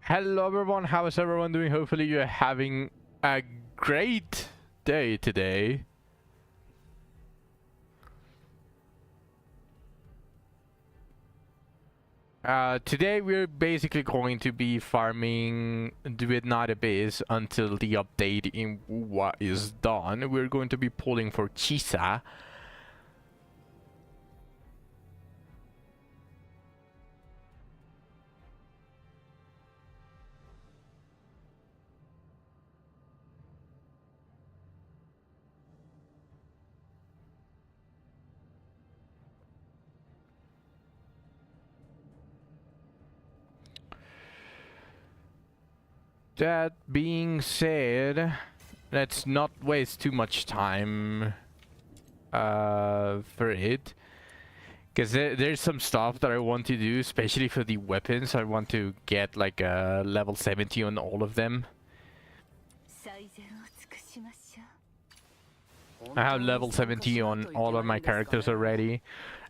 Hello everyone, how is everyone doing? Hopefully you're having a great day today. Today we're basically going to be farming Druid Abyss until the update in WuWa is done. We're going to be pulling for Chisa. That being said, let's not waste too much time for it. Because there's some stuff that I want to do, especially for the weapons. I want to get like a level 70 on all of them. I have level 70 on all of my characters already.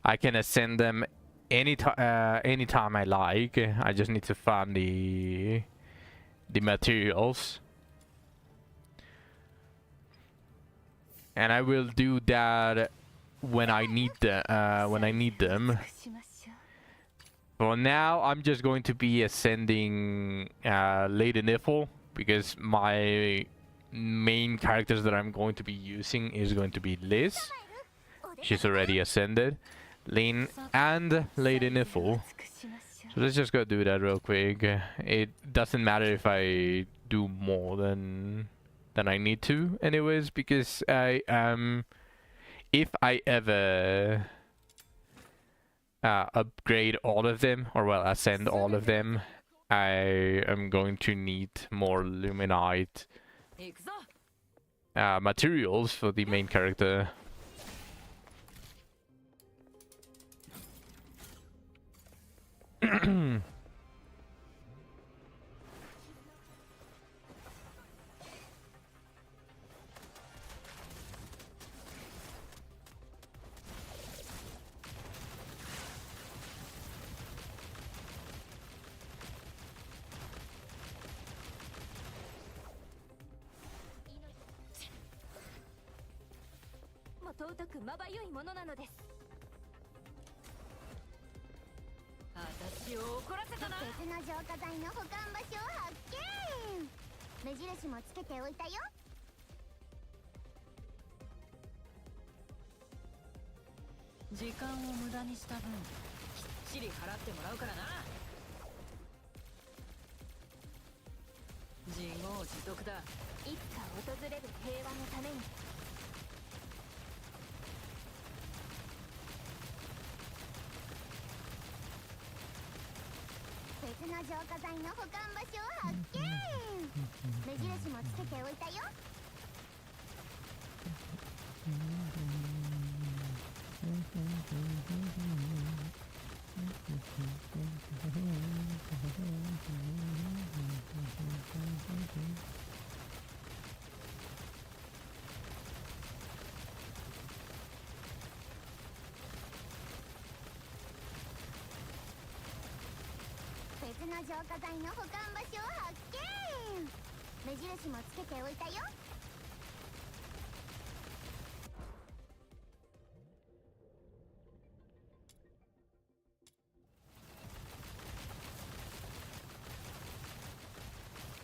I can ascend them anytime I like. I just need to farm the materials. And I will do that when I need them. For now, I'm just going to be ascending Lady Niffle because my main characters that I'm going to be using is going to be Liz. She's already ascended. Lynn and Lady Niffle. So let's just go do that real quick. It doesn't matter if I do more than I need to anyways, because I if I ever upgrade all of them, or well, ascend all of them, I am going to need more Luminite materials for the main character.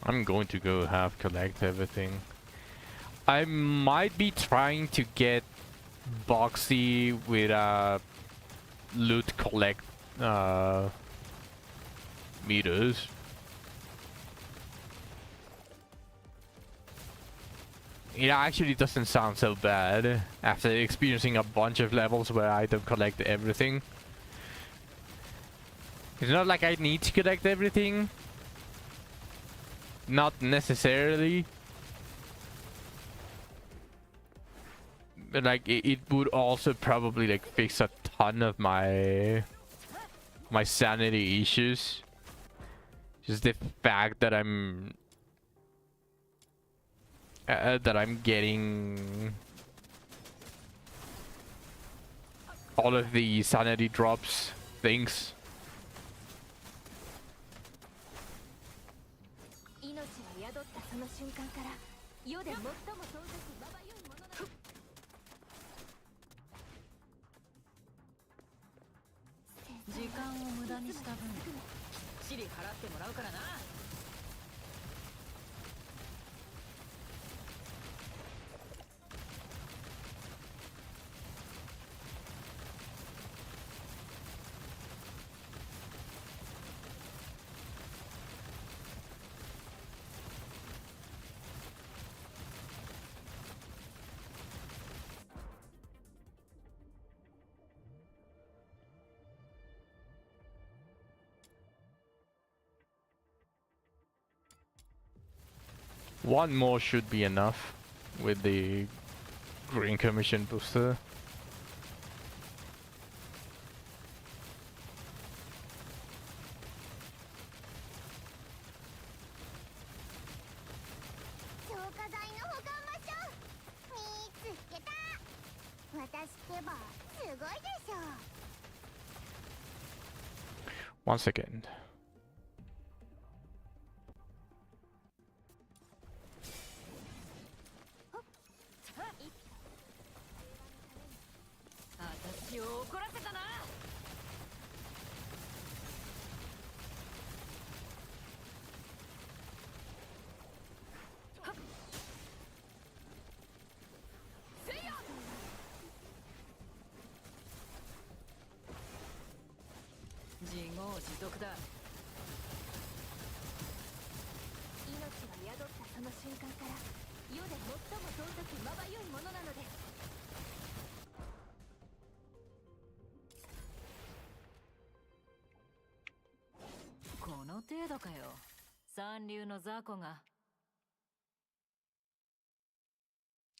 I'm going to go collect everything. I might be trying to get boxy with loot collect meters. It actually doesn't sound so bad after experiencing a bunch of levels where I don't collect everything. It's not like I need to collect everything. Not necessarily. But like it would also probably like fix a ton of my sanity issues. Just the fact that I'm getting all of the sanity drops things. One more should be enough with the green commission booster. One second.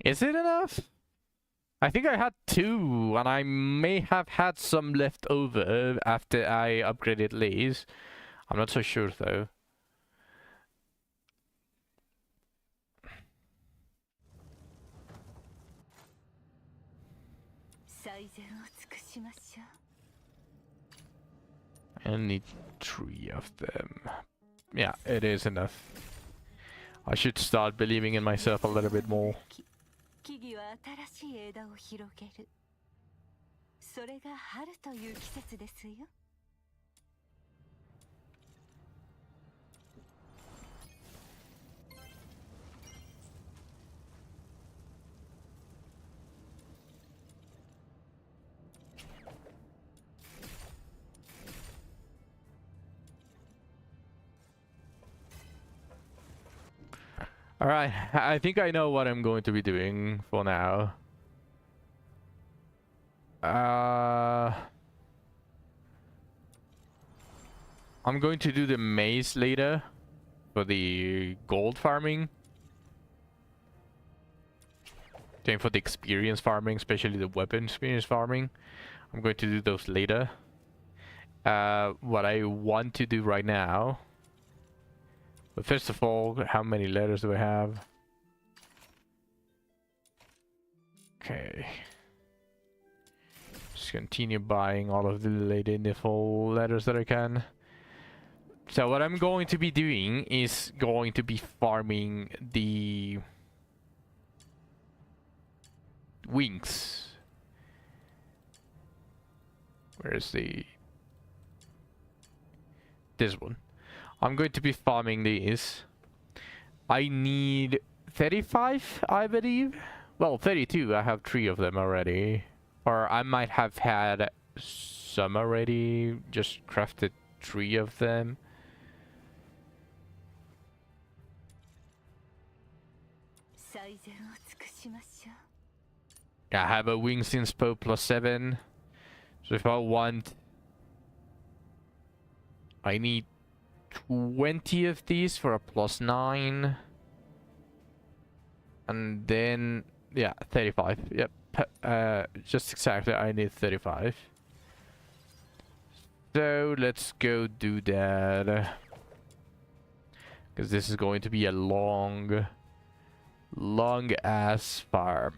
Is it enough? I think I had 2, and I may have had some left over after I upgraded Lee's. I'm not so sure though. I need 3 of them. Yeah, it is enough. I should start believing in myself a little bit more. Alright, I think I know what I'm going to be doing for now. I'm going to do the maze later for the gold farming. Same for the experience farming, especially the weapon experience farming. I'm going to do those later. What I want to do right now... But first of all, how many letters do I have? Okay. Just continue buying all of the lady nifl letters that I can. So what I'm going to be doing is going to be farming the wings. Where's the... This one. I'm going to be farming these. I need 35, I believe. Well, 32. I have 3 of them already. Or I might have had some already. Just crafted 3 of them. I have a wings inspo +7. So if I want... I need 20 of these for a +9. And then... Yeah, 35. Yep. Just exactly, I need 35. So let's go do that. Because this is going to be a long ass farm.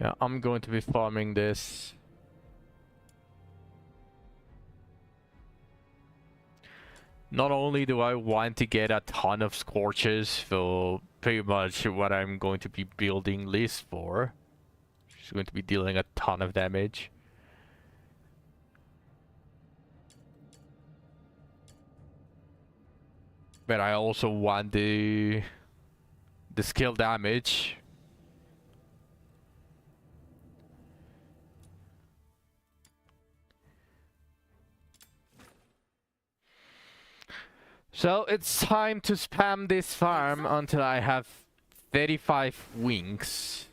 Yeah, I'm going to be farming this. Not only do I want to get a ton of scorches for pretty much what I'm going to be building list for. It's going to be dealing a ton of damage. But I also want the skill damage. So it's time to spam this farm until I have 35 wings.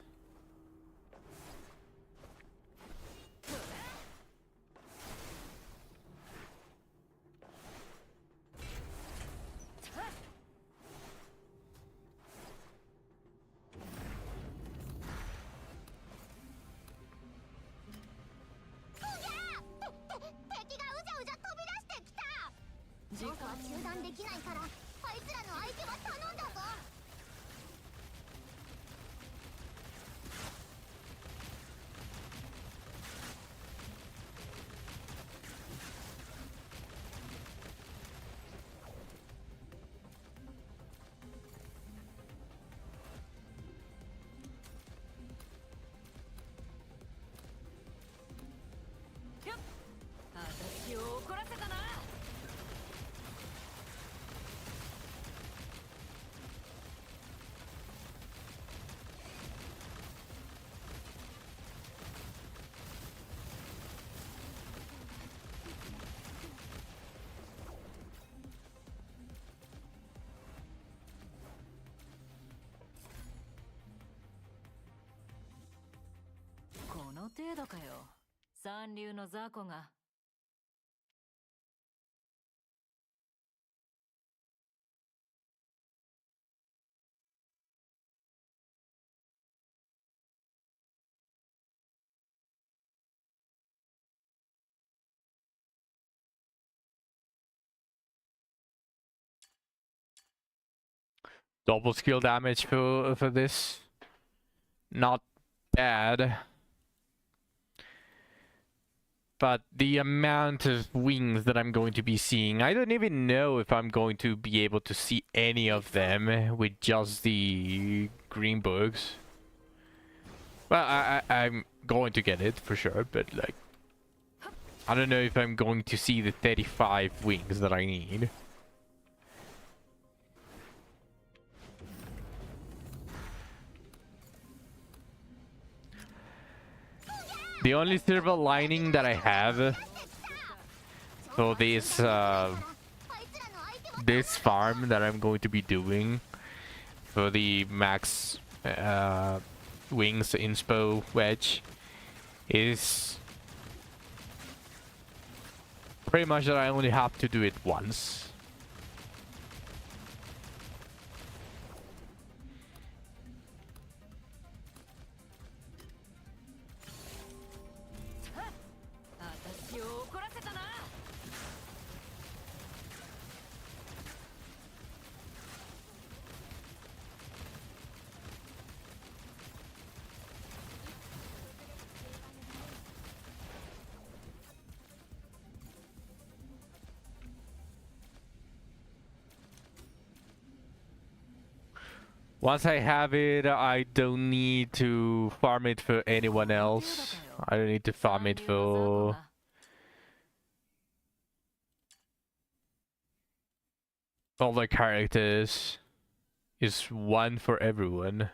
Double skill damage for this. Not bad. But the amount of wings that I'm going to be seeing, I don't even know if I'm going to be able to see any of them with just the green bugs. Well, I'm going to get it for sure, but like, I don't know if I'm going to see the 35 wings that I need. The only silver lining that I have for this this farm that I'm going to be doing for the max wings inspo wedge is pretty much that I only have to do it once. Once I have it, I don't need to farm it for anyone else. I don't need to farm it for all the characters. It's one for everyone.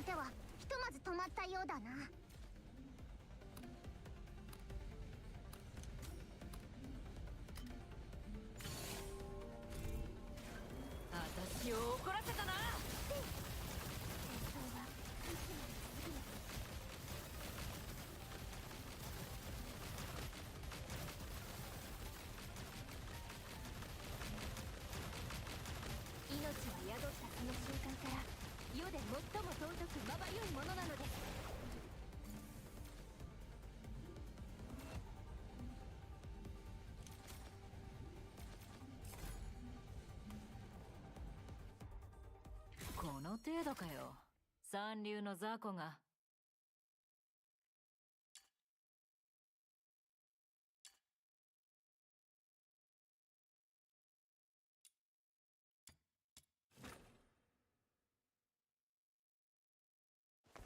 の手はひとまず止まったようだな。私を怒らせたな。命は宿ったその瞬間から世で最も尊くまばゆいものなのです。この程度かよ、三流の雑魚が。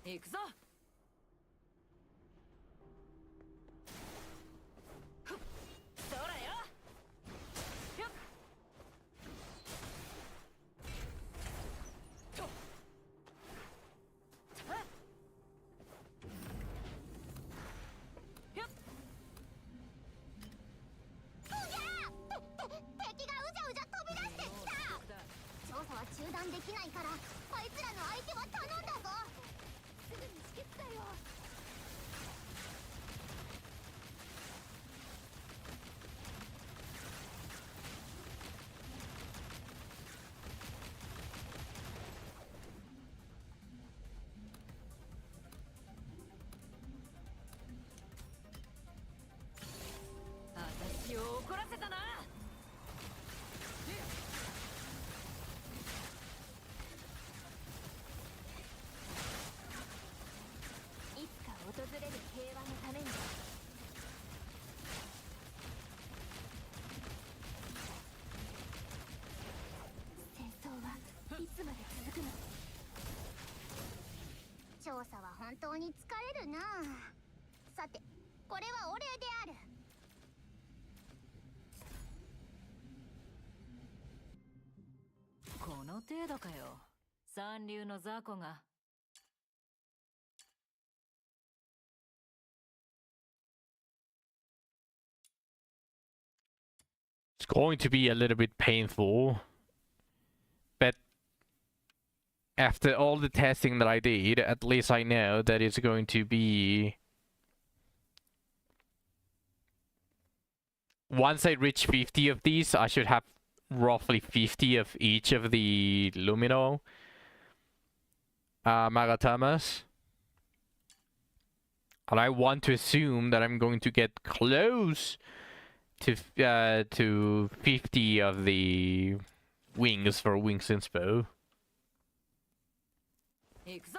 行くぞ。そらよ。よっとっよっ。敵がうじゃうじゃ飛び出してきた。調査は中断できないからあいつらの相手は頼んだぞ。すぐに止血だよ。私を怒らせたな。いつか訪れる平和のために。戦争はいつまで続くの？調査は本当に疲れるな。さて、これはお礼である。この程度かよ、三流の雑魚が。It's going to be a little bit painful, but after all the testing that I did, at least I know that it's going to be... Once I reach 50 of these, I should have roughly 50 of each of the Lumino Magatamas. And I want to assume that I'm going to get close to 50 of the wings for Wings Inspo. 行くぞ。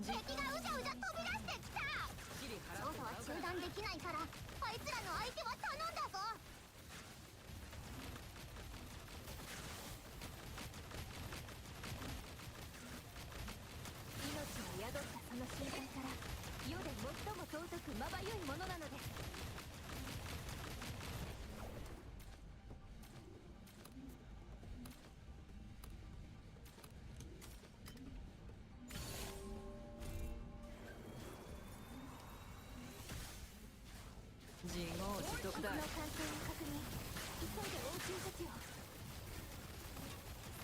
敵がうじゃうじゃ飛び出してきた。調査は中断できないからあいつらの相手は頼んだぞ。命を宿ったその瞬間から世で最も尊くまばゆいものなのです。自業自得だ。敵の艦艇を確認。急いで応急処置を。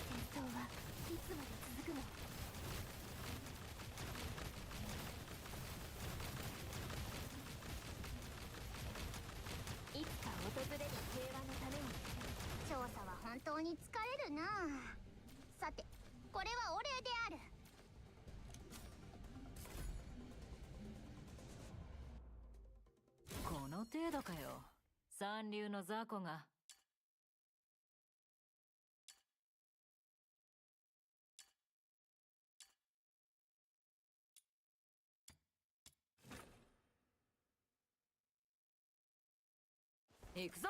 戦争はいつまで続くの？いつか訪れる平和のために。調査は本当に疲れるな。さて、これはお礼である。この程度かよ、三流の雑魚が。行くぞ。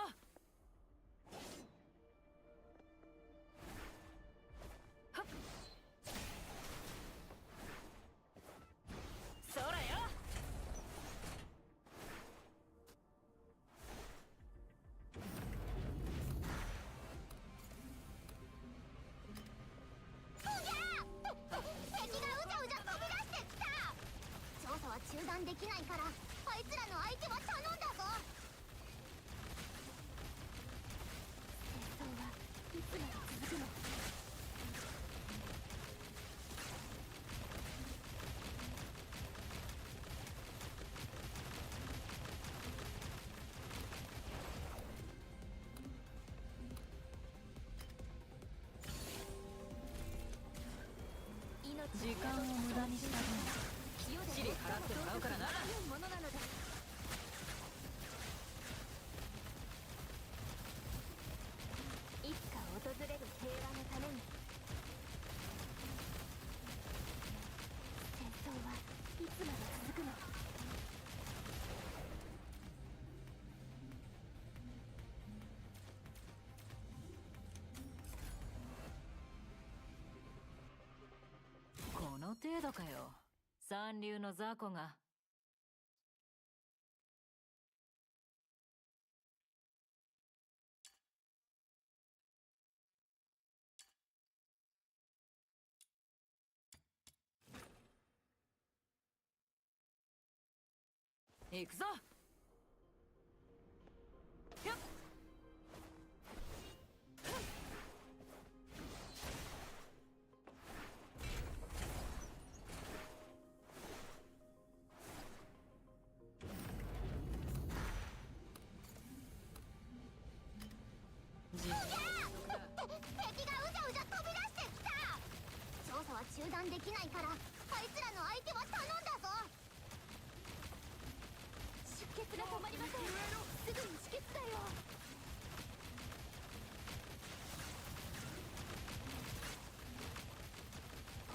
断できないからあいつらの相手は頼んだぞ。戦争はいつまで続くの。時間を無駄にした分シリ払ってもらうからな。ものなのでいつか訪れる平和のために。戦争はいつまで続くの。この程度かよ。三流の雑魚が。行くぞ。ひゃっ。敵がうじゃうじゃ飛び出してきた。調査は中断できないからあいつらの相手は頼んだぞ。出血が止まりません。すぐに止血だよ。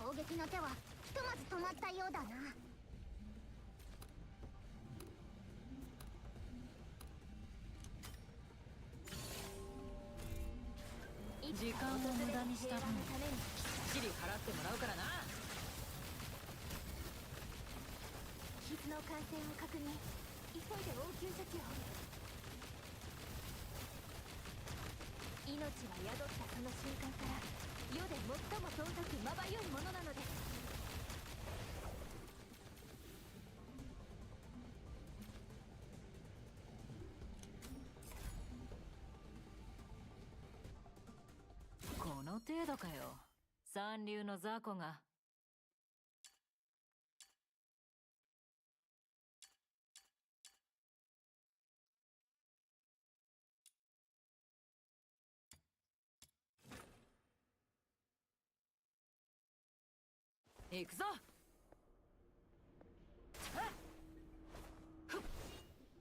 攻撃の手はひとまず止まったようだな。時間を無駄にした分シリ払ってもらうからな。傷の感染を確認。急いで応急処置を。命は宿ったその瞬間から世で最も尊くまばゆいものなのです。この程度かよ。三流の雑魚が。行くぞ。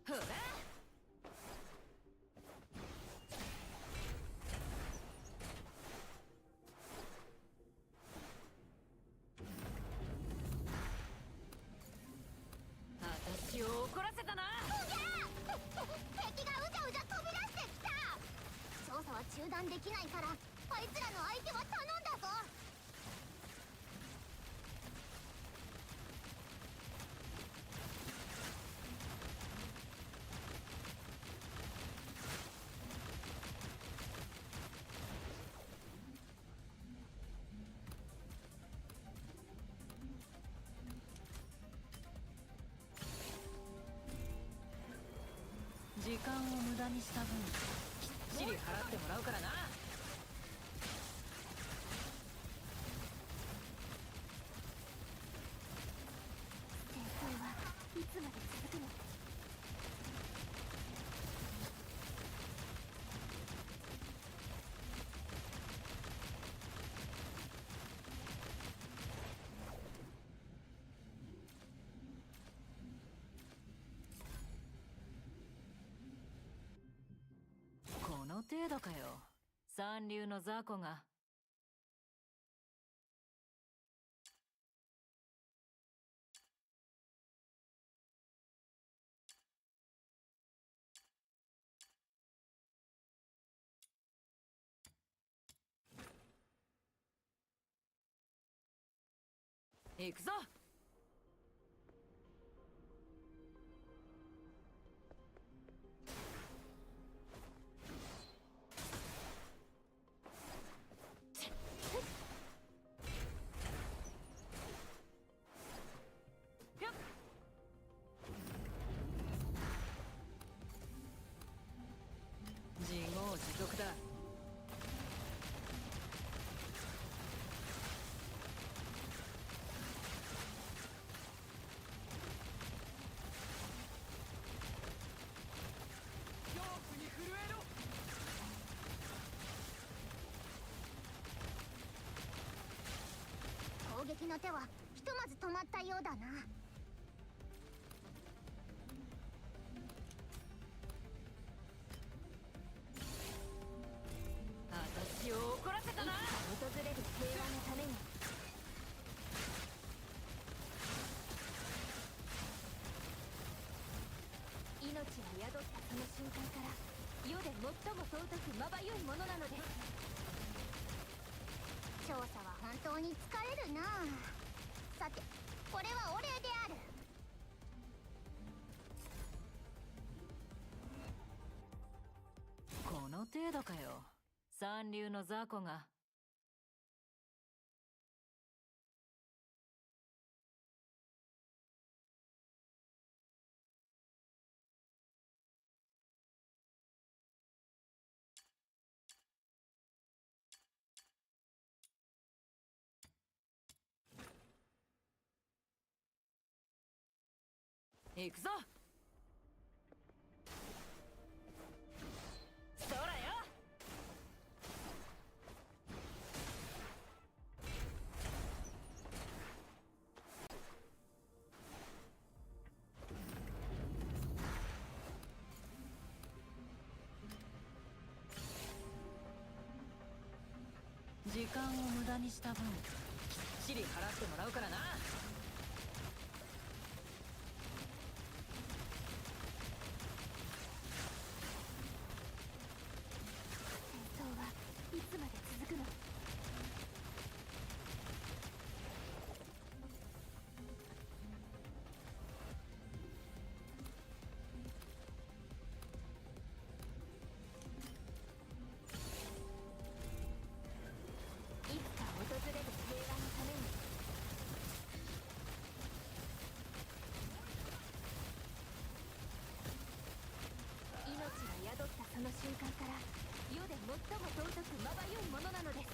ほら。私を怒らせたな。敵がうじゃうじゃ飛び出してきた。調査は中断できないからあいつらの相手は頼んだぞ。時間を無駄にした分きっちり払ってもらうからな。戦争はいつまで続くの。この程度かよ。三流の雑魚が。行くぞ。敵の手はひとまず止まったようだな。私を怒らせたな。訪れる平和のために。命が宿ったその瞬間から世で最も尊くまばゆいものなのです。調査は本当に疲れるな。さてこれはお礼である。この程度かよ。三流の雑魚が。行くぞ。そらよ。時間を無駄にした分、きっちり払ってもらうからな。戦争はいつまで続くの？いつか訪れる平和のために。命が宿ったその瞬間から世で最も尊くまばゆいものなのです。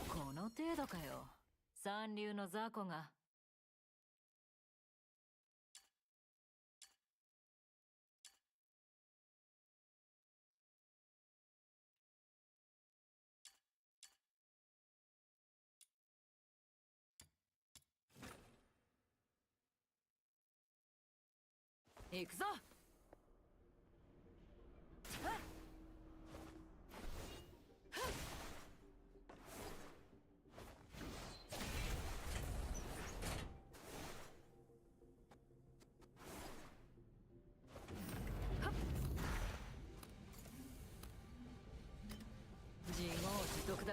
この程度かよ。三流の雑魚が。行くぞ。自業自得だ。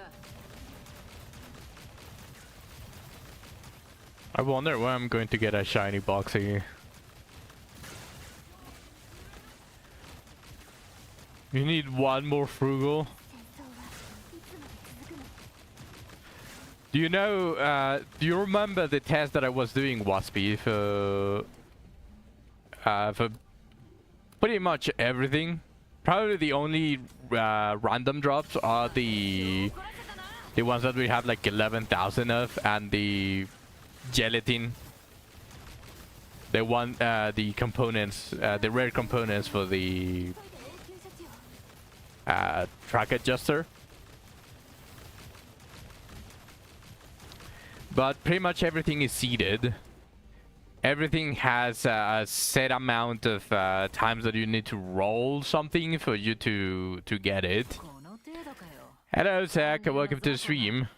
I wonder when I'm going to get a shiny box here. You need one more frugal. 戦争はいつまで続くの？ Do you know, do you remember the test that I was doing, Waspy, for pretty much everything? Probably the only random drops are the ones that we have like 11,000 of, and the gelatin. The one, the components, the rare components for the track adjuster. But pretty much everything is seeded. Everything has a set amount of times that you need to roll something for you to get it. Hello, Zach. Welcome to the stream.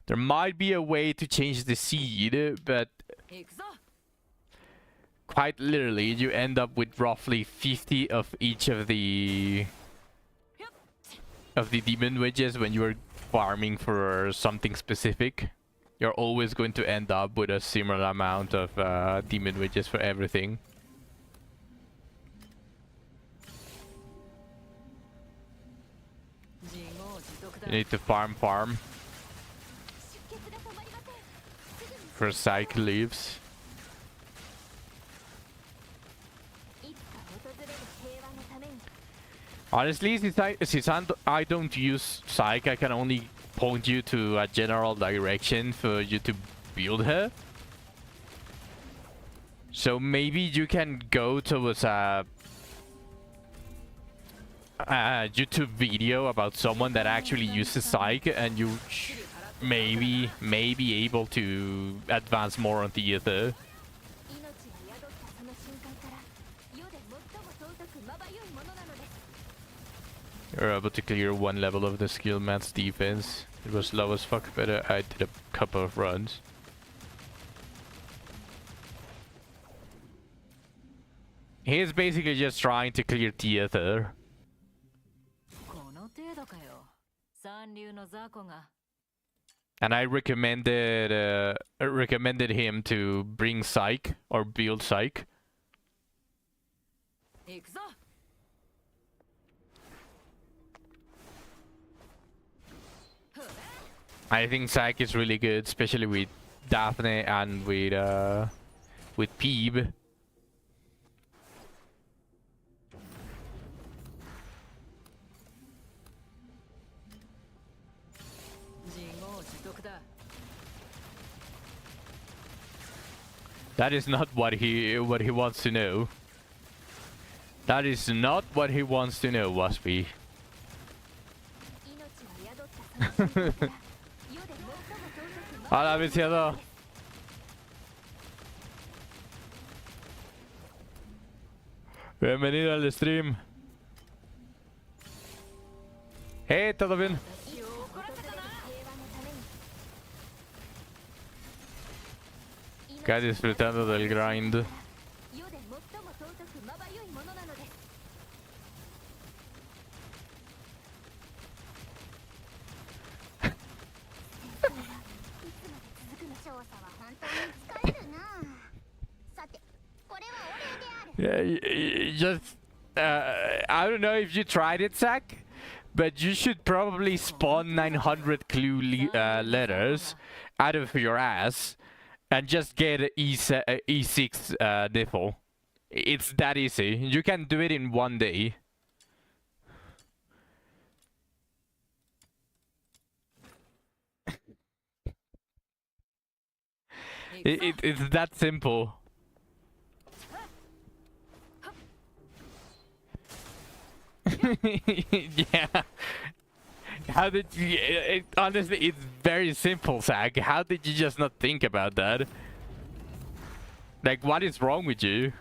There might be a way to change the seed, but quite literally, you end up with roughly 50 of each of the demon wedges when you are farming for something specific. You're always going to end up with a similar amount of demon wedges for everything. You need to farm for cycle leaves. Honestly, since I don't use Psych, I can only point you to a general direction for you to build her. So maybe you can go towards a YouTube video about someone that actually uses Psych, and you may be able to advance more on Theater. 命が宿ったその瞬間から世で最も尊くまばゆいものなのです You're able to clear one level of the skill mat's defense. It was low as fuck, but I did a couple of runs. He is basically just trying to clear Theater. この程度かよ。三流の雑魚が And I recommended him to bring Psych or build Psych. 行くぞ。 I think Psych is really good, especially with Daphne and with Peeb. 自業自得だ。 That is not what he wants to know. That is not what he wants to know, Waspy. 命が宿ったその瞬間から世で最も尊くまば Hola, viciado. Bienvenido al stream. Hey, ¿todo bien? いつか訪れる平和のために Acá disfrutando del grind. 世で最も尊くまばゆいものなのです 戦争はいつまで続くの調査は本当に疲れるなさてこれはお礼である Yeah, just I don't know if you tried it, Zach, but you should probably spawn 900 clue letters out of your ass and just get E6 default. It's that easy. You can do it in one day. It's that simple. Yeah. How did you... honestly, it's very simple, Zach. How did you just not think about that? Like, what is wrong with you?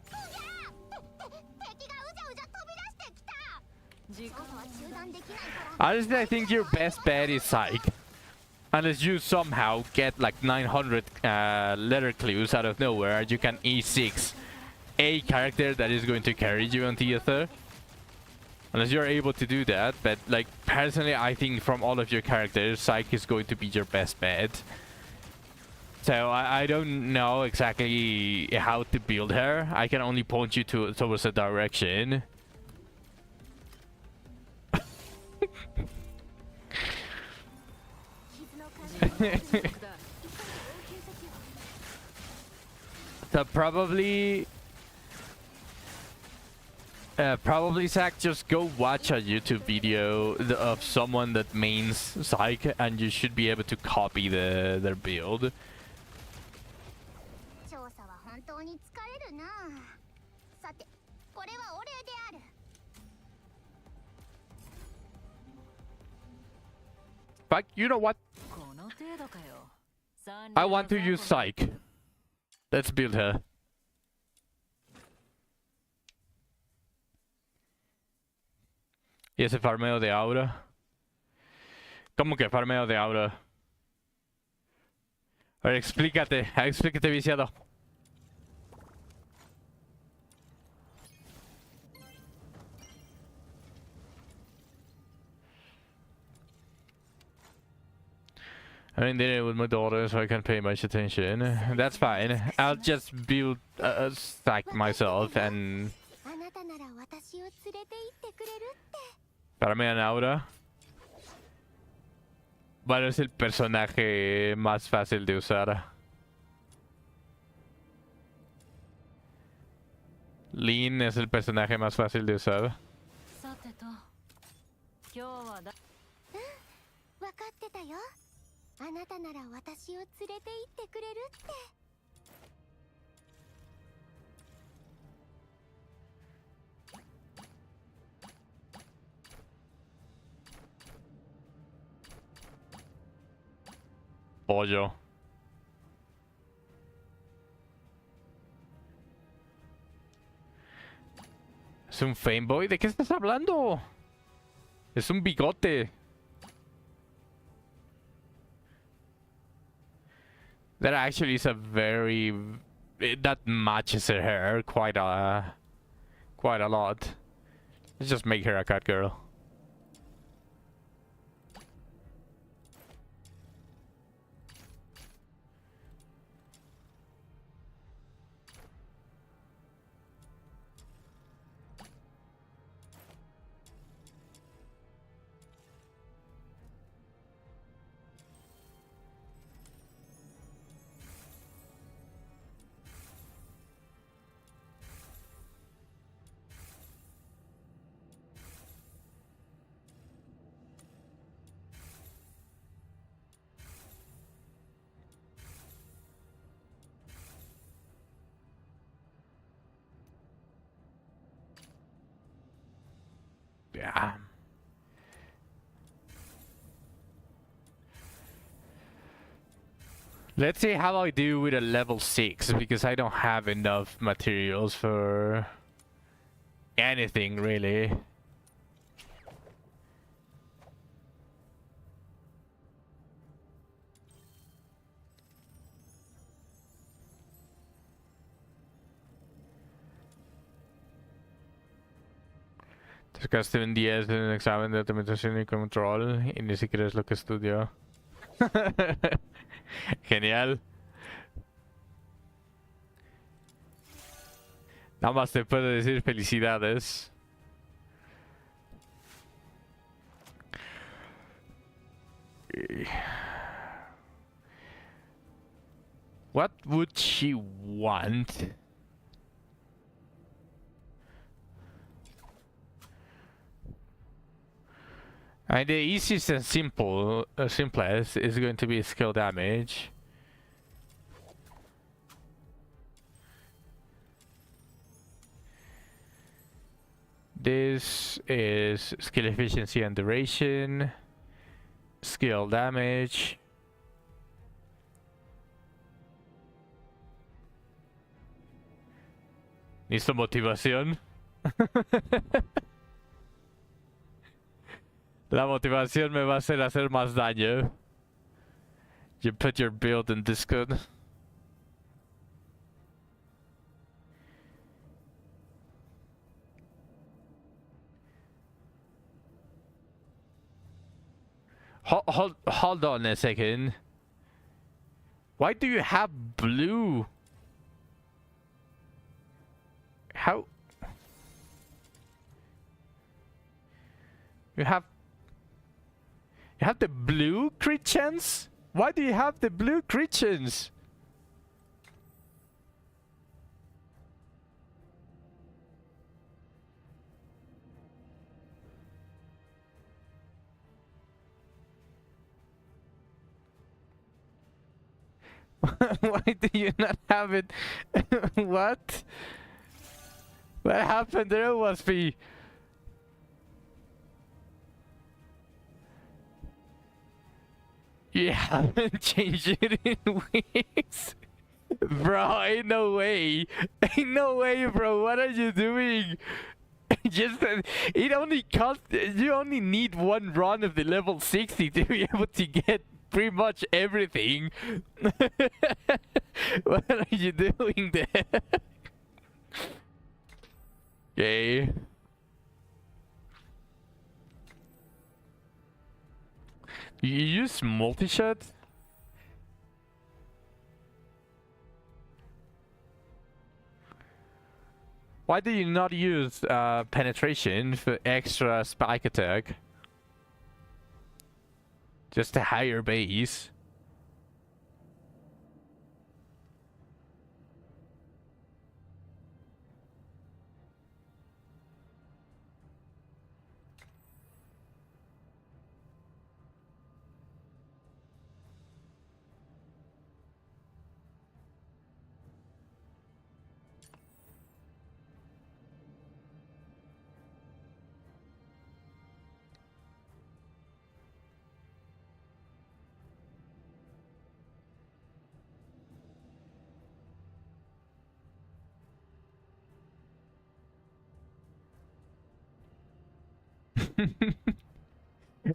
敵がうじゃうじゃ飛び出してきた時間調査は中断できないから Honestly, I think your best bet is Psych. Unless you somehow get like 900 letter clues out of nowhere, you can E6 a character that is going to carry you on Theater. Unless you're able to do that, but like personally I think from all of your characters, Psych is going to be your best bet. So I don't know exactly how to build her. I can only point you towards a direction. So probably Zach, just go watch a YouTube video of someone that mains Psych, and you should be able to copy their build. 調査は本当に疲れるなさてこれはお礼である But you know what? この程度かよ。三流 I の want to 雑 use 魚が Psych. Let's build her. ¿Y ese farmeo de aura? ¿Cómo que farmeo de aura? A ver, explícate, viciado. I didn't it with my daughter, so I can't pay much attention. That's fine. I'll just build a stack myself and あなたなら私を連れて行ってくれるって farmean aura. Bueno, es el personaje más fácil de usar. Lin es el personaje más fácil de usar. さてと今日はだ分かってたよ。あなたなら私を連れて行ってくれるって。Pollo. ¿Es un fanboy? ¿De qué estás hablando? Es un bigote. That actually is a very... that matches her hair quite a lot. Let's just make her a cat girl. Yeah. Let's see how I do with a level 6, because I don't have enough materials for anything really. Sacaste un 10 en el examen de automatización y control y ni siquiera es lo que estudió. Genial. Nada más te puedo decir felicidades. What would she want? And the easiest and simplest is going to be skill damage. This is skill efficiency and duration, skill damage. ¿Listo motivación? La motivación me va a hacer más daño. You put your build in Discord. Hold on a second. Why do you have blue? How? You have the blue crit chance? Why do you have the blue crit chance? Why do you not have it? What? What happened there must be... You haven't changed it in weeks? Bro, ain't no way. Ain't no way, bro. What are you doing? Just it only costs... You only need one run of the level 60 to be able to get pretty much everything. What are you doing there? Okay. You use multi-shot? Why do you not use penetration for extra spike attack? Just a higher base.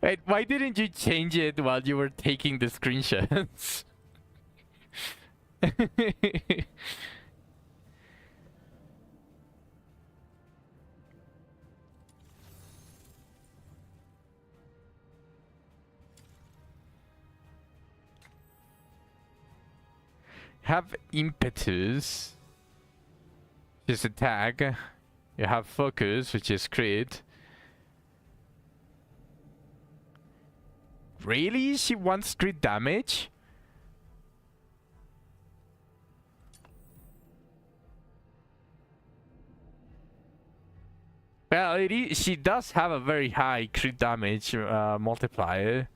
Wait, why didn't you change it while you were taking the screenshots? Have impetus, which is attack. You have focus, which is crit. Really? She wants crit damage? Well, she does have a very high crit damage multiplier.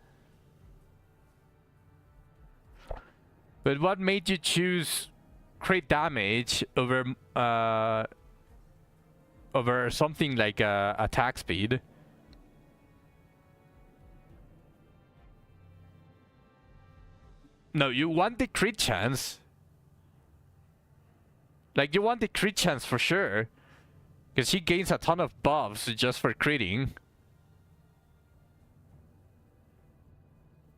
But what made you choose crit damage over something like attack speed? No, you want the crit chance. Like, you want the crit chance for sure. Because she gains a ton of buffs just for critting.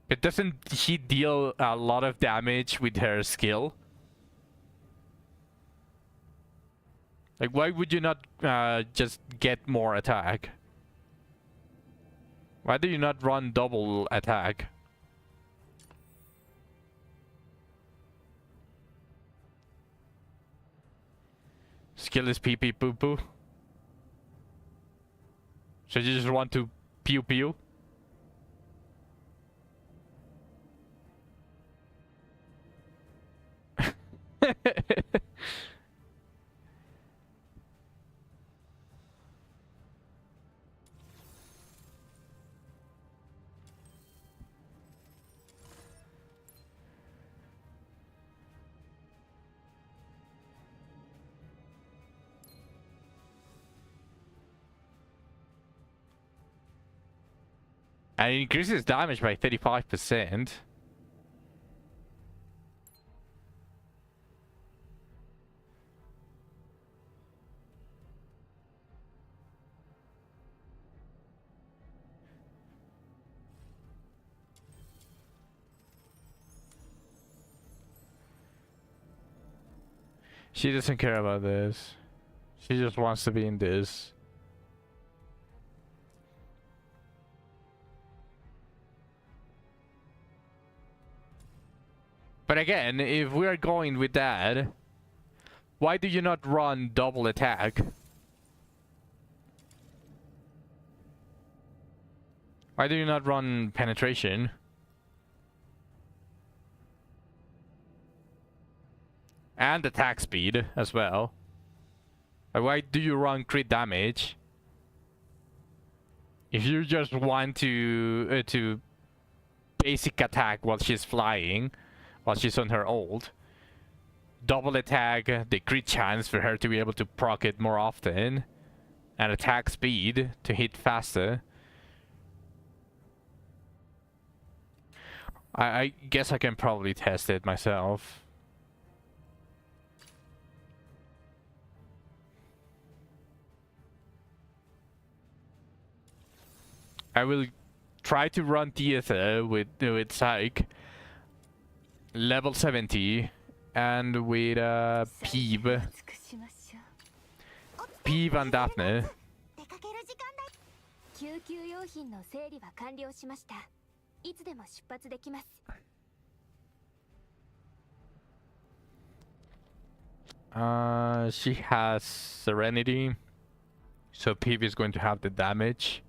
But doesn't she deal a lot of damage with her skill? Like, why would you not just get more attack? Why do you not run double attack? Skill is pee pee poo poo. So you just want to pew pew? And it increases damage by 35%. She doesn't care about this. She just wants to be in this. But again, if we are going with that, why do you not run double attack? Why do you not run penetration? And attack speed as well. Like, why do you run crit damage? If you just want to basic attack while she's flying, while she's on her ult, double attack, the crit chance for her to be able to proc it more often, and attack speed to hit faster. I guess I can probably test it myself. I will try to run theater with Psych, level 70, and with Peeve and Daphne. 救急用品の整理は完了しました。いつでも出発できます。She has Serenity, so Peeve is going to have the damage.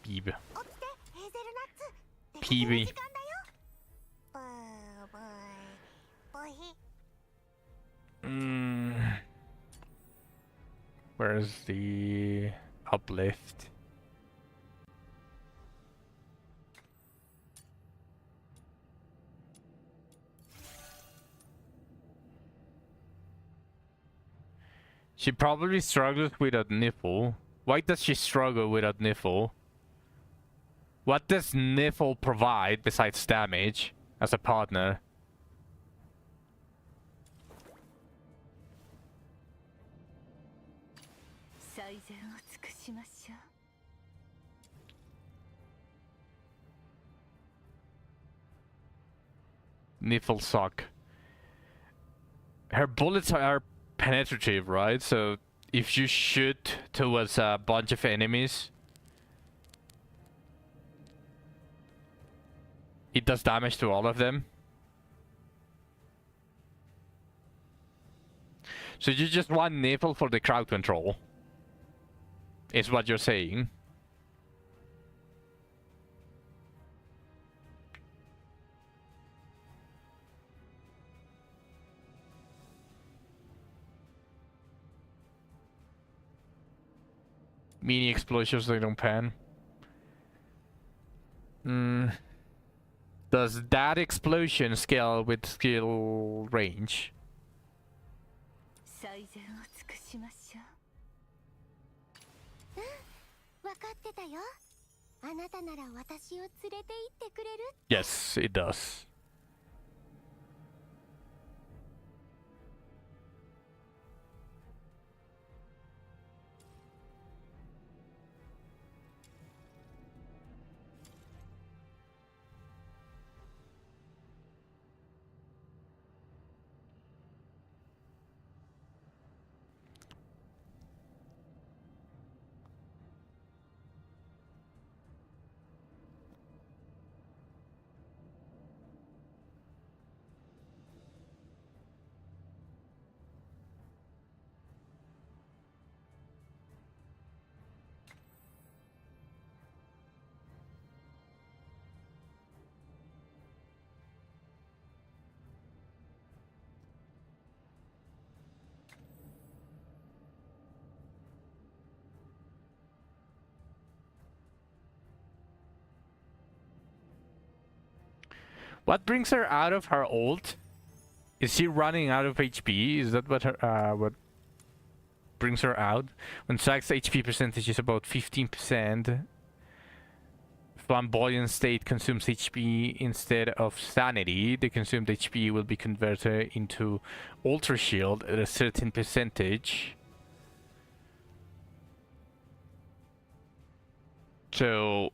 Peeve. Peeve. Where's the uplift? She probably struggles with a nipple. Why does she struggle with a nipple? What does Niffle provide besides damage as a partner? しましょう。 Nifl suck. Her bullets are penetrative, right? So if you shoot towards a bunch of enemies, it does damage to all of them. So you just want Nifl for the crowd control, is what you're saying. Mini explosions, they don't pan. Does that explosion scale with skill range? 最善を尽くしましょう。うん、分かってたよ。あなたなら私を連れて行ってくれる。 Yes, it does. What brings her out of her ult? Is she running out of HP? Is that what brings her out? When Zack's HP percentage is about 15%, flamboyant state consumes HP instead of sanity. The consumed HP will be converted into ultra shield at a certain percentage. So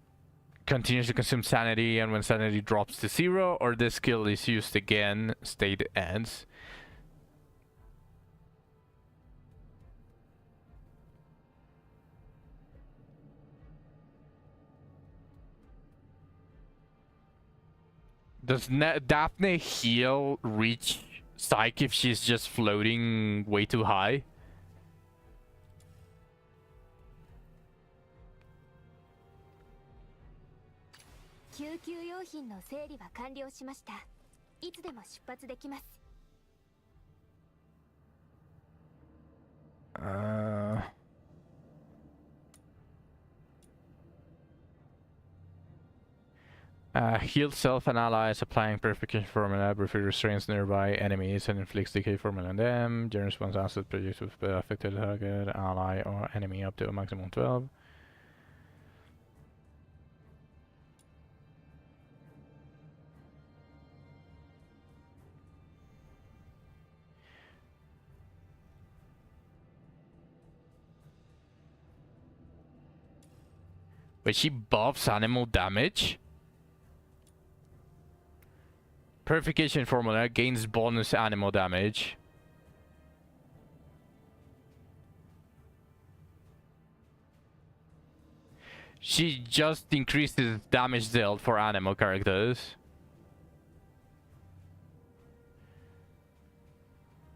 continues to consume sanity, and when sanity drops to 0 or this skill is used again, state ends. Does Daphne heal reach Psyche if she's just floating way too high? Heal self and allies, applying purification formula, briefly restrains nearby enemies and inflicts decay formula on them. Generous one's asset produced with affected target, ally, or enemy up to a maximum 12. But she buffs animal damage? Purification formula gains bonus animal damage. She just increases damage dealt for animal characters.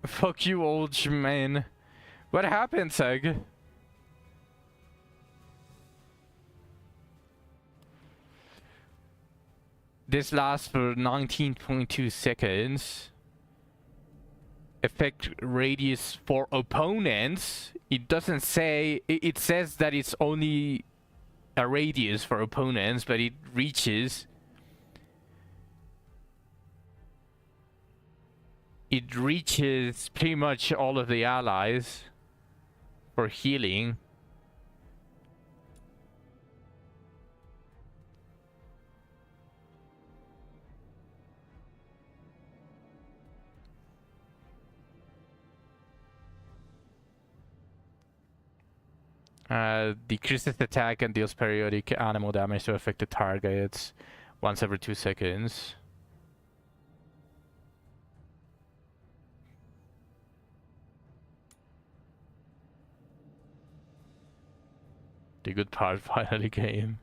Fuck you, old man. What happened, Seg? This lasts for 19.2 seconds. Effect radius for opponents. It doesn't say... It says that it's only a radius for opponents, but it reaches... It reaches pretty much all of the allies for healing. Decreases attack and deals periodic animal damage to affected targets once every 2 seconds. The good part finally came.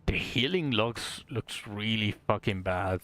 The healing looks really fucking bad.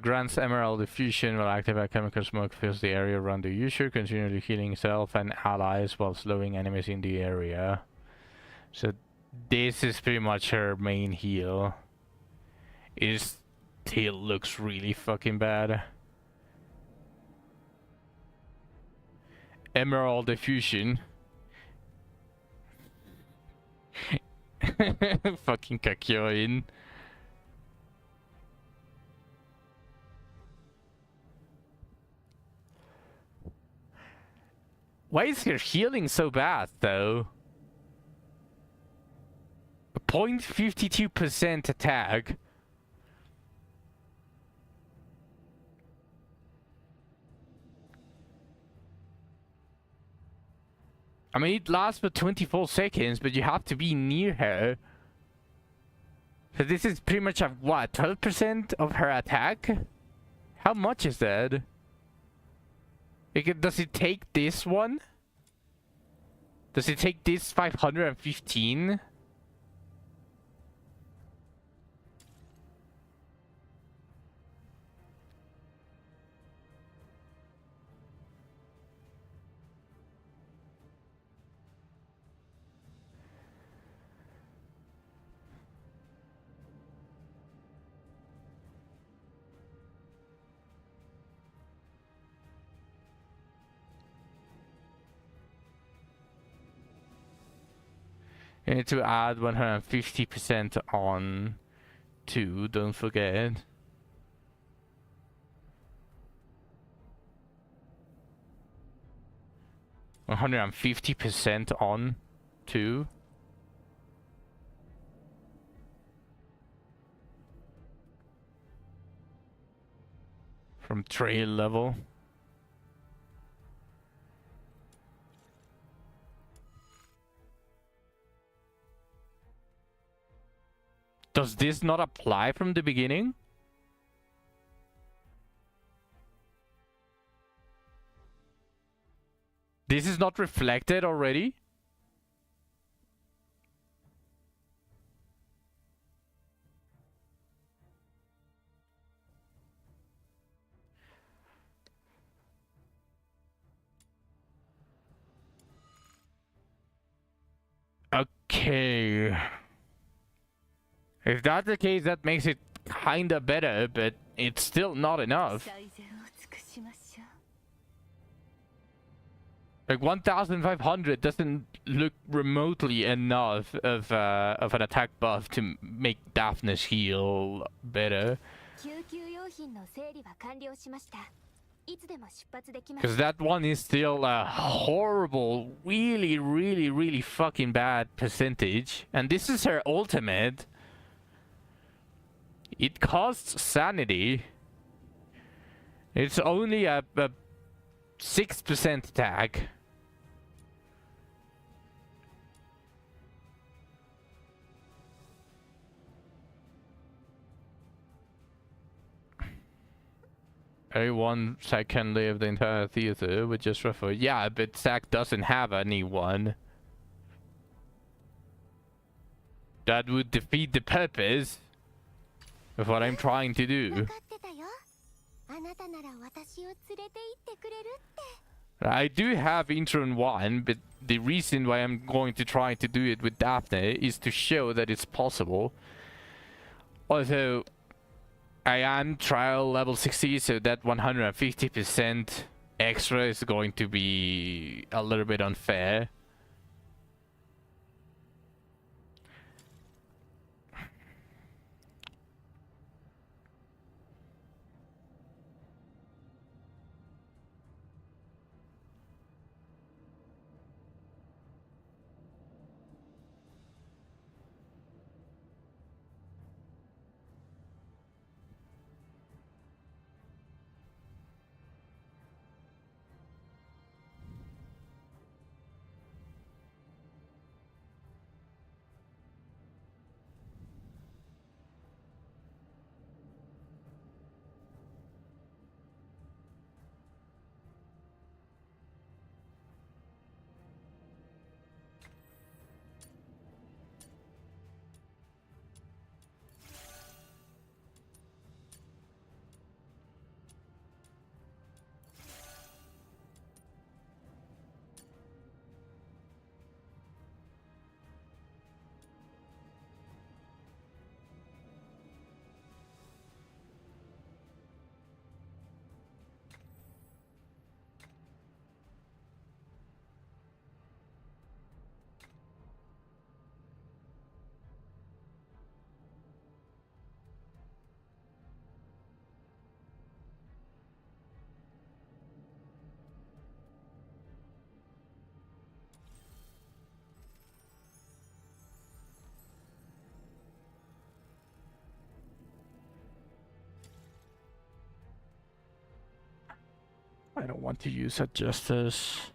Grants Emerald Diffusion while activate chemical smoke fills the area around the user, continually healing self and allies while slowing enemies in the area. So this is pretty much her main heal. It still looks really fucking bad. Emerald Diffusion. Fucking Kakyoin. Why is her healing so bad, though? 0.52% attack. I mean, it lasts for 24 seconds, but you have to be near her. So this is pretty much a, what, 12% of her attack? How much is that? Does it take this one? Does it take this 515? You need to add 150% on too, don't forget. $150% on too. From trail level. Does this not apply from the beginning? This is not reflected already? Okay. If that's the case, that makes it kinda better, but it's still not enough. Like 1,500 doesn't look remotely enough of an attack buff to make Daphne's heal better. Because that one is still a horrible, really fucking bad percentage. And this is her ultimate. It costs sanity. It's only a 6% attack. Everyone Zack can live the entire theater with just refer. Yeah, but Zack doesn't have anyone. That would defeat the purpose of what I'm trying to do. なたなら私を連れて行ってくれるって。 I do have Intron 1, but the reason why I'm going to try to do it with Daphne is to show that it's possible. Also, I am trial level 60, so that 150% extra is going to be a little bit unfair. I don't want to use adjusters.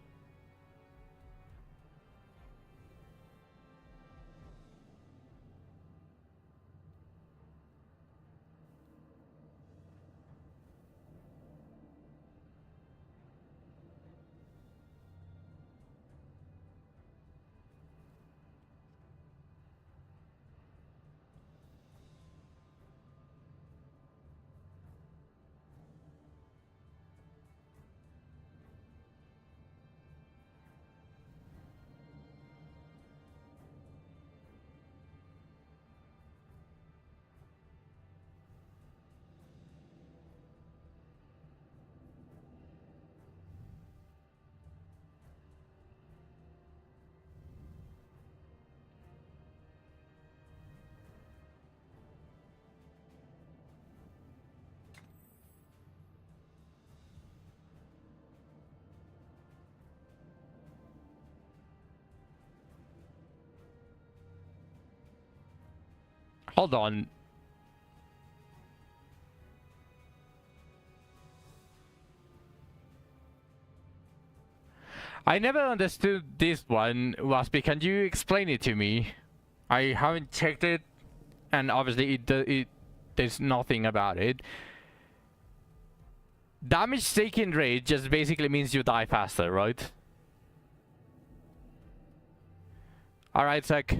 Hold on. I never understood this one, Waspy. Can you explain it to me? I haven't checked it, and obviously there's nothing about it. Damage taken rate just basically means you die faster, right? Alright, Zach.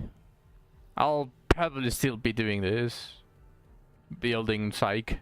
I'll probably still be doing this. Building Psych.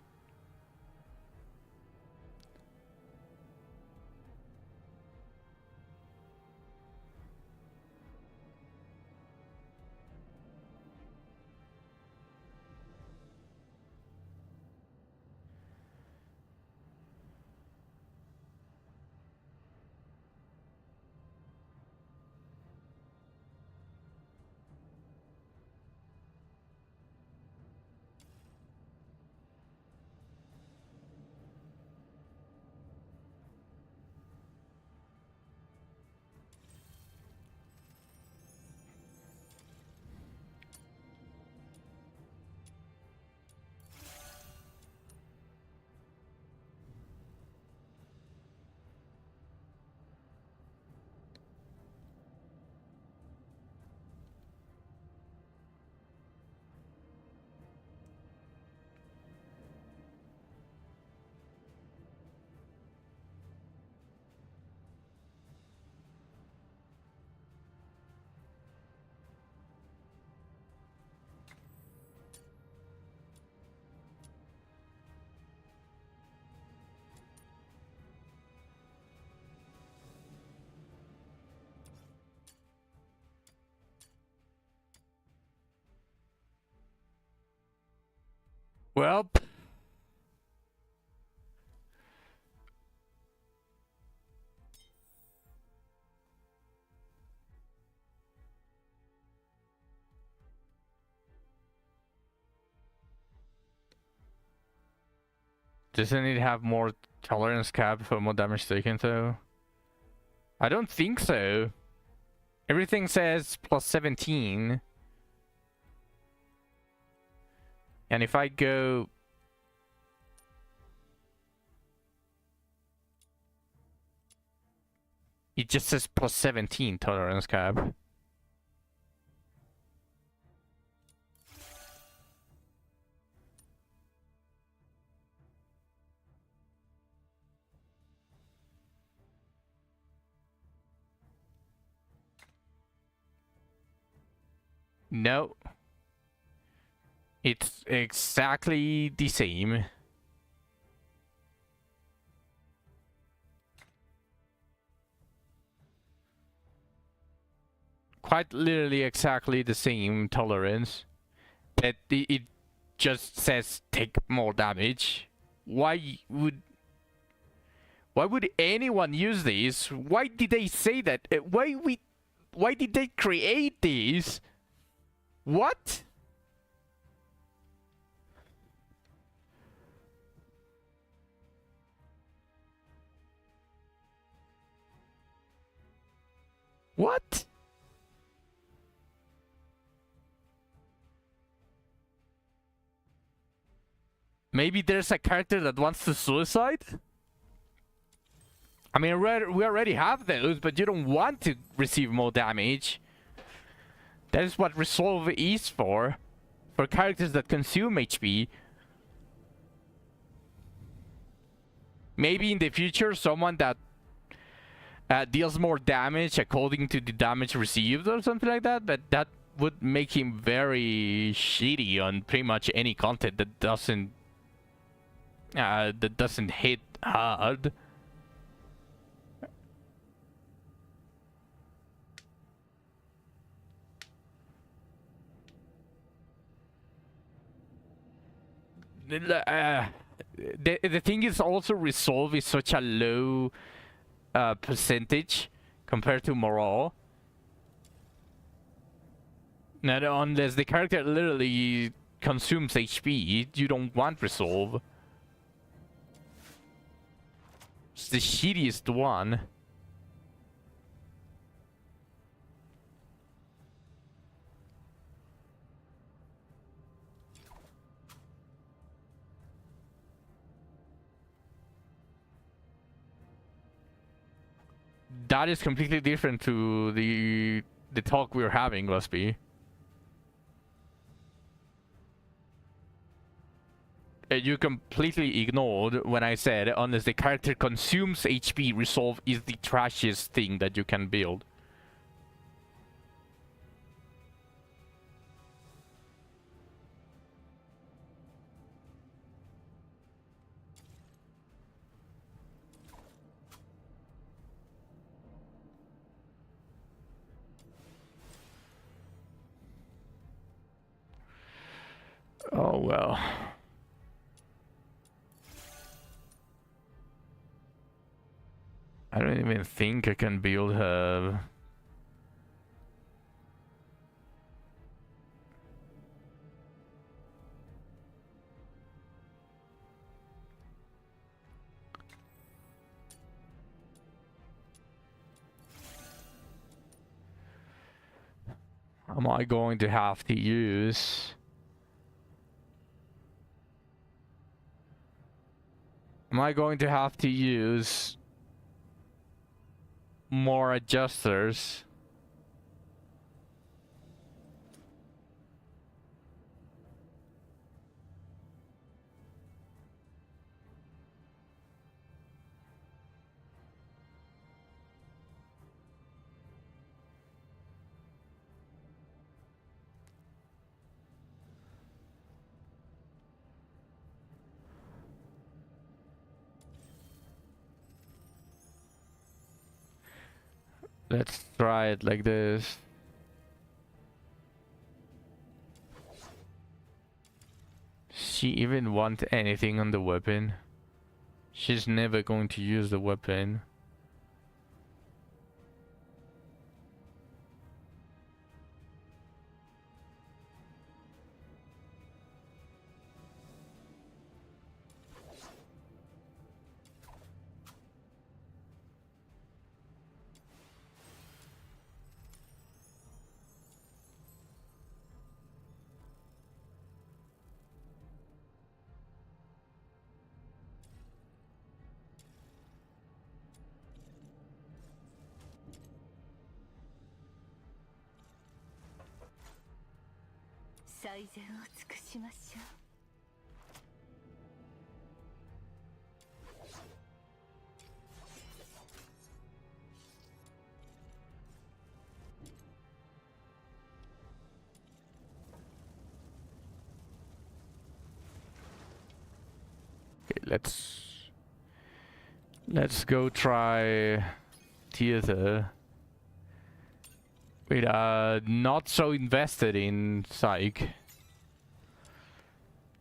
Well, doesn't it have more tolerance cap for more damage taken though? I don't think so. Everything says plus 17. And if I go... It just says plus 17 tolerance cap. No. It's exactly the same. Quite literally exactly the same tolerance. But it just says take more damage. Why would anyone use this? Why did they say that? Why did they create these? What? What? Maybe there's a character that wants to suicide? I mean, we already have those, but you don't want to receive more damage. That is what Resolve is for. For characters that consume HP. Maybe in the future, someone that deals more damage according to the damage received or something like that, but that would make him very shitty on pretty much any content that doesn't hit hard. The thing is also Resolve is such a low percentage compared to Morale. Now, unless the character literally consumes HP, you don't want Resolve. It's the shittiest one. That is completely different to the talk we're having, Lusby. You completely ignored when I said unless the character consumes HP, Resolve is the trashiest thing that you can build. Oh well. I don't even think I can build her. Am I going to have to use? Am I going to have to use more adjusters? Let's try it like this. she even want anything on the weapon? She's never going to use the weapon. Okay, let's go try theater. Wait, not so invested in psych.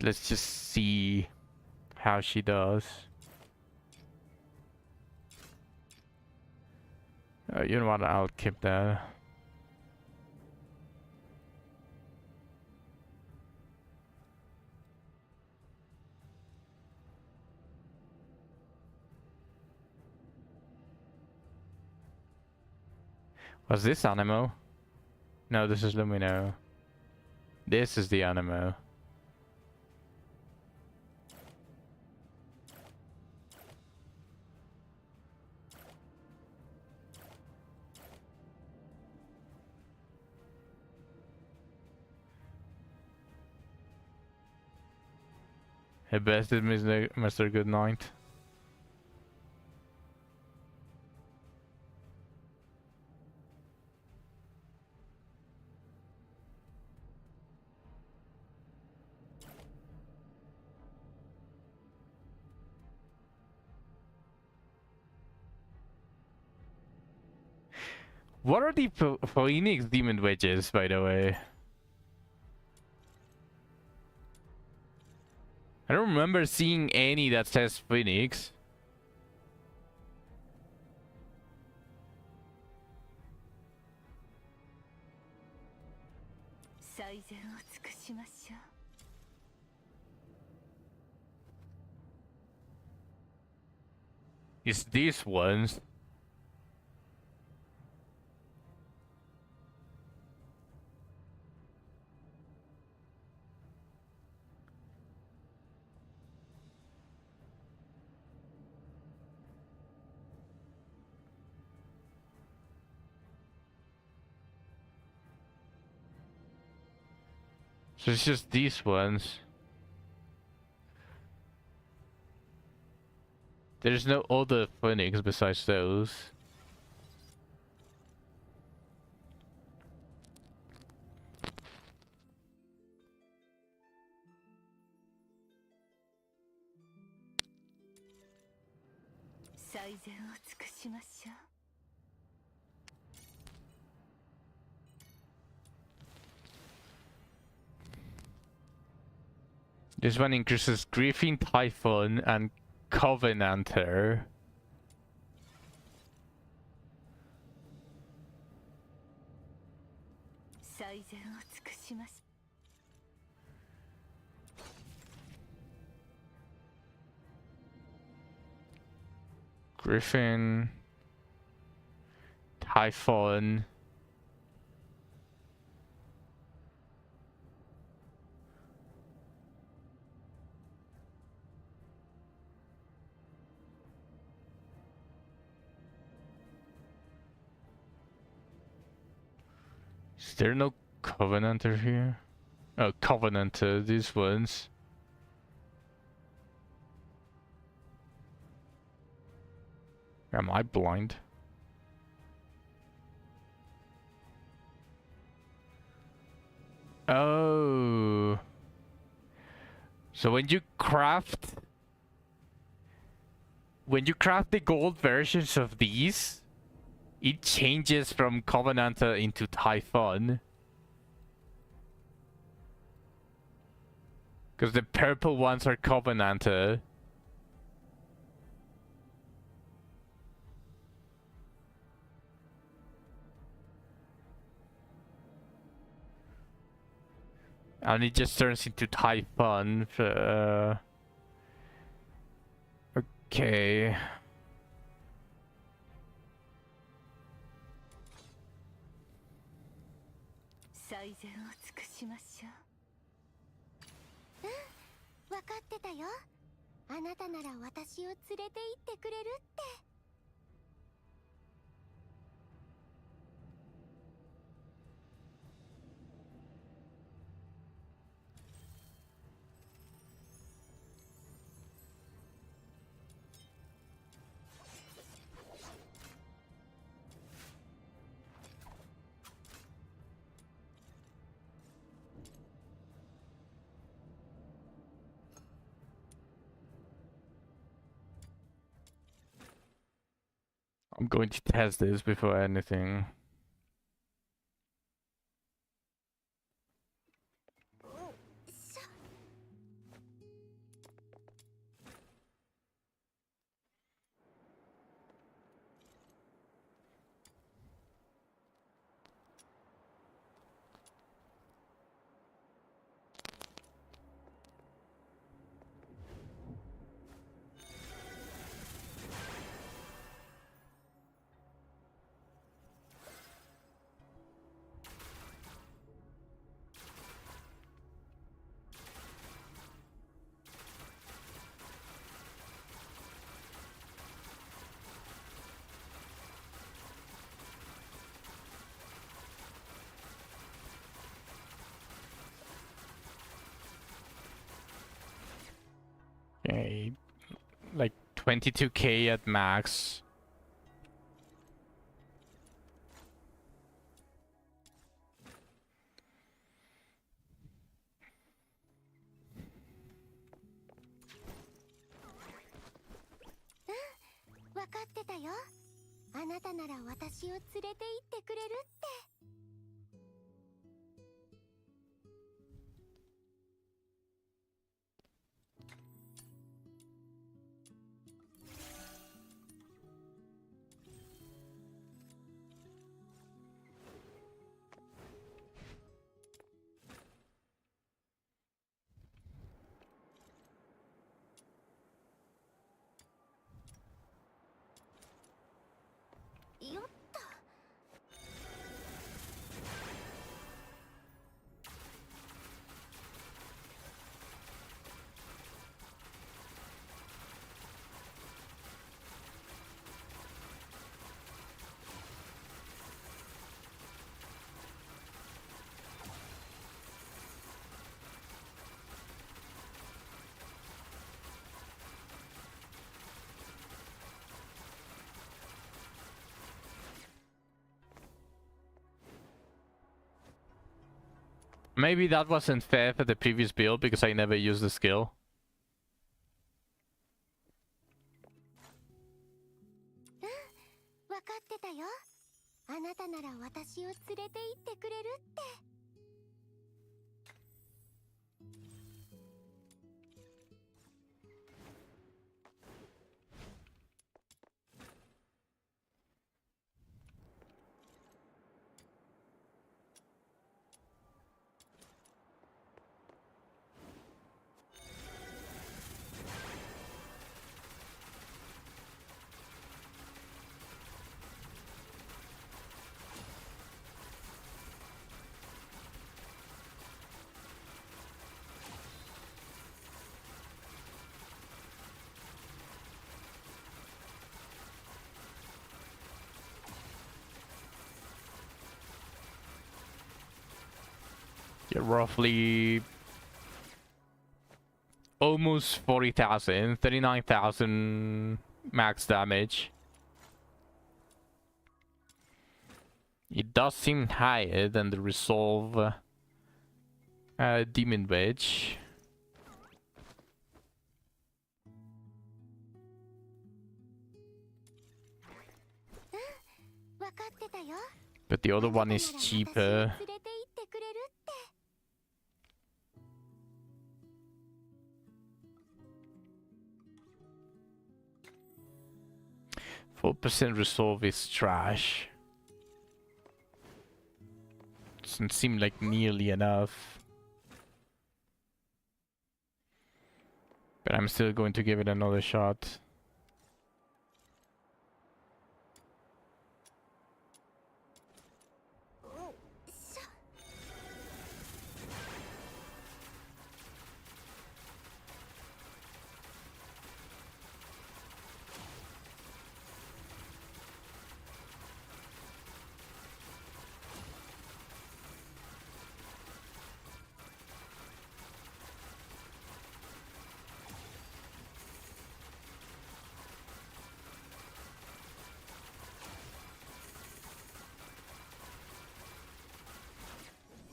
Let's just see how she does. You know what? I'll keep that. Was this Animo? No, this is Lumino. This is the Animo. Her best is Mr. Goodnight. What are the Phoenix demon wedges, by the way? I don't remember seeing any that says Phoenix. It's these ones. So it's just these ones. There's no other Phoenix besides those. This one increases Griffin, Typhon, and Covenanter. Griffin, Typhon. Is there no Covenanter here? Oh, Covenanter, these ones. Am I blind? Oh. So when you craft the gold versions of these, it changes from Covenanter into Typhon. Because the purple ones are covenanted. And it just turns into Typhon. Okay.分かってたよ。あなたなら私を連れて行ってくれるって。I'm going to test this before anything. Okay, like 22k at max. Mm, 分かってたよ。あなたなら私を連れて行ってくれるって。よっと。Maybe that wasn't fair for the previous build because I never used the skill. 分かってたよ。あなたなら私を連れて行ってくれるって。Get roughly almost 40,000, 39,000 max damage. It does seem higher than the Resolve Demon Wedge. But the other one is cheaper. 4% resolve is trash. Doesn't seem like nearly enough. But I'm still going to give it another shot.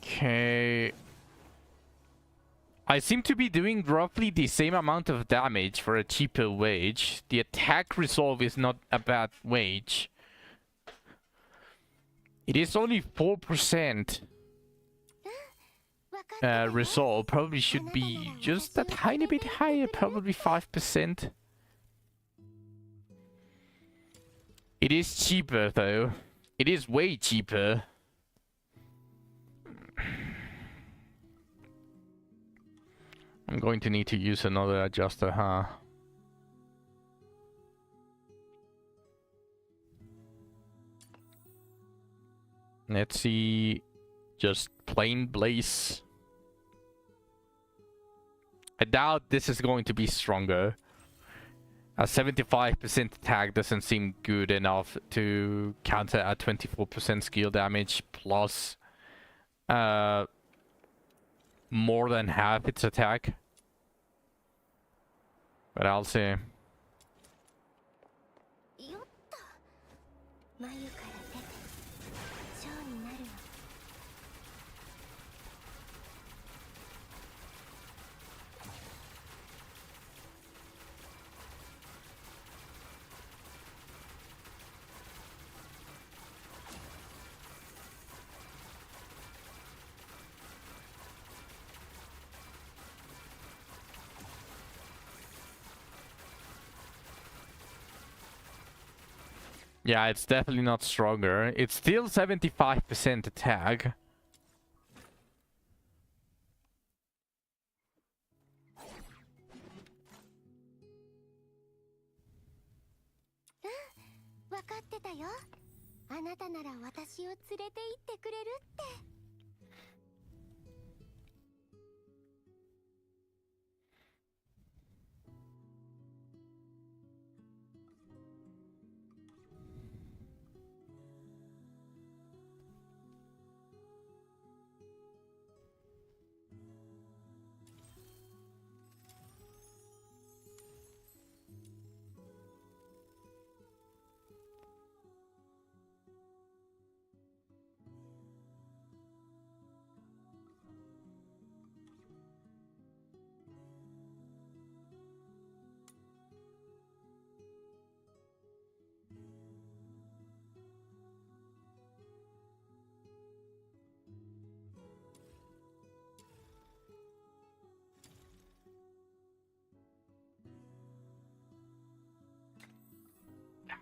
Okay. I seem to be doing roughly the same amount of damage for a cheaper wage. The attack resolve is not a bad wage. It is only 4% resolve. Probably should be just a tiny bit higher, probably 5%. It is cheaper though. It is way cheaper. I'm going to need to use another adjuster, huh? Let's see. Just plain blaze. I doubt this is going to be stronger. A 75% attack doesn't seem good enough to counter a 24% skill damage plus more than half its attack. But I'll see. 'Yeah, it's definitely not stronger. It's still 75% attack.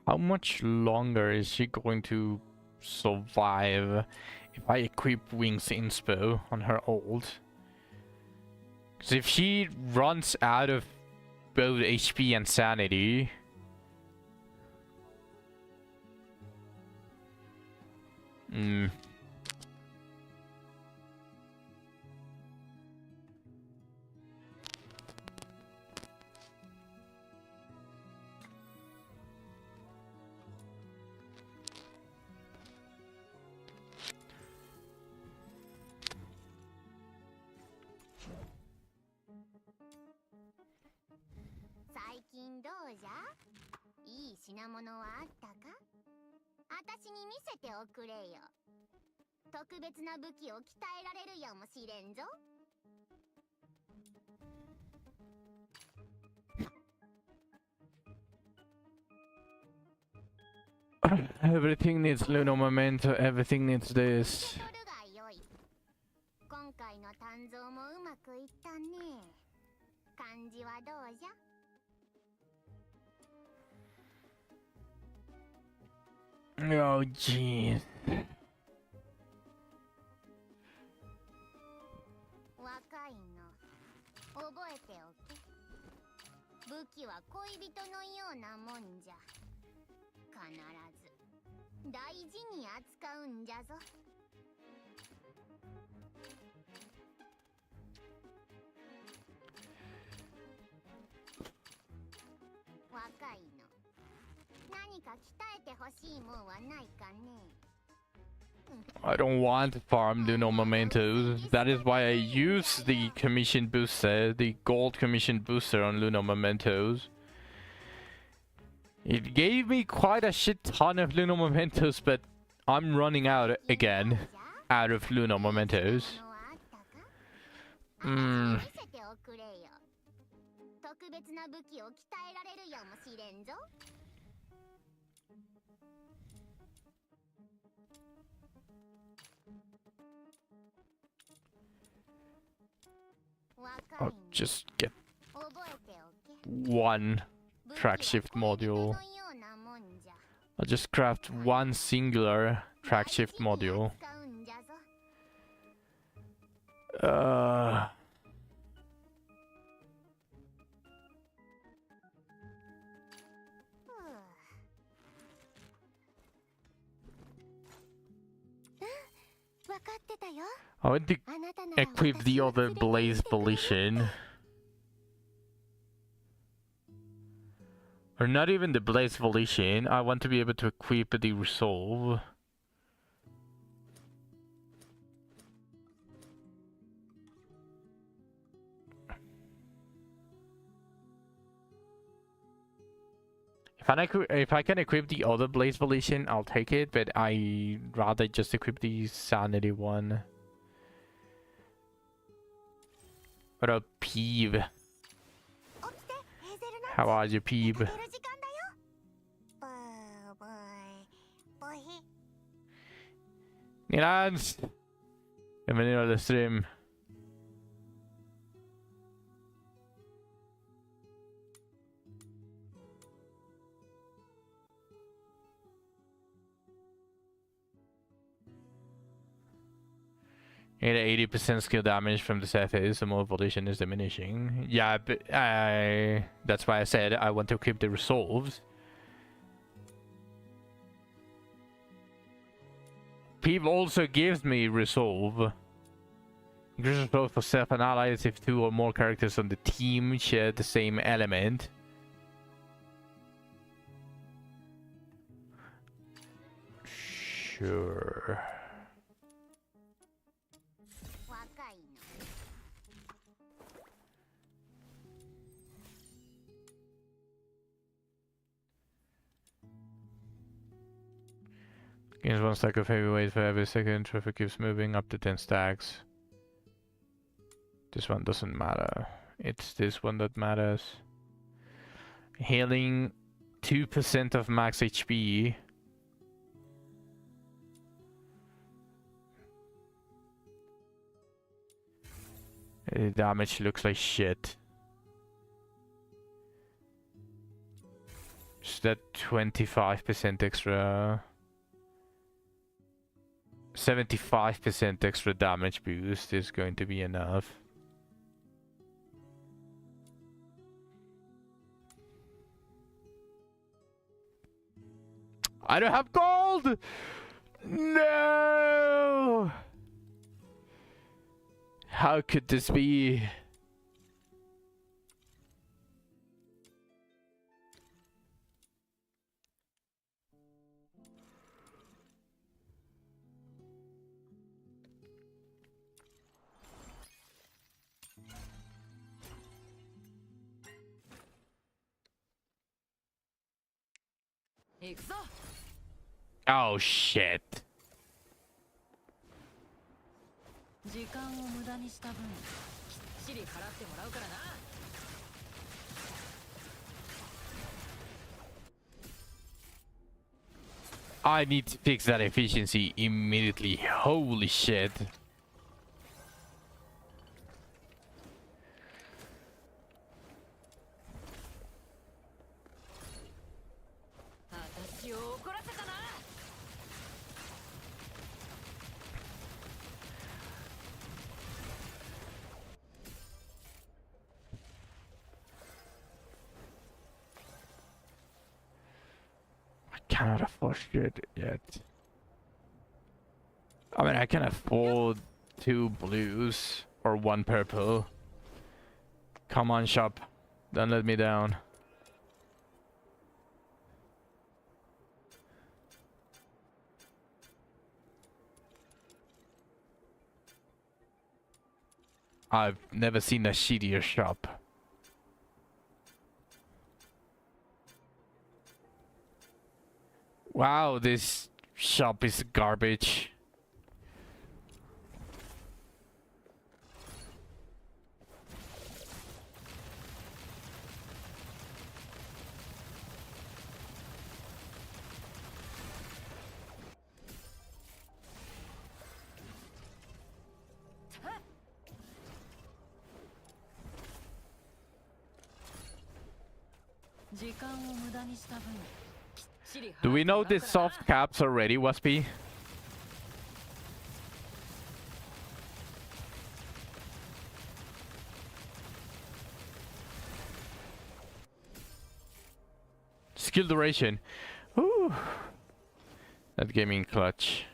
How much longer is she going to survive if I equip Wings Inspo on her ult? Because if she runs out of both HP and sanity... Everything needs Luno Memento, everything needs this. Oh, jeez. 若いの覚えておけ。武器は恋人のようなもんじゃ。必ず大事に扱うんじゃぞ。若いの何か鍛えてほしいもんはないかね。 I don't want to farm Luno Mementos. That is why I use the commission booster, the gold commission booster on Luno Mementos. It gave me quite a shit ton of Luno Mementos, but I'm running out again. Out of Luno Mementos. 見せておくれよ。特別な武器を鍛えられるやもしれんぞ。I'll just get 覚えておけ。 one track shift module. I'll just craft one singular track shift module. Uh... 分かってたよ。 I want to equip the other Blaze Volition. Or not even the Blaze Volition. I want to be able to equip the Resolve. If I can equip the other Blaze Volition, I'll take it, but I'd rather just equip the Sanity one. What up, Peeve? How are you, Peeve? Nilans! Bienvenido al stream. You get 80% skill damage from the surface, the more volition is diminishing. Yeah, but that's why I said I want to keep the resolves. Peeve also gives me resolve. Increases resolve for self and allies if 2 or more characters on the team share the same element. Sure. Gains 1 stack of heavyweight for every second. Traffic keeps moving up to 10 stacks. This one doesn't matter. It's this one that matters. Healing 2% of max HP. Damage looks like shit. Just that 25% extra. 75% extra damage boost is going to be enough. I don't have gold! No! How could this be? Oh shit. I need to fix that efficiency immediately. Holy shit. cannot afford shit yet. I mean, I can afford 2 blues or 1 purple. Come on, shop. Don't let me down. I've never seen a shittier shop. Wow, this shop is garbage. Do we know this soft caps already, Waspy? Skill duration. Ooh. That gaming clutch.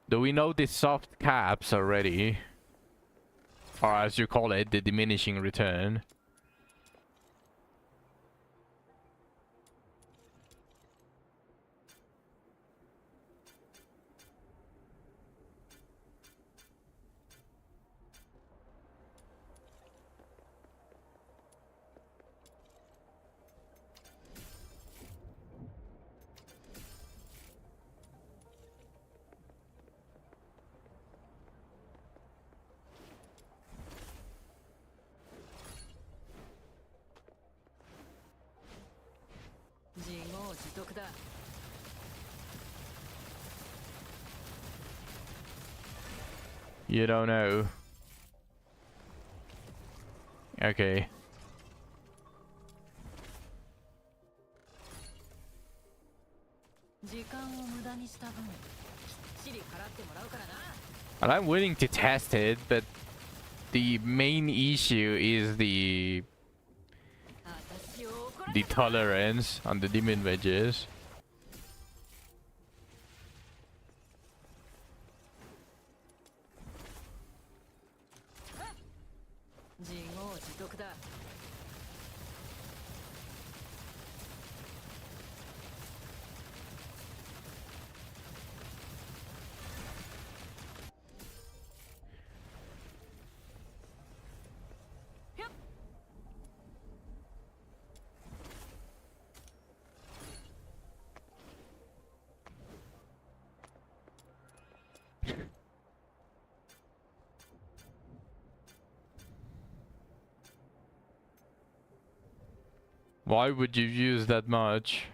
Do we know the soft caps already? Or as you call it, the diminishing return. You don't know. Okay. And I'm willing to test it, but the main issue is the tolerance on the demon wedges. Why would you use that much?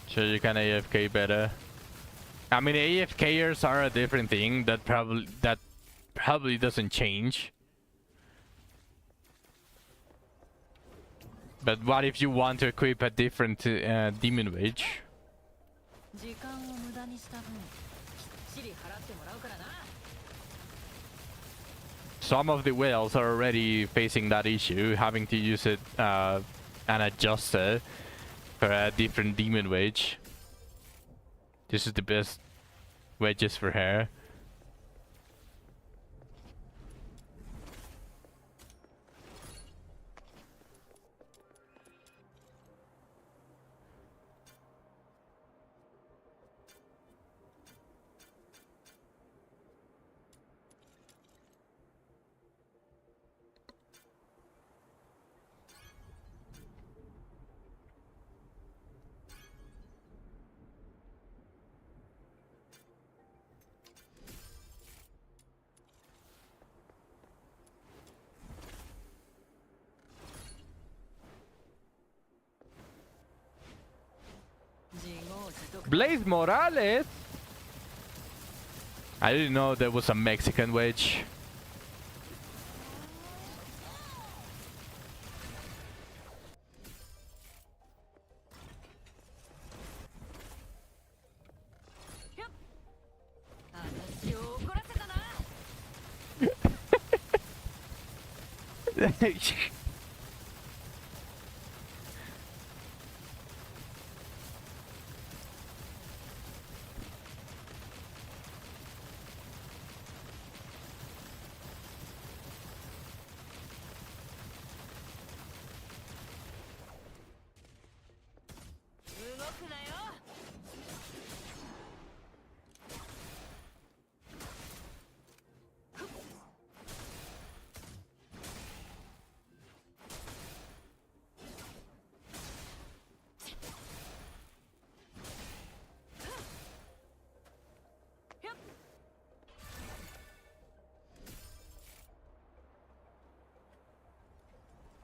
So you can AFK better. I mean, AFKers are a different thing. That probably doesn't change. But what if you want to equip a different demon wedge? Some of the whales are already facing that issue, having to use it an adjuster for a different demon wedge. This is the best wedges for her. Blaze Morales? I didn't know there was a Mexican wedge.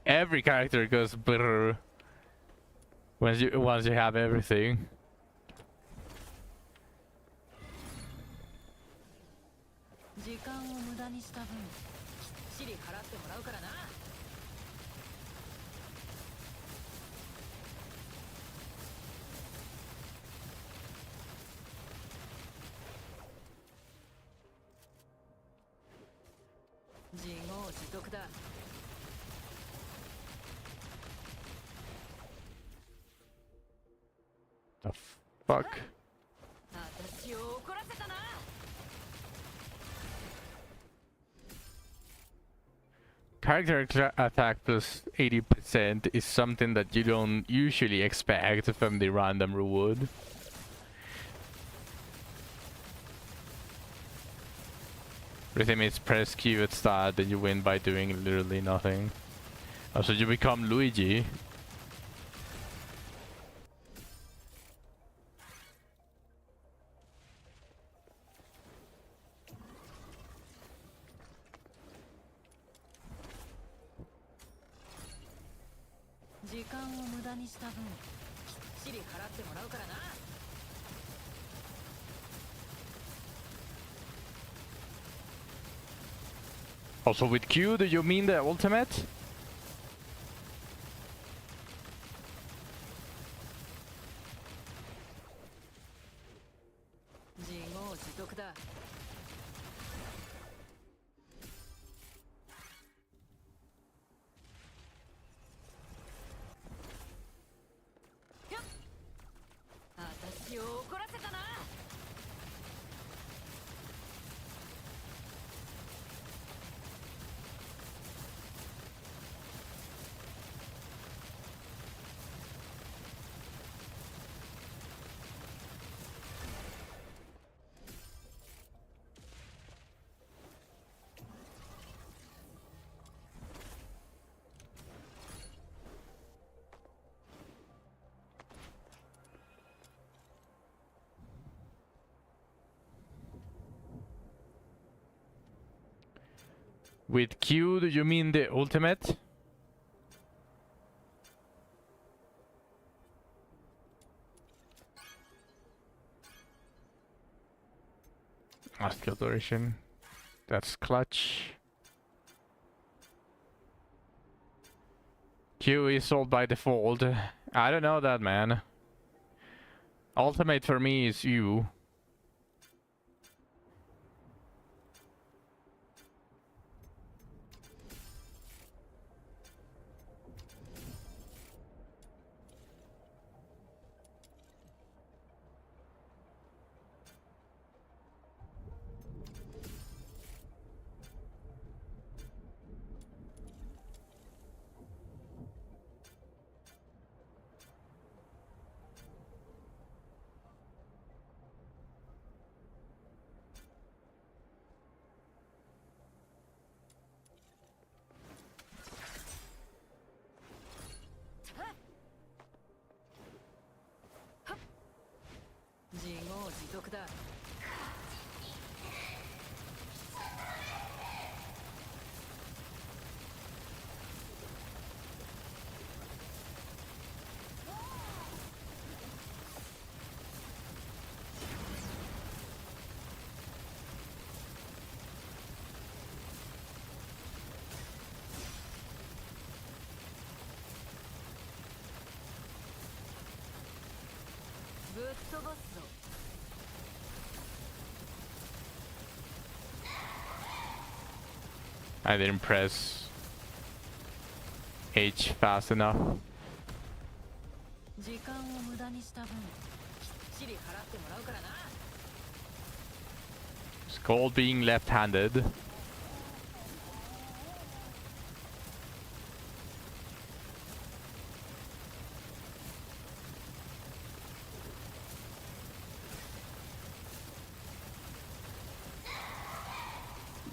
Every character goes brrr once you have everything. The fuck? Character attack plus 80% is something that you don't usually expect from the random reward. Rhythm is press Q at start and you win by doing literally nothing. Also, you become Luigi. Also with Q, do you mean the ultimate? With Q, do you mean the ultimate? Skill duration. That's clutch. Q is sold by default. I don't know that, man. Ultimate for me is U. I didn't press. H fast enough. 時間を無駄にした分きっちり払ってもらうからな。 It's called being left-handed.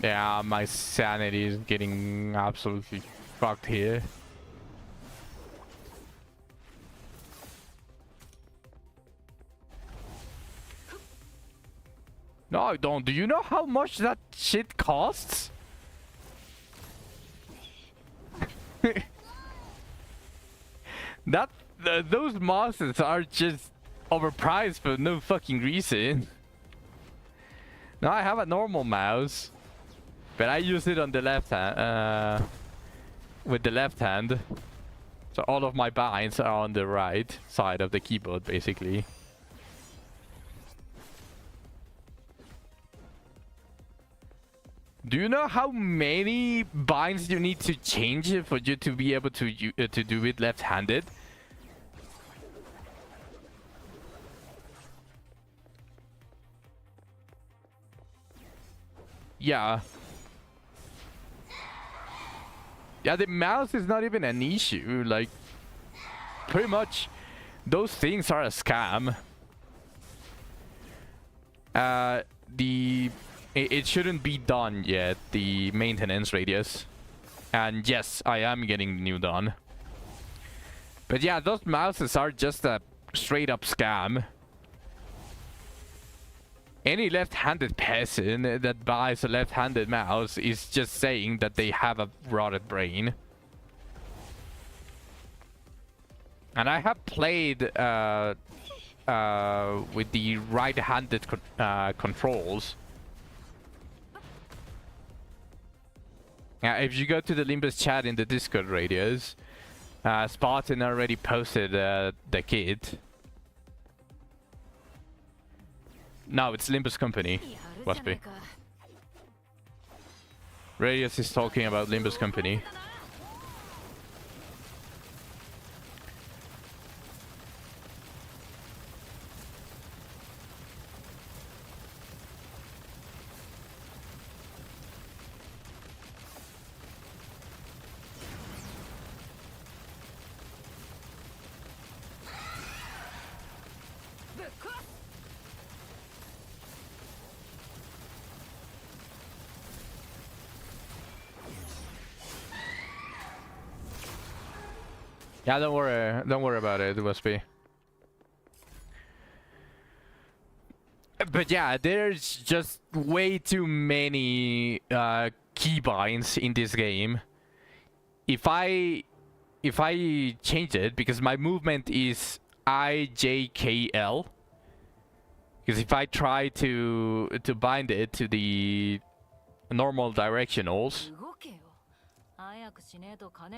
Yeah, my sanity is getting absolutely fucked here. No, I don't. Do you know how much that shit costs? Those mouses are just overpriced for no fucking reason. Now I have a normal mouse, but I use it on the left hand, with the left hand. So all of my binds are on the right side of the keyboard, basically. Do you know how many binds you need to change for you to be able to do it left-handed? Yeah. Yeah, the mouse is not even an issue. Like, pretty much, those things are a scam. It shouldn't be done yet, the maintenance radius. And yes, I am getting the new done. But yeah, those mouses are just a straight up scam. Any left-handed person that buys a left-handed mouse is just saying that they have a rotted brain. And I have played with the right-handed controls. If you go to the Limbus chat in the Discord radios, Spartan already posted the kit. No, it's Limbus Company. Must be. Radius is talking about Limbus Company. Yeah, don't worry about it, must be. But yeah, there's just way too many keybinds in this game. If I change it, because my movement is IJKL, because if I try to bind it to the normal directionals,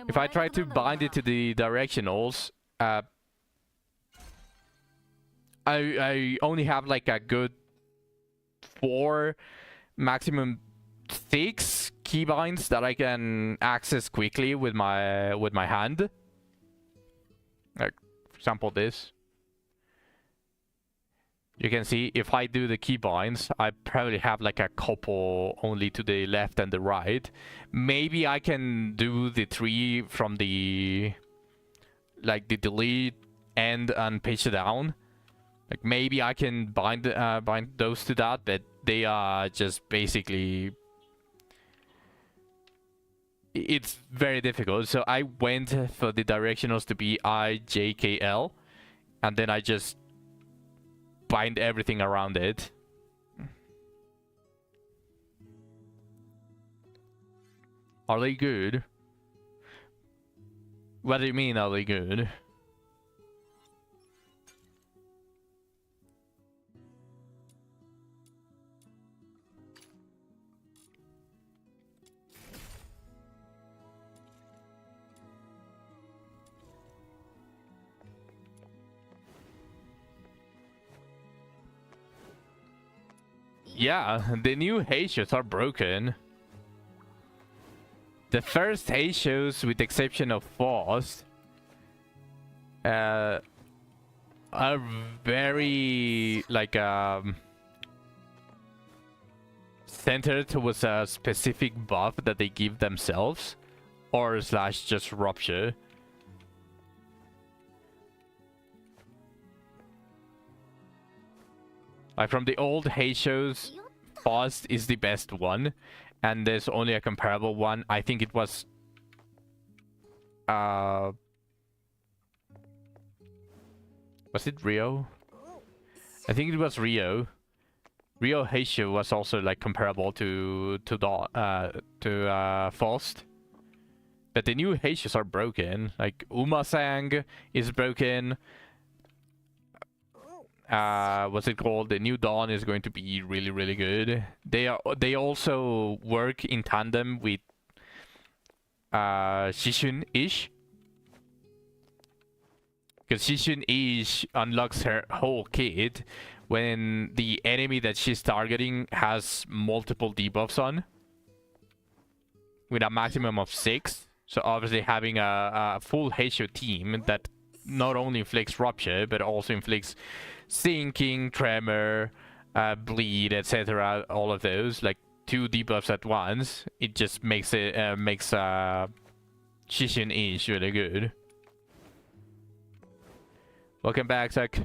if I try to bind it to the directionals, I only have like a good 4, maximum 6 keybinds that I can access quickly with my hand. Like, for example, this. You can see if I do the keybinds, I probably have like a couple only to the left and the right. Maybe I can do the 3 from the like the delete end and page down. Like maybe I can bind those to that, but they are just basically, it's very difficult. So I went for the directionals to be IJKL, and then I just bind everything around it. Are they good? What do you mean, are they good? Yeah, the new H's are broken. The first Heisho's, with the exception of Faust, are very like centered towards a specific buff that they give themselves, or slash just rupture. Like from the old Heisho's, Faust is the best one, and there's only a comparable one. I think it was it Rio? I think it was Rio. Rio Heisho was also like comparable to Faust. But the new Heishos are broken. Like Umasang is broken. What's it called? The New Dawn is going to be really, really good. They also work in tandem with Shishun-ish. Because Shishun-ish unlocks her whole kit when the enemy that she's targeting has multiple debuffs on, with a maximum of 6. So obviously having a full Heisho team that not only inflicts rupture but also inflicts sinking, tremor, bleed, etc. All of those, like 2 debuffs at once. It just makes it Shishin-ish really good. Welcome back, Zach.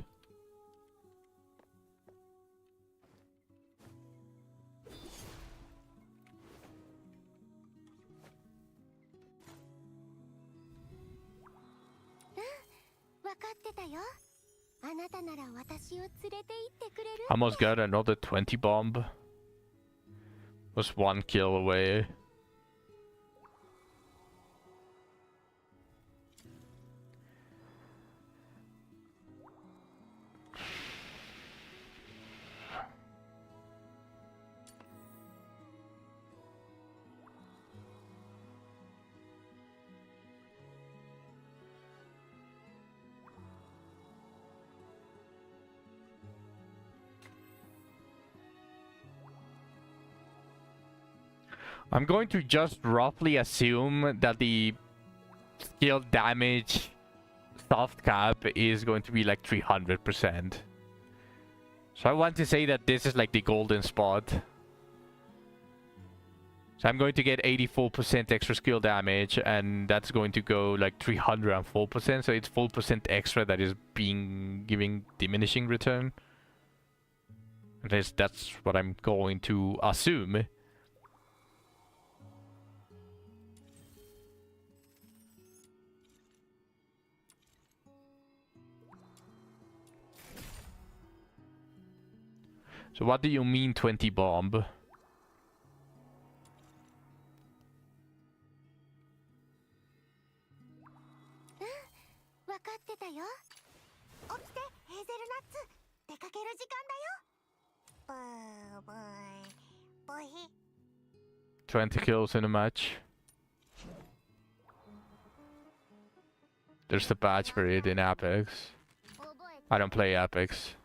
Almost got another 20 bomb. Was 1 kill away. I'm going to just roughly assume that the skill damage soft cap is going to be like 300%. So I want to say that this is like the golden spot. So I'm going to get 84% extra skill damage, and that's going to go like 304%. So it's 4% extra that is giving diminishing return. At least that's what I'm going to assume. So what do you mean 20 bomb? "20 kills in a match." There's the badge for it in Apex. I don't play Apex.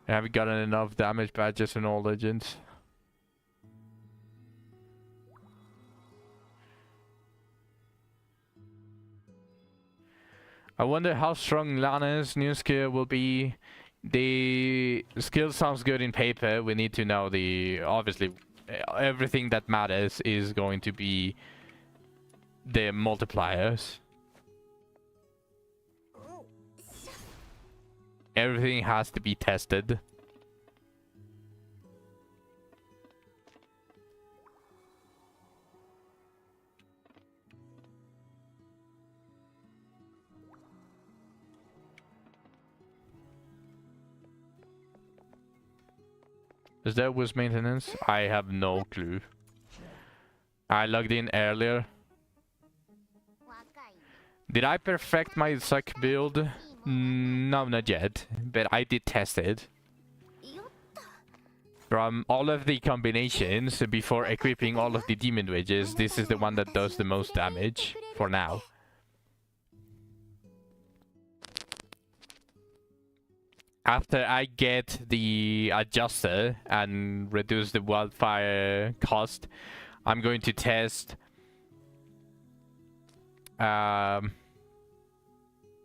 Have you gotten enough damage badges in all legends? I wonder how strong Lana's new skill will be. The skill sounds good in paper. We need to know the... Obviously, everything that matters is going to be the multipliers. Everything has to be tested. Is there was maintenance? I have no clue. I logged in earlier. Did I perfect my suck build? No, not yet. But I did test it. From all of the combinations, before equipping all of the demon wedges, this is the one that does the most damage for now. After I get the adjuster and reduce the wildfire cost, I'm going to test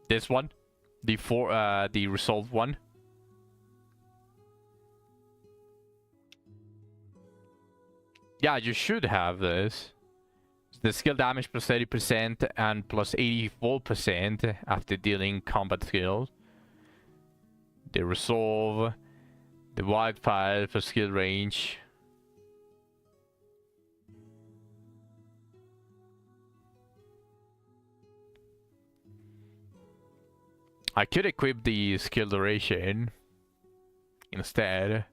this one, the resolve one. Yeah, you should have this. The skill damage plus 30% and plus 84% after dealing combat skills. The resolve, the wildfire for skill range. I could equip the skill duration instead.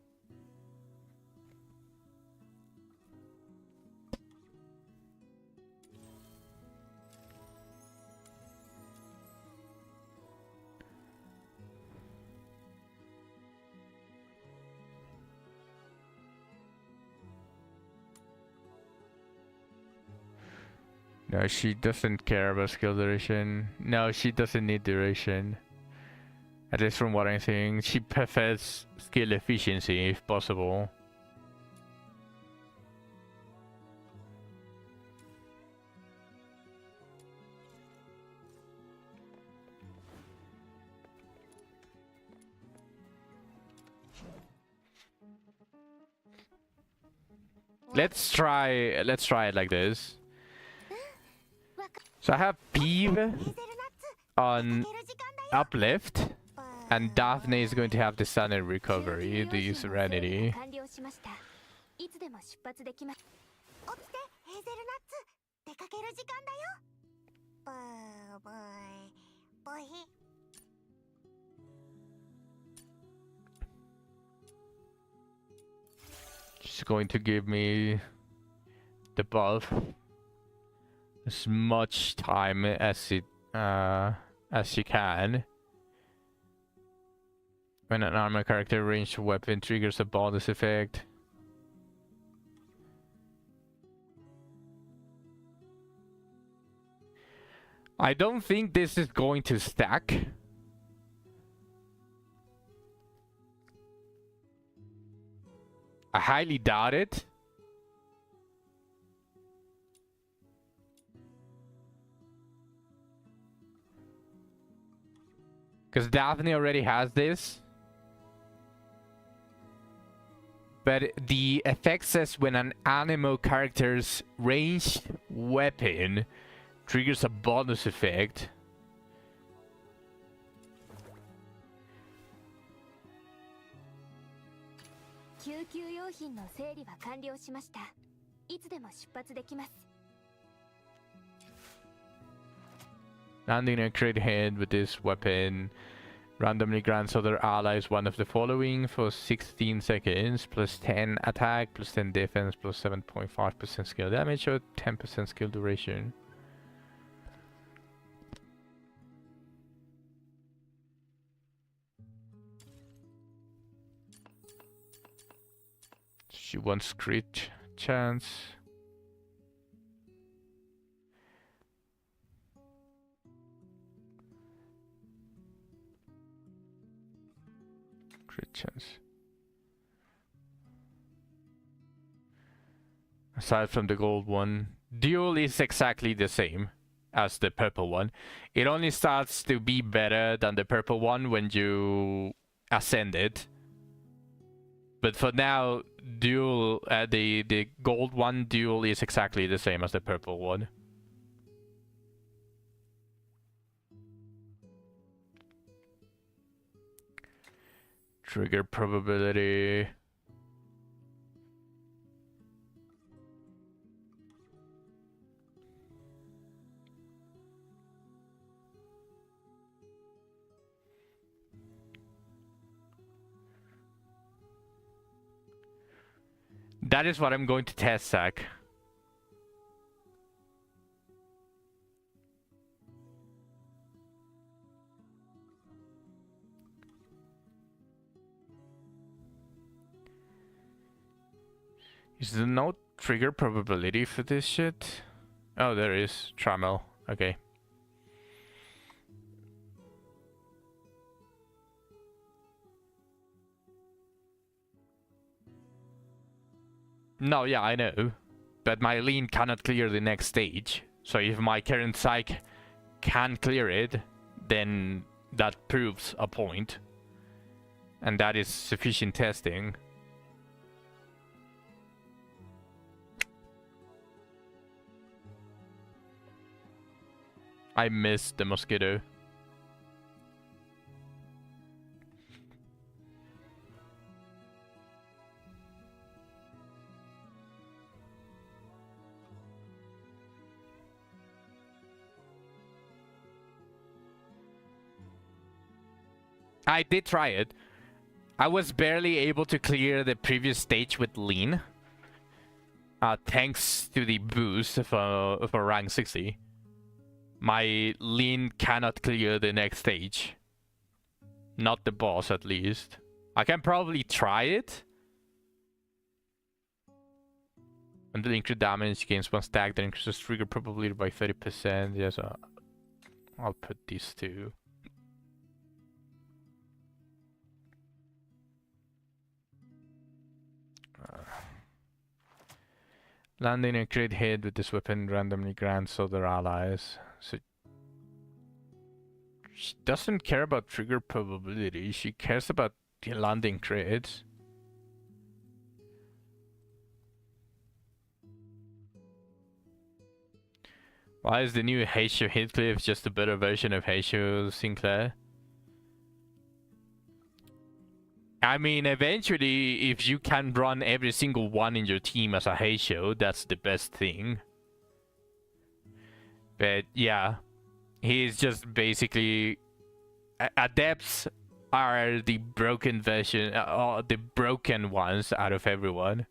No, she doesn't care about skill duration. No, she doesn't need duration. At least from what I'm seeing. She prefers skill efficiency if possible. Let's try it like this. So I have Peeve on uplift, and Daphne is going to have the sun and recovery, the serenity. She's going to give me the buff as much time as she can. When an armor character ranged weapon triggers a bonus effect. I don't think this is going to stack. I highly doubt it. Because Daphne already has this. But the effect says when an animal character's ranged weapon triggers a bonus effect. Landing a crit hit with this weapon randomly grants other allies one of the following for 16 seconds, plus 10 attack, plus 10 defense, plus 7.5% skill damage, or 10% skill duration. She wants crit chance. Crit chance. Aside from the gold one, duel is exactly the same as the purple one. It only starts to be better than the purple one when you ascend it. But for now, duel, the gold one duel is exactly the same as the purple one. Trigger probability. That is what I'm going to test, Zach. Is there no trigger probability for this shit? Oh, there is. Trammel. Okay. No, yeah, I know. But my lean cannot clear the next stage. So if my current psych can clear it, then that proves a point. And that is sufficient testing. I missed the mosquito. I did try it. I was barely able to clear the previous stage with lean. Thanks to the boost for rank 60. My lean cannot clear the next stage. Not the boss, at least. I can probably try it. When the increased damage gains one stack, that increases trigger probability by 30%. Yes, I'll put these two. Landing a crit hit with this weapon randomly grants other allies. So she doesn't care about trigger probability. She cares about the landing crits. Why is the new Heisho Heathcliff just a better version of Heisho Sinclair? I mean, eventually, if you can run every single one in your team as a Heisho, that's the best thing. But yeah, he's just basically... Adepts are the broken version, the broken ones out of everyone.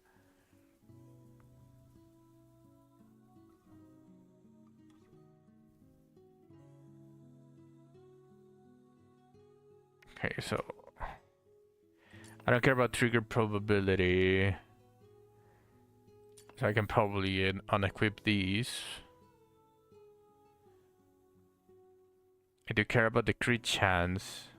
Okay, so... I don't care about trigger probability. So I can probably unequip these. I do care about the crit chance.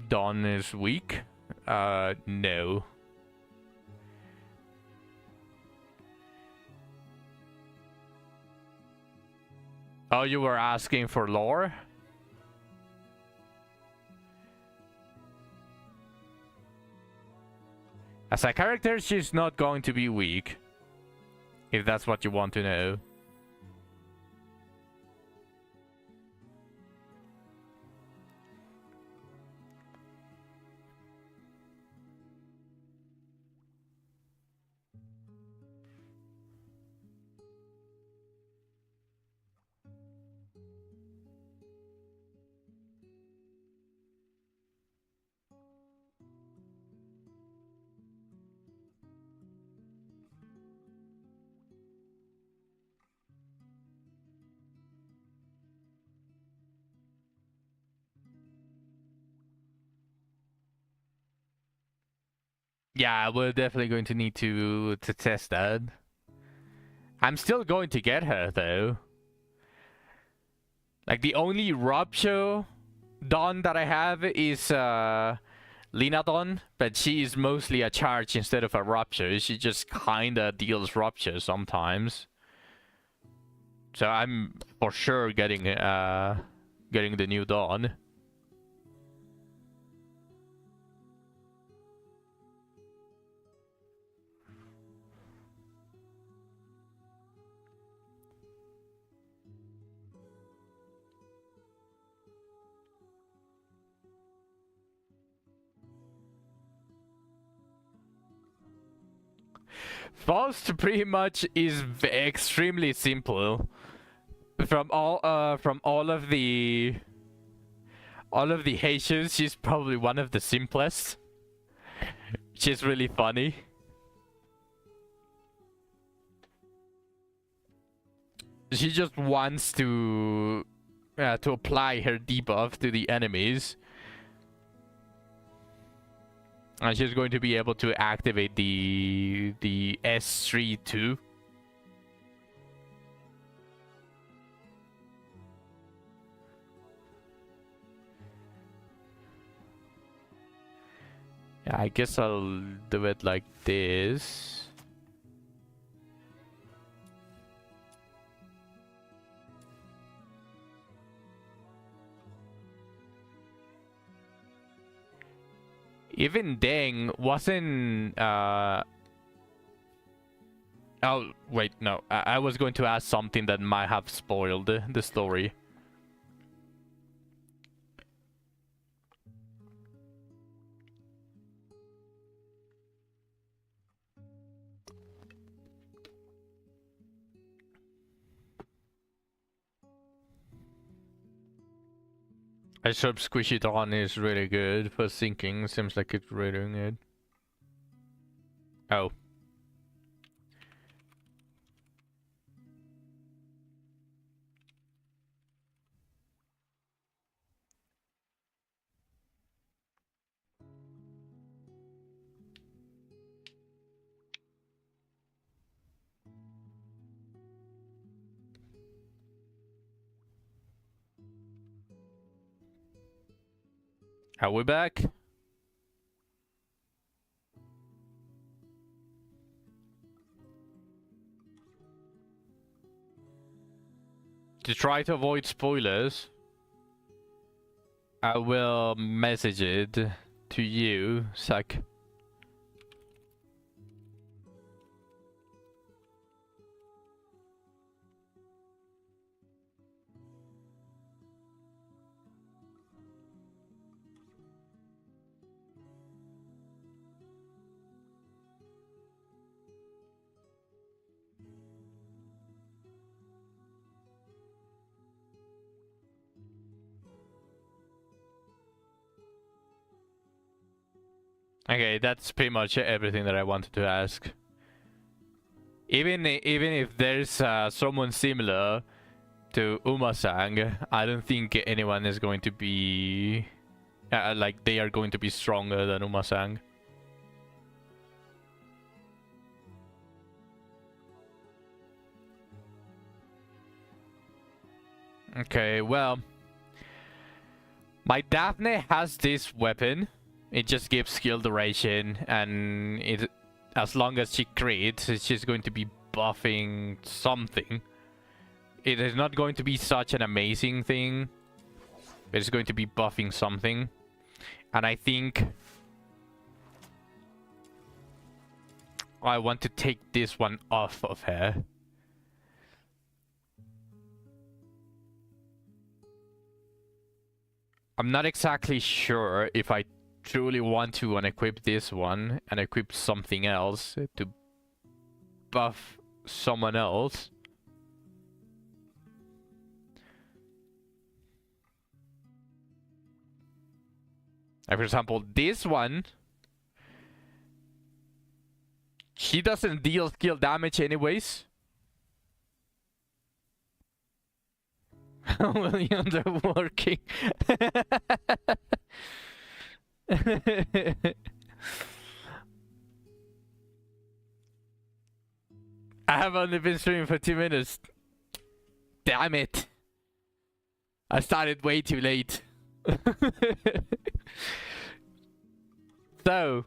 Dawn is weak? No. Oh, you were asking for lore? As a character, she's not going to be weak. If that's what you want to know. Yeah, we're definitely going to need to test that. I'm still going to get her, though. Like, the only Rupture Dawn that I have is Lina Dawn, but she is mostly a charge instead of a Rupture. She just kinda deals Rupture sometimes. So I'm for sure getting the new Dawn. Faust pretty much is extremely simple. From all of the Haitians, she's probably one of the simplest. She's really funny. She just wants to apply her debuff to the enemies. And she's going to be able to activate the S3 too. Yeah, I guess I'll do it like this. Even Deng wasn't oh wait, no. I was going to ask something that might have spoiled the story. I sharp squish it on is really good for sinking. Seems like it's really doing it. Oh. Are we back? To try to avoid spoilers, I will message it to you, Zach. Okay, that's pretty much everything that I wanted to ask. Even if there's someone similar to Uma-sang, I don't think anyone is going to be like they are going to be stronger than Uma-sang. Okay, well, my Daphne has this weapon. It just gives skill duration, and it, as long as she crits, she's going to be buffing something. It is not going to be such an amazing thing, but it's going to be buffing something. And I think I want to take this one off of her. I'm not exactly sure if I truly want to unequip this one and equip something else to buff someone else. Like for example, this one, she doesn't deal skill damage anyways. Williams are working. I have only been streaming for 2 minutes. Damn it. I started way too late. So,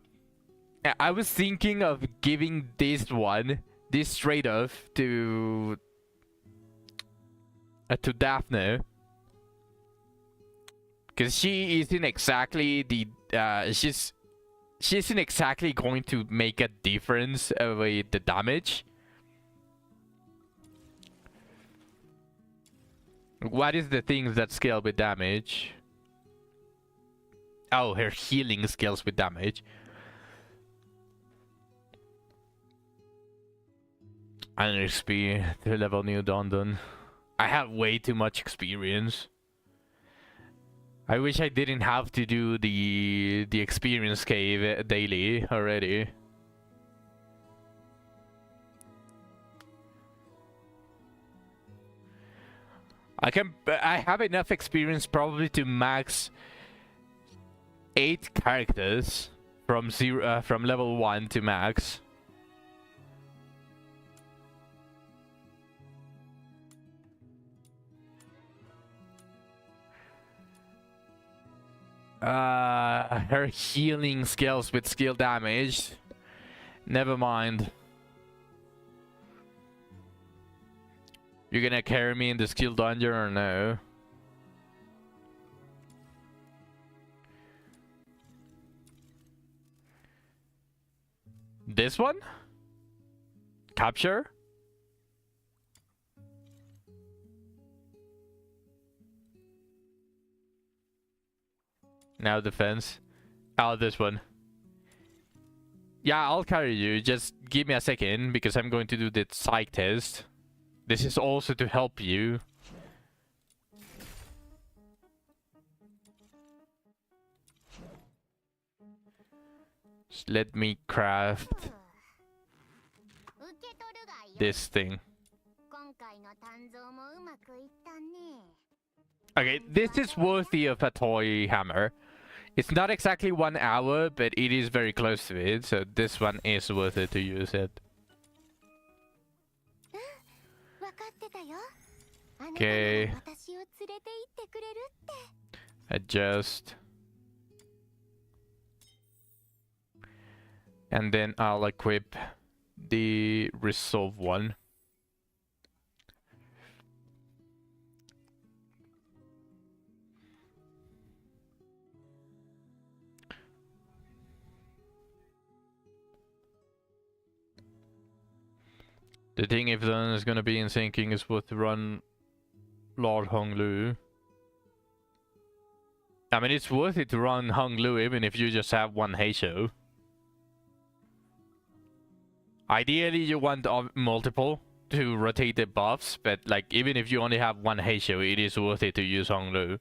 I was thinking of giving this one, this straight off to Daphne. Because she isn't exactly the she isn't exactly going to make a difference with the damage. What is the things that scale with damage? Oh, her healing scales with damage. And XP to level new Dondon. I have way too much experience. I wish I didn't have to do the experience cave daily already. I have enough experience probably to max 8 characters from level 1 to max. Her healing skills with skill damage. Never mind. You're gonna carry me in the skill dungeon or no? This one? Capture? Now defense. Oh, this one. Yeah, I'll carry you. Just give me a second because I'm going to do the psych test. This is also to help you. Just let me craft this thing. Okay, this is worthy of a toy hammer. It's not exactly 1 hour, but it is very close to it, so this one is worth it to use it. Okay. Adjust. And then I'll equip the resolve one. The thing if Lun is gonna be in sinking is worth to run Lord Hong Lu. I mean, it's worth it to run Hong Lu even if you just have 1 Heisho. Ideally, you want multiple to rotate the buffs, but like even if you only have 1 Heisho, it is worth it to use Hong Lu.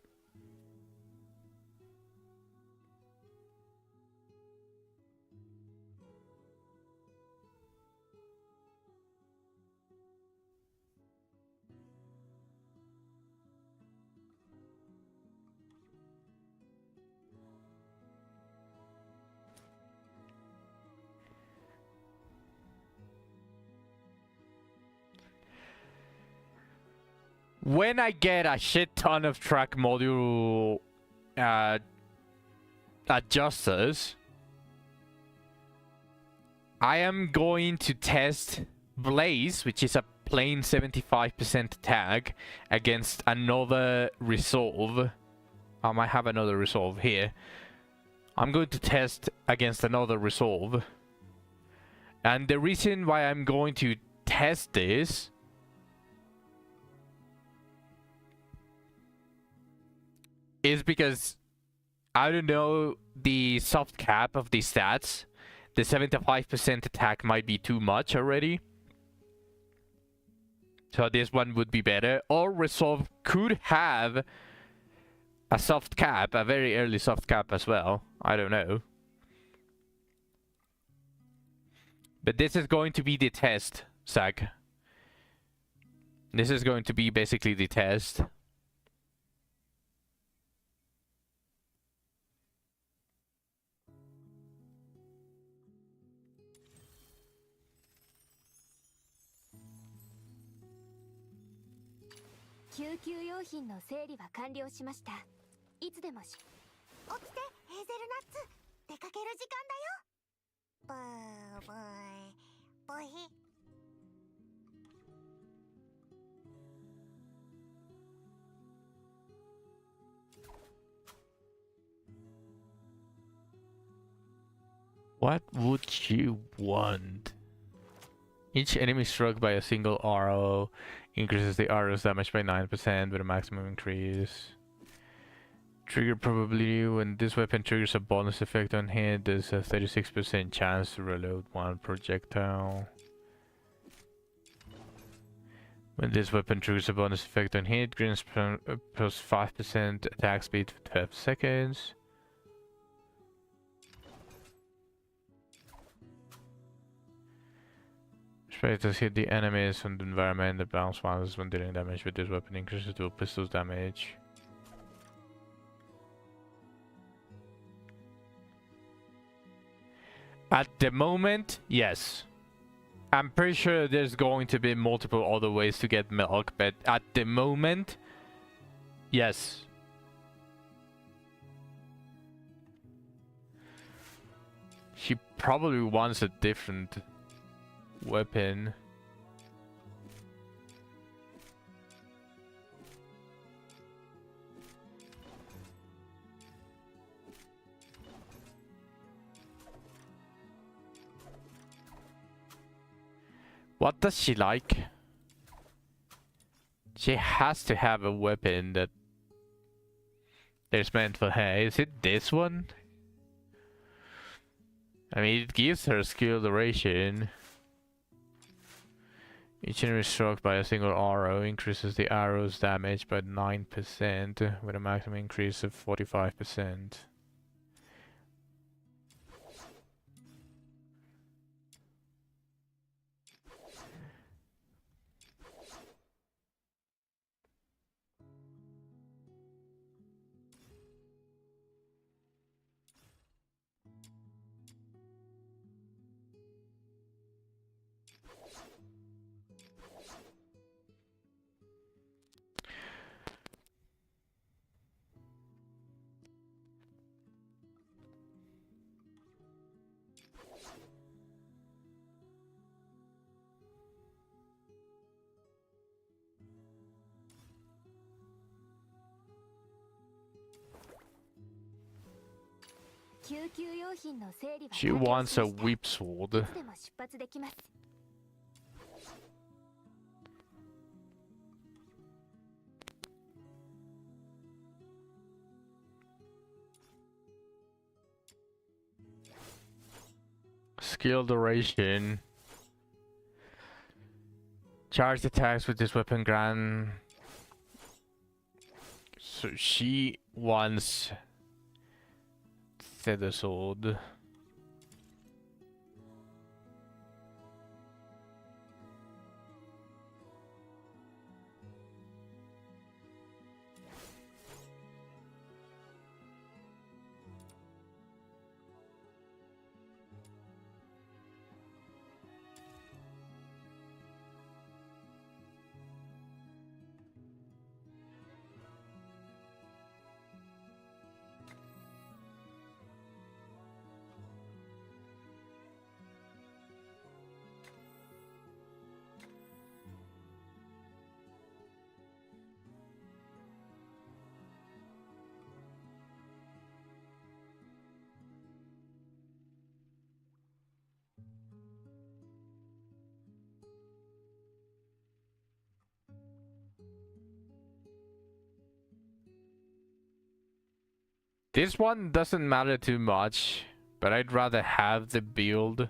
When I get a shit ton of track module adjusters, I am going to test Blaze, which is a plain 75% tag, against another resolve. I might have another resolve here. I'm going to test against another resolve. And the reason why I'm going to test this is because I don't know the soft cap of the stats. The 75% attack might be too much already. So this one would be better. Or Resolve could have a soft cap, a very early soft cap as well. I don't know. But this is going to be the test, Zach. This is going to be basically the test. What would you want? Each enemy struck by a single arrow increases the arrow's damage by 9% with a maximum increase. Trigger probability: when this weapon triggers a bonus effect on hit, there's a 36% chance to reload 1 projectile. When this weapon triggers a bonus effect on hit, grants plus 5% attack speed for 12 seconds. Spectres hit the enemies from the environment that bounce once when dealing damage with this weapon increases to pistol's damage. At the moment, yes. I'm pretty sure there's going to be multiple other ways to get milk, but at the moment, yes. She probably wants a different weapon. What does she like? She has to have a weapon that is meant for her. Is it this one? I mean, it gives her skill duration. Each enemy struck by a single arrow increases the arrow's damage by 9% with a maximum increase of 45%. She wants a whip sword. Skill duration. Charged attacks with this weapon grant. So she wants feather sword. This one doesn't matter too much, but I'd rather have the build.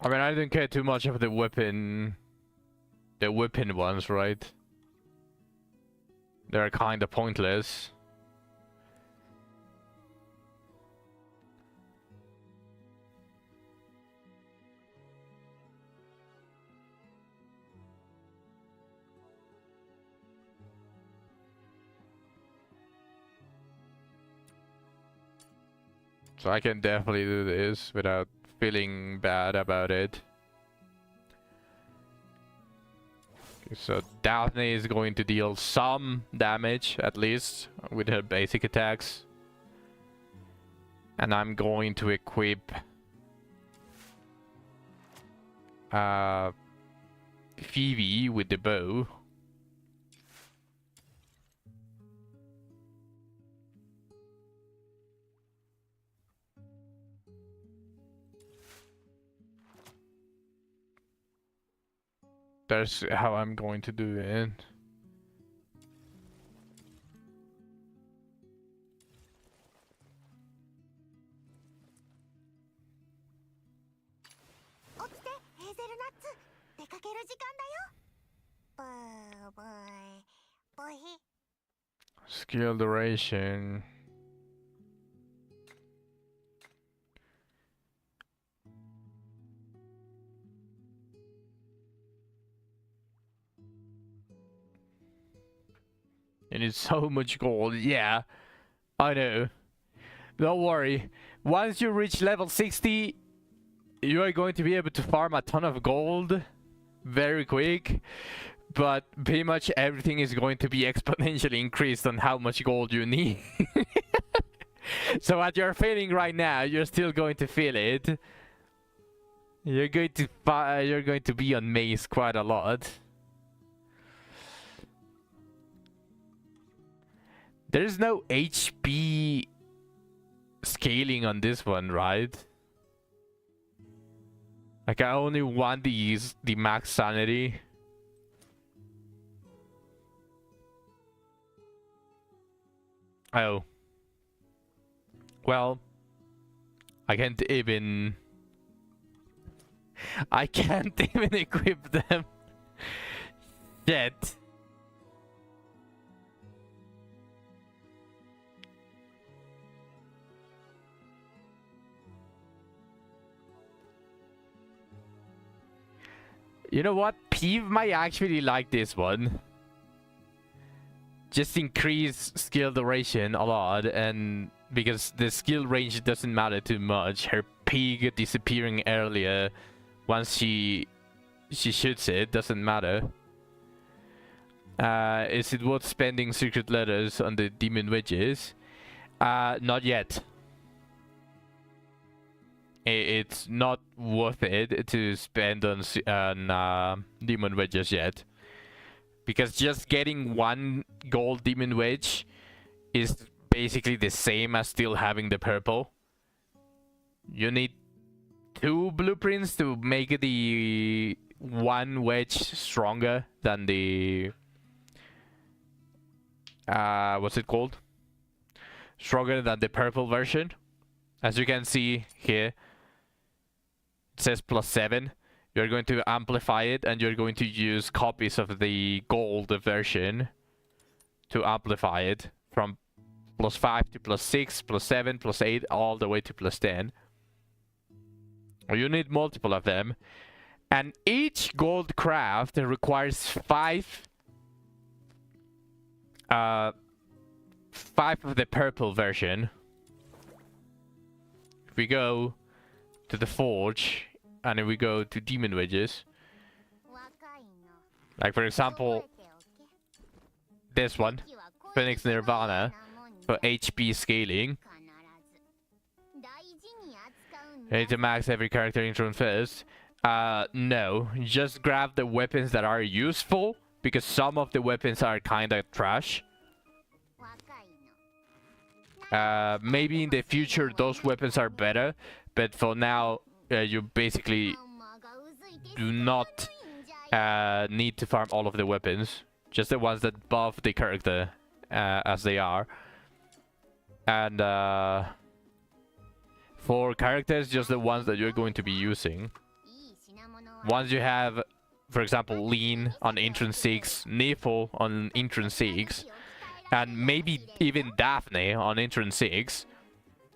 I mean, I didn't care too much of the weapon ones, right? They're kind of pointless. So I can definitely do this without feeling bad about it. Okay, so Daphne is going to deal some damage, at least, with her basic attacks. And I'm going to equip Phoebe with the bow. That's how I'm going to do it. Skill duration. And it's so much gold. Yeah, I know. Don't worry. Once you reach level 60, you are going to be able to farm a ton of gold very quick. But pretty much everything is going to be exponentially increased on how much gold you need. So what you're feeling right now, you're still going to feel it. You're going to be on mace quite a lot. There's no HP scaling on this one, right? Like I only want the max sanity. Oh. Well, I can't even equip them yet. You know what? Peeve might actually like this one. Just increase skill duration a lot, and because the skill range doesn't matter too much. Her pig disappearing earlier once she shoots it doesn't matter. Is it worth spending secret letters on the demon wedges? Not yet. It's not worth it to spend on demon wedges yet. Because just getting one gold demon wedge is basically the same as still having the purple. You need 2 blueprints to make the one wedge stronger than the... what's it called? Stronger than the purple version. As you can see here, it says +7. You're going to amplify it, and you're going to use copies of the gold version to amplify it from +5 to +6, +7, +8, all the way to +10. You need multiple of them. And each gold craft requires 5 of the purple version. If we go to the forge, and then we go to demon wedges. Like for example, this one, Phoenix Nirvana, for HP scaling. You need to max every character intro first. No, just grab the weapons that are useful, because some of the weapons are kinda trash. Maybe in the future those weapons are better, but for now, you basically do not need to farm all of the weapons. Just the ones that buff the character as they are. And for characters, just the ones that you're going to be using. Once you have, for example, Lean on entrance 6, Nifl on entrance 6, and maybe even Daphne on entrance 6.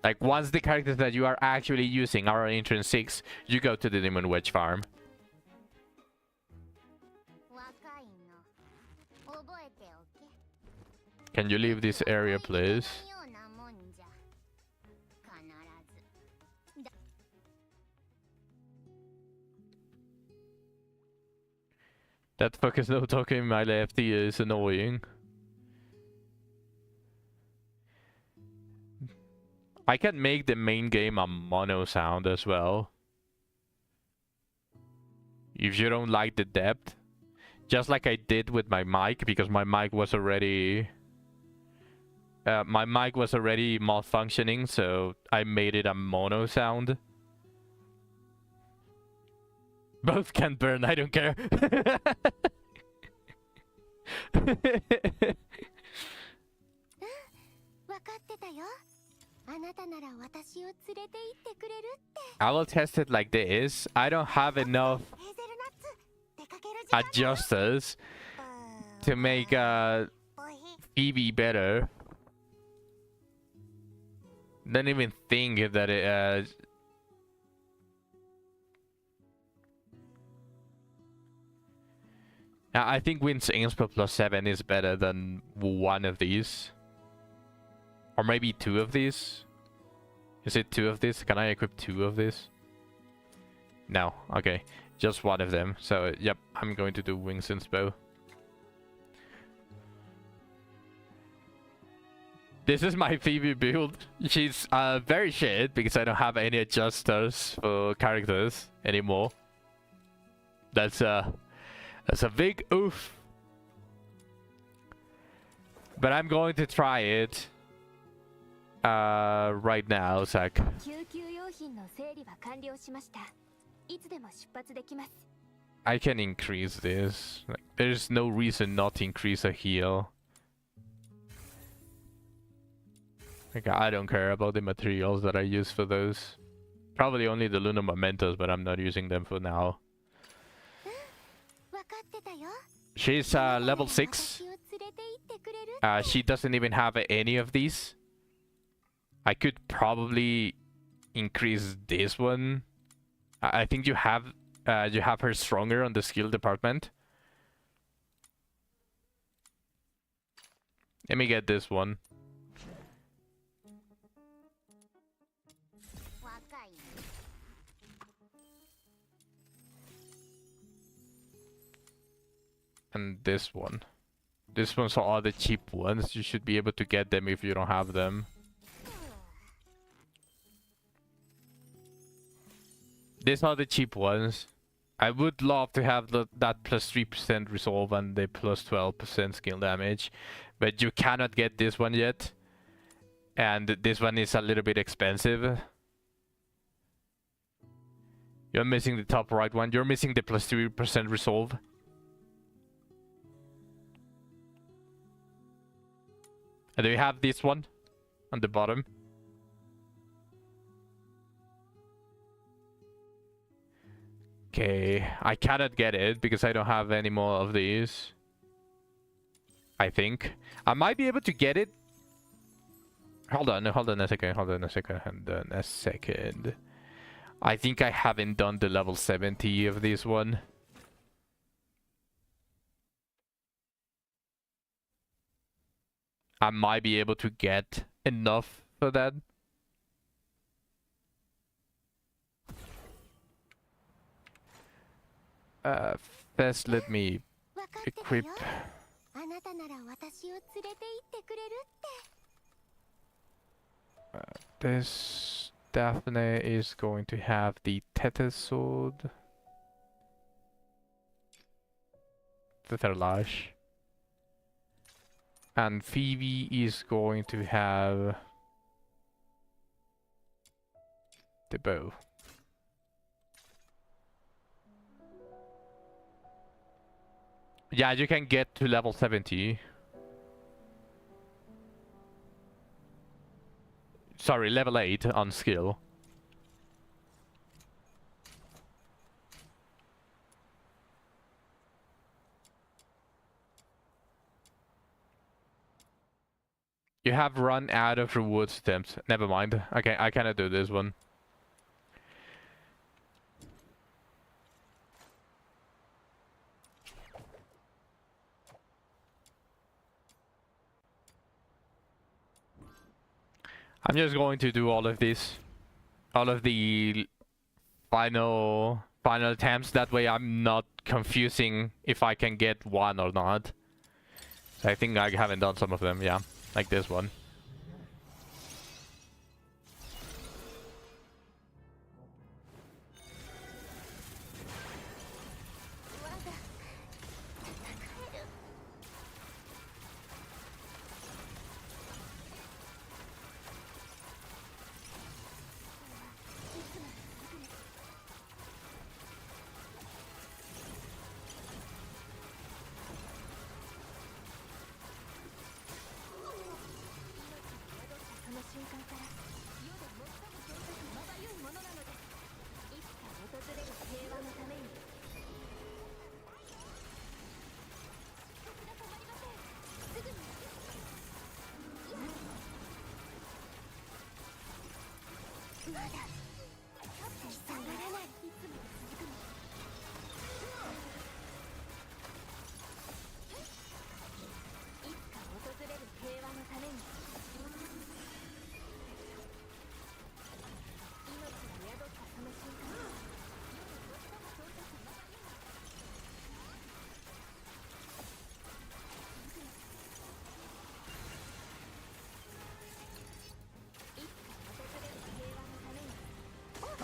Like, once the characters that you are actually using are on entrance 6, you go to the Demon Wedge farm. Can you leave this area, please? That fucker's no talking my lefty is annoying. I can make the main game a mono sound as well. If you don't like the depth. Just like I did with my mic, because my mic was already... malfunctioning, so I made it a mono sound. Both can burn, I don't care. 分かってたよ。あなたなら私を連れて行ってくれるって。 I will test it like this. I don't have enough ヘーゼルナッツ、出かける時間だ。 adjusters to make Phoebe better. Don't even think that it I think Wind's Inspo +7 is better than one of these. Or maybe two of these. Is it two of these? Can I equip two of these? No, okay. Just one of them. So, yep, I'm going to do Wings Inspo. This is my Phoebe build. She's very shit because I don't have any adjusters for characters anymore. That's a big oof. But I'm going to try it right now, Zach. 救急用品の整理は完了しました。いつでも出発できます。 I can increase this. Like, there's no reason not to increase a heal. Like, I don't care about the materials that I use for those. Probably only the Lunar Mementos, but I'm not using them for now. 分かってたよ。 She's level 6. 私を連れて行ってくれる。 She doesn't even have any of these. I could probably increase this one. I think you have her stronger on the skill department. Let me get this one. 若い。 And this one. This one's all the cheap ones. You should be able to get them if you don't have them. These are the cheap ones. I would love to have that plus 3% resolve and the plus 12% skill damage. But you cannot get this one yet. And this one is a little bit expensive. You're missing the top right one. You're missing the plus 3% resolve. And do you have this one on the bottom? Okay, I cannot get it because I don't have any more of these. I think. I might be able to get it. Hold on a second. I think I haven't done the level 70 of this one. I might be able to get enough for that. First, let me equip. あなたなら私を連れて行ってくれるって。 This Daphne is going to have the Tether Sword. Tether Lash. And Phoebe is going to have the bow. Yeah, you can get to level 70. Sorry, level 8 on skill. You have run out of reward attempts. Never mind. Okay, I cannot do this one. I'm just going to do all of these. All of the final attempts. That way I'm not confusing if I can get one or not. I think I haven't done some of them, yeah. Like this one.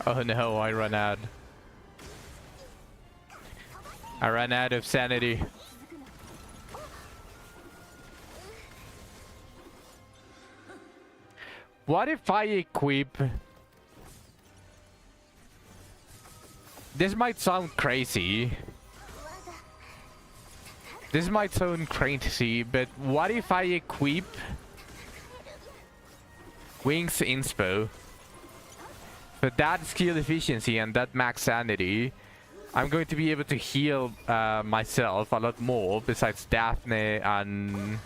Oh no, I ran out. I ran out of sanity. What if I equip... This might sound crazy. This might sound crazy, but what if I equip Wings Inspo? For that skill efficiency and that max sanity, I'm going to be able to heal myself a lot more, besides Daphne and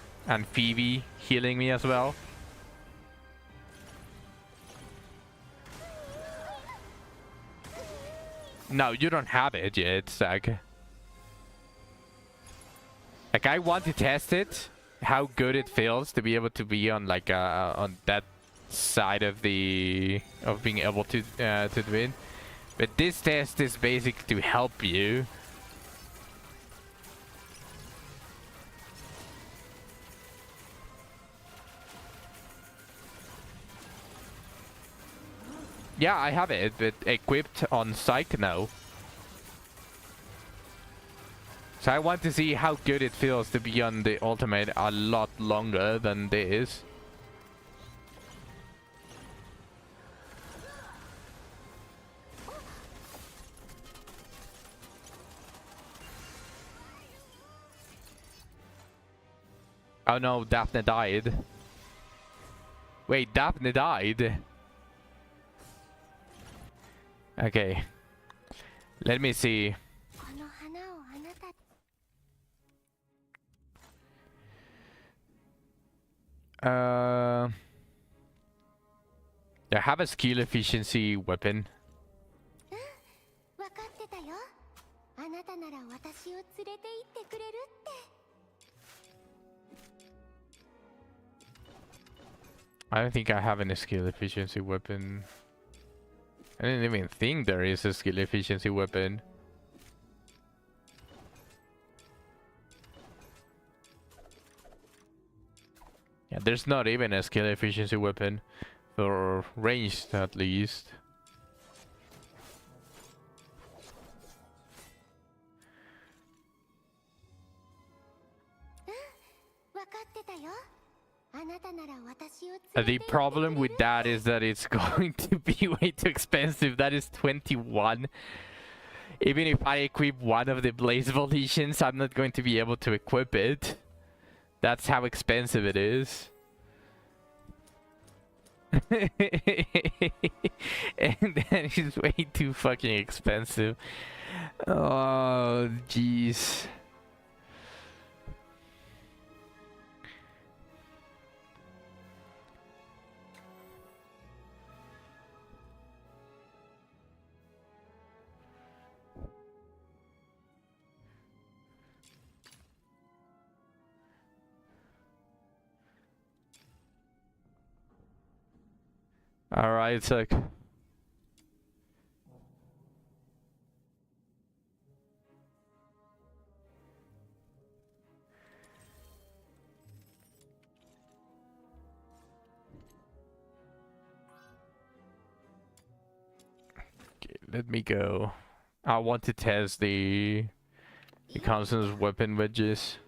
Phoebe healing me as well. No, you don't have it yet, Zach. Like, I want to test it, how good it feels to be able to be on like on that side of being able to win. But this test is basic to help you. Yeah, I have it, but equipped on Psych, no. So I want to see how good it feels to be on the ultimate a lot longer than this. Oh no, Daphne died. Wait, Daphne died? Okay. Let me see. I have a skill efficiency weapon. I don't think I have any skill efficiency weapon. I didn't even think there is a skill efficiency weapon. Yeah, there's not even a skill efficiency weapon. For ranged, at least. The problem with that is that it's going to be way too expensive. That is 21. Even if I equip one of the Blaze Volitions, I'm not going to be able to equip it. That's how expensive it is. And that is way too fucking expensive. Oh, jeez. Alright, so... let me go. I want to test the consonant weapon wedges.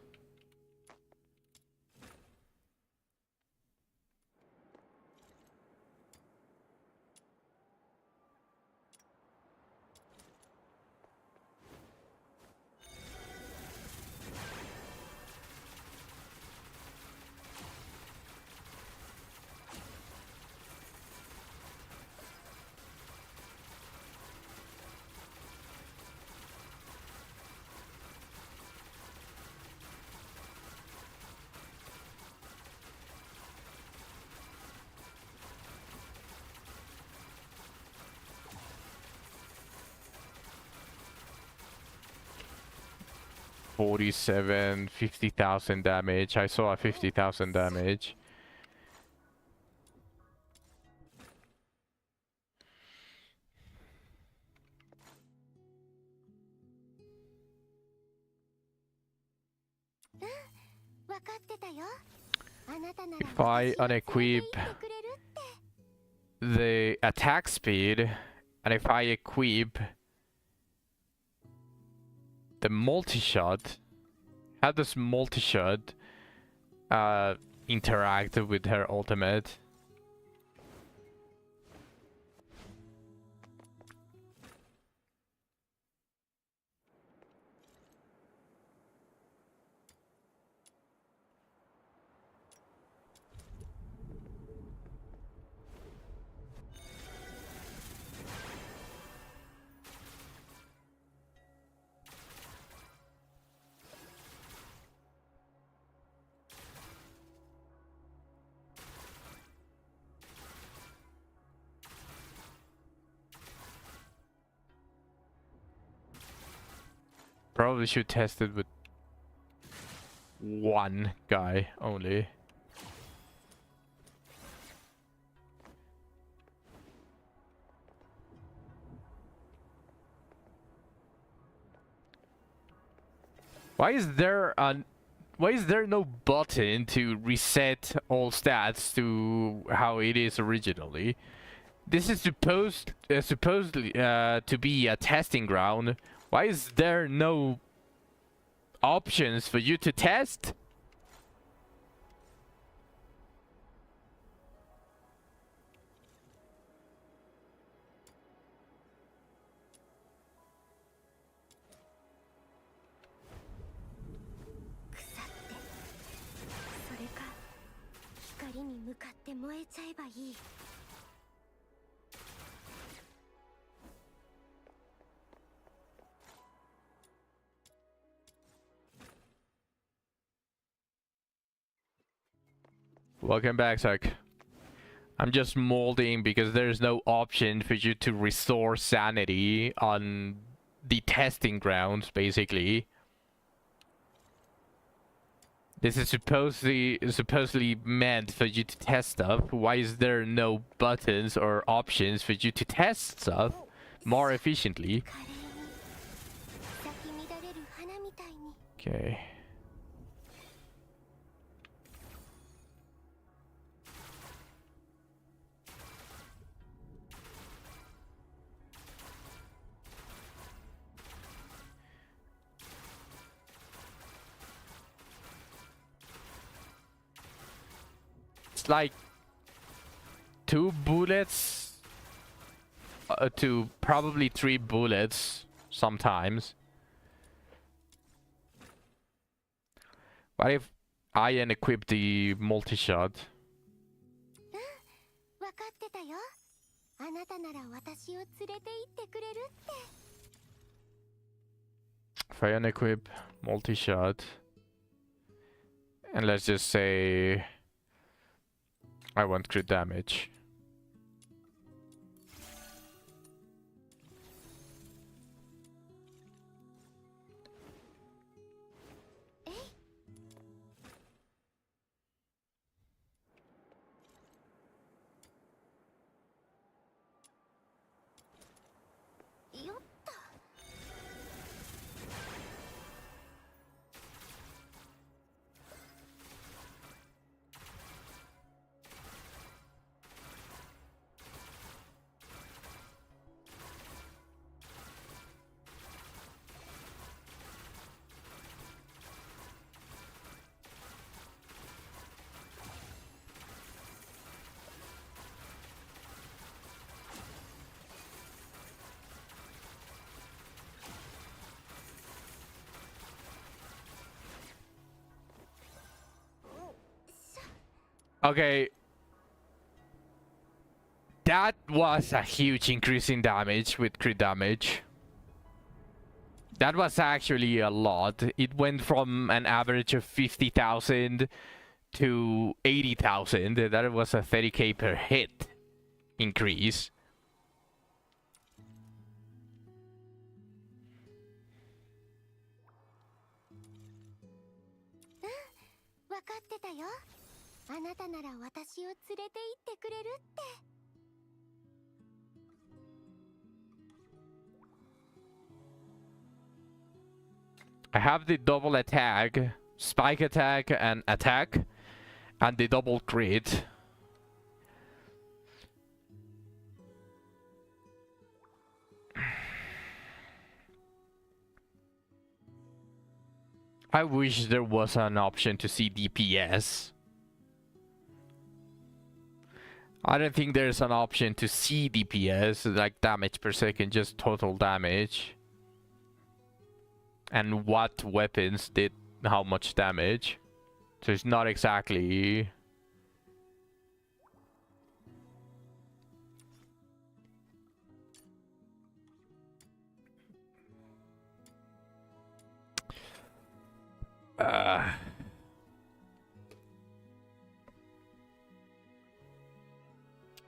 $47, 50,000 damage. I saw a 50,000 damage. If I unequip the attack speed, and if I equip the multi-shot, how does multi-shot interact with her ultimate? Probably should test it with one guy only. Why is there no button to reset all stats to how it is originally? This is supposedly to be a testing ground. Why is there no options for you to test? Welcome back, Zach. I'm just molding because there's no option for you to restore sanity on the testing grounds, basically. This is supposedly meant for you to test stuff. Why is there no buttons or options for you to test stuff more efficiently? Okay. It's like 2 bullets to probably 3 bullets sometimes. What if I unequip the multi-shot? If I unequip multi-shot, and let's just say I want crit damage. Okay. That was a huge increase in damage with crit damage. That was actually a lot. It went from an average of 50,000 to 80,000. That was a 30k per hit increase. I have the double attack, spike attack, and attack, and the double crit. I wish there was an option to see DPS. I don't think there's an option to see DPS, like damage per second, just total damage. And what weapons did how much damage. So it's not exactly...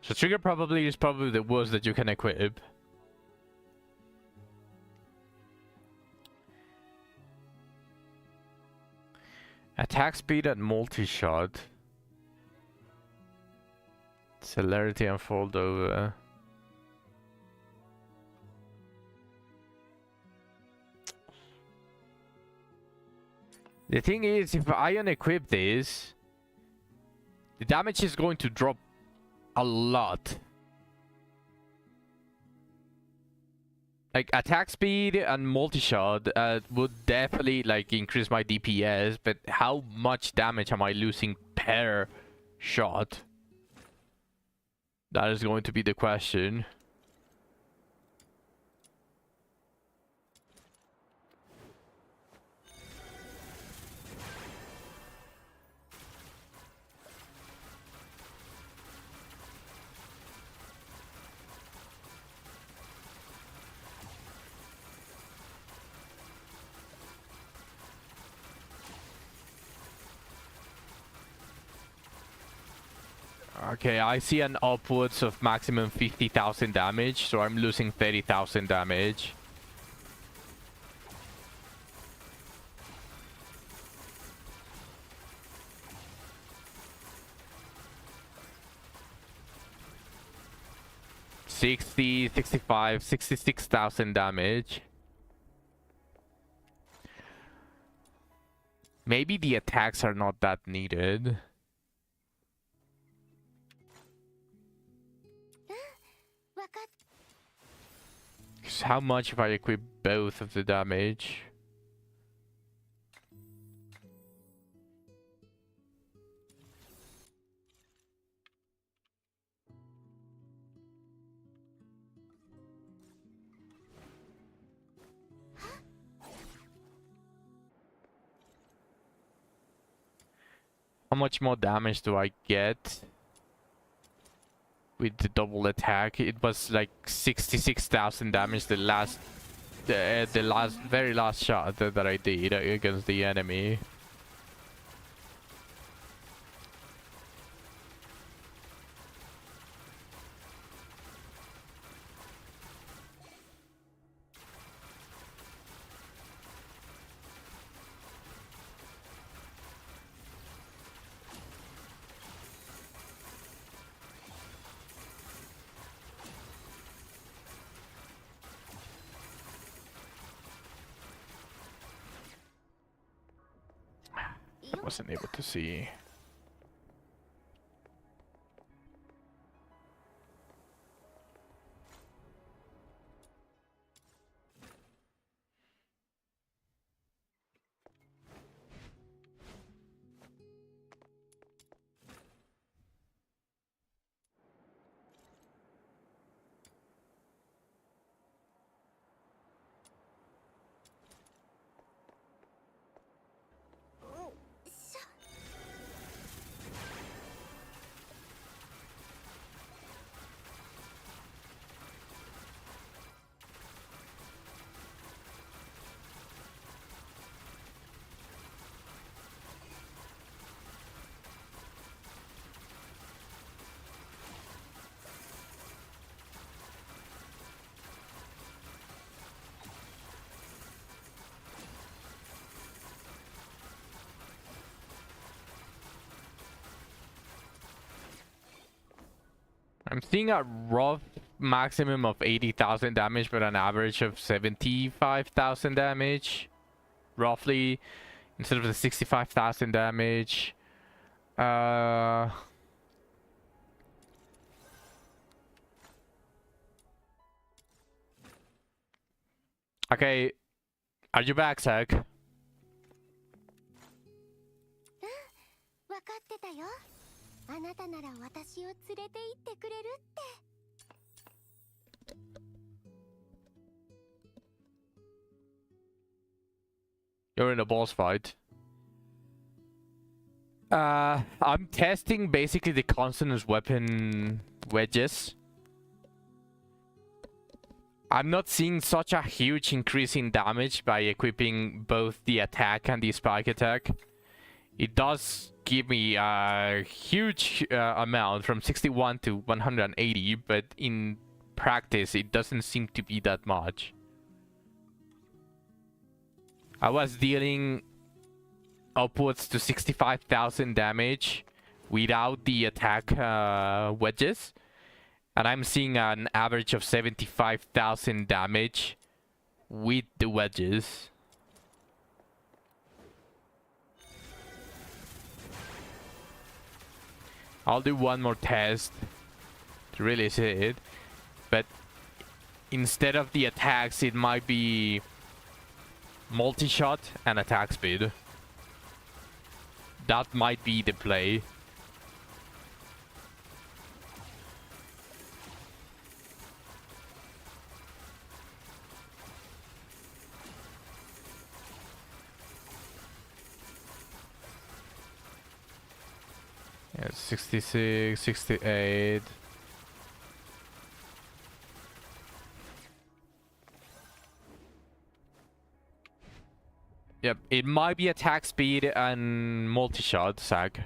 So trigger probably is probably the worst that you can equip. Attack speed and multi-shot. Celerity and fold over. The thing is, if I unequip this, the damage is going to drop a lot. Like attack speed and multi-shot would definitely like increase my DPS, but how much damage am I losing per shot? That is going to be the question. Okay, I see an upwards of maximum 50,000 damage, so I'm losing 30,000 damage. $60, $65, $66,000 damage. Maybe the attacks are not that needed. How much if I equip both of the damage? How much more damage do I get with the double attack? It was like 66,000 damage the very last shot that I did against the enemy. Wasn't able to see. I'm seeing a rough maximum of 80,000 damage, but an average of 75,000 damage, roughly, instead of the 65,000 damage. Okay, are you back, Zach? 分かってたよ。あなたなら私を連れて行ってくれるって。You're in a boss fight. I'm testing basically the consonance weapon wedges. I'm not seeing such a huge increase in damage by equipping both the attack and the spike attack. It does give me a huge amount from 61 to 180, but in practice it doesn't seem to be that much. I was dealing upwards to 65,000 damage without the attack wedges, and I'm seeing an average of 75,000 damage with the wedges. I'll do one more test to really see it, but instead of the attacks it might be multi-shot and attack speed. That might be the play. Yeah, 66, 68. Yep, it might be attack speed and multi-shot, Zach.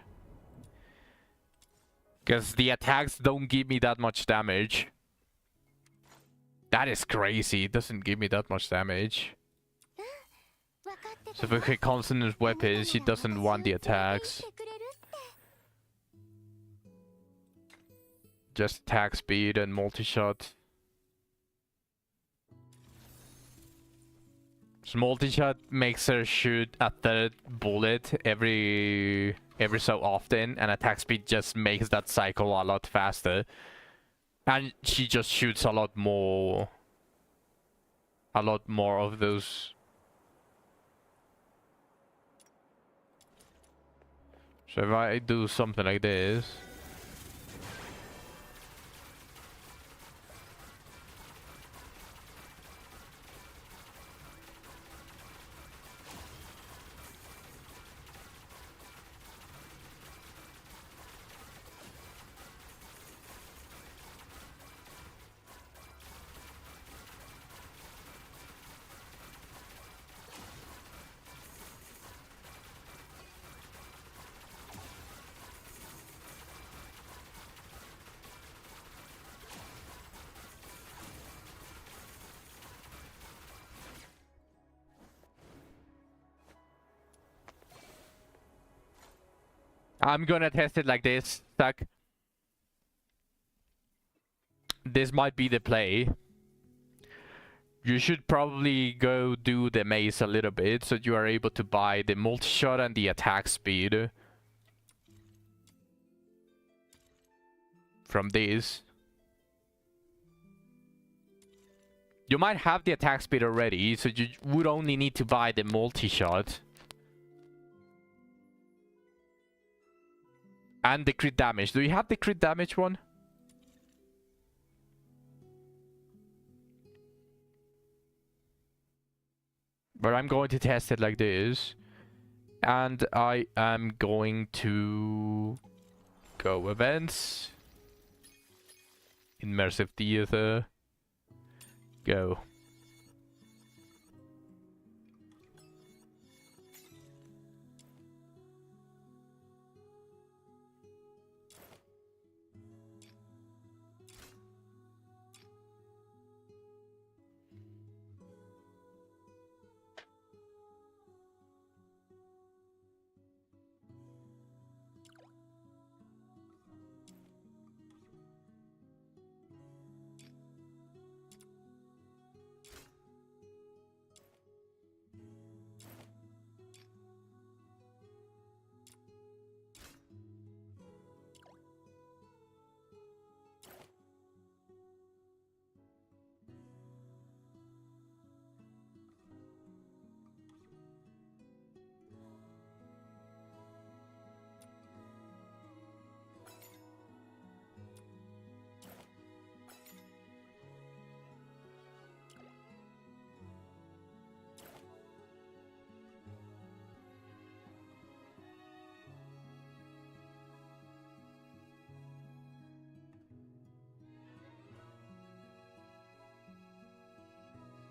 Because the attacks don't give me that much damage. That is crazy, it doesn't give me that much damage. So if we hit consonant weapons, she doesn't want the attacks. Just attack speed and multi-shot. So multi-shot makes her shoot a third bullet every so often, and attack speed just makes that cycle a lot faster. And she just shoots a lot more of those. So if I do something like this. I'm gonna test it like this, Zach. This might be the play. You should probably go do the maze a little bit so you are able to buy the multi-shot and the attack speed from this. You might have the attack speed already, so you would only need to buy the multi-shot. And the crit damage. Do you have the crit damage one? But I'm going to test it like this. And I am going to go events. Immersive theater. Go.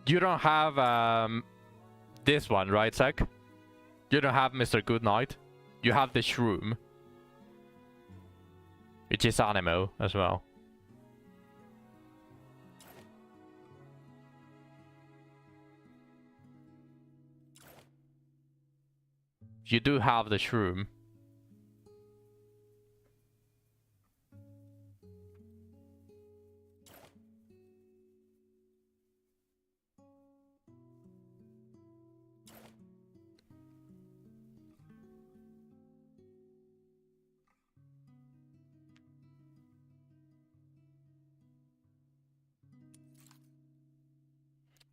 You don't have this one, right, Zach? You don't have Mr. Goodnight. You have the shroom, which is Anemo as well. You do have the shroom.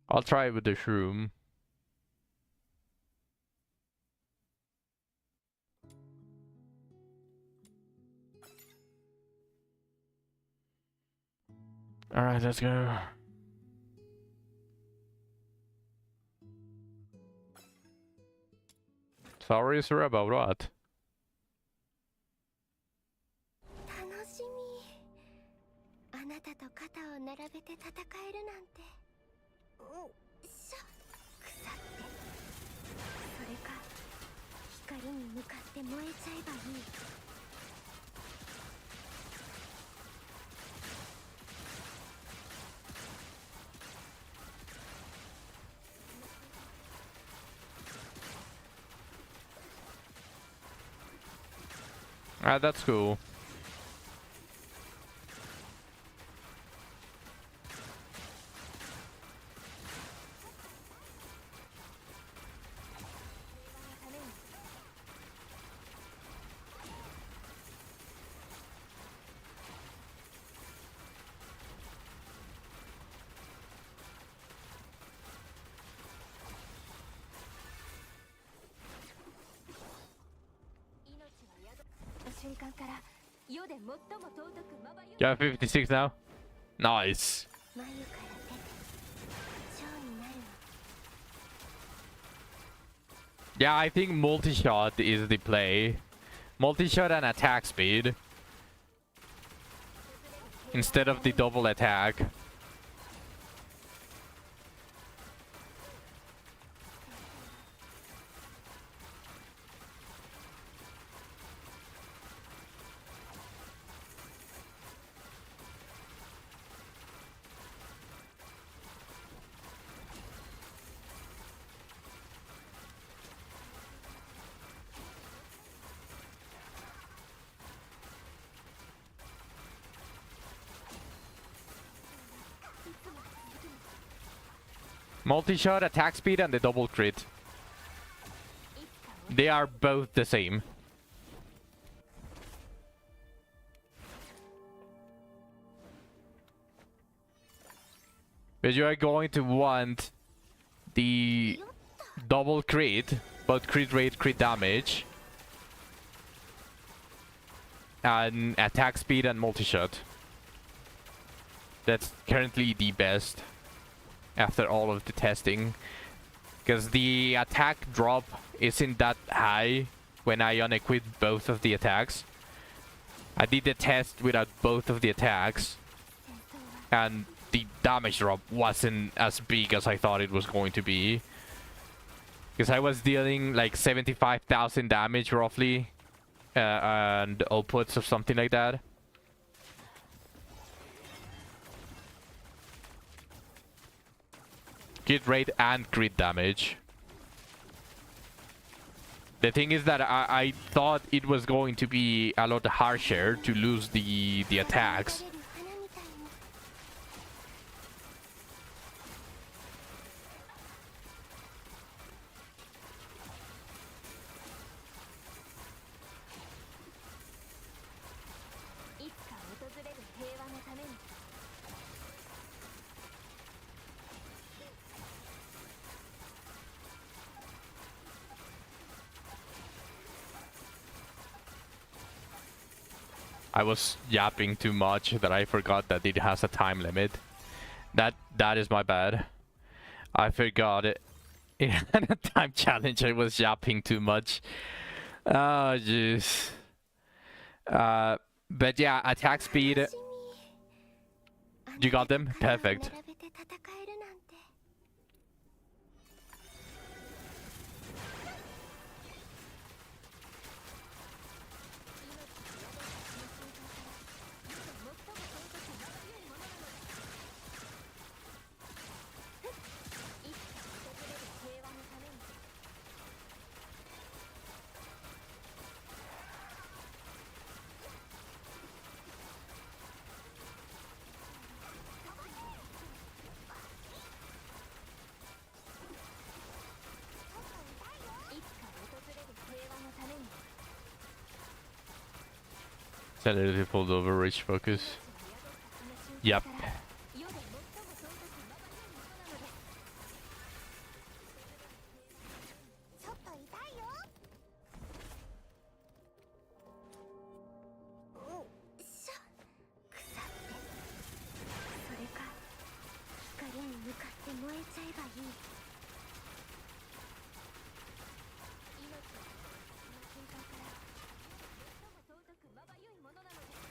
I'll try it with the shroom. Alright, let's go. Sorry, sir, about what? 楽しみ。あなたと肩を並べて戦えるなんて。しゃ、腐って。それか、光に向かって燃えちゃえばいい。Alright, that's cool. You have 56 now? Nice. Yeah, I think multi-shot is the play. Multi-shot and attack speed. Instead of the double attack. Multi-shot, attack speed, and the double crit. They are both the same. But you are going to want the double crit, both crit rate, crit damage, and attack speed and multi-shot. That's currently the best after all of the testing, because the attack drop isn't that high when I unequip both of the attacks. I did the test without both of the attacks, and the damage drop wasn't as big as I thought it was going to be, because I was dealing like 75,000 damage roughly, and outputs of something like that. Crit rate and crit damage. The thing is that I thought it was going to be a lot harsher to lose the attacks. I was yapping too much that I forgot that it has a time limit. That is my bad. I forgot it. It had a time challenge. I was yapping too much. Oh jeez. But yeah, attack speed. You got them? Perfect. Celebrity pulled over, reach focus. Yep. ちょっと痛いよ。おっしゃ。腐ってそれか光に向かって燃えちゃえばいい。命はその瞬間から最も尊くまばゆいものなのです。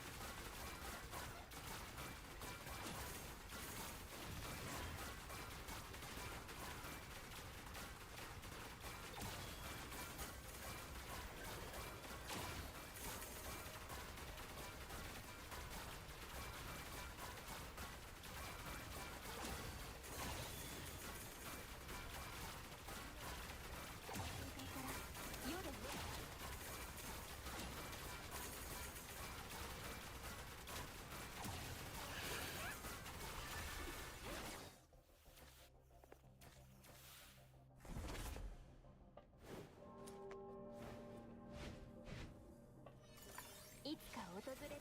いつか訪れる。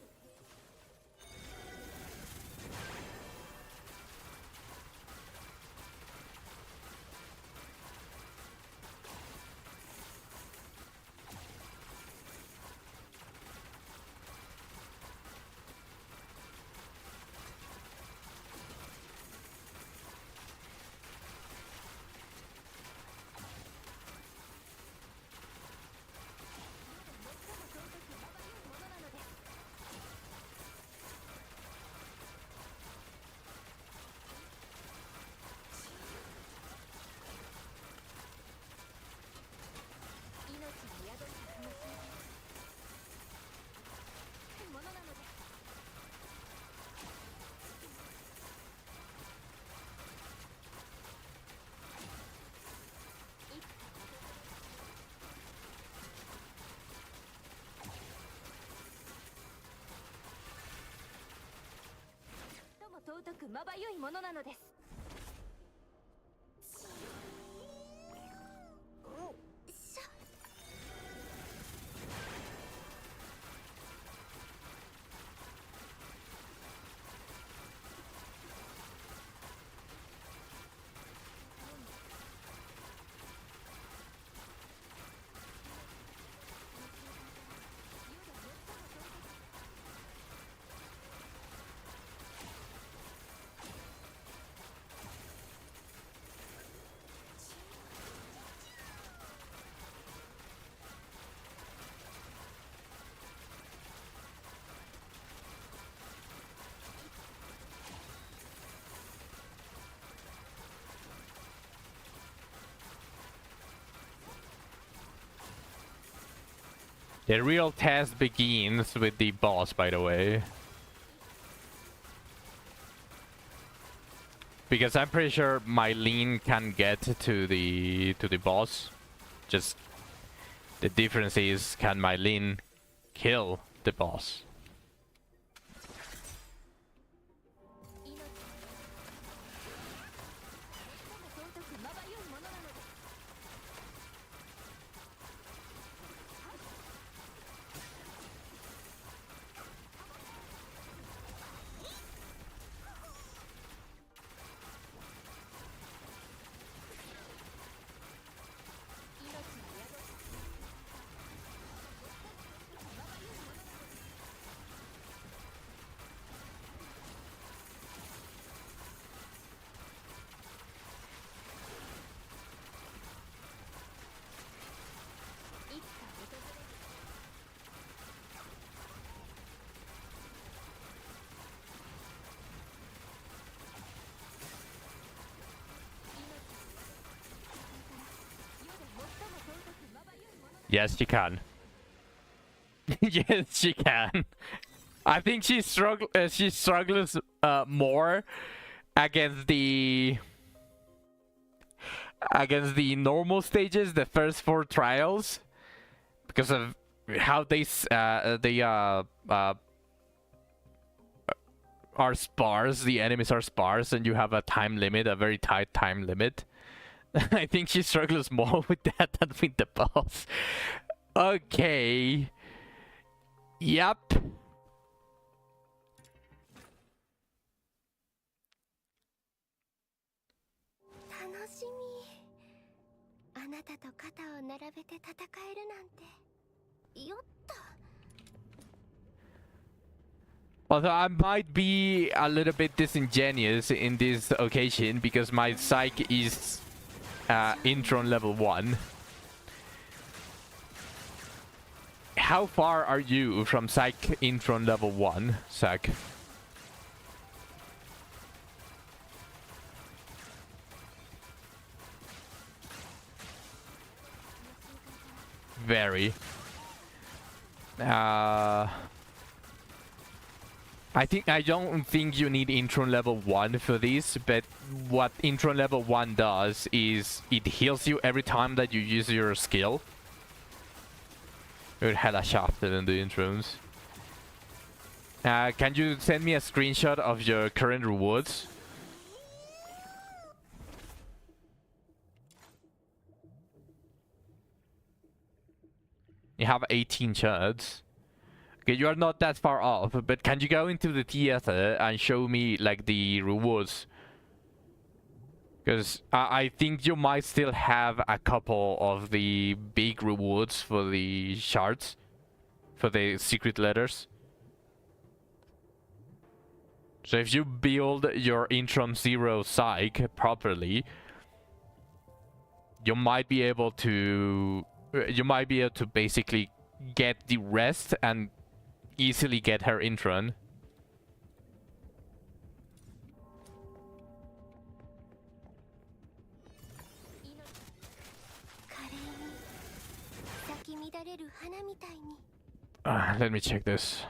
尊くまばゆいものなのです。おっしゃ。The real test begins with the boss, by the way. Because I'm pretty sure my lean can get to the boss. Just the difference is, can my lean kill the boss? Yes, she can. Yes, she can. I think she struggles more against the normal stages, the first 4 trials, because of how they are sparse. The enemies are sparse, and you have a time limit, a very tight time limit. I think she struggles more with that than with the boss. Okay. Yep. なたと肩を並べて戦えるなんてよっと。 Although I might be a little bit disingenuous in this occasion because my psych is Intron level 1. How far are you from psych Intron level 1, Zach? Very. I don't think you need Intron level 1 for this, but what Intron level 1 does is it heals you every time that you use your skill. You're hella shafted in the introns. Can you send me a screenshot of your current rewards? You have 18 shards. Okay, you are not that far off, but can you go into the theater and show me, like, the rewards? Because I think you might still have a couple of the big rewards for the shards. For the secret letters. So if you build your Intron Zero Psych properly, you might be able to... You might be able to basically get the rest and easily get her Intron. Let me check this.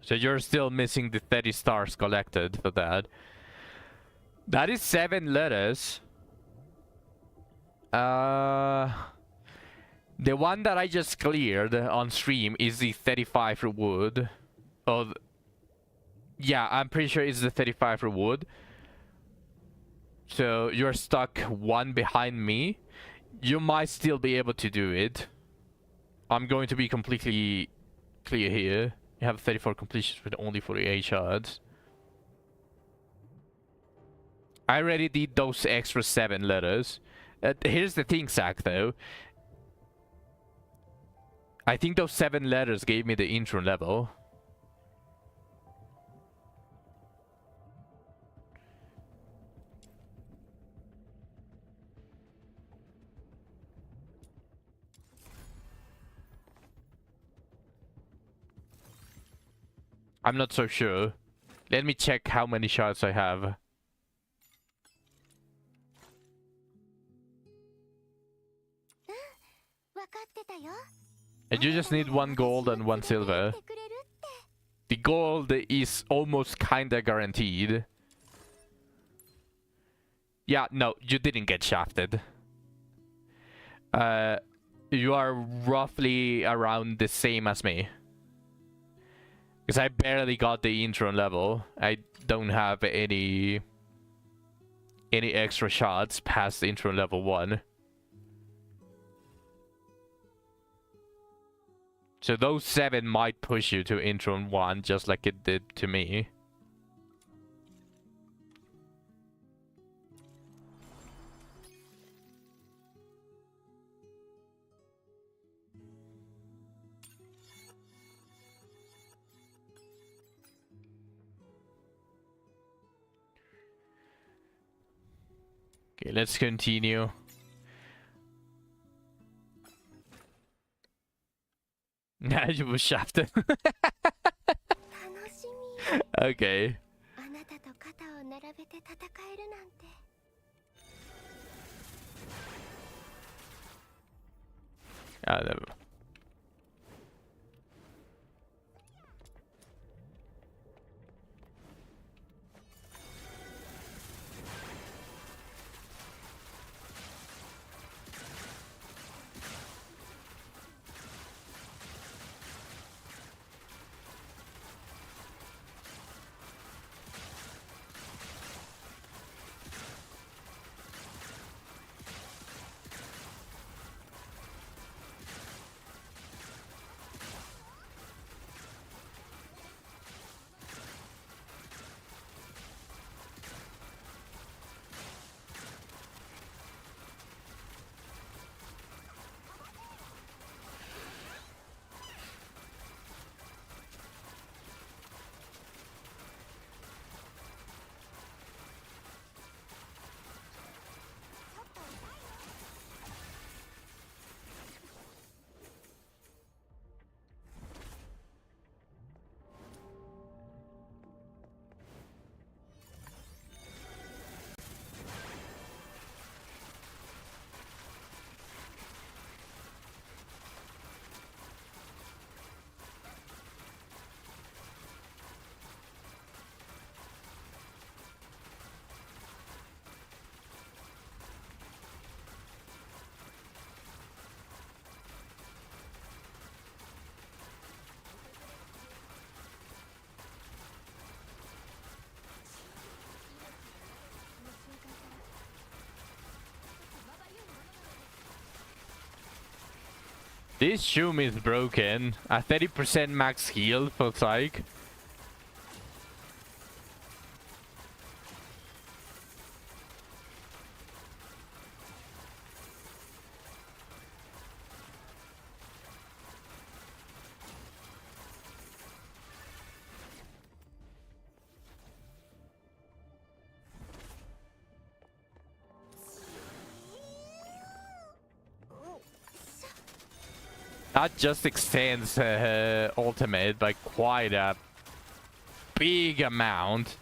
So you're still missing the 30 stars collected for that. That is 7 letters. The one that I just cleared on stream is the 35 reward. Oh, yeah, I'm pretty sure it's the 35 reward. So you're stuck 1 behind me. You might still be able to do it. I'm going to be completely clear here. You have 34 completions with only 48 shards. I already did those extra 7 letters. Here's the thing, Zach, though. I think those 7 letters gave me the intro level. I'm not so sure. Let me check how many shards I have. And you just need 1 gold and 1 silver. The gold is almost kinda guaranteed. Yeah, no, you didn't get shafted. You are roughly around the same as me. Because I barely got the intro level. I don't have any extra shots past the intro level 1. So those 7 might push you to intro 1 just like it did to me. Okay, let's continue. Nah, you were shafted. Okay. Never. This Shroom is broken. A 30% max heal for Psych. That just extends her ultimate by quite a big amount.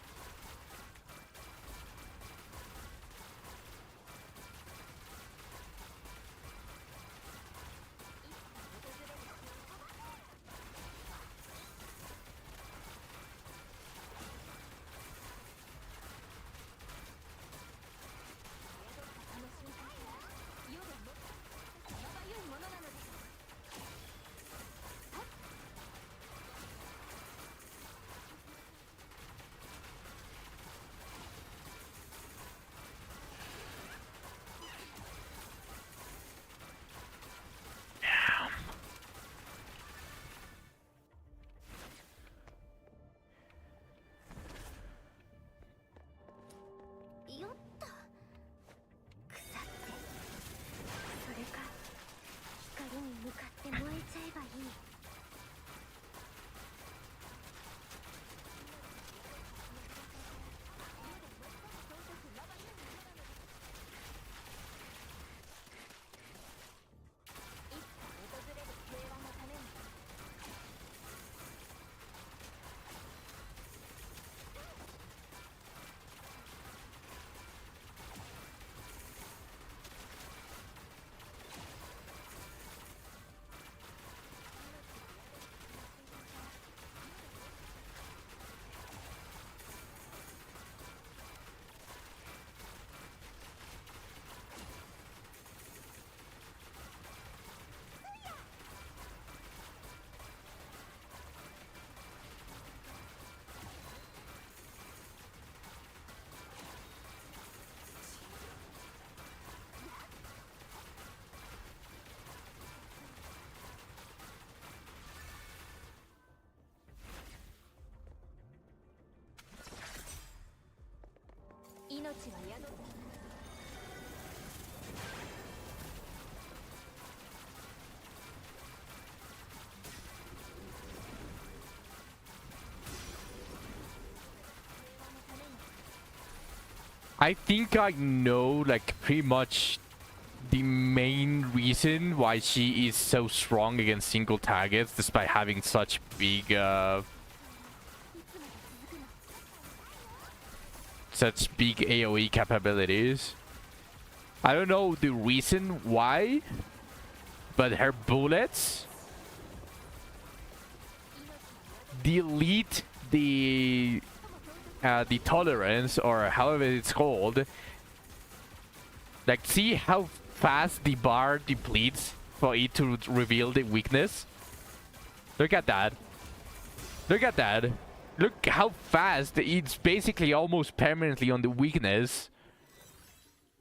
I think I know like pretty much the main reason why she is so strong against single targets despite having such big AoE capabilities. I don't know the reason why, but her bullets delete the tolerance, or however it's called. Like, see how fast the bar depletes for it to reveal the weakness? Look at that. Look at that. Look how fast it's basically almost permanently on the weakness.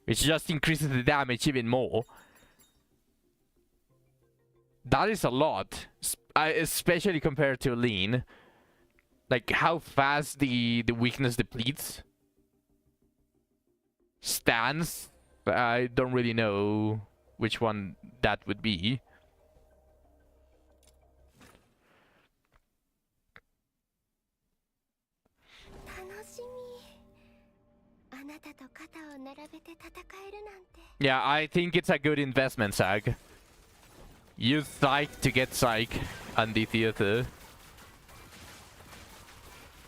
Which just increases the damage even more. That is a lot. Especially compared to Lean. Like how fast the weakness depletes. Stance. I don't really know which one that would be. Yeah, I think it's a good investment, Sag. Use Psych to get Psych and the theater.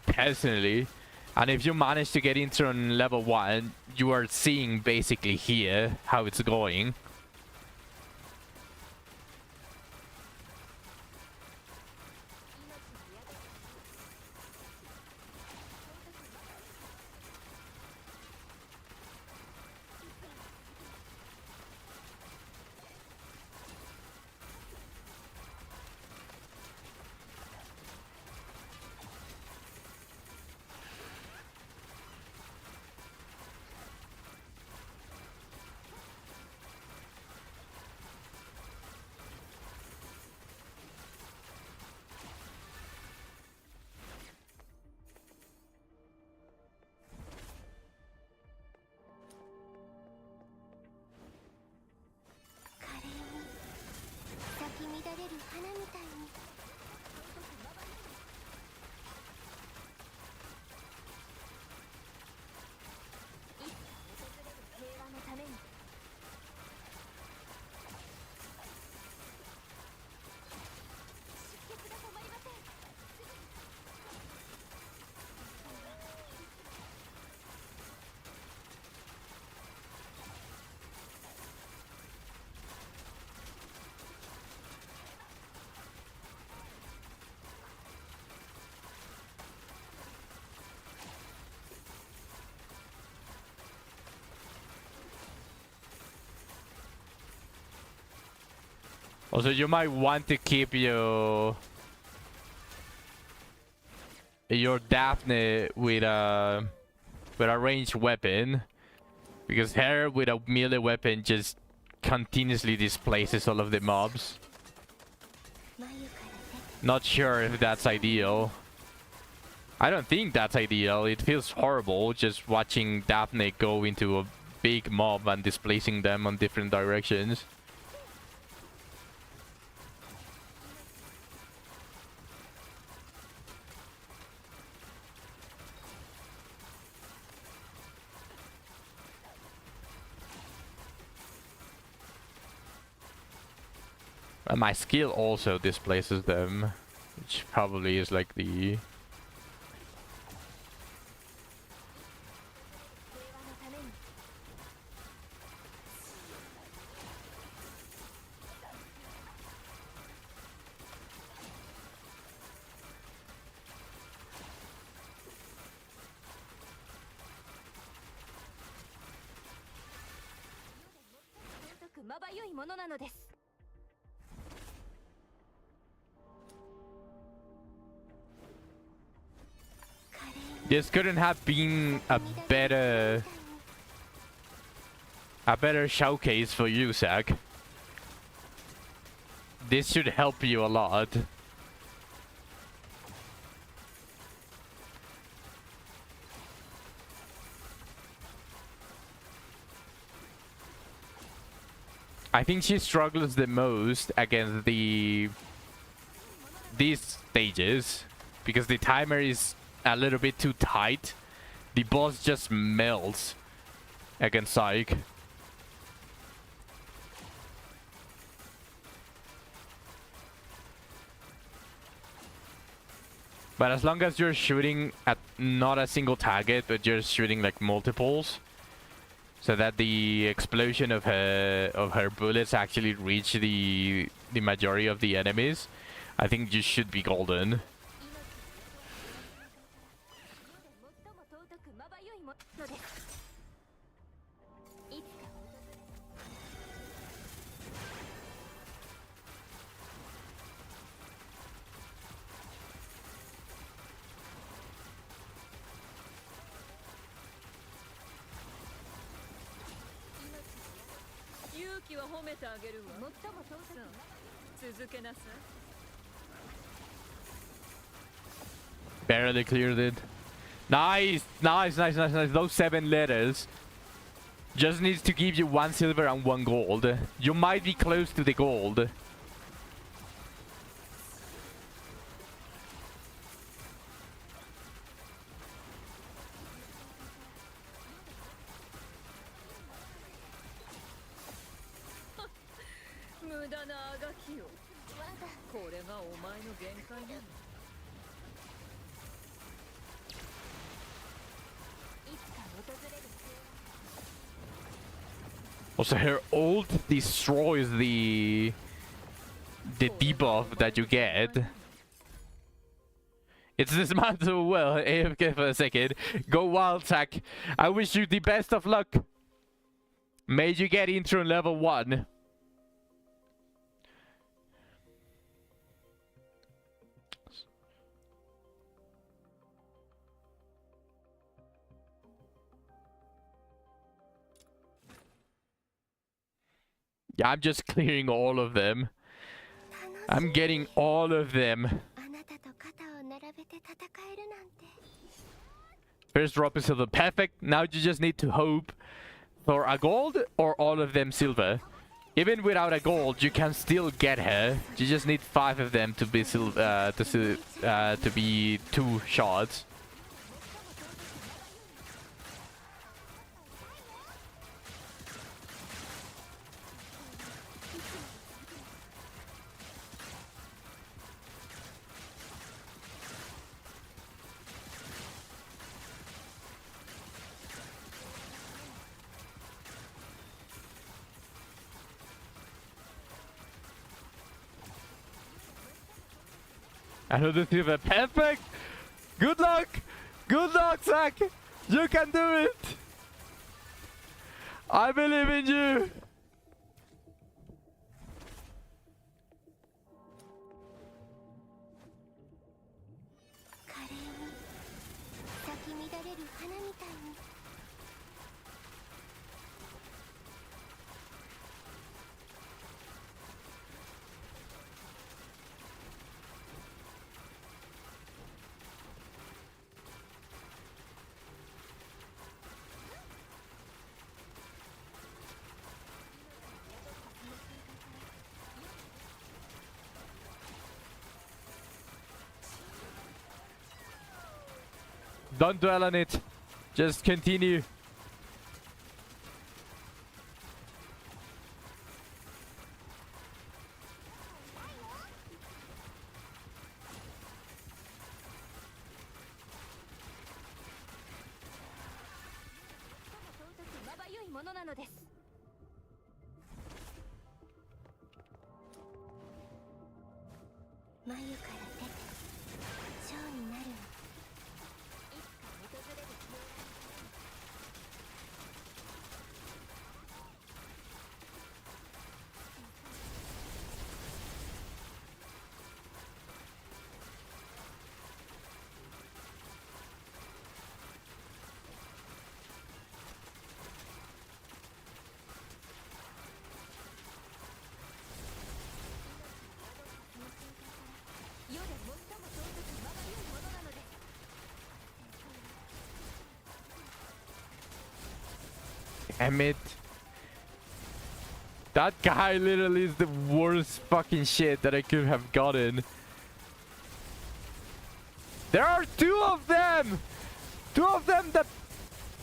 Personally. And if you manage to get into on level 1, you are seeing basically here how it's going. Also, you might want to keep your Daphne with a ranged weapon, because her with a melee weapon just continuously displaces all of the mobs. Not sure if that's ideal. I don't think that's ideal. It feels horrible just watching Daphne go into a big mob and displacing them on different directions. And my skill also displaces them, which probably is like the... This couldn't have been a better showcase for you, Zach. This should help you a lot. I think she struggles the most against these stages because the timer is a little bit too tight. The boss just melts against Psyche. But as long as you're shooting at not a single target, but you're shooting like multiples, so that the explosion of her bullets actually reach the majority of the enemies, I think you should be golden. Barely cleared it. Nice, nice, nice, nice, nice. Those 7 letters just needs to give you 1 silver and 1 gold. You might be close to the gold. Also, her ult destroys the debuff that you get. It's dismantled well. AFK for a second. Go wild, Zach. I wish you the best of luck. May you get intro level 1. Yeah, I'm just clearing all of them. I'm getting all of them. First drop is silver. Perfect. Now you just need to hope for a gold or all of them silver. Even without a gold, you can still get her. You just need 5 of them to be to be 2 shots. Another silver. Perfect! Good luck! Good luck, Zach! You can do it! I believe in you! れる花みたいに。Don't dwell on it. Just continue. Damn it. That guy literally is the worst fucking shit that I could have gotten. There are two of them! Two of them that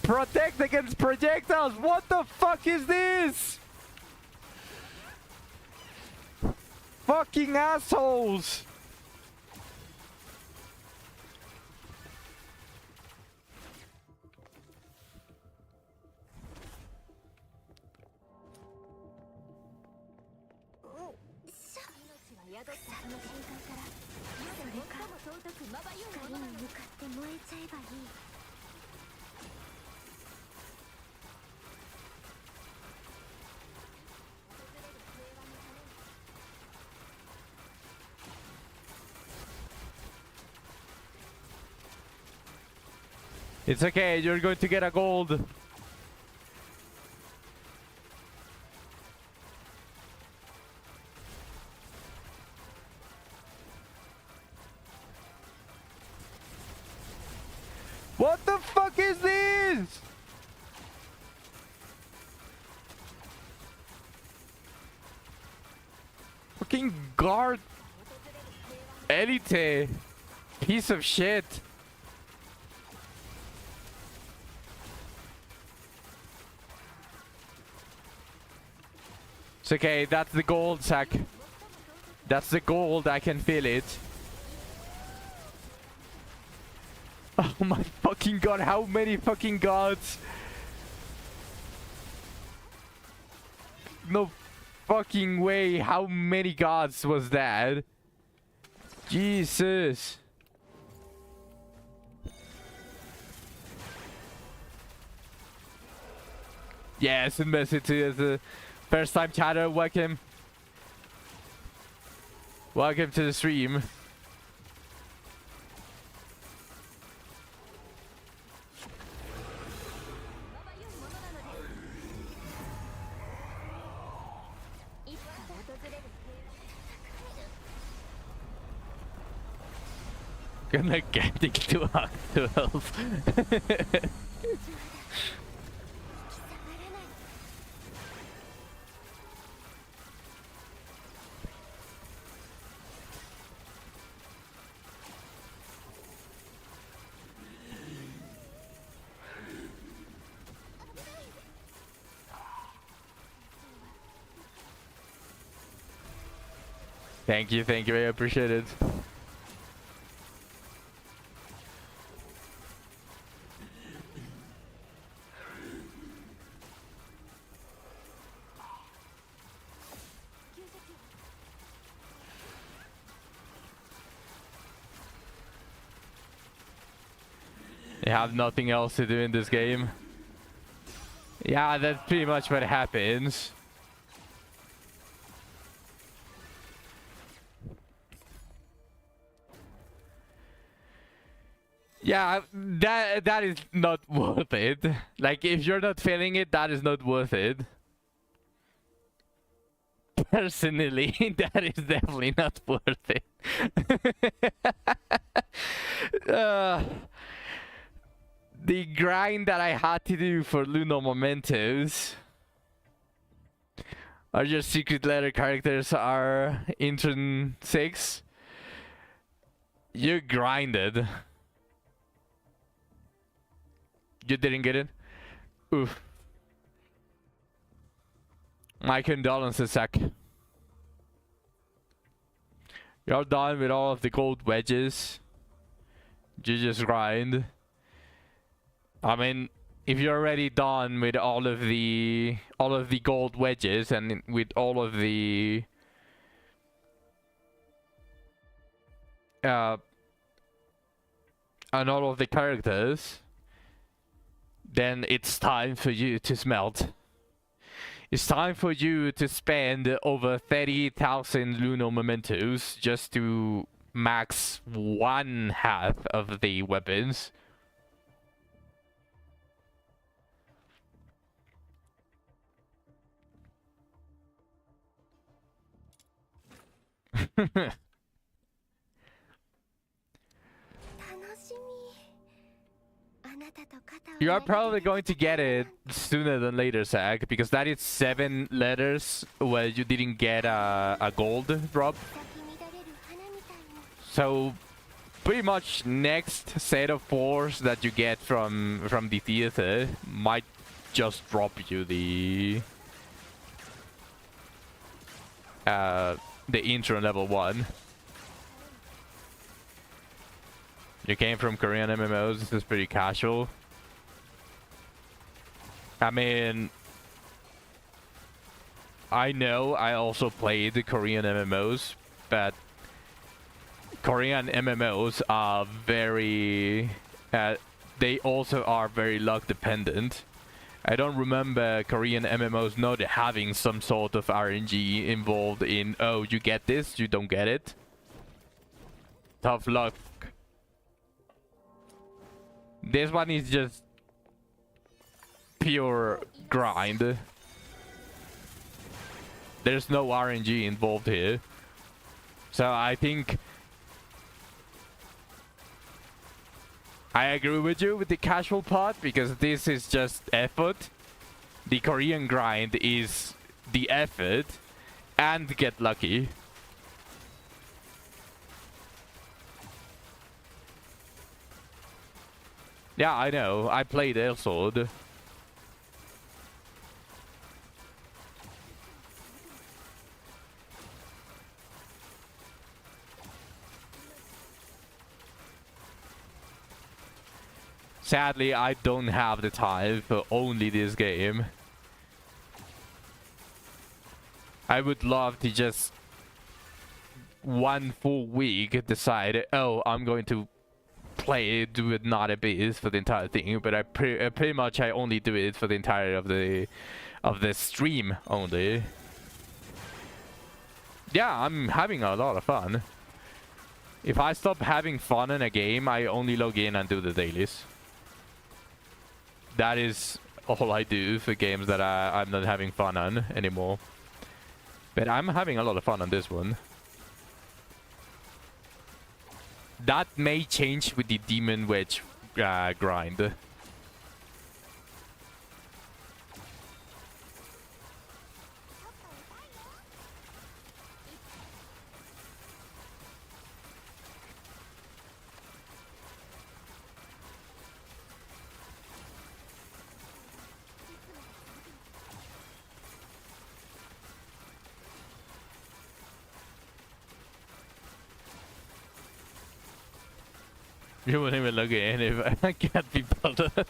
protect against projectiles! What the fuck is this? Fucking assholes! It's okay, you're going to get a gold. What the fuck is this? Fucking guard elite. Piece of shit. It's okay, that's the gold, Zach. That's the gold, I can feel it. Oh my fucking god, how many fucking gods? No fucking way, how many gods was that? Jesus. Yes, and message to the first time chatter, welcome. Welcome to the stream. Gonna get it to Act 12. Thank you, I appreciate it. You have nothing else to do in this game. Yeah, that's pretty much what happens. Yeah, that is not worth it. Like, if you're not feeling it, that is not worth it. Personally, that is definitely not worth it. The grind that I had to do for Lunar Mementos. Are your secret letter characters are intern 6? You grinded. You didn't get it? Oof. My condolences, Zach. You're done with all of the gold wedges. You just grind. I mean, if you're already done with all of the gold wedges and with all of the and all of the characters, then it's time for you to smelt. It's time for you to spend over 30,000 Lunar Mementos just to max 1/2 of the weapons. You are probably going to get it sooner than later, Zach, because that is 7 letters where you didn't get a gold drop. So pretty much next set of 4s that you get from the theater might just drop you the intro level 1. You came from Korean MMOs, this is pretty casual. I mean, I know I also played the Korean MMOs, but Korean MMOs are very... they also are very luck dependent. I don't remember Korean MMOs not having some sort of RNG involved in, oh, you get this, you don't get it. Tough luck. This one is just pure grind. There's no RNG involved here. So I think I agree with you with the casual part, because this is just effort. The Korean grind is the effort and get lucky. Yeah, I know. I played Air Sword. Sadly, I don't have the time for only this game. I would love to just 1 full week decide, oh, I'm going to play it, do it not a bit for the entire thing, but I pretty much I only do it for the entire of the stream only. Yeah, I'm having a lot of fun. If I stop having fun in a game, I only log in and do the dailies. That is all I do for games that I'm not having fun on anymore. But I'm having a lot of fun on this one. That may change with the Demon Wedge grind. You wouldn't even look at it if I can't be bothered.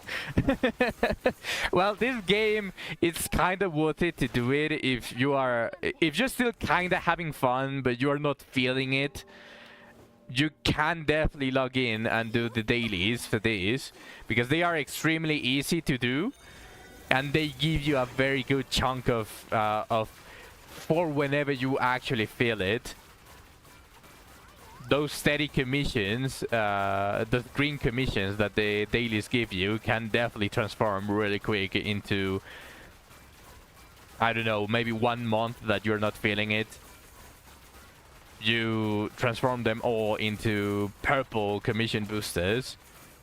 Well, this game, it's kind of worth it to do it if you're still kind of having fun, but you're not feeling it. You can definitely log in and do the dailies for this, because they are extremely easy to do, and they give you a very good chunk of for whenever you actually feel it. those steady commissions, the green commissions that the dailies give you can definitely transform really quick into, I don't know, maybe 1 month that you're not feeling it. You transform them all into purple commission boosters.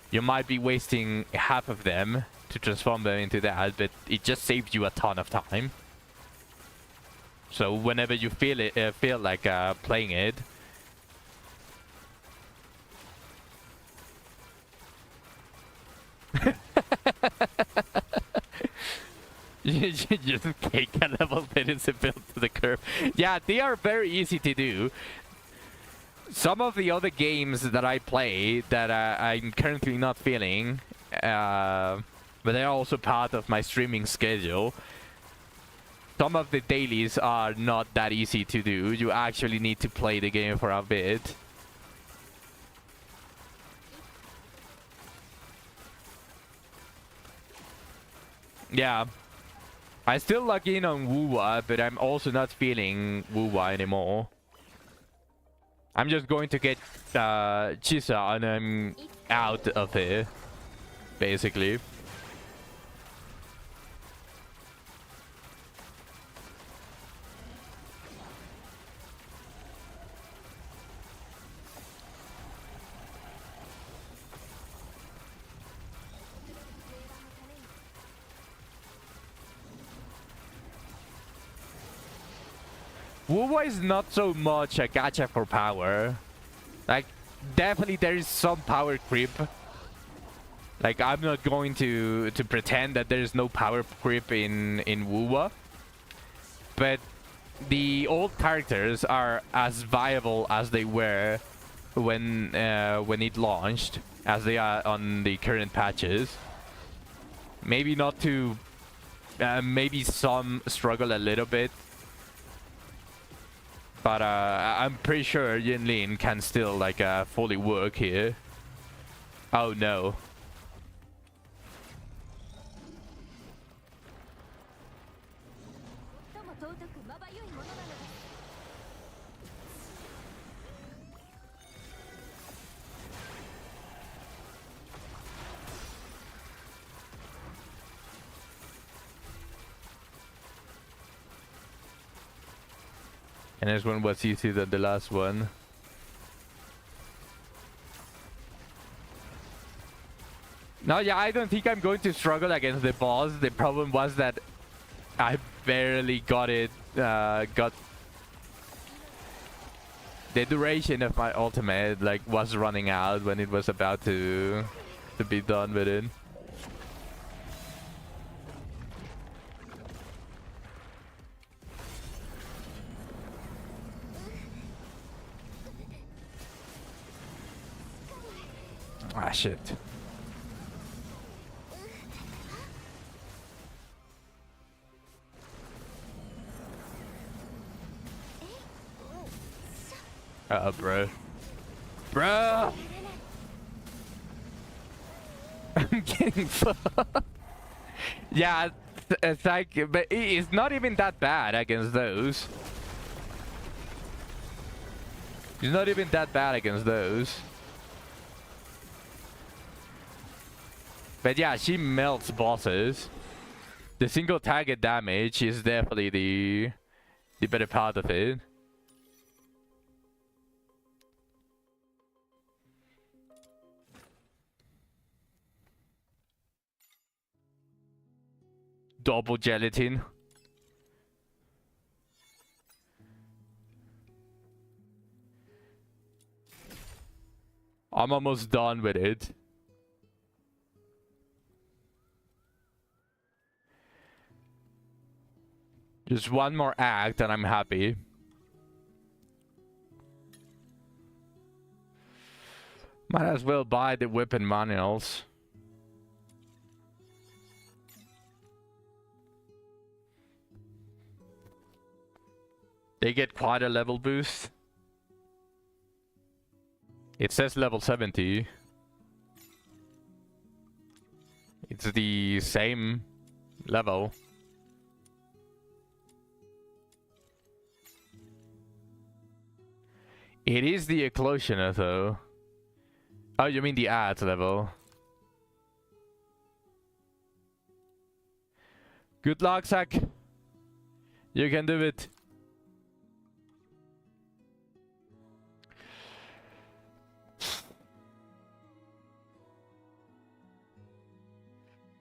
You might be wasting half of them to transform them into that, but it just saves you a ton of time. So whenever you feel like playing it, you just cake a level that is built to the curve. Yeah, they are very easy to do. Some of the other games that I play that I'm currently not feeling, but they're also part of my streaming schedule. Some of the dailies are not that easy to do. You actually need to play the game for a bit. Yeah. I still log in on WuWa, but I'm also not feeling WuWa anymore. I'm just going to get Chisa and I'm out of here, basically. WuWa is not so much a gacha for power. Like, definitely there is some power creep. Like, I'm not going to pretend that there is no power creep in WuWa. But the old characters are as viable as they were when it launched, as they are on the current patches. Maybe not to... maybe some struggle a little bit. But I'm pretty sure Yinlin can still like fully work here. Oh no. And this one was easier than the last one. No, yeah, I don't think I'm going to struggle against the boss. The problem was that I barely got it, got... The duration of my ultimate, like, was running out when it was about to be done with it. Ah, shit. Bro. Bro! I'm getting fucked. Yeah, it's like, but it's not even that bad against those. It's not even that bad against those. But yeah, she melts bosses. The single target damage is definitely the better part of it. Double gelatin. I'm almost done with it. Just one more act and I'm happy. Might as well buy the weapon manuals. They get quite a level boost. It says level 70. It's the same level. It is the Eclosioner though. Oh, you mean the ad level? Good luck, Zach. You can do it.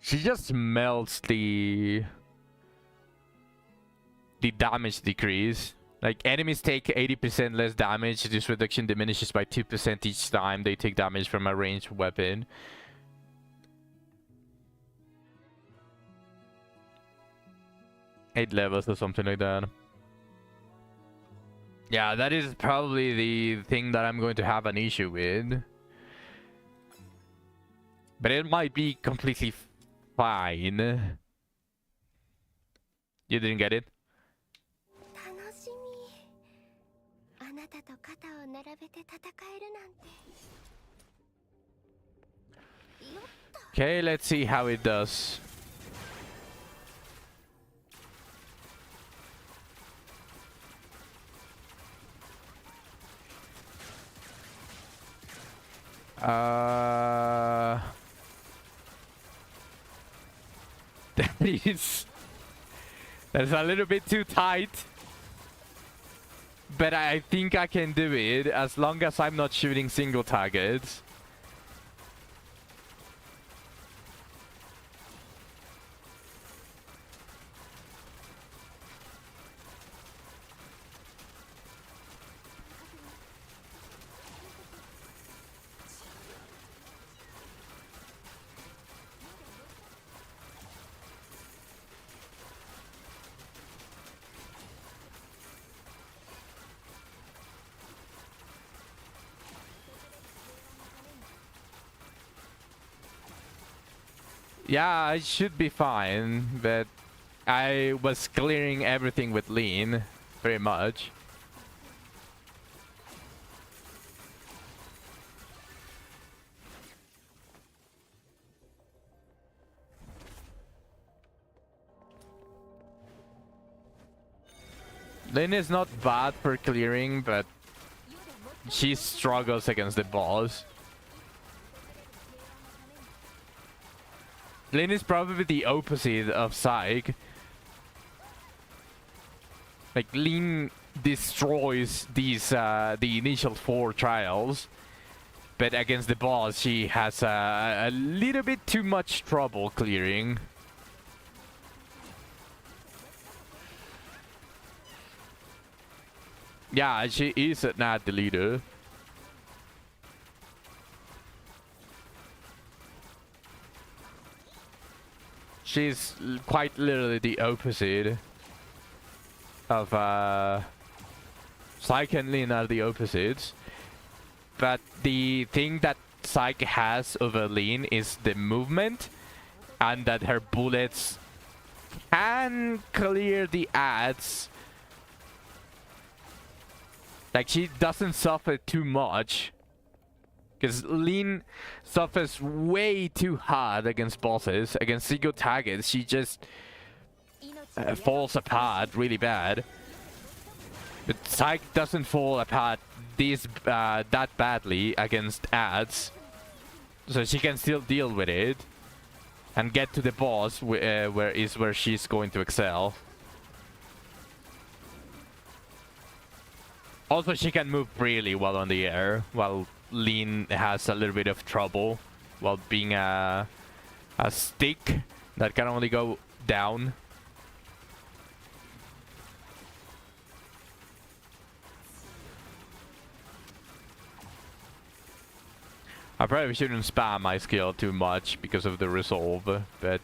She just melts the damage decrease. Like, enemies take 80% less damage. This reduction diminishes by 2% each time they take damage from a ranged weapon. Eight levels or something like that. Yeah, that is probably the thing that I'm going to have an issue with. But it might be completely fine. You didn't get it? Okay, let's see how it does. That's a little bit too tight. But I think I can do it as long as I'm not shooting single targets. Yeah, I should be fine, but I was clearing everything with lean, pretty much. Lin is not bad for clearing, but she struggles against the boss. Lin is probably the opposite of Psych. Like, Lin destroys these the initial 4 trials, but against the boss she has a little bit too much trouble clearing. Yeah, she is not the leader. She's quite literally the opposite of Psyche and Lin are the opposites. But the thing that Psyche has over Lin is the movement, and that her bullets can clear the ads. Like, she doesn't suffer too much. Because Lin suffers way too hard against bosses. Against single targets, she just falls apart really bad. But Psyche doesn't fall apart that badly against ads. So she can still deal with it. And get to the boss, where she's going to excel. Also, she can move freely while on the air, while Lin has a little bit of trouble while being a stick that can only go down. I probably shouldn't spam my skill too much because of the resolve, but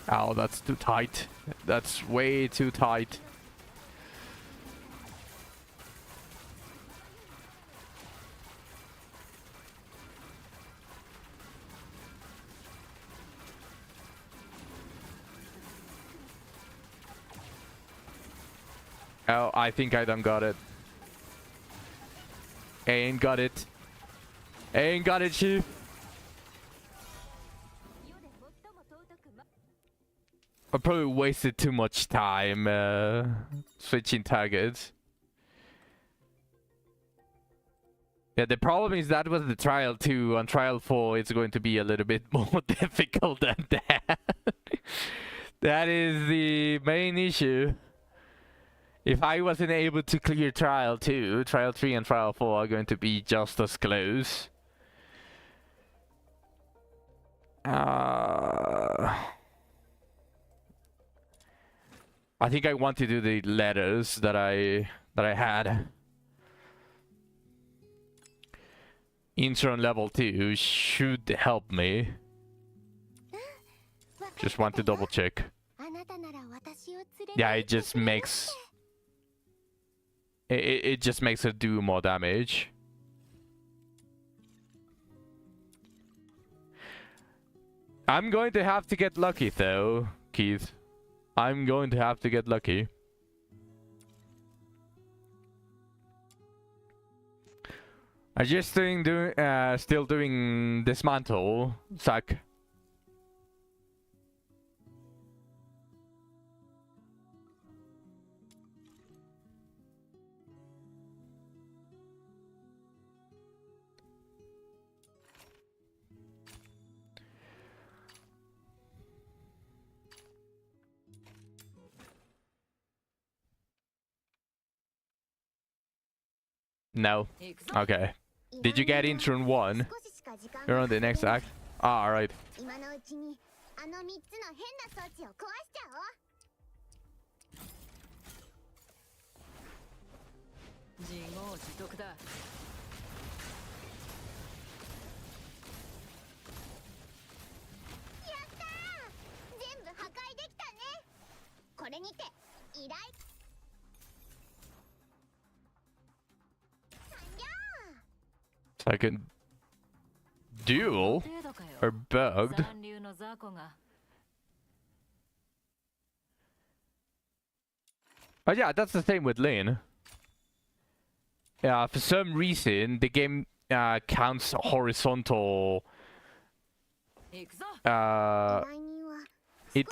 oh, that's too tight. That's way too tight. Oh, I think I done got it. Ain't got it. Ain't got it, chief. I probably wasted too much time switching targets. Yeah, the problem is that was the trial 2. On trial 4, it's going to be a little bit more difficult than that. That is the main issue. If I wasn't able to clear trial 2, trial 3 and trial 4 are going to be just as close. I think I want to do the letters that I had. Intro on level 2 should help me. Just want to double check. Yeah, it just makes it just makes her do more damage. I'm going to have to get lucky though, Keith. I'm going to have to get lucky. I'm just still doing dismantle, sack. No. Okay. Did you get in turn 1? You're on the next act. Ah, alright. Second duel or bugged. Oh yeah, that's the same with Lane. Yeah, for some reason the game counts horizontal. It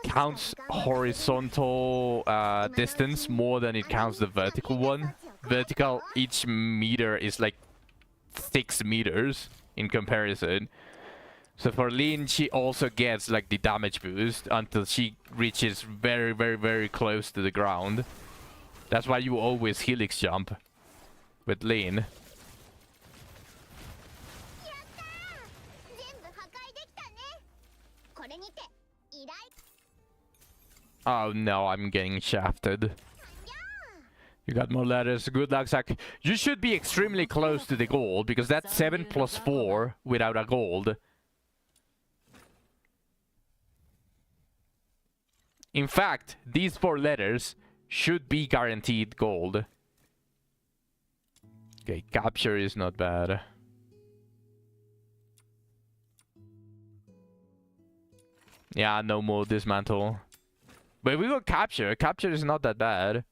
counts horizontal distance more than it counts the vertical one. Vertical, each meter is like 6 meters in comparison. So for Lin, she also gets like the damage boost until she reaches very, very, very close to the ground. That's why you always helix jump with Lin. Oh no, I'm getting shafted. You got more letters. Good luck, Zach. You should be extremely close to the gold, because that's 7 plus 4 without a gold. In fact, these 4 letters should be guaranteed gold. Okay, capture is not bad. Yeah, no more dismantle. But we got capture. Capture is not that bad.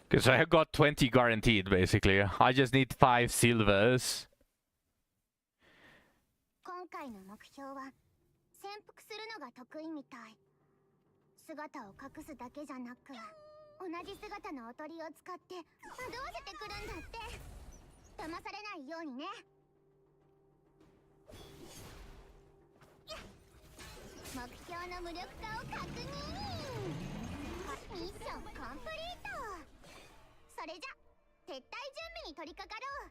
Because I have got 20 guaranteed, basically. I just need 5 silvers. じ姿のおとりを使って惑わせてくるんだって。騙されないようにね。目標の無力化を確認。ミッションコンプリート。それじゃ撤退準備に取り掛かろう。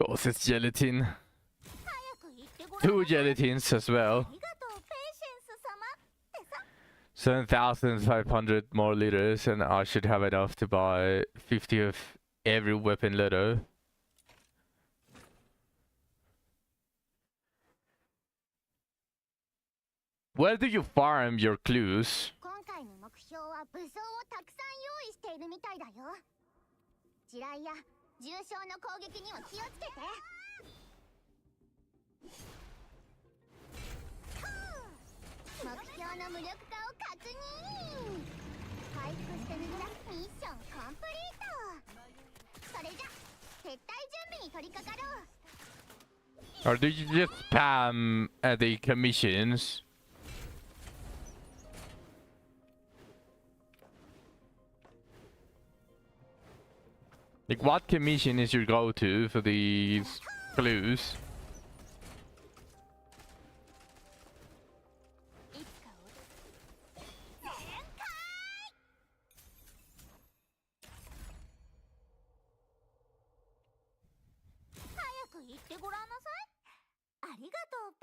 Of course, it's gelatin. 2 gelatins as well. 7,500 more liters, and I should have enough to buy 50 of every weapon letter. Where do you farm your clues? 今回の目標は武装をたくさん用意しているみたいだよ。地雷や重傷の攻撃には気をつけて。目標の無力化を確認。回復してみたらミッションコンプリート。それじゃ撤退準備に取り掛かろう。 Or do you just spam at the commissions? Like, what commission is your go-to for these clues?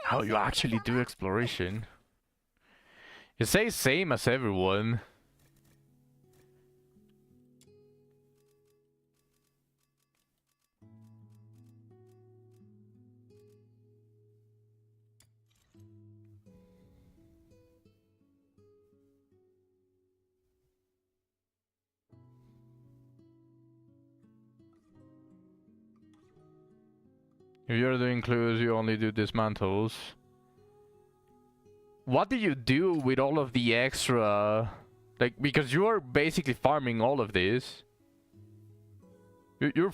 How you actually do exploration? You say same as everyone. If you're doing clues, you only do dismantles. What do you do with all of the extra... Like, because you're basically farming all of this. You're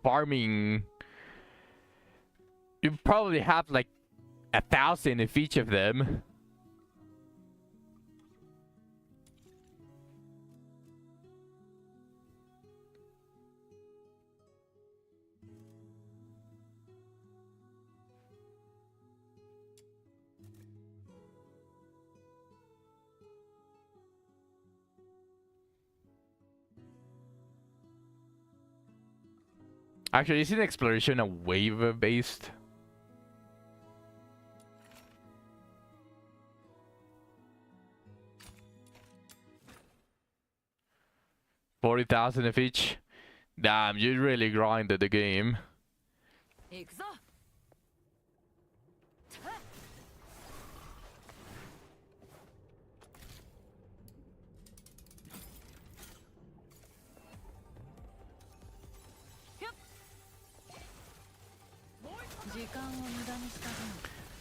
farming... You probably have like 1,000 of each of them. Actually, isn't exploration a wave based? $40,000 of each. Damn, you really grinded the game.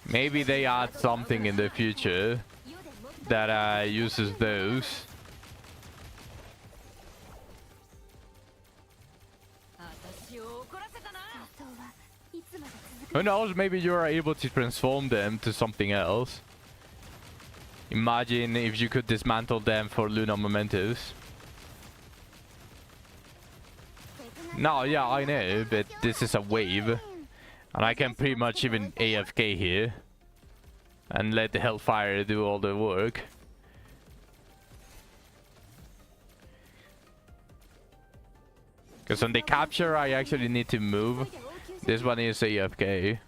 Maybe they add something in the future that uses those. Who knows, maybe you are able to transform them to something else. Imagine if you could dismantle them for lunar mementos. No, yeah, I know, but this is a wave. And I can pretty much even AFK here. And let the Hellfire do all the work. Because on the capture I actually need to move. This one is AFK.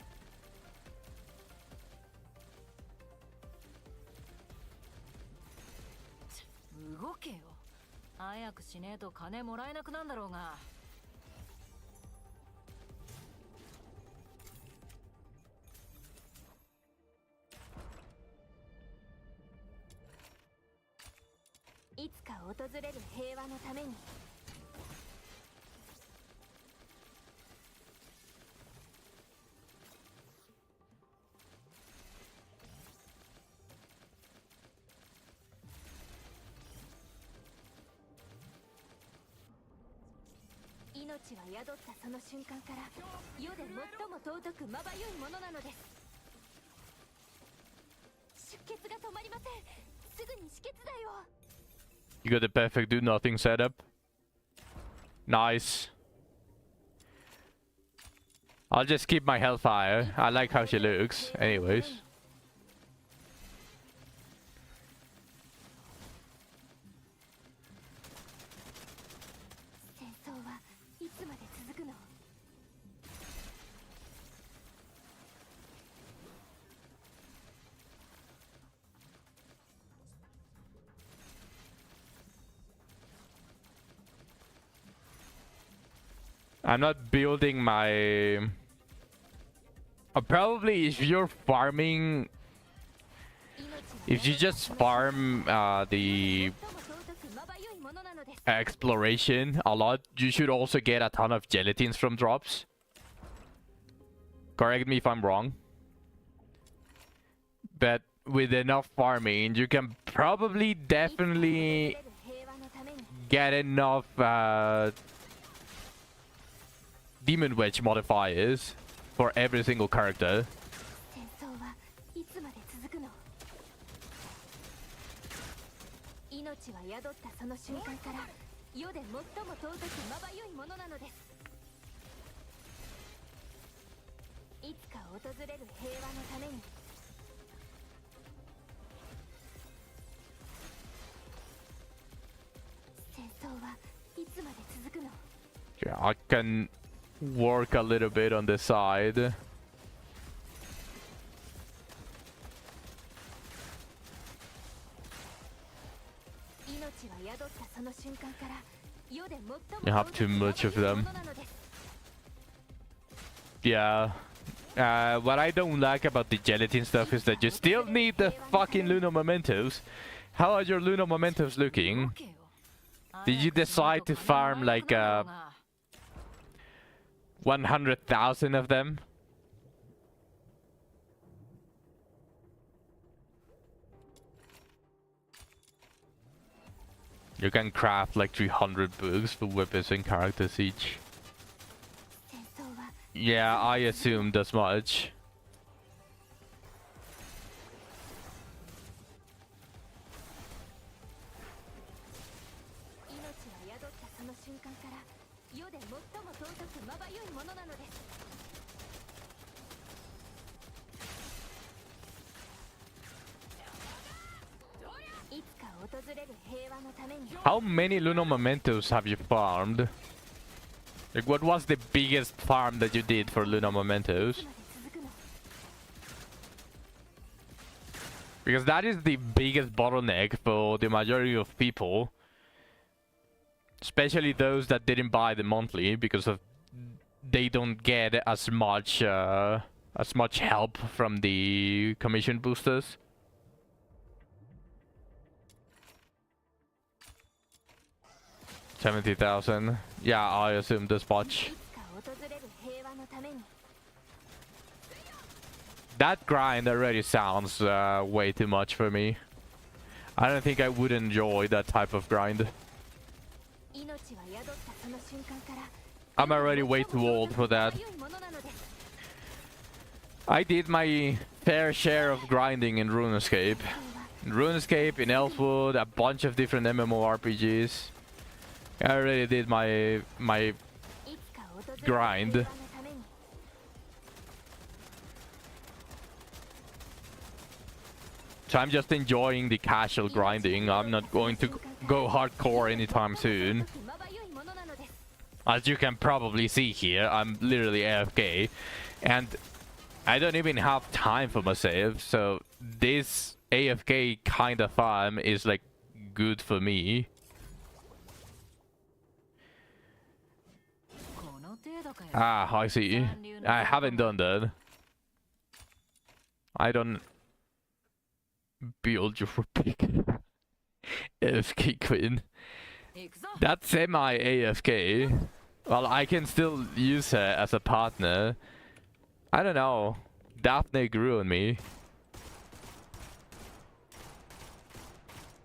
命は宿ったその瞬間から世で最も尊くまばゆいものなのです。出血が止まりません。すぐに止血剤を。 You got the perfect do nothing setup. Nice. I'll just keep my Hellfire. I like how she looks. Anyways. 戦争はいつまで続くの？ I'm not building my... probably if you're farming... If you just farm the exploration a lot, you should also get a ton of gelatines from drops. Correct me if I'm wrong. But with enough farming, you can probably definitely get enough demon wedge modifiers for every single character. 戦争はいつまで続くの？命は宿ったその瞬間から世で最も尊くまばゆいものなのです。いつか訪れる平和のために。戦争はいつまで続くの？ Yeah, I can work a little bit on the side. You have too much of them. Yeah. What I don't like about the gelatin stuff is that you still need the fucking Lunar Mementos. How are your Lunar Mementos looking? Did you decide to farm like 100,000 of them? You can craft like 300 books for weapons and characters each. Yeah, I assumed as much. How many Lunar Mementos have you farmed? Like, what was the biggest farm that you did for Lunar Mementos? Because that is the biggest bottleneck for the majority of people. Especially those that didn't buy the monthly, because of they don't get as much help from the commission boosters. 70,000. Yeah, I assume this much. That grind already sounds way too much for me. I don't think I would enjoy that type of grind. I'm already way too old for that. I did my fair share of grinding in RuneScape. In RuneScape, in Elfwood, a bunch of different MMORPGs. I already did my grind. So I'm just enjoying the casual grinding. I'm not going to go hardcore anytime soon. As you can probably see here, I'm literally AFK. And I don't even have time for my save. So this AFK kind of farm is like good for me. Ah, I see. I haven't done that. I don't build your big AFK queen. That's semi-AFK. Well, I can still use her as a partner. I don't know. Daphne grew on me.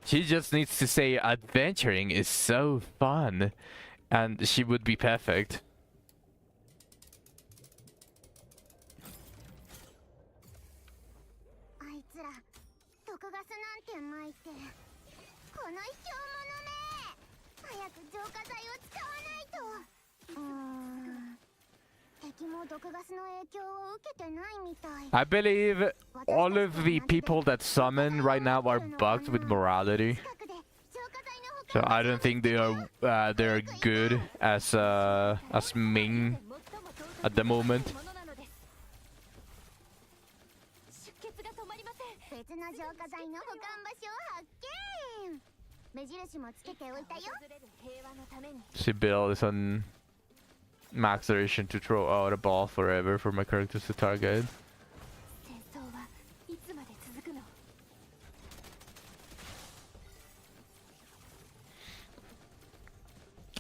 She just needs to say adventuring is so fun. And she would be perfect. あいつら毒ガスなんて撒いて、この卑怯者め、早く浄化剤を使わないと。敵も毒ガスの影響を受けてないみたい。 I believe all of the people that summon right now are bugged with morality. 近くで浄化剤の保 So 管 I don't think they're good as Ming at the moment. 出血が止まりません。別の浄化剤の保管場所を発見。目印もつけておいたよ。 Sibyl is on max duration to throw out a ball forever for my characters to target. 戦争はいつまで続くの？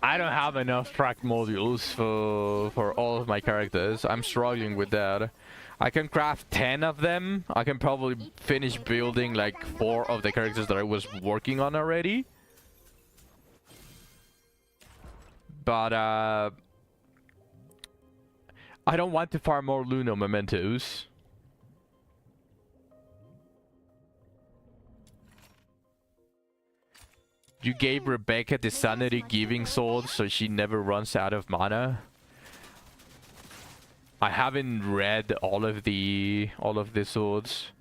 I don't have enough track modules for all of my characters. I'm struggling with that. I can craft 10 of them. I can probably finish building like 4 of the characters that I was working on already. But I don't want to farm more Luno mementos. You gave Rebecca the sanity giving sword so she never runs out of mana. I haven't read all of the swords.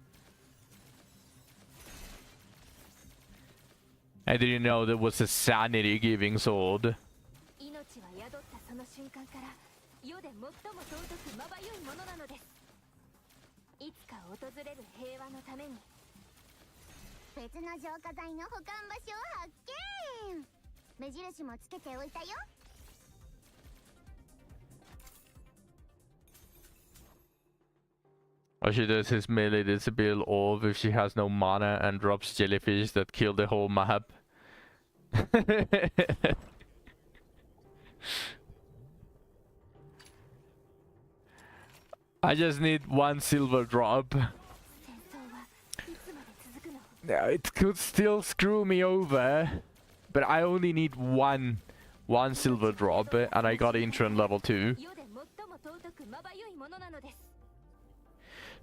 I didn't know there was a sanity giving sword. 命は宿ったその瞬間から世で最も尊くまばゆいものなのです。いつか訪れる平和のために。別の浄化剤の保管場所を発見。目印もつけておいたよ。 Or she does his melee disable orb if she has no mana and drops jellyfish that kill the whole map. I just need 1 silver drop. Now it could still screw me over, but I only need one silver drop, and I got Intron level 2.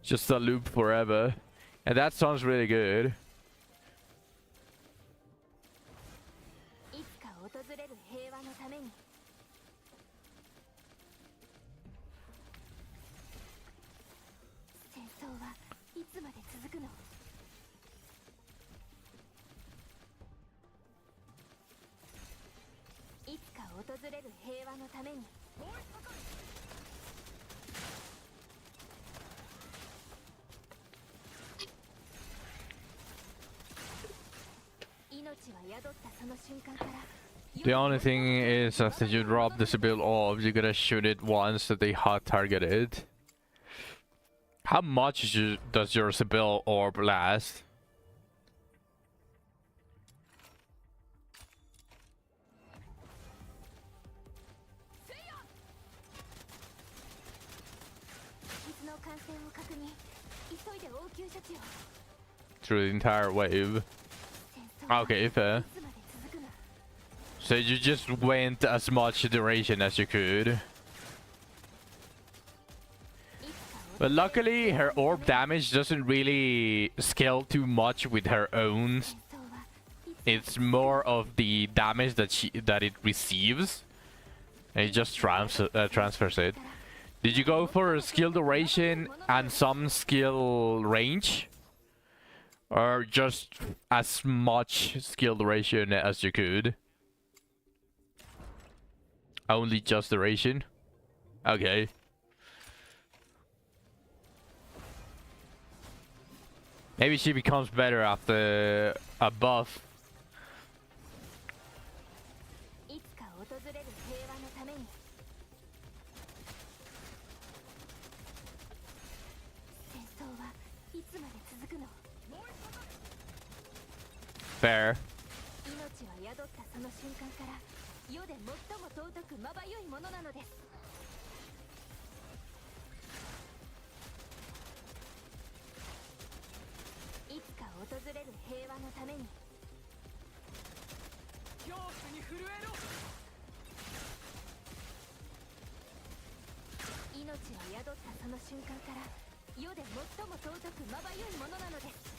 Just a loop forever, and that sounds really good. いつか訪れる平和のために。戦争はいつまで続くの？ いつか訪れる平和のために。命は宿ったその瞬間から。 The only thing is after you drop the Sibyl orb, you gotta shoot it once that they hot target it. How much does your Sibyl orb last? Through the entire wave. Okay, fair. So you just went as much duration as you could. But luckily her orb damage doesn't really scale too much with her own. It's more of the damage that it receives. And it just transfers it. Did you go for skill duration and some skill range? Or just as much skill duration as you could? Only just duration? Okay. Maybe she becomes better after a buff. Fair. 宿ったその瞬間から世で最も尊くまばゆいものなのです。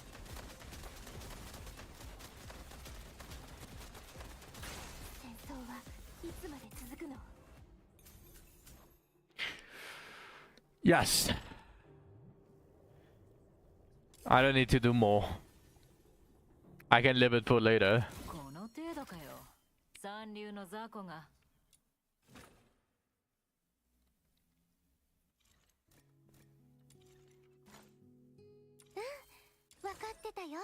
戦争はいつまで続くの？ Yes. I don't need to do more. I can live it for later. この程度かよ。三流の雑魚が。分かってたよ。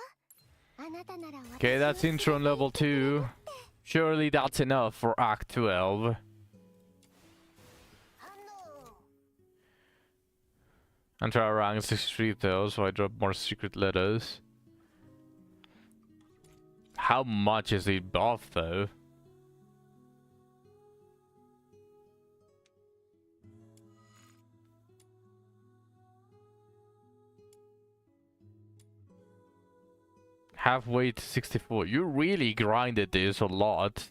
あなたなら私 Okay, that's intro on level 2. Surely that's enough for Act 12. And try rank 63 though, so I drop more secret letters. How much is he buff though? Halfway to 64. You really grinded this a lot.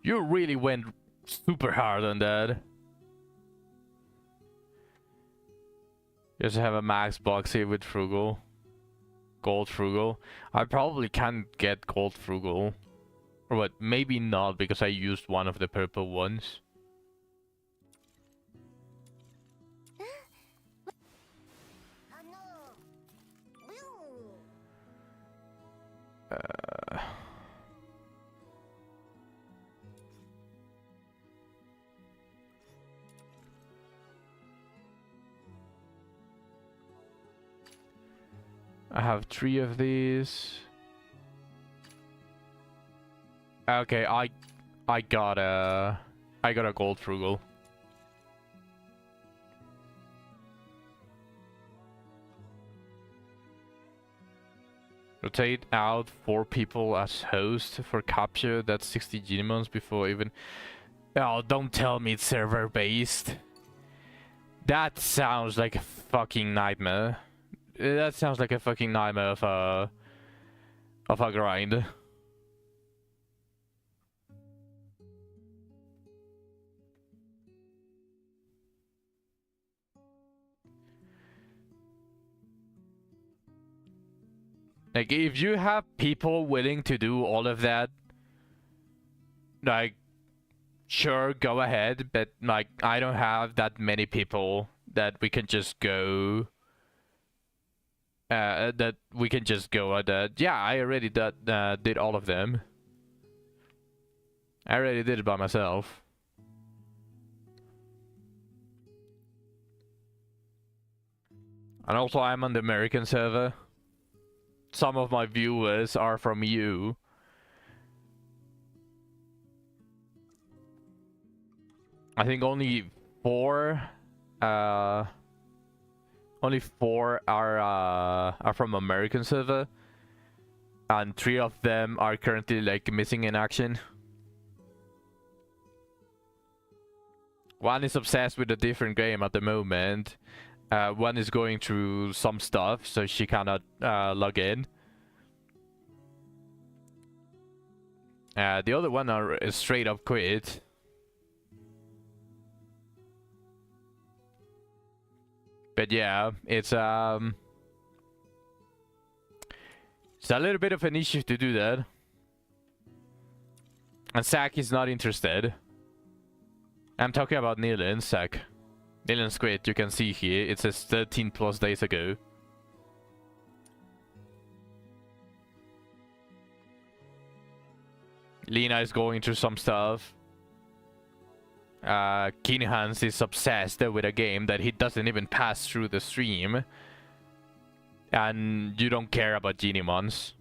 You really went super hard on that. Just have a max box here with frugal. Gold frugal. I probably can't get gold frugal. Or what, maybe not because I used one of the purple ones. I have 3 of these. Okay, I got a gold frugal. Rotate out 4 people as host for capture. That's 60 Genimons before even. Oh, don't tell me it's server based. That sounds like a fucking nightmare. That sounds like a fucking nightmare of a grind. Like, if you have people willing to do all of that, like, sure, go ahead, but, like, I don't have that many people that we can just go... that we can just go at that. Yeah, I already did all of them. I already did it by myself. And also, I'm on the American server. Some of my viewers are from you. I think only 4 are from American server, and 3 of them are currently like missing in action. One is obsessed with a different game at the moment. One is going through some stuff, so she cannot log in. The other one is straight up quit. But yeah, it's a little bit of an issue to do that. And Zack is not interested. I'm talking about Neil and Zack. Neil quit, you can see here, it says 13 plus days ago. Lena is going through some stuff. Kinhans is obsessed with a game that he doesn't even pass through the stream. And you don't care about Genimons.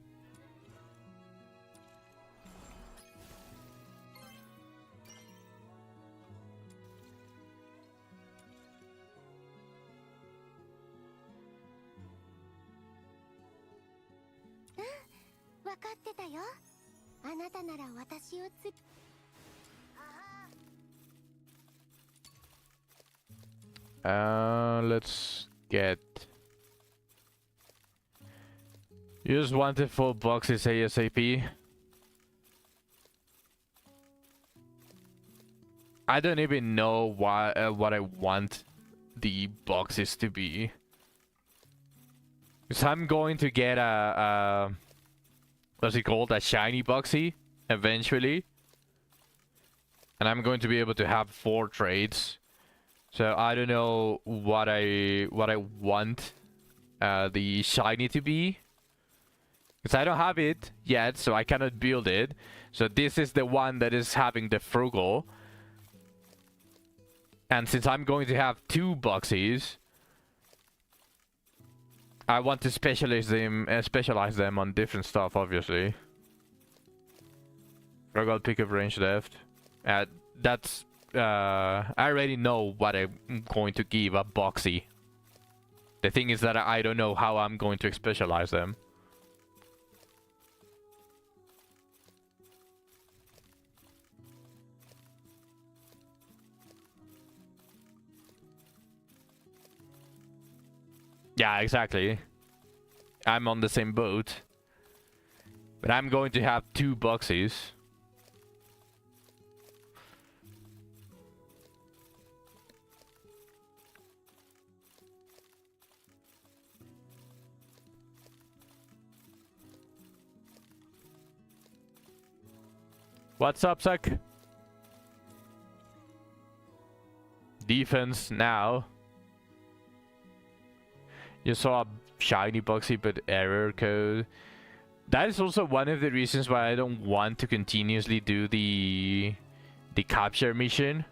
Let's get... You just want the full boxes ASAP. I don't even know what I want the boxes to be. So I'm going to get a what's it called? A shiny boxy eventually. And I'm going to be able to have 4 trades. So I don't know what I want the shiny to be. Because I don't have it yet, so I cannot build it. So this is the one that is having the frugal. And since I'm going to have 2 boxes, I want to specialize them on different stuff, obviously. Frugal pickup range left. That's I already know what I'm going to give a boxy. The thing is that I don't know how I'm going to specialize them. Yeah, exactly. I'm on the same boat. But I'm going to have 2 boxes. What's up, Suck? Defense now. You saw a shiny boxy but error code. That is also one of the reasons why I don't want to continuously do the capture mission.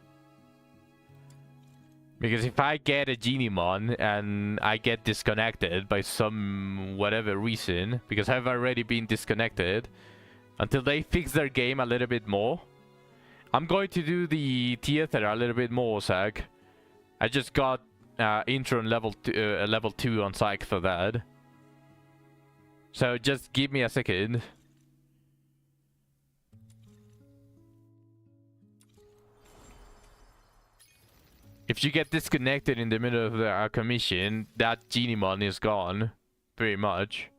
Because if I get a Genimon and I get disconnected by some whatever reason, because I've already been disconnected, until they fix their game a little bit more, I'm going to do the theater a little bit more, Zach. I just got intro and level 2 on Psych for that. So just give me a second. If you get disconnected in the middle of the commission, that Genimon is gone. Pretty much.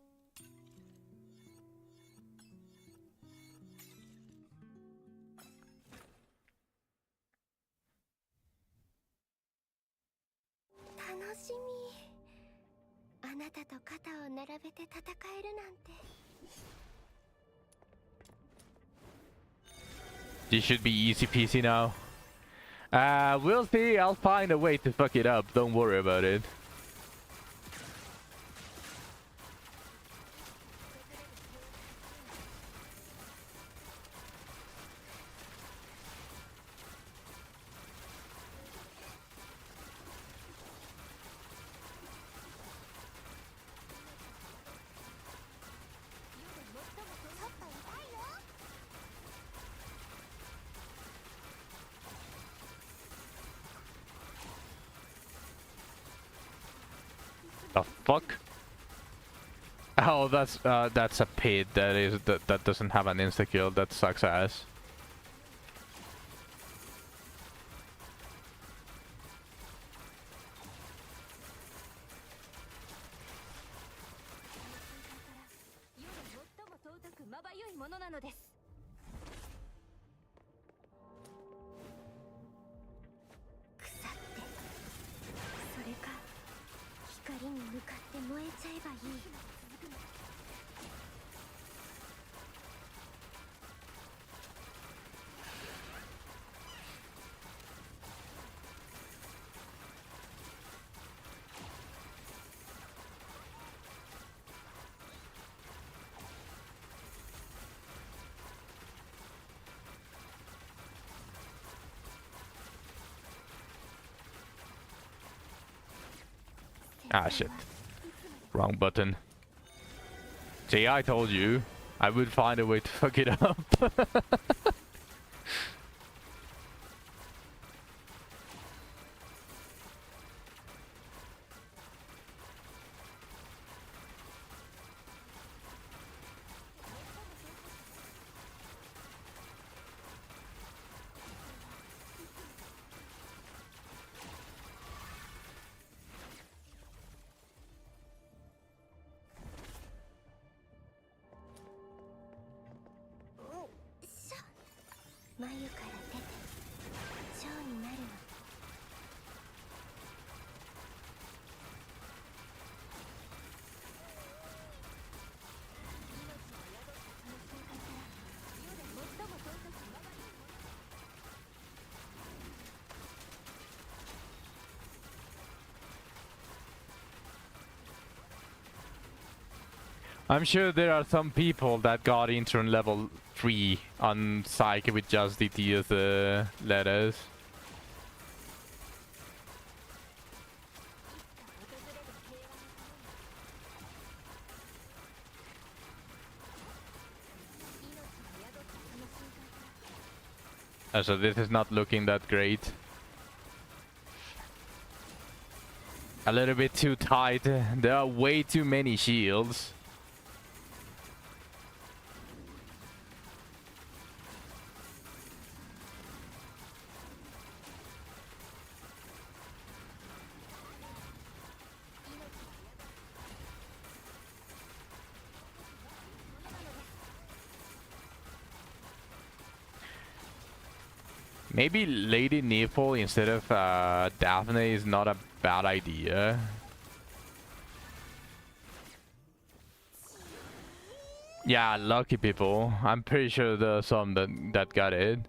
This should be easy peasy now. We'll see. I'll find a way to fuck it up. Don't worry about it. The fuck? Oh, that's a pit. That doesn't have an insta kill. That sucks ass. Ah, shit. Wrong button. See, I told you. I would find a way to fuck it up. I'm sure there are some people that got intro on level 3 on Psyche with just the TS letters. So this is not looking that great. A little bit too tight. There are way too many shields. Maybe Lady Nipple instead of Daphne is not a bad idea. Yeah, lucky people. I'm pretty sure there are some that got it.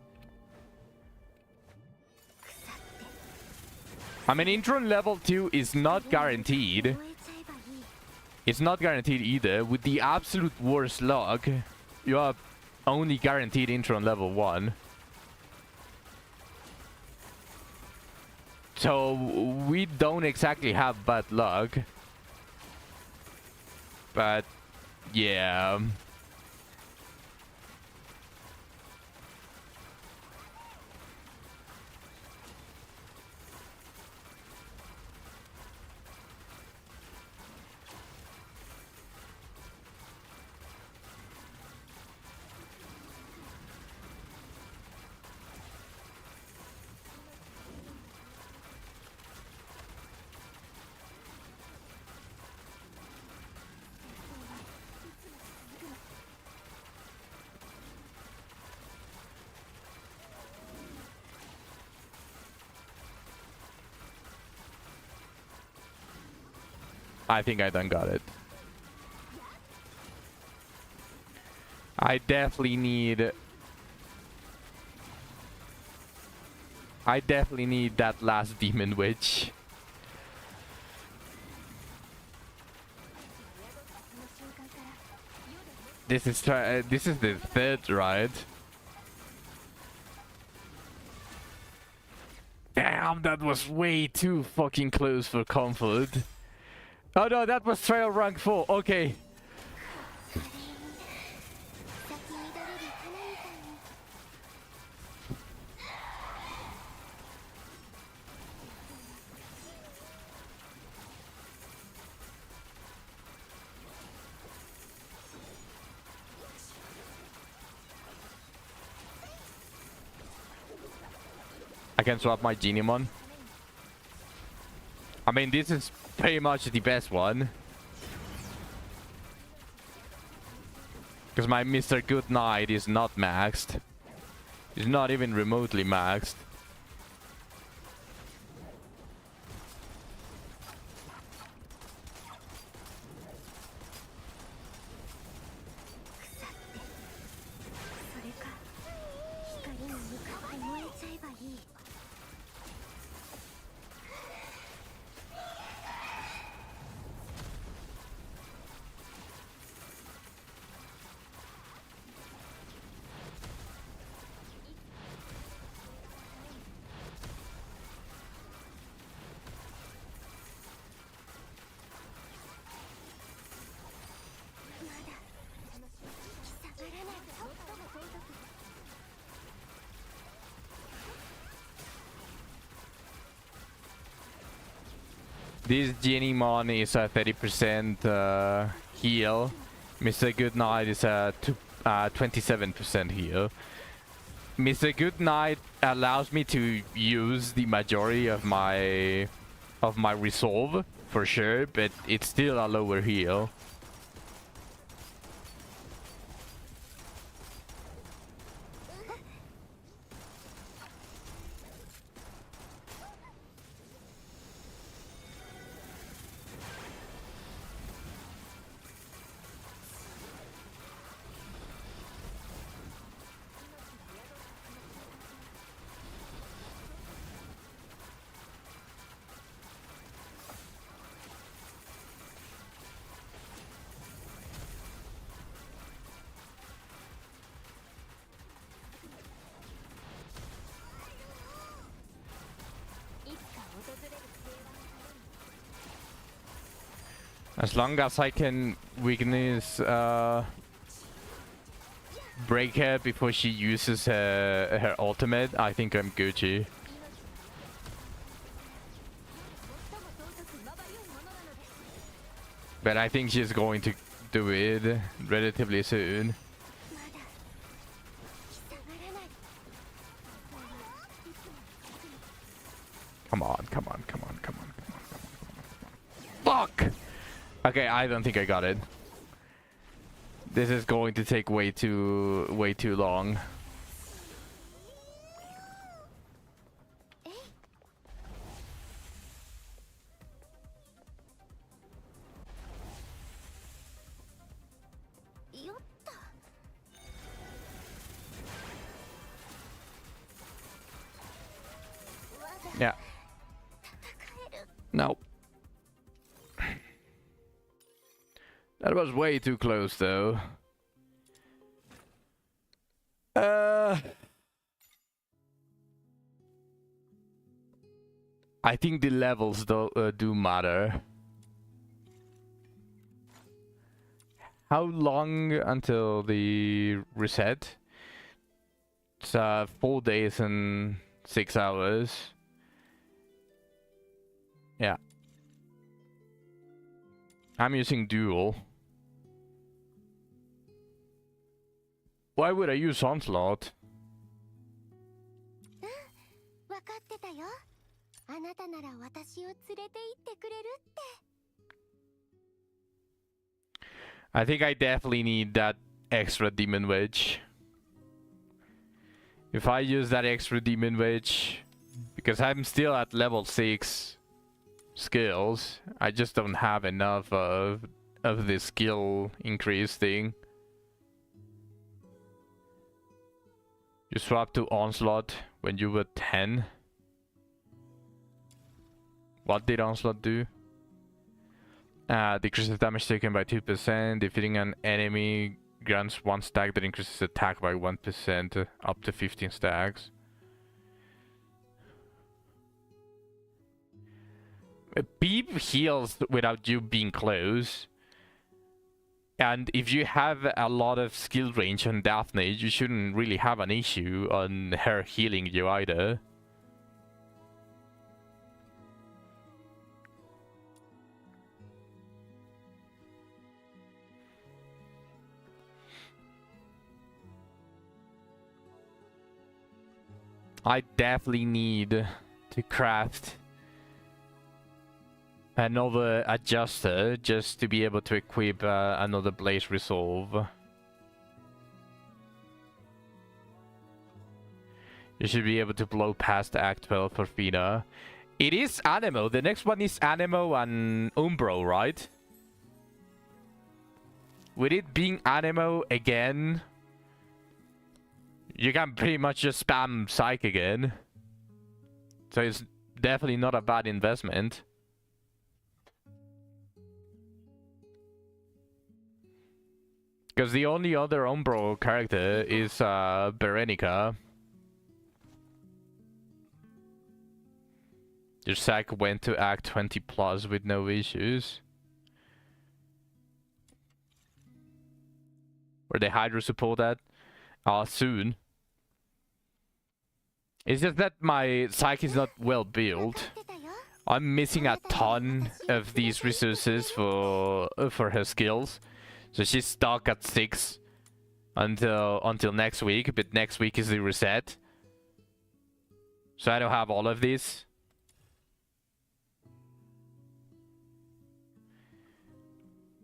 I mean, intro level 2 is not guaranteed. It's not guaranteed either. With the absolute worst luck, you are only guaranteed intro on level 1. So we don't exactly have bad luck. But yeah. I think I done got it. I definitely need that last demon witch. This is the third, right? Damn, that was way too fucking close for comfort. Oh no, that was trail rank 4. Okay. I can swap my Genemon. I mean, this is pretty much the best one. Because my Mr. Goodnight is not maxed. He's not even remotely maxed. This Genemon is a 30% heal. Mr. Goodnight is a 27% heal. Mr. Goodnight allows me to use the majority of my resolve for sure, but it's still a lower heal. As long as I can weakness break her before she uses her ultimate, I think I'm Gucci. But I think she's going to do it relatively soon. Come on, come on, come on, come on, come on, come on. Fuck! Okay, I don't think I got it. This is going to take way too long. Yeah. No. That was way too close, though. I think the levels do matter. How long until the reset? It's 4 days and 6 hours. Yeah. I'm using dual. Why would I use onslaught? I think I definitely need that extra demon wedge. If I use that extra demon wedge, because I'm still at level 6 skills, I just don't have enough of the skill increase thing. You swap to onslaught when you were 10. What did onslaught do? Decreases damage taken by 2%. Defeating an enemy grants 1 stack that increases attack by 1%, up to 15 stacks. Beep heals without you being close. And if you have a lot of skill range on Daphne, you shouldn't really have an issue on her healing you either. I definitely need to craft another adjuster just to be able to equip another Blaze Resolve. You should be able to blow past Act 12 for Fina. It is Anemo. The next one is Anemo and Umbro, right? With it being Anemo again, you can pretty much just spam Psych again. So it's definitely not a bad investment. Because the only other Umbro character is Berenica. Your sack went to Act 20 plus with no issues. Where the Hydro support at? Soon. It's just that my psyche is not well built. I'm missing a ton of these resources for her skills. So she's stuck at 6 until next week, but next week is the reset. So I don't have all of these.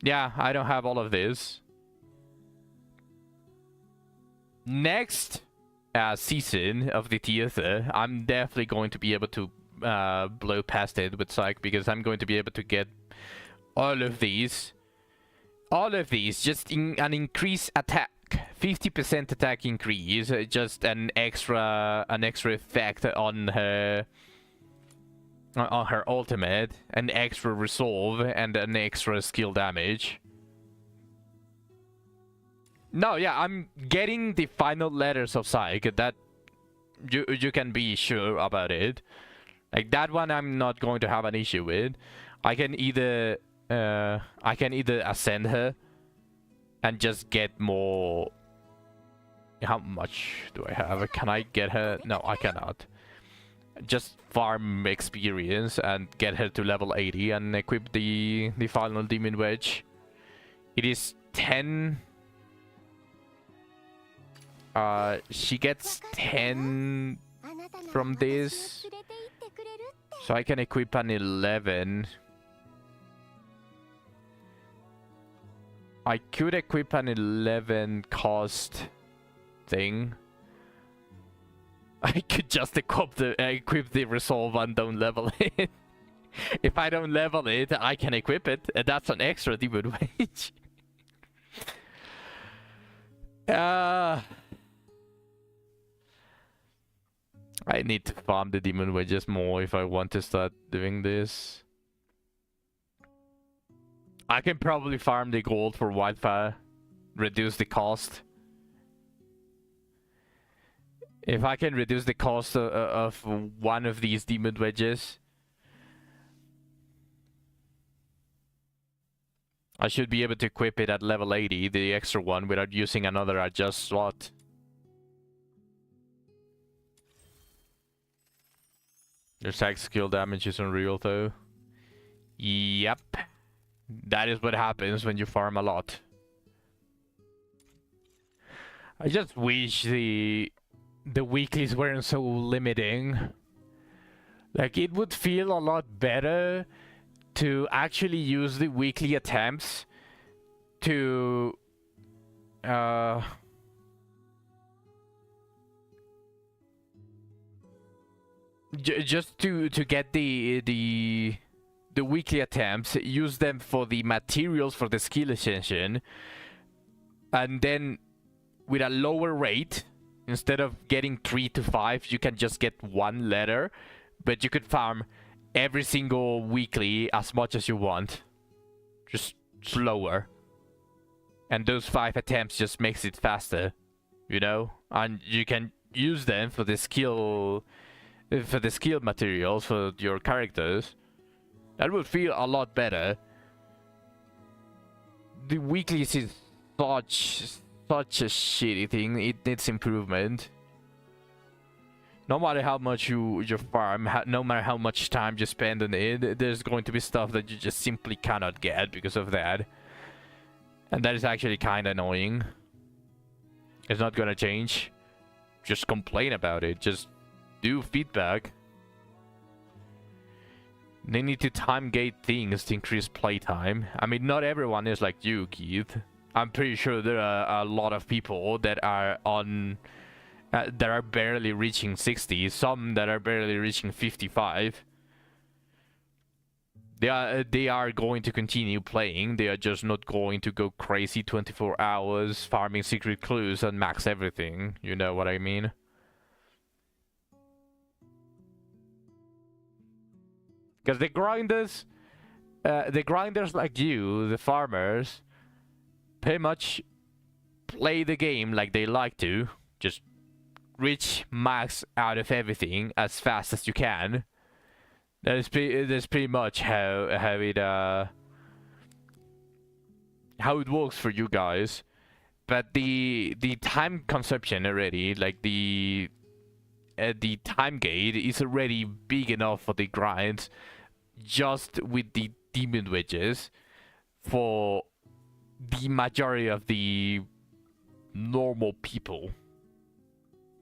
Yeah, I don't have all of this. Next season of the theater, I'm definitely going to be able to blow past it with Psych, because I'm going to be able to get all of these. All of these, just an increased attack. 50% attack increase, just an extra effect on her ultimate, an extra resolve, and an extra skill damage. No, yeah, I'm getting the final letters of Psych. That you can be sure about it. Like that one, I'm not going to have an issue with. I can either I can either ascend her and just get more. How much do I have? Can I get her? No, I cannot. Just farm experience and get her to level 80 and equip the final demon wedge. It is 10. She gets 10 from this, so I can equip an 11. I could equip an 11 cost thing. I could just equip the resolve and don't level it. If I don't level it, I can equip it, and that's an extra demon wage. I need to farm the demon wedges more if I want to start doing this. I can probably farm the gold for wildfire, reduce the cost. If I can reduce the cost of one of these demon wedges, I should be able to equip it at level 80, the extra one, without using another adjust slot. Their sack skill damage is unreal though. Yep. That is what happens when you farm a lot. I just wish the weeklies weren't so limiting. Like, it would feel a lot better to actually use the weekly attempts to just to get the weekly attempts, use them for the materials for the skill ascension, and then with a lower rate, instead of getting 3 to 5, you can just get 1 letter, but you could farm every single weekly as much as you want, just slower, and those 5 attempts just makes it faster, you know, and you can use them for the skill materials for your characters. That would feel a lot better. The weeklies is such a shitty thing. It needs improvement. No matter how much you farm, no matter how much time you spend on it, there's going to be stuff that you just simply cannot get because of that. And that is actually kind of annoying. It's not gonna change. Just complain about it. Just do feedback. They need to time gate things to increase playtime. I mean, not everyone is like you, Keith. I'm pretty sure there are a lot of people that are on that are barely reaching 60, some that are barely reaching 55. They are going to continue playing. They are just not going to go crazy 24 hours farming secret clues and max everything. You know what I mean? Because the grinders like you, the farmers, pretty much play the game like they like to. Just reach max out of everything as fast as you can. That's pretty much how it works for you guys. But the time consumption already, like the time gate is already big enough for the grind, just with the demon wedges, for the majority of the normal people.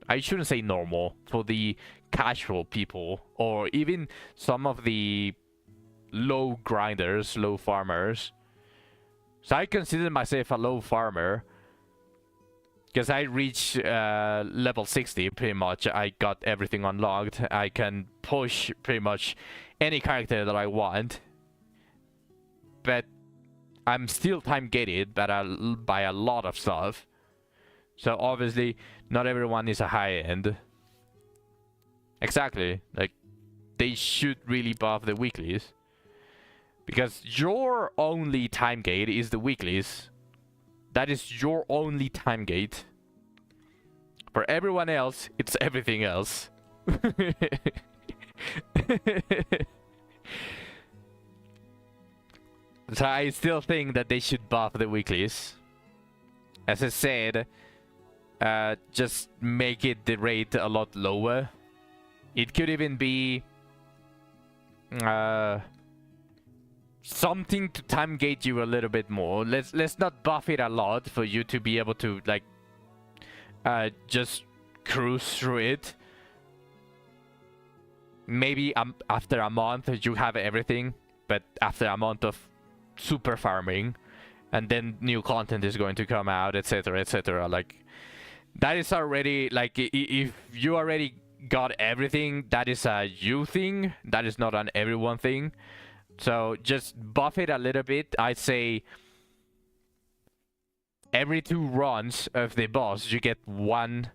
I shouldn't say normal, for the casual people, or even some of the low grinders, low farmers. So I consider myself a low farmer, because I reached level 60 pretty much. I got everything unlocked. I can push pretty much any character that I want, but I'm still time gated by a lot of stuff. So obviously not everyone is a high end. Exactly, like they should really buff the weeklies, because your only time gate is the weeklies. That is your only time gate. For everyone else, it's everything else. So I still think that they should buff the weeklies. As I said, just make it the rate a lot lower. It could even be something to time gate you a little bit more. Let's not buff it a lot for you to be able to like just cruise through it. Maybe after a month you have everything, but after a month of super farming, and then new content is going to come out, etc, etc. Like that is already like if you already got everything, that is a you thing, that is not an everyone thing. So just buff it a little bit. I'd say every 2 runs of the boss you get 1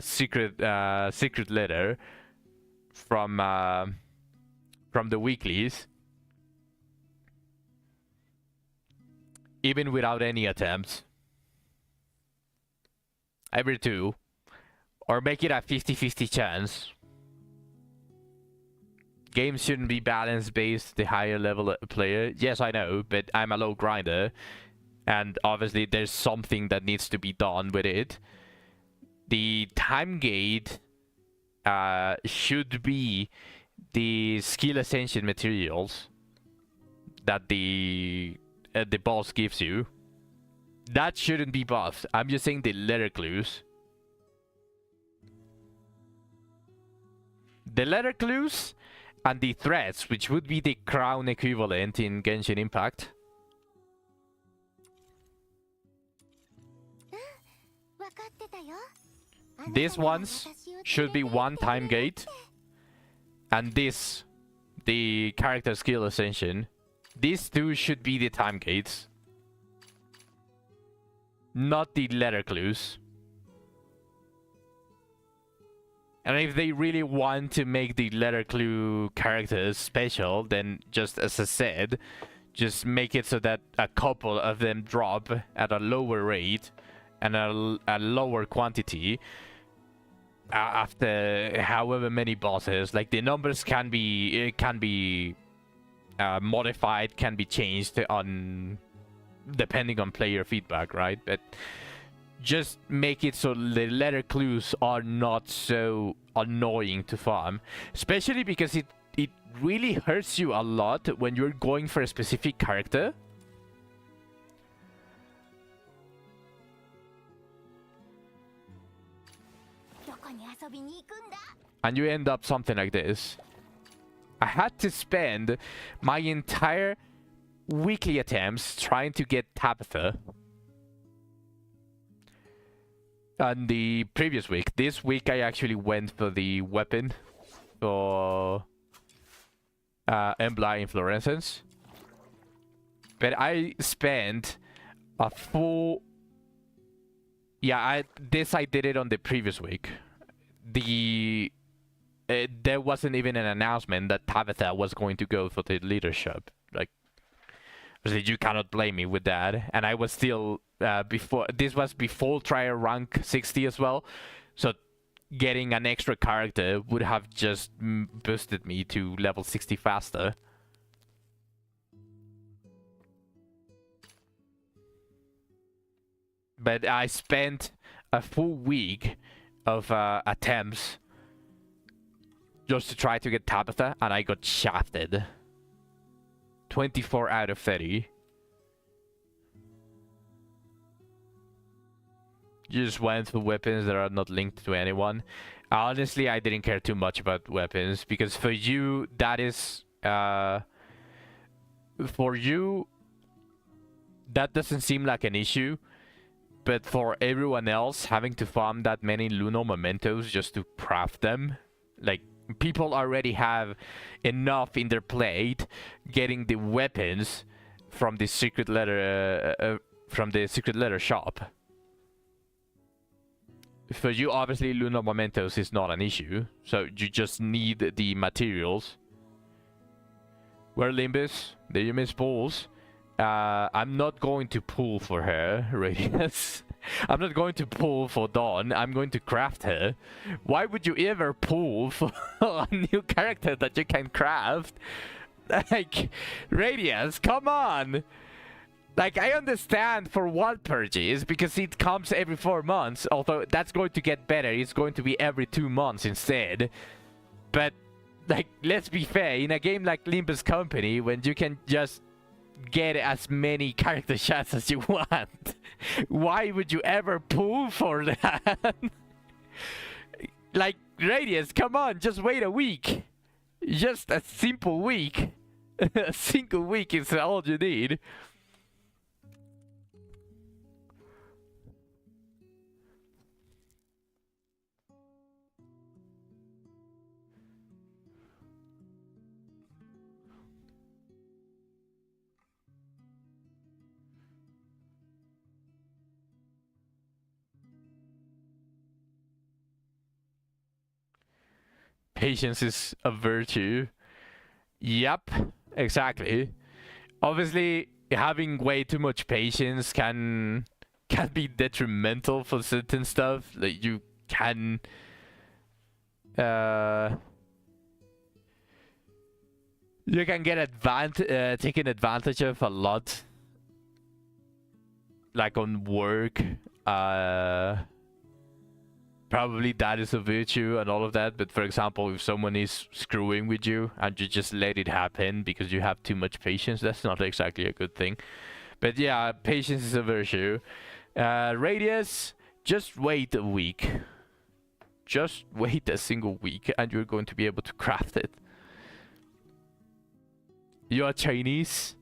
secret letter from the weeklies, even without any attempts. Every 2, or make it a 50-50 chance. Games shouldn't be balance based the higher level player. Yes, I know, but I'm a low grinder, and obviously there's something that needs to be done with it. The time gate should be the skill ascension materials that the boss gives you. That shouldn't be buffed. I'm just saying the letter clues. The letter clues and the threats, which would be the crown equivalent in Genshin Impact. These ones should be 1 time gate. And this, the character skill ascension. These 2 should be the time gates. Not the letter clues. And if they really want to make the letter clue characters special, then just as I said, just make it so that a couple of them drop at a lower rate and a lower quantity after however many bosses. Like the numbers can be modified, can be changed on depending on player feedback, right? But just make it so the letter clues are not so annoying to farm, especially because it really hurts you a lot when you're going for a specific character. And you end up something like this. I had to spend my entire weekly attempts trying to get Tabitha on the previous week. This week I actually went for the weapon for Embla Inflorescence. But I spent a full... Yeah, I did it on the previous week. There wasn't even an announcement that Tabitha was going to go for the leadership. Like, you cannot blame me with that. And I was still this was before trial rank 60 as well, so getting an extra character would have just boosted me to level 60 faster. But I spent a full week of attempts just to try to get Tabitha, and I got shafted. 24 out of 30. You just went for weapons that are not linked to anyone. Honestly, I didn't care too much about weapons, because for you, that is... for you, that doesn't seem like an issue. But for everyone else, having to farm that many Lunar Mementos just to craft them, like, people already have enough in their plate getting the weapons from the secret letter shop. For you, obviously, Lunar Mementos is not an issue, so you just need the materials. Where Limbus? Did you miss pulls? I'm not going to pull for her, Radius. I'm not going to pull for Dawn. I'm going to craft her. Why would you ever pull for a new character that you can craft? Like, Radius, come on! Like, I understand for one purchase, because it comes every 4 months, although that's going to get better. It's going to be every 2 months instead. But, like, let's be fair, in a game like Limbus Company, when you can just get as many character shots as you want, why would you ever pull for that? Like, Radius, come on, just wait a week. Just a simple week. A single week is all you need. Patience is a virtue. Yep, exactly. Obviously, having way too much patience can be detrimental for certain stuff. Like, you can get taken advantage of a lot, like on work. Probably that is a virtue and all of that, but for example, if someone is screwing with you and you just let it happen because you have too much patience, that's not exactly a good thing. But yeah, patience is a virtue. Radius, just wait a week. Just wait a single week and you're going to be able to craft it. You are Chinese.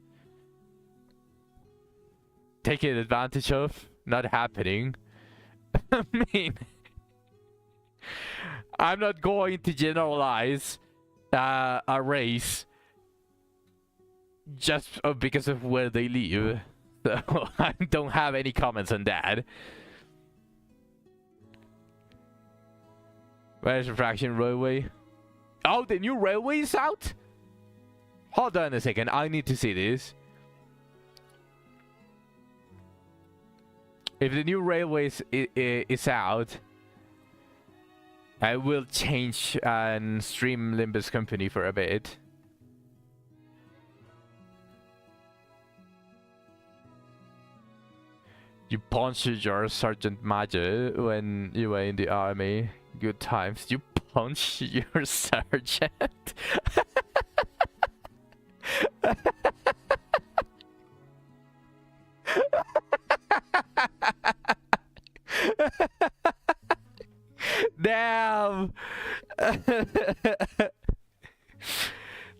Taking advantage of, not happening. I mean, I'm not going to generalize a race just because of where they live. So I don't have any comments on that. Where's Refraction Railway? Oh, the new railway is out? Hold on a second, I need to see this. If the new railway is out, I will change and stream Limbus Company for a bit. You punched your Sergeant Major when you were in the army. Good times. You punched your sergeant. Damn.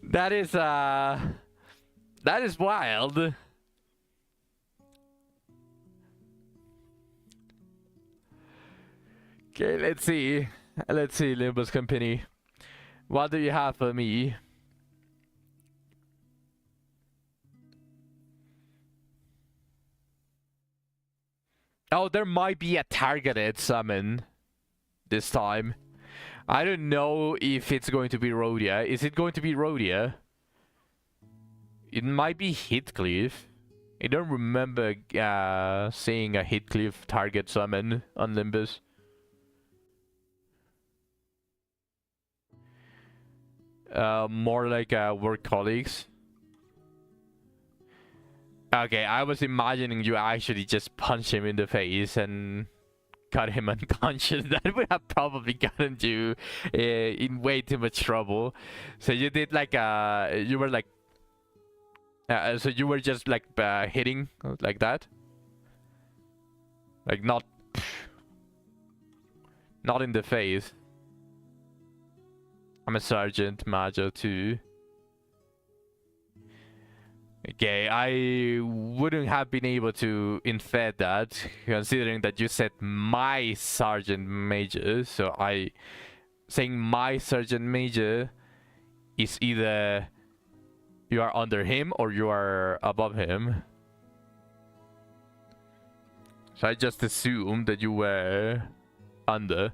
That is wild. Okay, let's see. Let's see, Limbus Company. What do you have for me? Oh, there might be a targeted summon this time. I don't know if it's going to be Rhodia. Is it going to be Rhodia? It might be Heathcliff. I don't remember seeing a Heathcliff target summon on Limbus. More like work colleagues. Okay, I was imagining you actually just punch him in the face and cut him unconscious. That would have probably gotten you in way too much trouble. So you did like you were like so you were just like hitting like that, like not in the face. I'm a Sergeant Major too. Okay, I wouldn't have been able to infer that, considering that you said my Sergeant Major. So saying my Sergeant Major is either you are under him or you are above him. So I just assumed that you were under.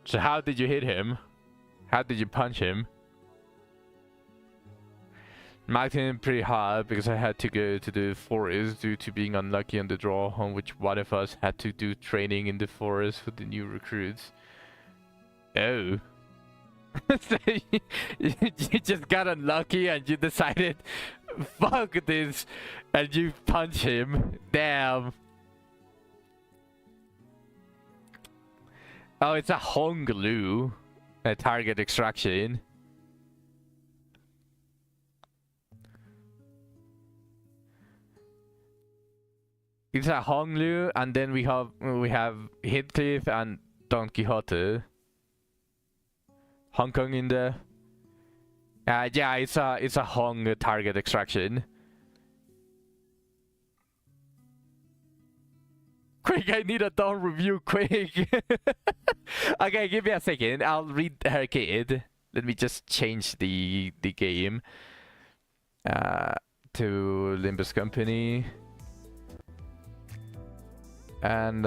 So how did you hit him? How did you punch him? Marked him pretty hard because I had to go to the forest due to being unlucky on the draw, on which one of us had to do training in the forest for the new recruits. Oh. So you just got unlucky and you decided, fuck this, and you punch him. Damn. Oh, it's a Honglu, a target extraction. It's a Honglu, and then we have Heathcliff and Don Quixote. Hong Kong in there. Yeah, it's a Hong target extraction. Quick, I need a Dawn review, quick. Okay, give me a second. I'll read her kid. Let me just change the game to Limbus Company. And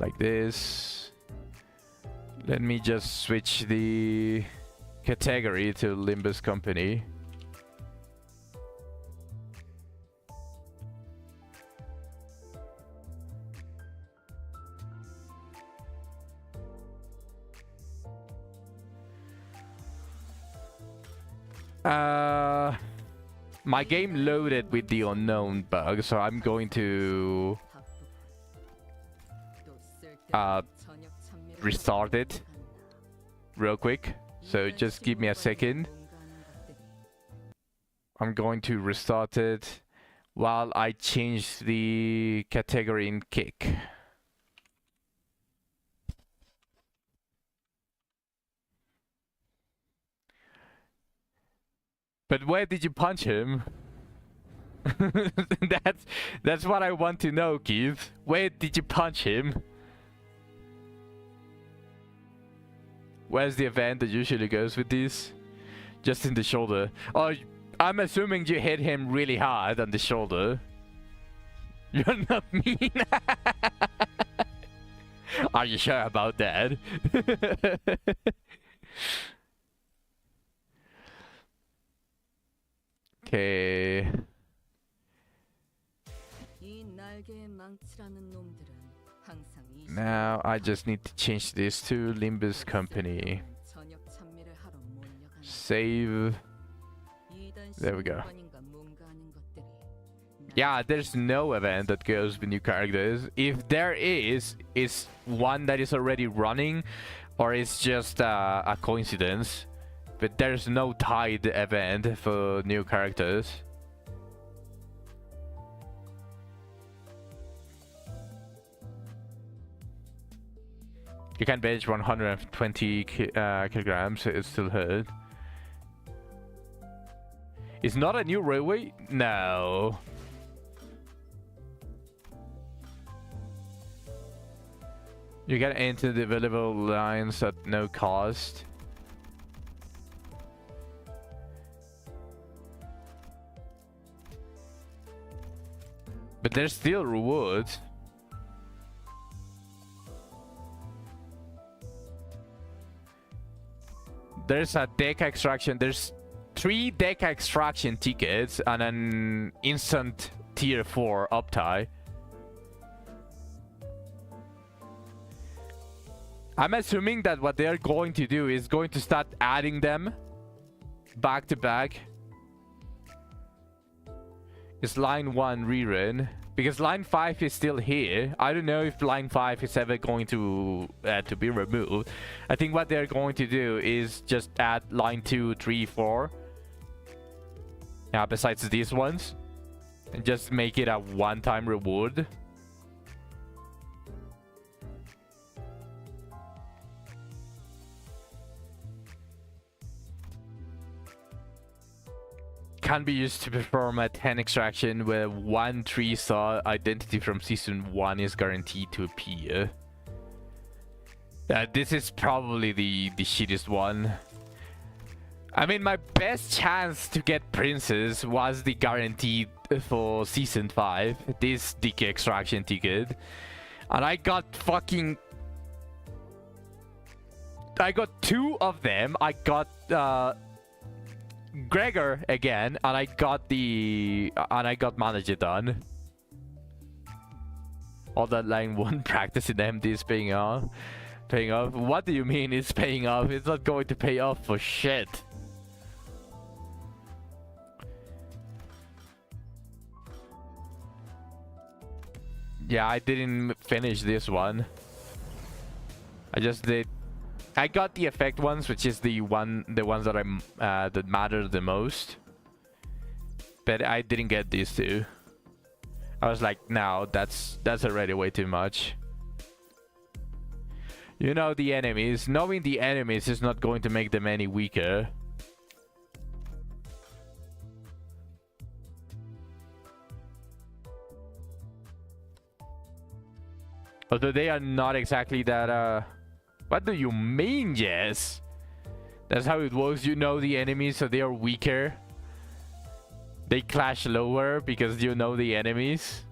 like this. Let me just switch the category to Limbus Company. My game loaded with the unknown bug, so I'm going to restart it real quick. So just give me a second. I'm going to restart it while I change the category in kick. But where did you punch him? that's what I want to know, Keith. Where did you punch him? Where's the event that usually goes with these? Just in the shoulder. Oh, I'm assuming you hit him really hard on the shoulder. You're not mean. Are you sure about that? Okay. Now I just need to change this to Limbus Company. Save. There we go. Yeah, there's no event that goes with new characters. If there is, it's one that is already running, or it's just a coincidence. But there's no tied event for new characters. You can bench 120 kilograms, it still hurt. It's not a new railway? No. You can enter the available lines at no cost. But there's still rewards. There's a deck extraction. There's 3 deck extraction tickets and an instant tier 4 uptie. I'm assuming that what they're going to do is going to start adding them back to back. Is line 1 rerun? Because line 5 is still here. I don't know if line 5 is ever going to be removed. I think what they're going to do is just add line 2, 3, 4. Yeah, besides these ones. And just make it a one-time reward. Can be used to perform a 10 extraction where 1 3-star identity from season 1 is guaranteed to appear. This is probably the shittiest one. I mean, my best chance to get princess was the guaranteed for season 5, this DK extraction ticket. And I got fucking... I got 2 of them. I got Gregor again, and I got manager done. All that line 1 practice in MD is paying off. Paying off? What do you mean it's paying off? It's not going to pay off for shit. Yeah, I didn't finish this one. I just did. I got the effect ones, which is the ones that that matter the most. But I didn't get these two. I was like, no, that's already way too much. You know the enemies. Knowing the enemies is not going to make them any weaker. Although they are not exactly that, What do you mean, yes? That's how it works. You know the enemies, so they are weaker. They clash lower because you know the enemies.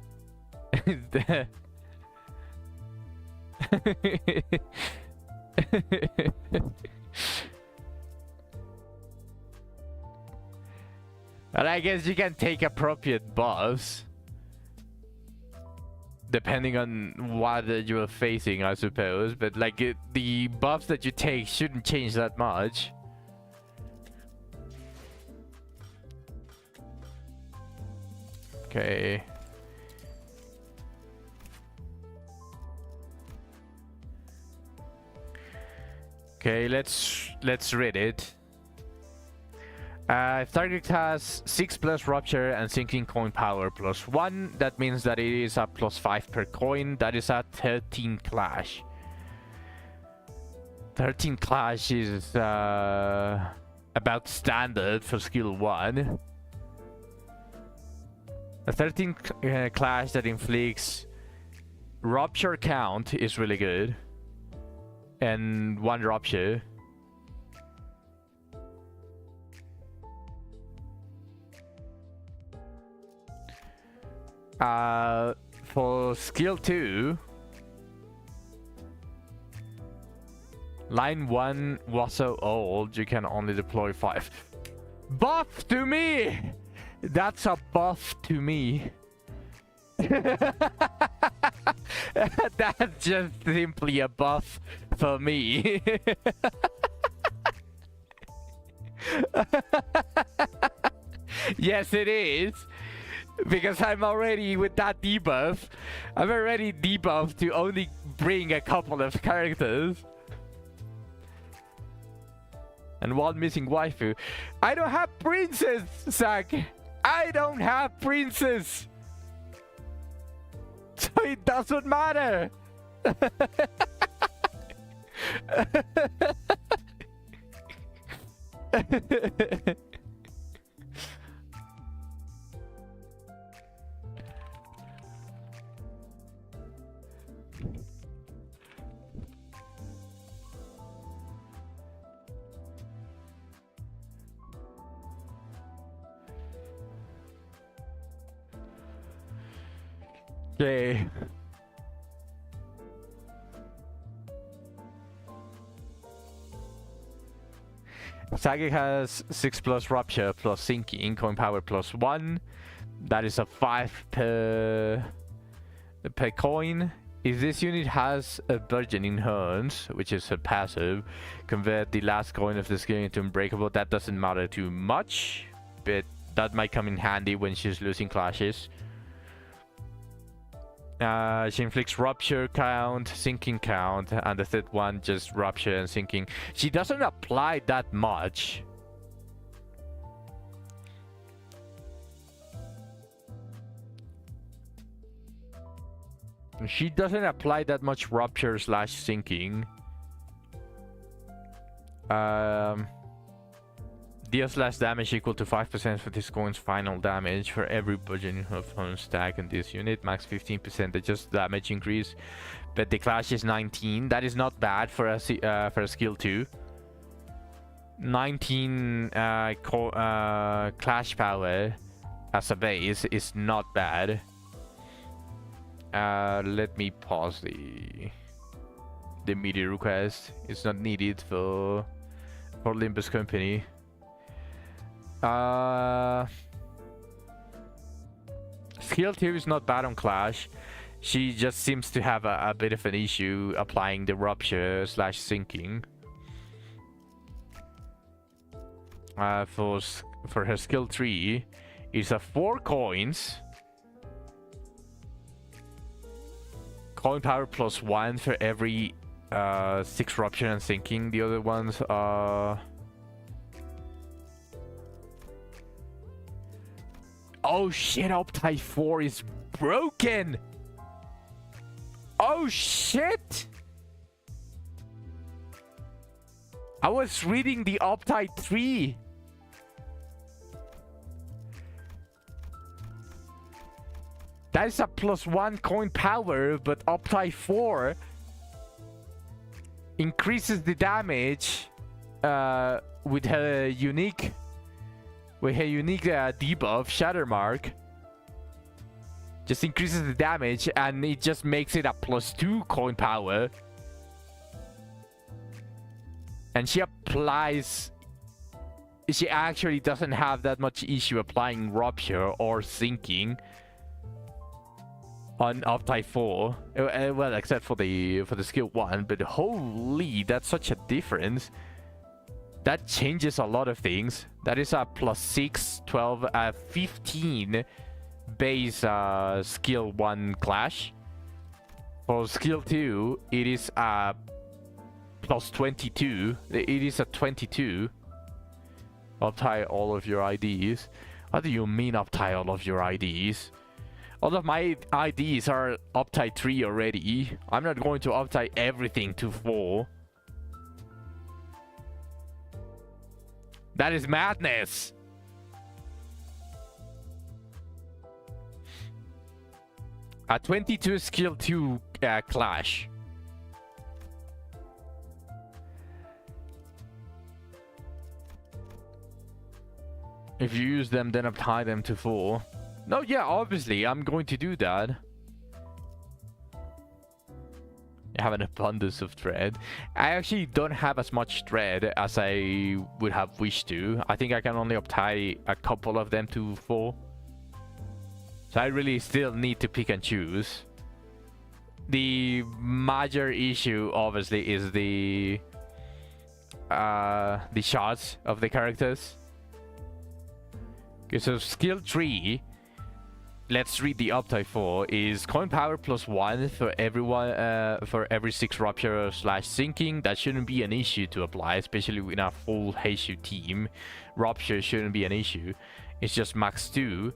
And I guess you can take appropriate buffs depending on what you're facing, I suppose. But like the buffs that you take shouldn't change that much. Okay. Okay, let's read it. If target has 6+ rupture and sinking coin power +1, that means that it is a +5 per coin. That is a 13 clash. 13 clash is about standard for skill 1. A 13 clash that inflicts rupture count is really good. And 1 rupture. For skill 2, line 1 was so old you can only deploy 5. Buff to me! That's a buff to me. That's just simply a buff for me. Yes, it is. Because I'm already with that debuff. I'm already debuffed to only bring a couple of characters. And 1 missing waifu. I don't have princess, Zach. I don't have princess. So it doesn't matter. Okay. Sagi has 6+ rupture plus sinking, coin power +1. That is a 5 per coin. If this unit has a burgeoning horns, which is a passive, convert the last coin of the skill into unbreakable. That doesn't matter too much, but that might come in handy when she's losing clashes. She inflicts rupture count, sinking count, and the third one just rupture and sinking. She doesn't apply that much. She doesn't apply that much rupture / sinking. Deals less damage equal to 5% for this coin's final damage for every burgeoning of home stack in this unit. Max 15% adjust damage increase, but the clash is 19. That is not bad for a skill 2. 19 clash power as a base is not bad. Let me pause the media request. It's not needed for Olympus Company. Skill 2 is not bad on Clash. She just seems to have a bit of an issue applying the rupture slash sinking. For her skill tree, it's a 4 coins. Coin power plus 1 for every 6 rupture and sinking. The other ones are... Oh shit, Opti 4 is broken! Oh shit! I was reading the Opti 3. That is a plus 1 coin power, but Opti 4 increases the damage with her unique debuff, Shatter Mark. Just increases the damage and it just makes it a plus 2 coin power. And she actually doesn't have that much issue applying rupture or sinking on Opti 4. Well, except for the skill 1, but holy, that's such a difference. That changes a lot of things. That is a plus 6, 12, 15 base skill 1 clash. For skill 2, it is a plus 22. It is a 22. Uptie all of your IDs. What do you mean uptie all of your IDs? All of my IDs are uptie 3 already. I'm not going to uptie everything to 4. That is madness. A 22 skill 2 clash. If you use them, then uptie them to 4. No, yeah, obviously, I'm going to do that. I have an abundance of thread. I actually don't have as much thread as I would have wished to. I think I can only uptie a couple of them to 4. So I really still need to pick and choose. The major issue, obviously, is the shots of the characters. Okay, so skill 3, let's read the uptie 4, is coin power plus 1 for everyone, for every 6 rupture slash sinking. That shouldn't be an issue to apply, especially in a full Heishu team. Rupture shouldn't be an issue. It's just max 2,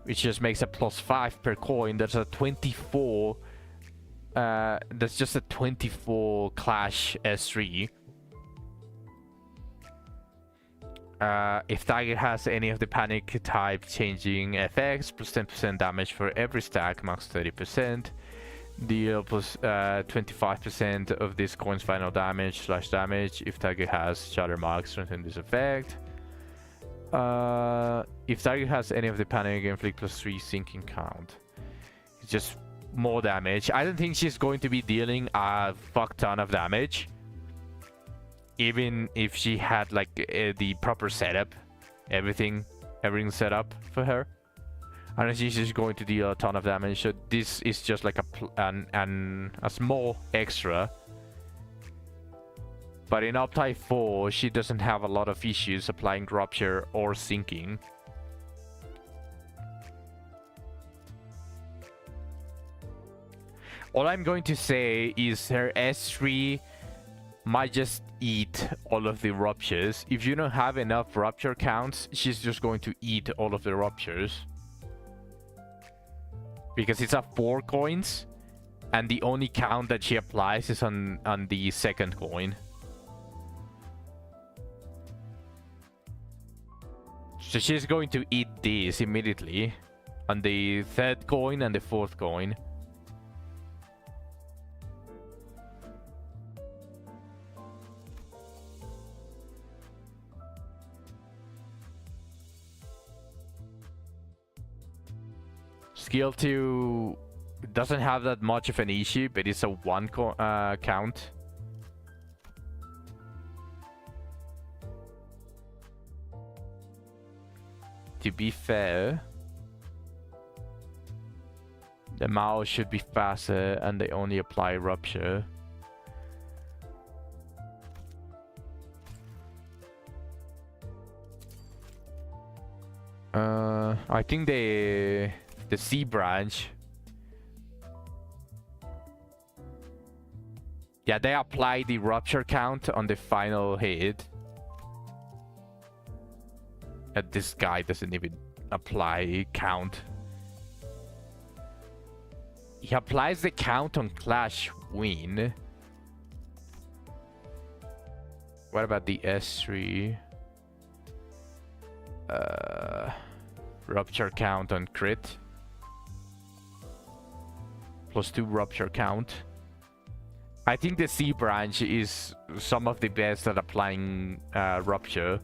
which just makes a plus 5 per coin. That's a 24. That's just a 24 clash S3. If target has any of the panic type changing effects, plus 10% damage for every stack, max 30%. Deal plus 25% of this coin's final damage slash damage. If target has shatter marks, strengthen this effect. If target has any of the panic, inflict plus 3 sinking count. It's just more damage. I don't think she's going to be dealing a fuck ton of damage. Even if she had like the proper setup, everything set up for her, I don't think she's going to deal a ton of damage. So this is just like a small extra. But in uptie 4, she doesn't have a lot of issues applying rupture or sinking. All I'm going to say is her S3 might just eat all of the ruptures. If you don't have enough rupture counts, she's just going to eat all of the ruptures. Because it's a 4 coins, and the only count that she applies is on the second coin. So she's going to eat these immediately on the 3rd coin and the 4th coin. Skill 2 doesn't have that much of an issue, but it's a 1 count. To be fair, The mouse should be faster and they only apply rupture. I think the C branch. Yeah, they apply the rupture count on the final hit. And this guy doesn't even apply count. He applies the count on clash win. What about the S3? Rupture count on crit. +2 rupture count. I think the C branch is some of the best at applying rupture.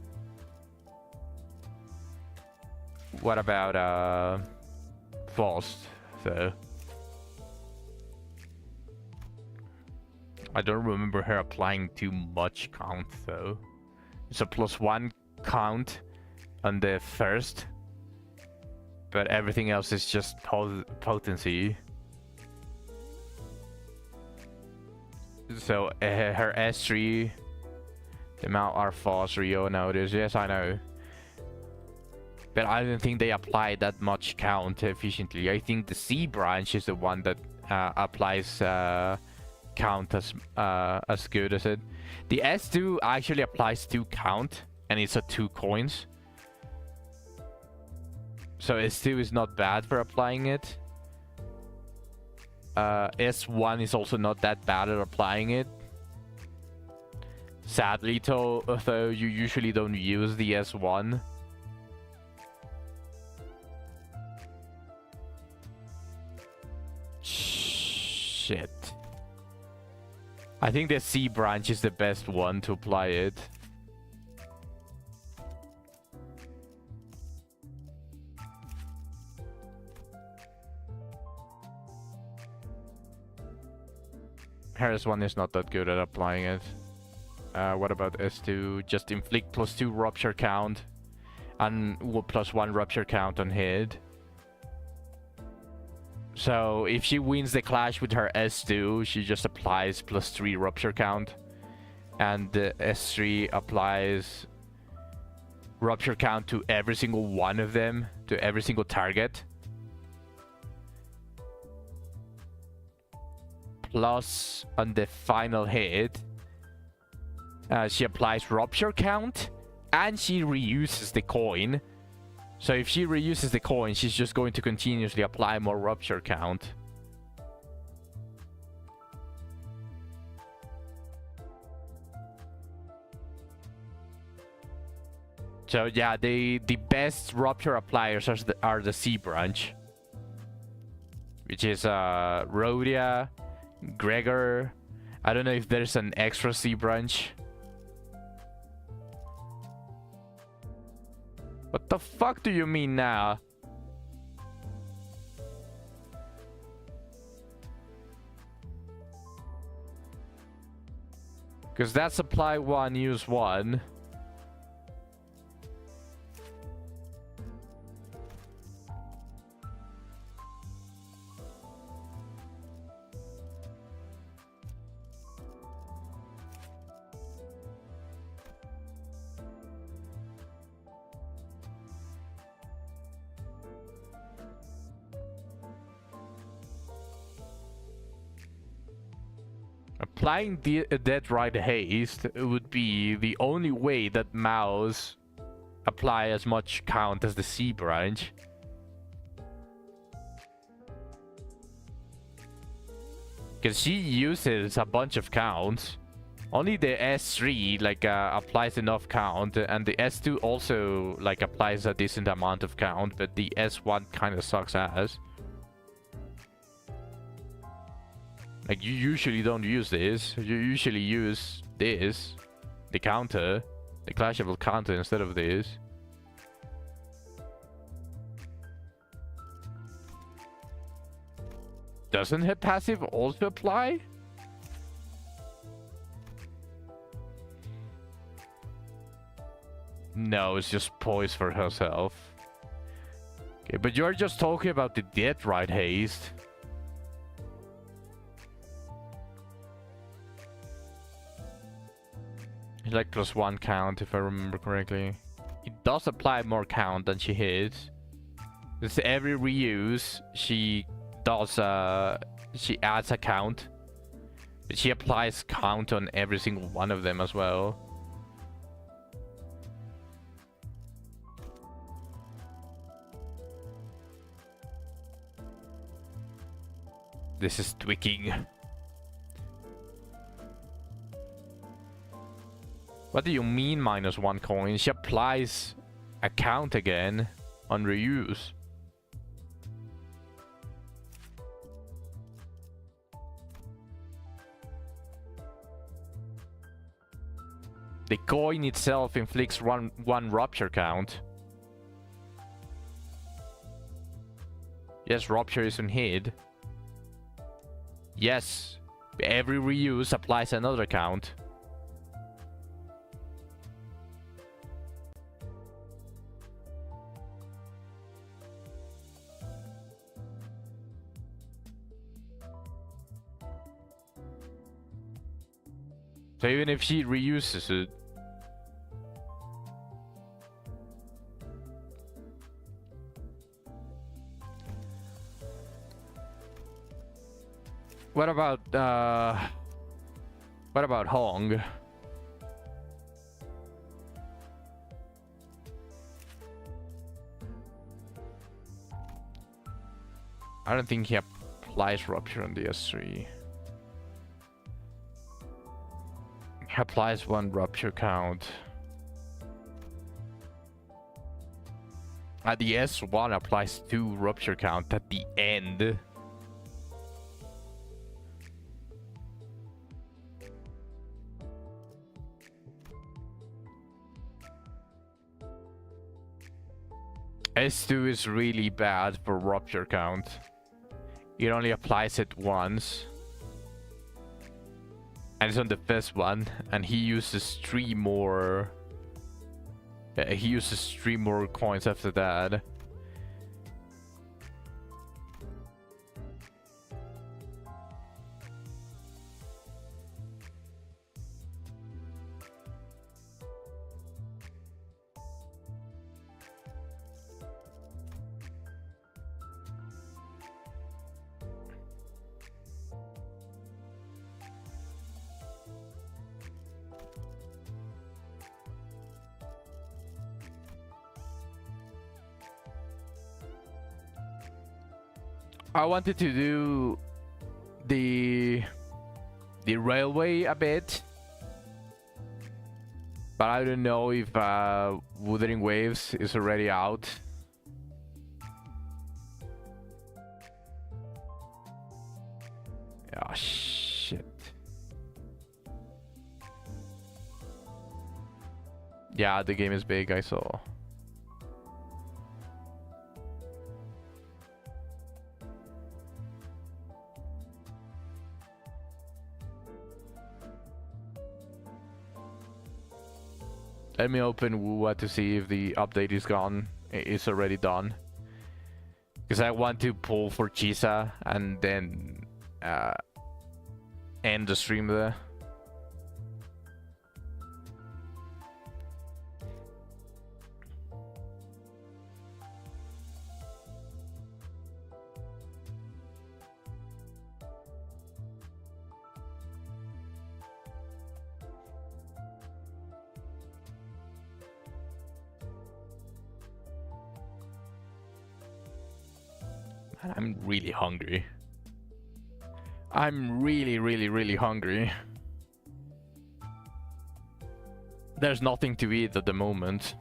What about Faust? So I don't remember her applying too much count though. It's a +1 count on the first, but everything else is just potency. So her S3, the amount are false Rio notice. Yes, I know. But I don't think they apply that much count efficiently. I think the C branch is the one that applies count as good as it. The S2 actually applies 2 count, and it's a 2 coins. So S2 is not bad for applying it. S1 is also not that bad at applying it. Sadly, though you usually don't use the S1. Shit. I think the C branch is the best one to apply it. Harris one is not that good at applying it. What about S2? Just inflict +2 rupture count and +1 rupture count on hit. So if she wins the clash with her S2, she just applies +3 rupture count, and the S3 applies rupture count to every single one of them, to every single target. Plus, on the final hit, she applies rupture count, and she reuses the coin. So if she reuses the coin, she's just going to continuously apply more rupture count. So yeah, the best rupture appliers are the C branch, which is Rhodia, Gregor. I don't know if there's an extra C branch. What the fuck do you mean now? Because that's apply 1, use 1. Applying Dead Right Haste would be the only way that Mouse apply as much count as the C branch. Because she uses a bunch of counts. Only the S3 like applies enough count, and the S2 also like applies a decent amount of count, but the S1 kind of sucks ass. Like, you usually don't use this. You usually use this, the counter, the clashable counter instead of this. Doesn't her passive also apply? No, it's just poise for herself. Okay, but you're just talking about the Dead Right Haste. It's like +1 count, if I remember correctly. It does apply more count than she hits. It's every reuse, she does, she adds a count. But she applies count on every single one of them as well. This is tweaking. What do you mean -1 coin? She applies a count again on reuse. The coin itself inflicts one rupture count. Yes, rupture is on hit. Yes, every reuse applies another count. So even if she reuses it, what about Hong? I don't think he applies rupture on the S3. He applies 1 rupture count. The S1 applies 2 rupture count at the end. S2 is really bad for rupture count. It only applies it once. And it's on the first one, and he uses 3 more. He uses 3 more coins after that. I wanted to do the railway a bit, but I don't know if Wuthering Waves is already out. Oh shit. Yeah, the game is big, I saw. Let me open WuWa to see if the update is gone. It's already done. Because I want to pull for Chisa and then end the stream there. I'm really hungry. I'm really hungry. There's nothing to eat at the moment.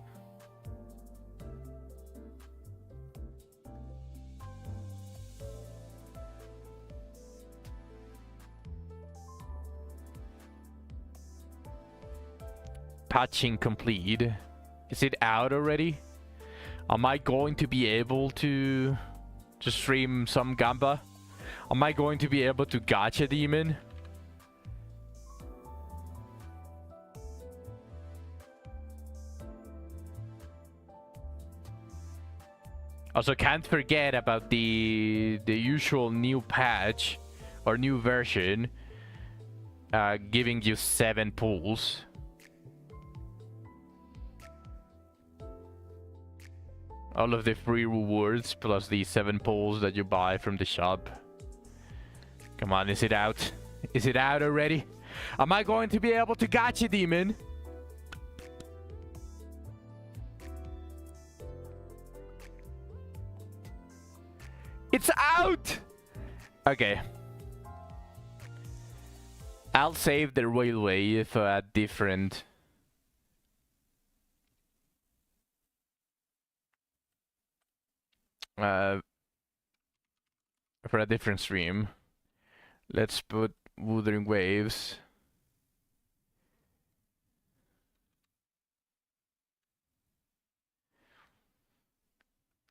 Patching complete. Is it out already? Am I going to be able to stream some Gamba? Am I going to be able to gacha demon? Also, can't forget about the usual new patch or new version, giving you 7 pulls. All of the free rewards plus the 7 poles that you buy from the shop. Come on, is it out? Is it out already? Am I going to be able to catch a demon? It's out! Okay. I'll save the railway for a different... for a different stream. Let's put Wuthering Waves.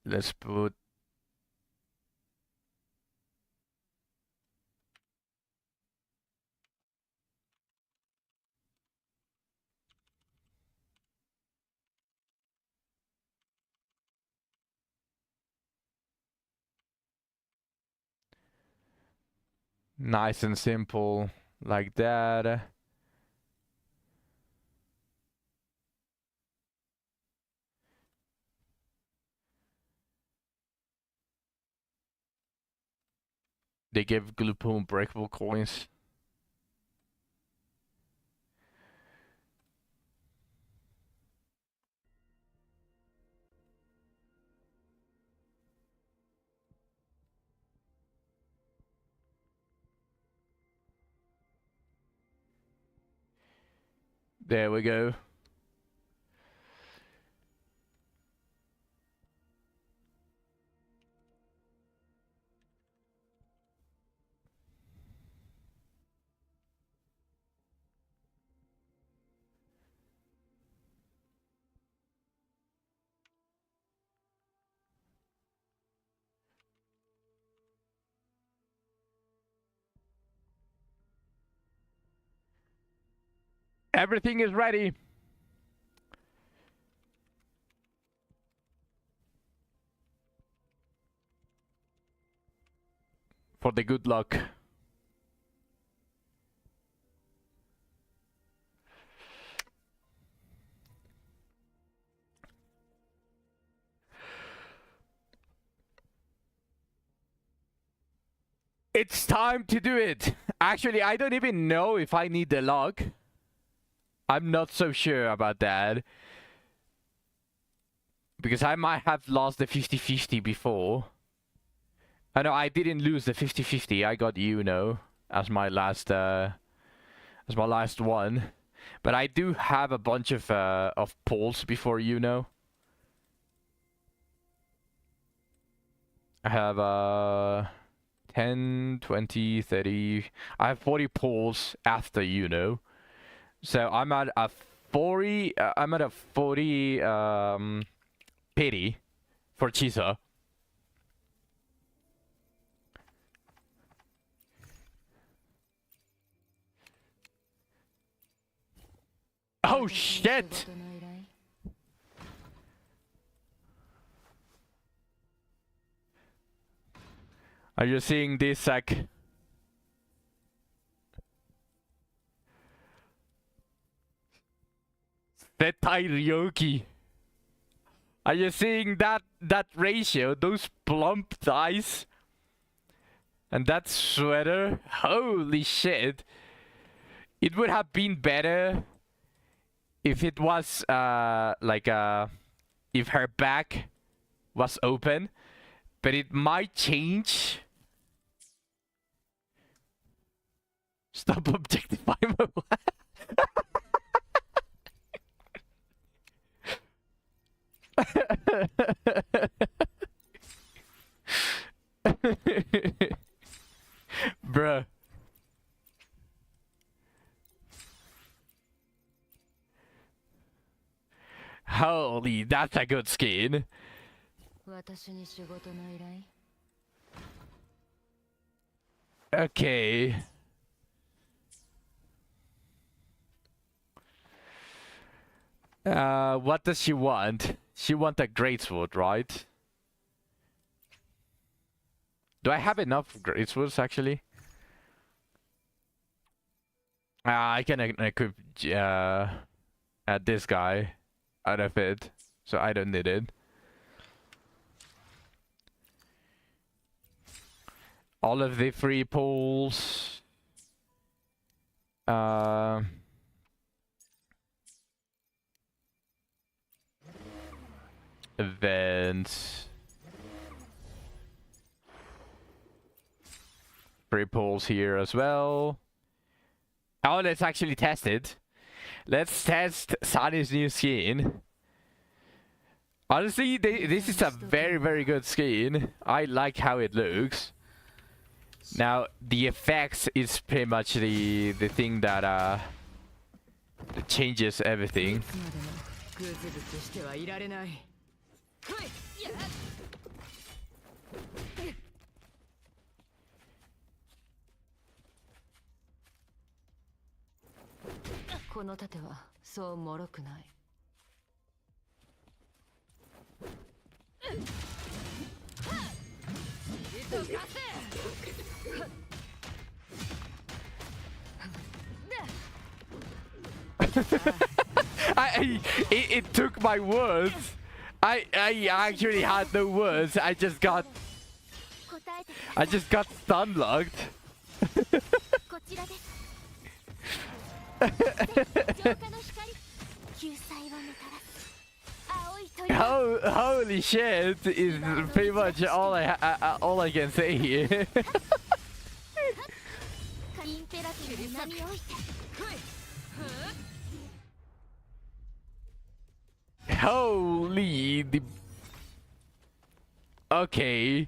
Let's put... Nice and simple, like that. They give Gloopum breakable coins. There we go. Everything is ready. For the good luck. It's time to do it. Actually, I don't even know if I need the luck. I'm not so sure about that. Because I might have lost the 50-50 before. I know I didn't lose the 50-50. I got as my last one. But I do have a bunch of polls before I have 10, 20, 30. I have 40 polls after So I'm at a 40 pity for Chisa. Oh shit! Are you seeing this, Zach? Setai Ryoki. Are you seeing that ratio? Those plump thighs? And that sweater? Holy shit. It would have been better if it was if her back was open, but it might change. Stop objectifying my wife. Bruh. Holy, that's a good skin. Okay. What does she want? She wants a greatsword, right? Do I have enough greatswords actually? I can equip this guy out of it, so I don't need it. all of the free pools. Events. Free pools here as well. Oh, let's actually test it. Let's test Sunny's new skin. Honestly, this is a very, very good skin. I like how it looks. Now, the effects is pretty much the thing that changes everything. グズグズしてはいられない。この盾はそう脆くない。It took my words. I actually had no words. I just got stun locked. Holy shit is pretty much all I can say here. Holy the... Okay.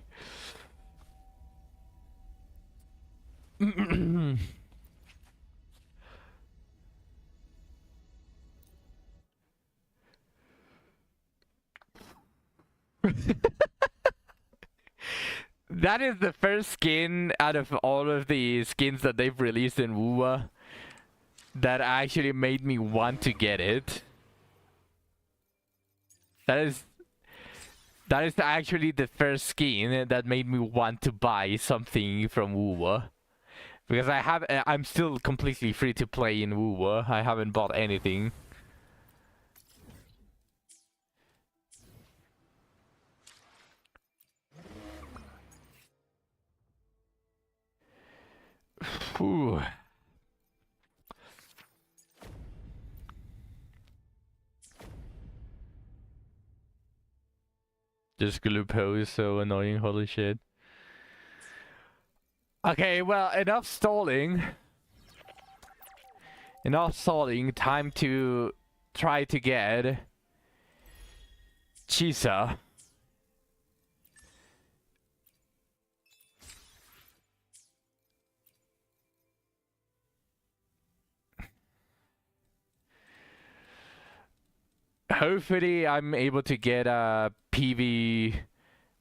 That is the first skin out of all of the skins that they've released in WuWa that actually made me want to get it. That is actually the first skin that made me want to buy something from WuWa. Because I'm still completely free to play in WuWa. I haven't bought anything. Whew. Just Glupo is so annoying, holy shit. Okay, well, enough stalling. Enough stalling, time to try to get Chisa. Hopefully I'm able to get a PV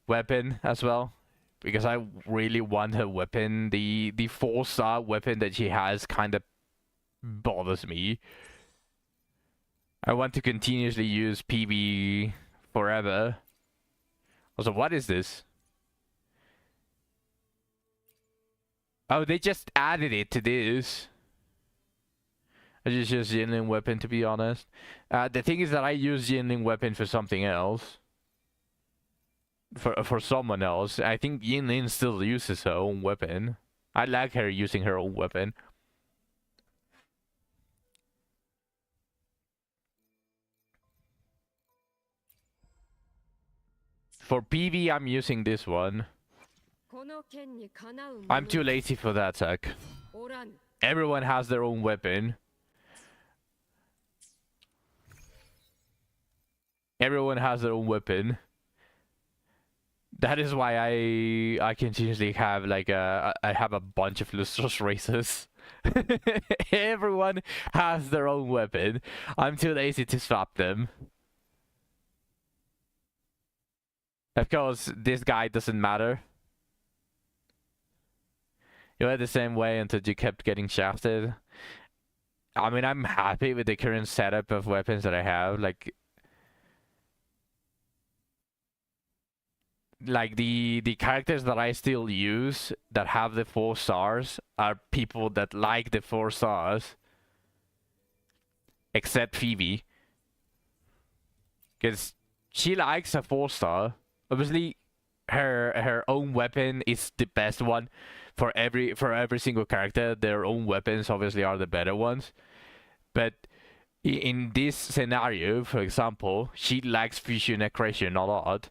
weapon as well, because I really want her weapon. The 4-star weapon that she has kind of bothers me. I want to continuously use PV forever. Also, what is this? Oh, they just added it to this. I just use Yinling weapon, to be honest. The thing is that I use Yinling weapon for something else. For someone else. I think Yinling still uses her own weapon. I like her using her own weapon. For PV, I'm using this one. I'm too lazy for that, Zach. Everyone has their own weapon. Everyone has their own weapon. That is why I continuously have like I have a bunch of Lustros races. Everyone has their own weapon. I'm too lazy to swap them. Of course, this guy doesn't matter. You went the same way until you kept getting shafted. I mean, I'm happy with the current setup of weapons that I have. Like the characters that I still use that have the 4 stars are people that like the 4 stars. Except Phoebe. Because she likes a 4-star. Obviously, her own weapon is the best one for every single character. Their own weapons obviously are the better ones, but in this scenario, for example, she lacks fusion aggression a lot,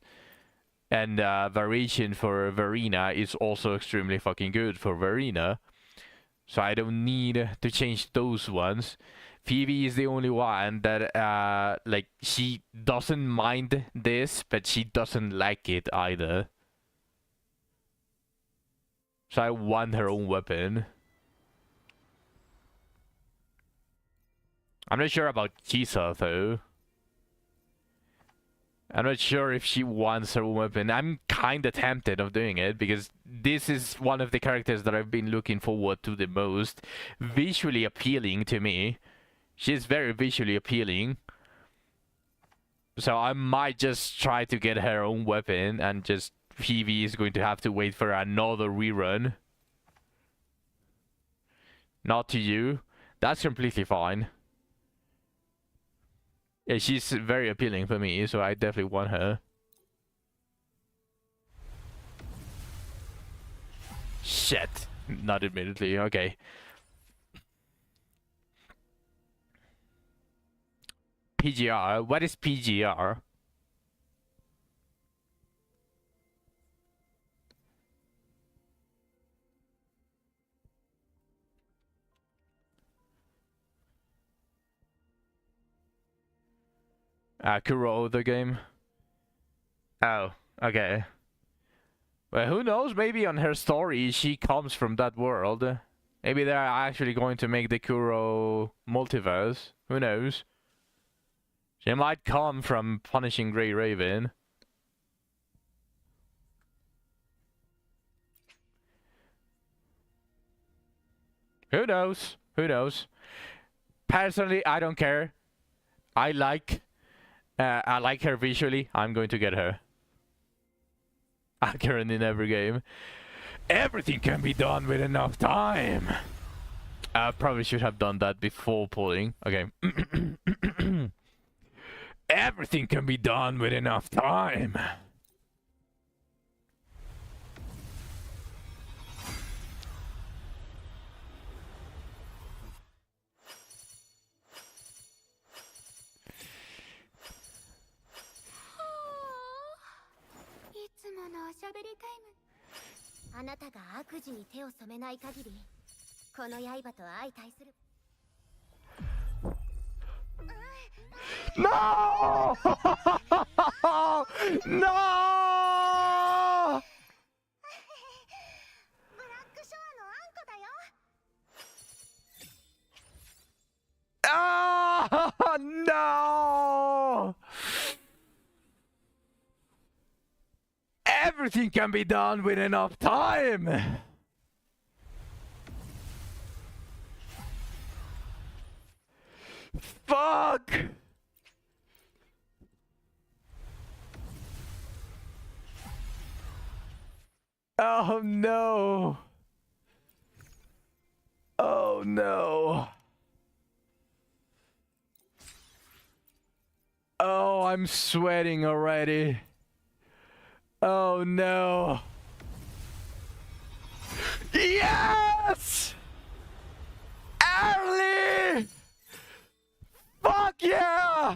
and variation for Verena is also extremely fucking good for Verena. So I don't need to change those ones. Phoebe is the only one that like, she doesn't mind this, but she doesn't like it either. So I want her own weapon. I'm not sure about Chisa though. I'm not sure if she wants her own weapon. I'm kinda tempted of doing it because this is one of the characters that I've been looking forward to the most. Visually appealing to me. She's very visually appealing. So I might just try to get her own weapon, and just Phoebe is going to have to wait for another rerun. Not to you. That's completely fine. Yeah, she's very appealing for me, so I definitely want her. Shit. Not admittedly, okay. PGR? What is PGR? Kuro, the game. Oh, okay. Well, who knows? Maybe on her story she comes from that world. Maybe they're actually going to make the Kuro multiverse. Who knows? She might come from Punishing Grey Raven. Who knows? Who knows? Personally, I don't care. I like her visually. I'm going to get her. Accurate in every game. Everything can be done with enough time. I probably should have done that before pulling. Okay. Everything can be done with enough time. No! No! Oh, no! Everything can be done with enough time. Fuck! Oh no! Oh no! Oh, I'm sweating already. Oh no! Yes! Early! Fuck yeah!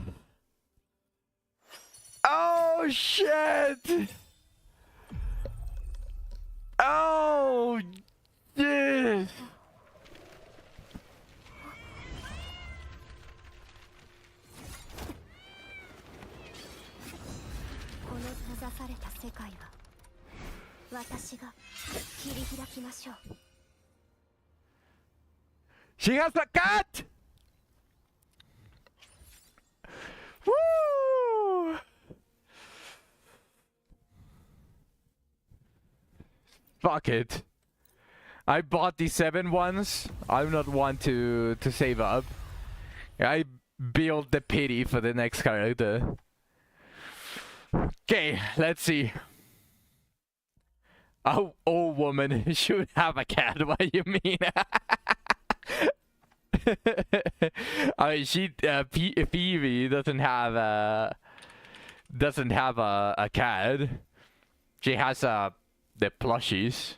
Oh shit! Oh yeah! She has a cat! Woo! Fuck it. I bought the 7 ones. I'm not one to save up. I build the pity for the next character. Okay, let's see. Oh, old woman should have a cat. What do you mean? I mean, Phoebe doesn't have a cat. She has the plushies.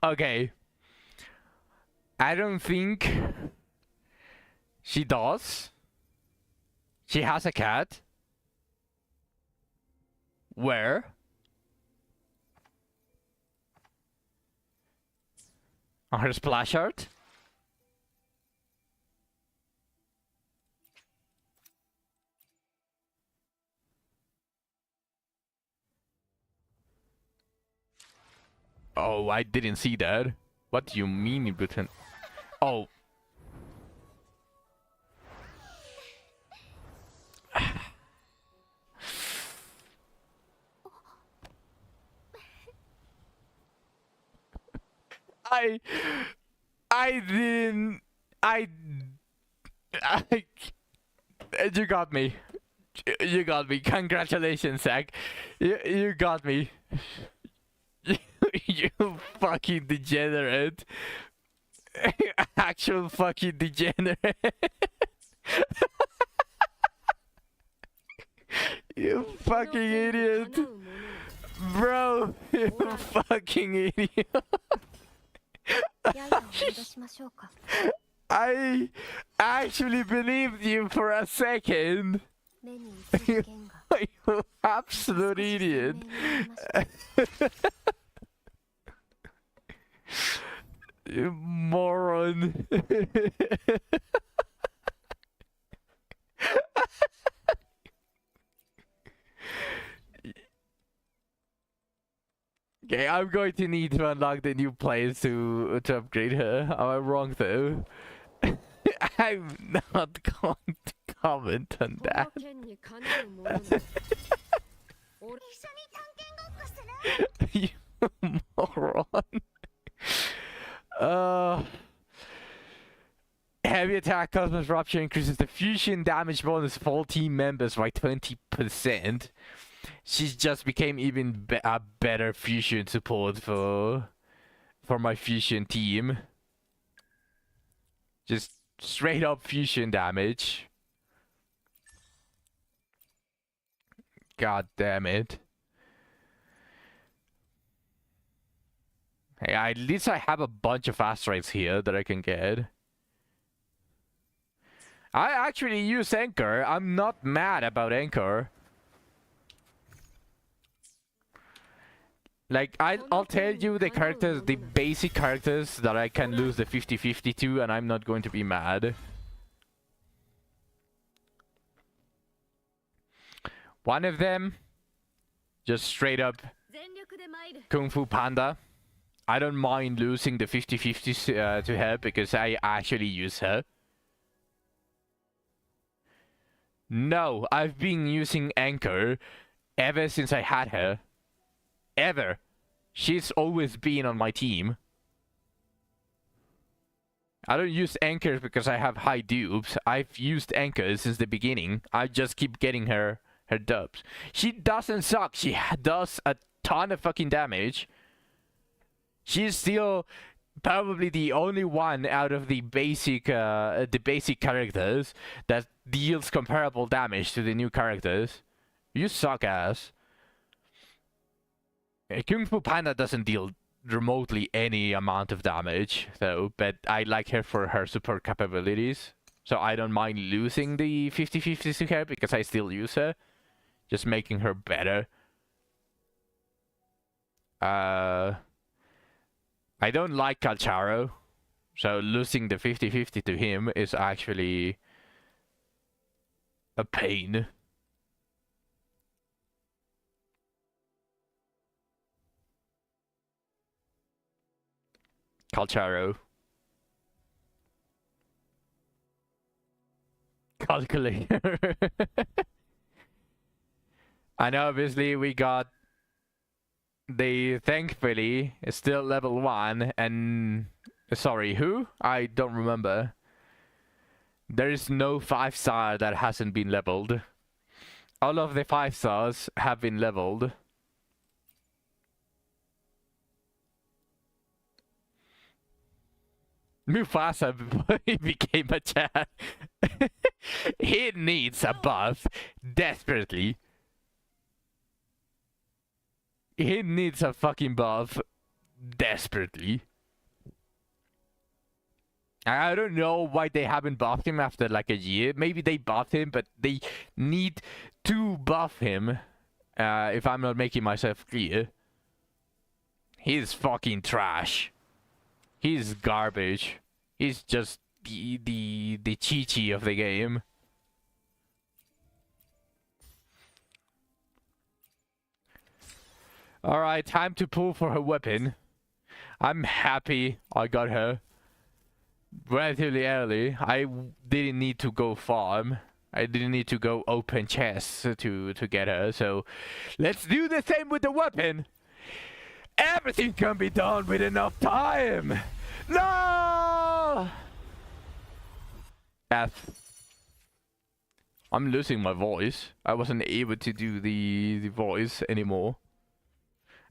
Okay. I don't think she does. She has a cat. Where? On her splash art? Oh, I didn't see that. What do you mean, Britain? Oh. I didn't. You got me. You got me. Congratulations, Zach. You got me. You fucking degenerate. Actual fucking degenerate. You fucking idiot. Bro, you fucking idiot. I actually believed you for a second. You absolute idiot. You moron. Okay, I'm going to need to unlock the new place to upgrade her. Am I wrong though? I'm not going to comment on that. You moron. Heavy attack cosmos rupture increases the fusion damage bonus of all team members by 20%. She's just became even a better fusion support for my fusion team. Just straight up fusion damage. God damn it. Hey, at least I have a bunch of asteroids here that I can get. I actually use Anchor. I'm not mad about Anchor. Like, I'll tell you the characters, the basic characters that I can lose the 50-50 to, and I'm not going to be mad. One of them, just straight up Kung Fu Panda. I don't mind losing the 50-50 to her because I actually use her. No, I've been using Anchor ever since I had her. Ever. She's always been on my team. I don't use Anchor because I have high dupes. I've used Anchor since the beginning. I just keep getting her dubs. She doesn't suck. She does a ton of fucking damage. She's still probably the only one out of the basic characters that deals comparable damage to the new characters. You suck ass. Kung Fu Panda doesn't deal remotely any amount of damage, though, but I like her for her support capabilities. So I don't mind losing the 50-50 to her because I still use her. Just making her better. I don't like Calcharo, so losing the 50-50 to him is actually a pain. Calcharo. Calculator. I know obviously we got the thankfully is still level 1 and sorry, who? I don't remember. There is no 5-star that hasn't been leveled. All of the 5-stars have been leveled. Mufasa became a chat. He needs a buff desperately. He needs a fucking buff desperately. I don't know why they haven't buffed him after like a year. Maybe they buffed him, but they need to buff him. If I'm not making myself clear. He's fucking trash. He's garbage. He's just the Chi-Chi of the game. Alright, time to pull for her weapon. I'm happy I got her relatively early. I didn't need to go farm. I didn't need to go open chests to get her. So let's do the same with the weapon. Everything can be done with enough time. No! F. I'm losing my voice. I wasn't able to do the voice anymore.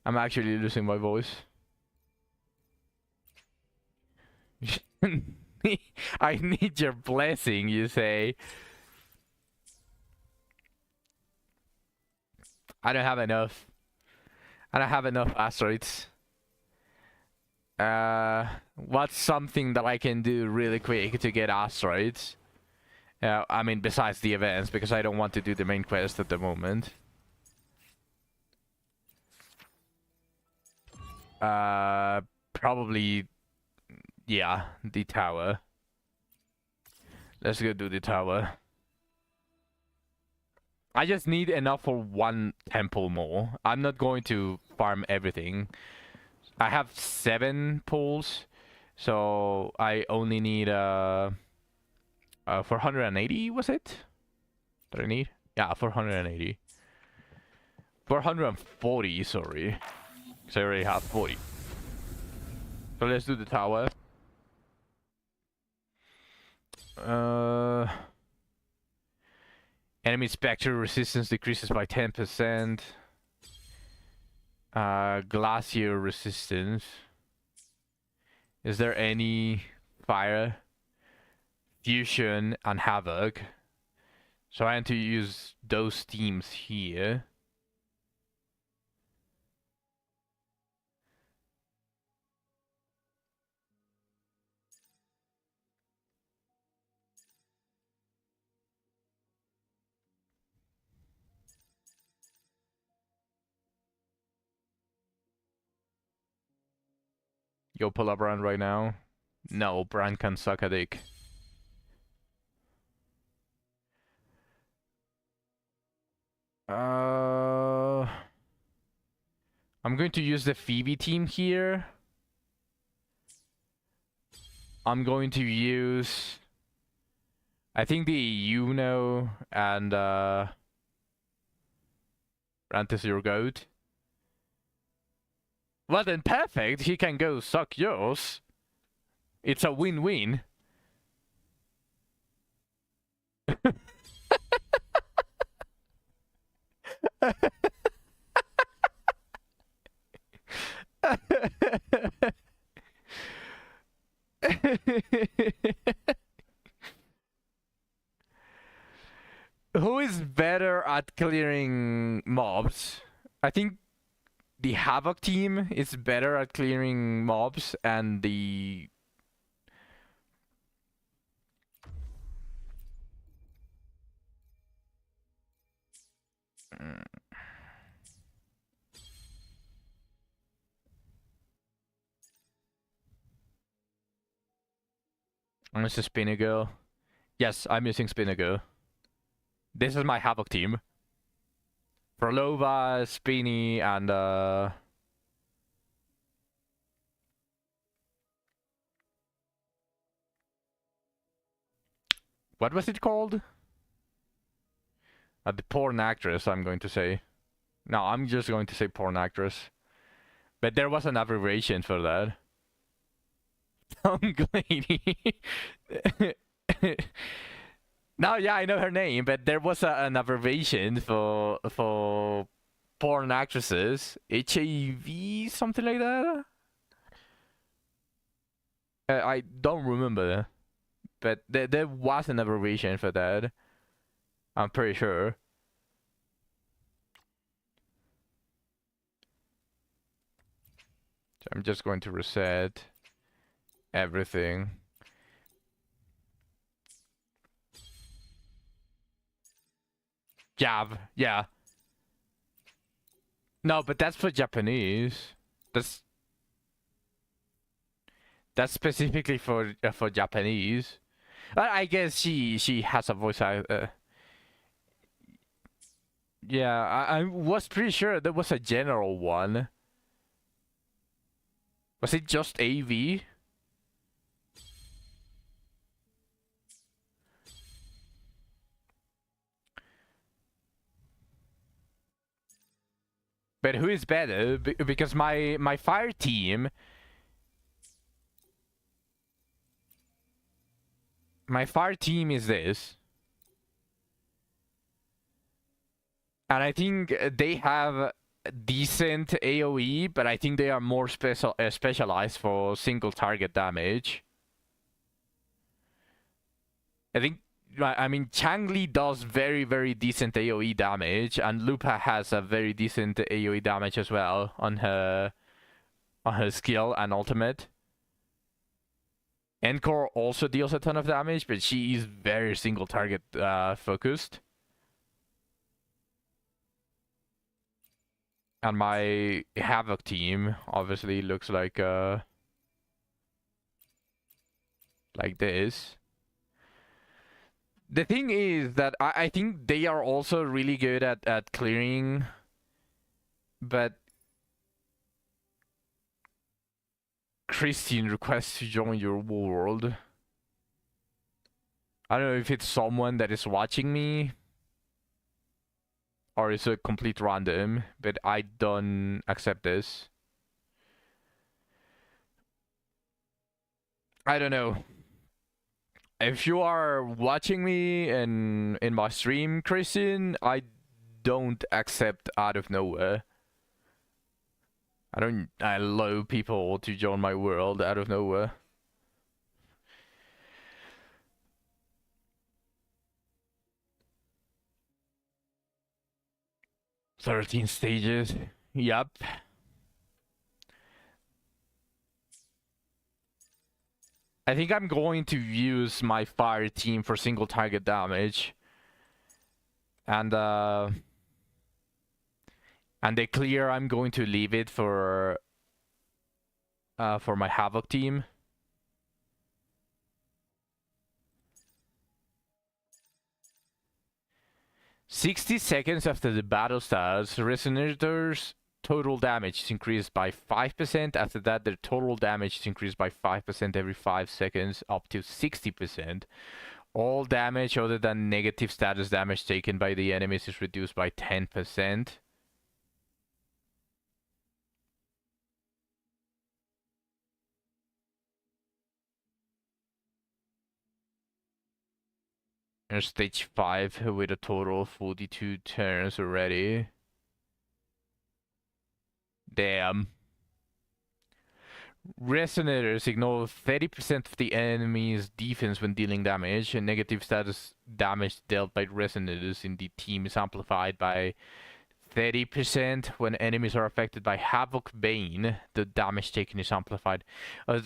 I'm actually losing my voice. I need your blessing, you say. I don't have enough. I don't have enough asteroids. What's something that I can do really quick to get asteroids? I mean, besides the events, because I don't want to do the main quest at the moment. Probably, yeah, the tower. Let's go do the tower. I just need enough for one temple more. I'm not going to farm everything. I have 7 pools, so I only need 480, was it? Did I need? Yeah, 480. 440, sorry. Because I already have 40. So let's do the tower. Enemy spectre resistance decreases by 10%. Glacier resistance. Is there any fire? Fusion and havoc. So I need to use those teams here. Yo, pull up Brand right now. No, Brand can suck a dick. I'm going to use the Phoebe team here. I'm going to use, I think, the Uno and Rantis your goat. Well then, perfect. He can go suck yours. It's a win-win. Who is better at clearing mobs? I think the Havoc team is better at clearing mobs, and the This is Spinnagle. Yes, I'm using Spinnagle. This is my Havoc team. Frolova, Spinny, and what was it called? The porn actress, I'm going to say. No, I'm just going to say porn actress. But there was an abbreviation for that. Tongue lady. No, yeah, I know her name, but there was an abbreviation for porn actresses. HAV, something like that. I don't remember, but there was an abbreviation for that. I'm pretty sure. So I'm just going to reset everything. Jab, yeah. No, but that's for Japanese. That's specifically for Japanese. I guess she has a voice. Yeah, I was pretty sure there was a general one. Was it just AV? But who is better? Because my fire team, is this, and I think they have decent AOE, but I think they are more specialized for single target damage. I mean, Changli does very, very decent AoE damage, and Lupa has a very decent AoE damage as well on her skill and ultimate. Encore also deals a ton of damage, but she is very single target focused. And my Havoc team obviously looks like this. The thing is that I think they are also really good at clearing, but Christine requests to join your world. I don't know if it's someone that is watching me or it's a complete random, but I don't accept this. I don't know. If you are watching me in my stream, Christian, I don't accept out of nowhere. I don't allow people to join my world out of nowhere. "13 stages. Yup. I think I'm going to use my fire team for single target damage. And the clear, I'm going to leave it for my Havoc team. "60 seconds after the battle starts, Resonators' total damage is increased by 5%. After that, their total damage is increased by 5% every 5 seconds, up to 60%. All damage other than negative status damage taken by the enemies is reduced by 10%. In stage 5 with a total of 42 turns already. Damn. Resonators ignore 30% of the enemy's defense when dealing damage, and negative status damage dealt by resonators in the team is amplified by 30%. When enemies are affected by Havoc Bane, the damage taken is amplified.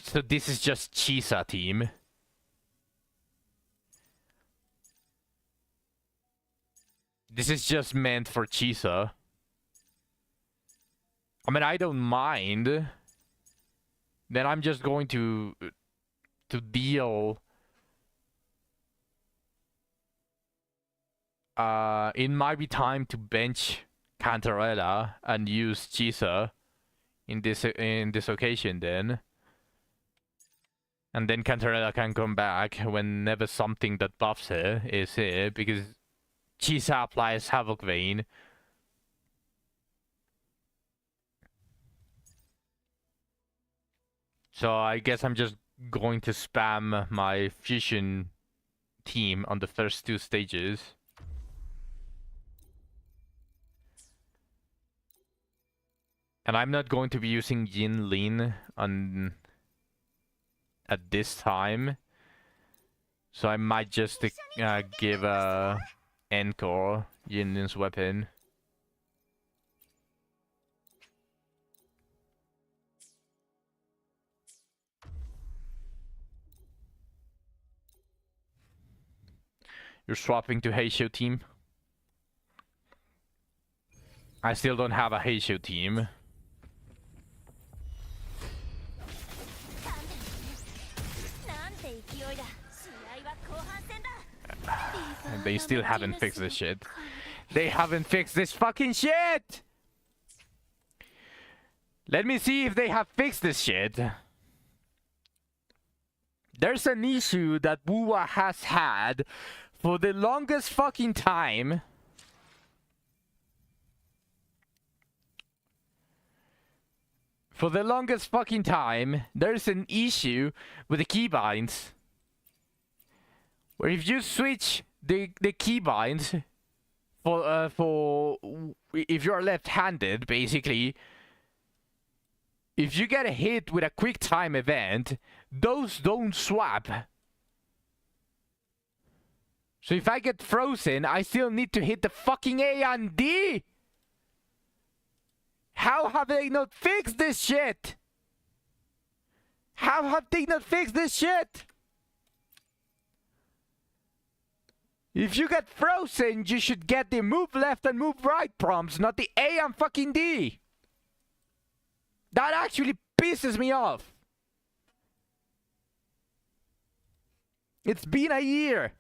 So this is just Chisa team. This is just meant for Chisa. I mean, I don't mind. Then I'm just going to deal it might be time to bench Cantarella and use Chisa in this occasion then. And then Cantarella can come back whenever something that buffs her is here, because Chisa applies Havoc Vein. So I guess I'm just going to spam my fusion team on the first 2 stages. And I'm not going to be using Yin Lin at this time. So I might just give Encore Yin Lin's weapon. You're swapping to Heisho team. I still don't have a Heisho team. And they still haven't fixed this shit. They haven't fixed this fucking shit! Let me see if they have fixed this shit. There's an issue that WuWa has had for the longest fucking time. For the longest fucking time, there's an issue with the keybinds. Where if you switch the keybinds for if you're left-handed, basically, if you get hit with a quick time event, those don't swap. So if I get frozen, I still need to hit the fucking A and D. How have they not fixed this shit? How have they not fixed this shit? If you get frozen, you should get the move left and move right prompts, not the A and fucking D. That actually pisses me off. It's been a year.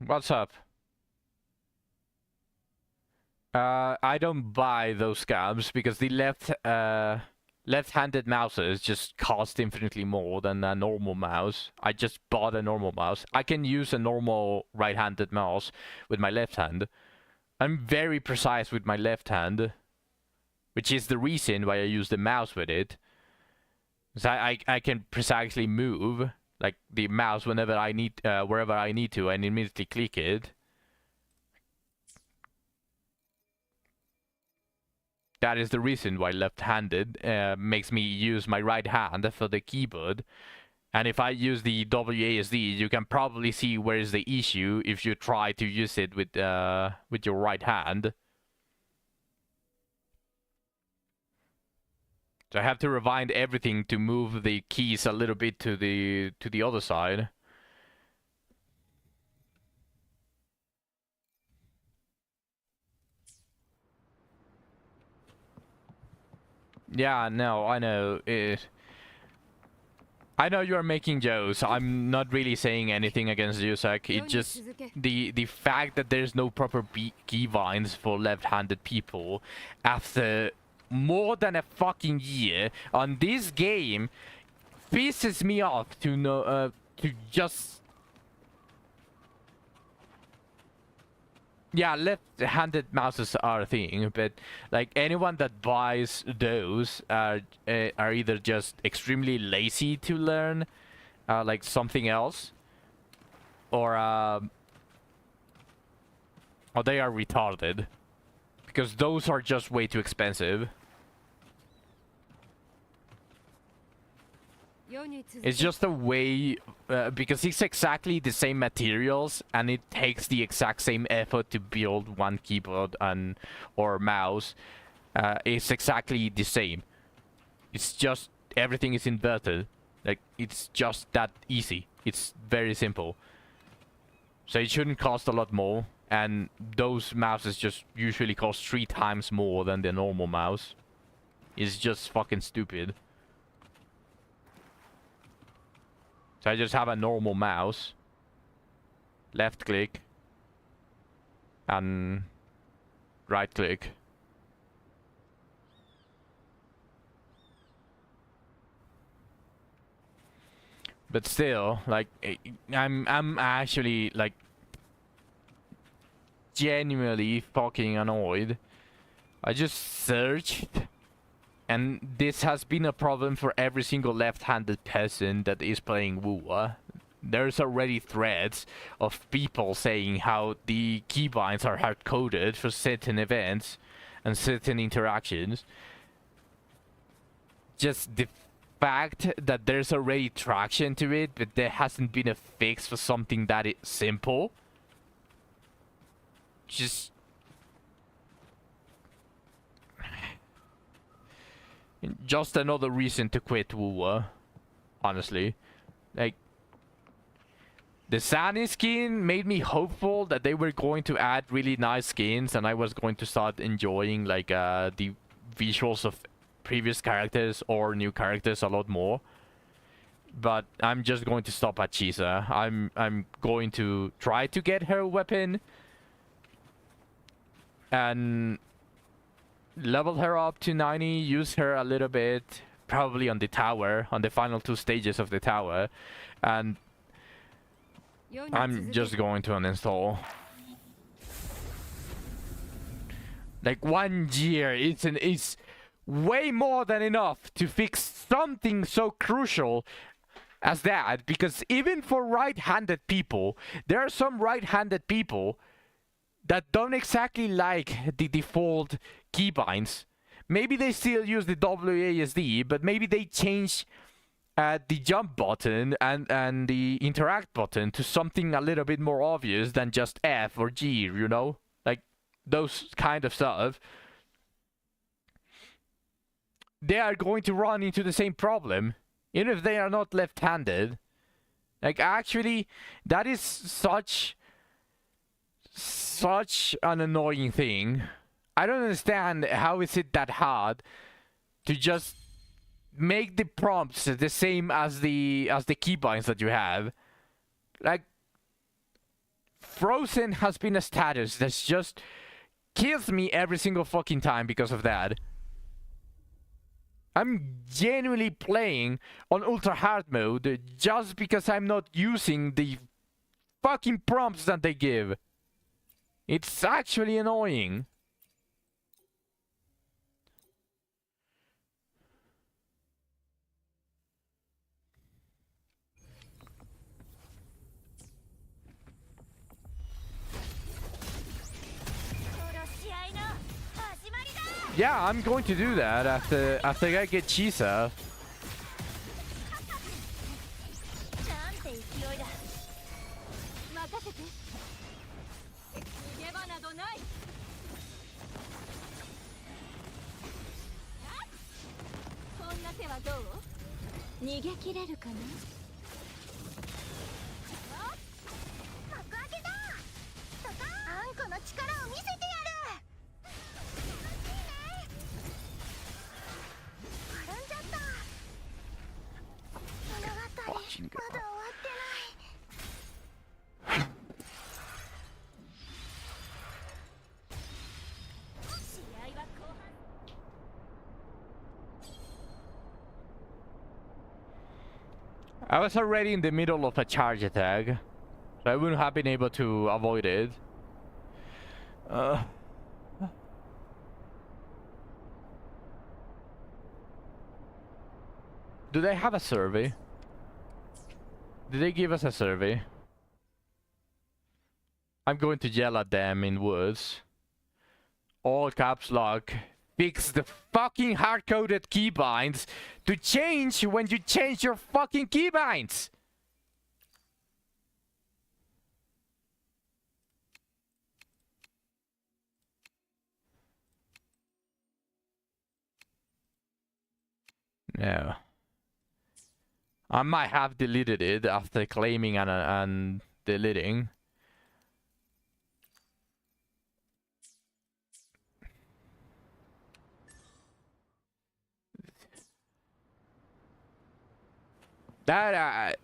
What's up? I don't buy those scabs because the left-handed mouses just cost infinitely more than a normal mouse. I just bought a normal mouse. I can use a normal right-handed mouse with my left hand. I'm very precise with my left hand, which is the reason why I use the mouse with it. So I can precisely move like the mouse whenever I need, wherever I need to, and immediately click it. That is the reason why left-handed makes me use my right hand for the keyboard. And if I use the WASD, you can probably see where is the issue if you try to use it with your right hand. So I have to rewind everything to move the keys a little bit to the other side. Yeah, no, I know. I know you are making jokes. I'm not really saying anything against Yusak. It just the fact that there's no proper keybinds for left-handed people after more than a fucking year on this game pisses me off to know to just. Yeah, left-handed mouses are a thing, but like anyone that buys those are either just extremely lazy to learn like something else, or they are retarded, because those are just way too expensive. It's just a way, because it's exactly the same materials and it takes the exact same effort to build one keyboard or mouse. It's exactly the same. It's just everything is inverted. Like, it's just that easy. It's very simple. So it shouldn't cost a lot more. And those mouses just usually cost 3 times more than the normal mouse. It's just fucking stupid. So I just have a normal mouse. Left click. And right click. But still, like, I'm actually, like, genuinely fucking annoyed. I just searched, and this has been a problem for every single left-handed person that is playing WuWa. There's already threads of people saying how the keybinds are hard-coded for certain events and certain interactions. Just the fact that there's already traction to it, but there hasn't been a fix for something that is simple. Just another reason to quit WuWa, honestly. Like, the Sunny skin made me hopeful that they were going to add really nice skins and I was going to start enjoying, like, the visuals of previous characters or new characters a lot more. But I'm just going to stop at Chisa. I'm going to try to get her weapon and level her up to 90, use her a little bit, probably on the tower, on the final 2 stages of the tower, and I'm just going to uninstall. Like, 1 year is way more than enough to fix something so crucial as that, because even for right-handed people, there are some right-handed people that don't exactly like the default keybinds. Maybe they still use the WASD, but maybe they change the jump button and the interact button to something a little bit more obvious than just F or G, you know? Like, those kind of stuff. They are going to run into the same problem, even if they are not left-handed. Like, actually, that is such an annoying thing. I don't understand how is it that hard to just make the prompts the same as the keybinds that you have. Like, Frozen has been a status that's just kills me every single fucking time because of that. I'm genuinely playing on ultra hard mode just because I'm not using the fucking prompts that they give. It's actually annoying. Yeah, I'm going to do that after I get Chisa. I was already in the middle of a charge attack, so I wouldn't have been able to avoid it. Do they have a survey? Did they give us a survey? I'm going to yell at them in words. All caps lock. Fix the fucking hard-coded keybinds to change when you change your fucking keybinds! No. I might have deleted it after claiming and deleting. That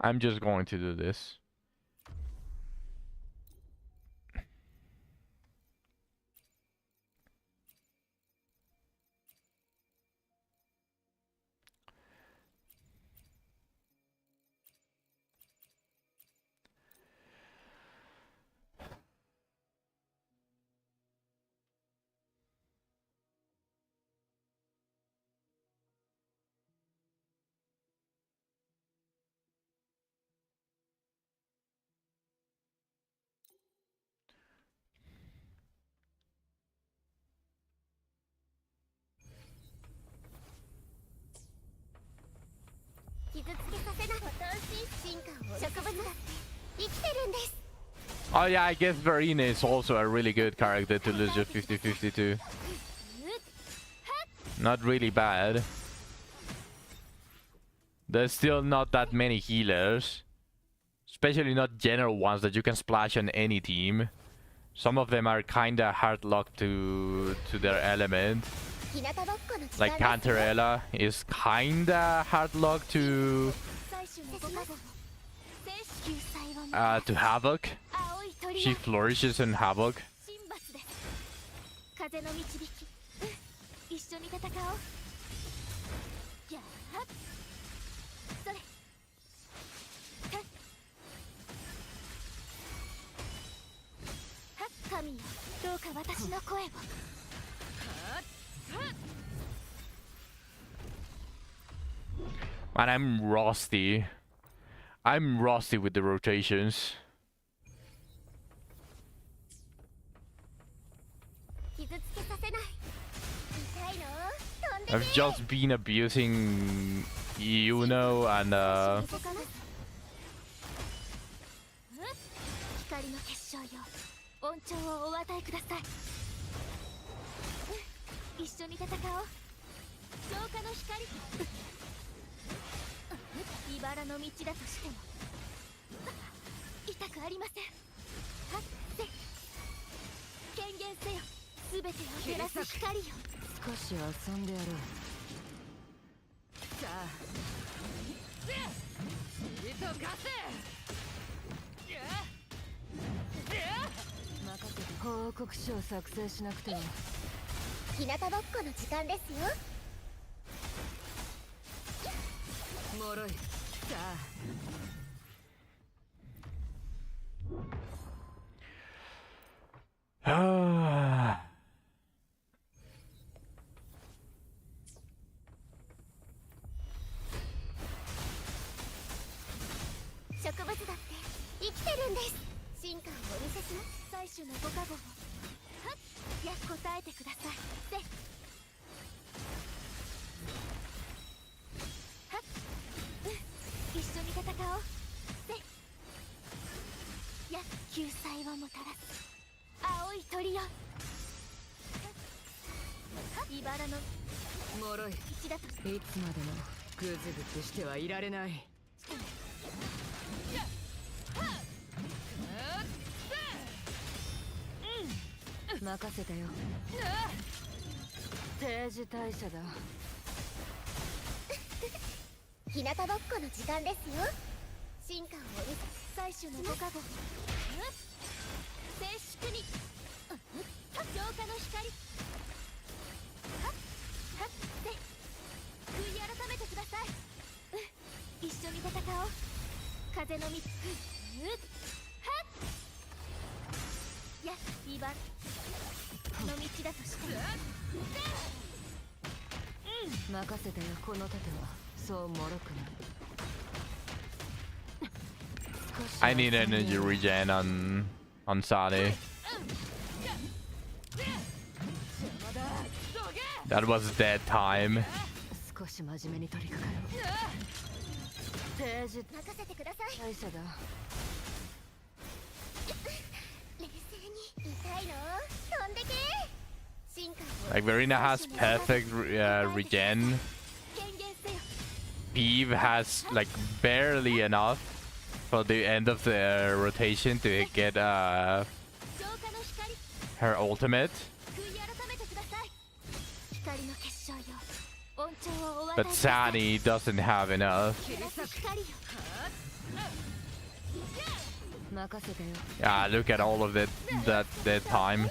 I'm just going to do this. Oh yeah, I guess Verena is also a really good character to lose your 50-50 to. Not really bad. There's still not that many healers. Especially not general ones that you can splash on any team. Some of them are kinda hard locked to their element. Like Cantarella is kinda hard locked to Havoc. She flourishes in Havoc. Man, I'm rusty. I'm rusty with the rotations. I've just been abusing Yuno and I need energy regen on Sade. That was dead time. Like Verena has perfect regen. Peeve has like barely enough for the end of the rotation to get her ultimate. But Sani doesn't have enough. 任せてよ。 Yeah, look at all of that time.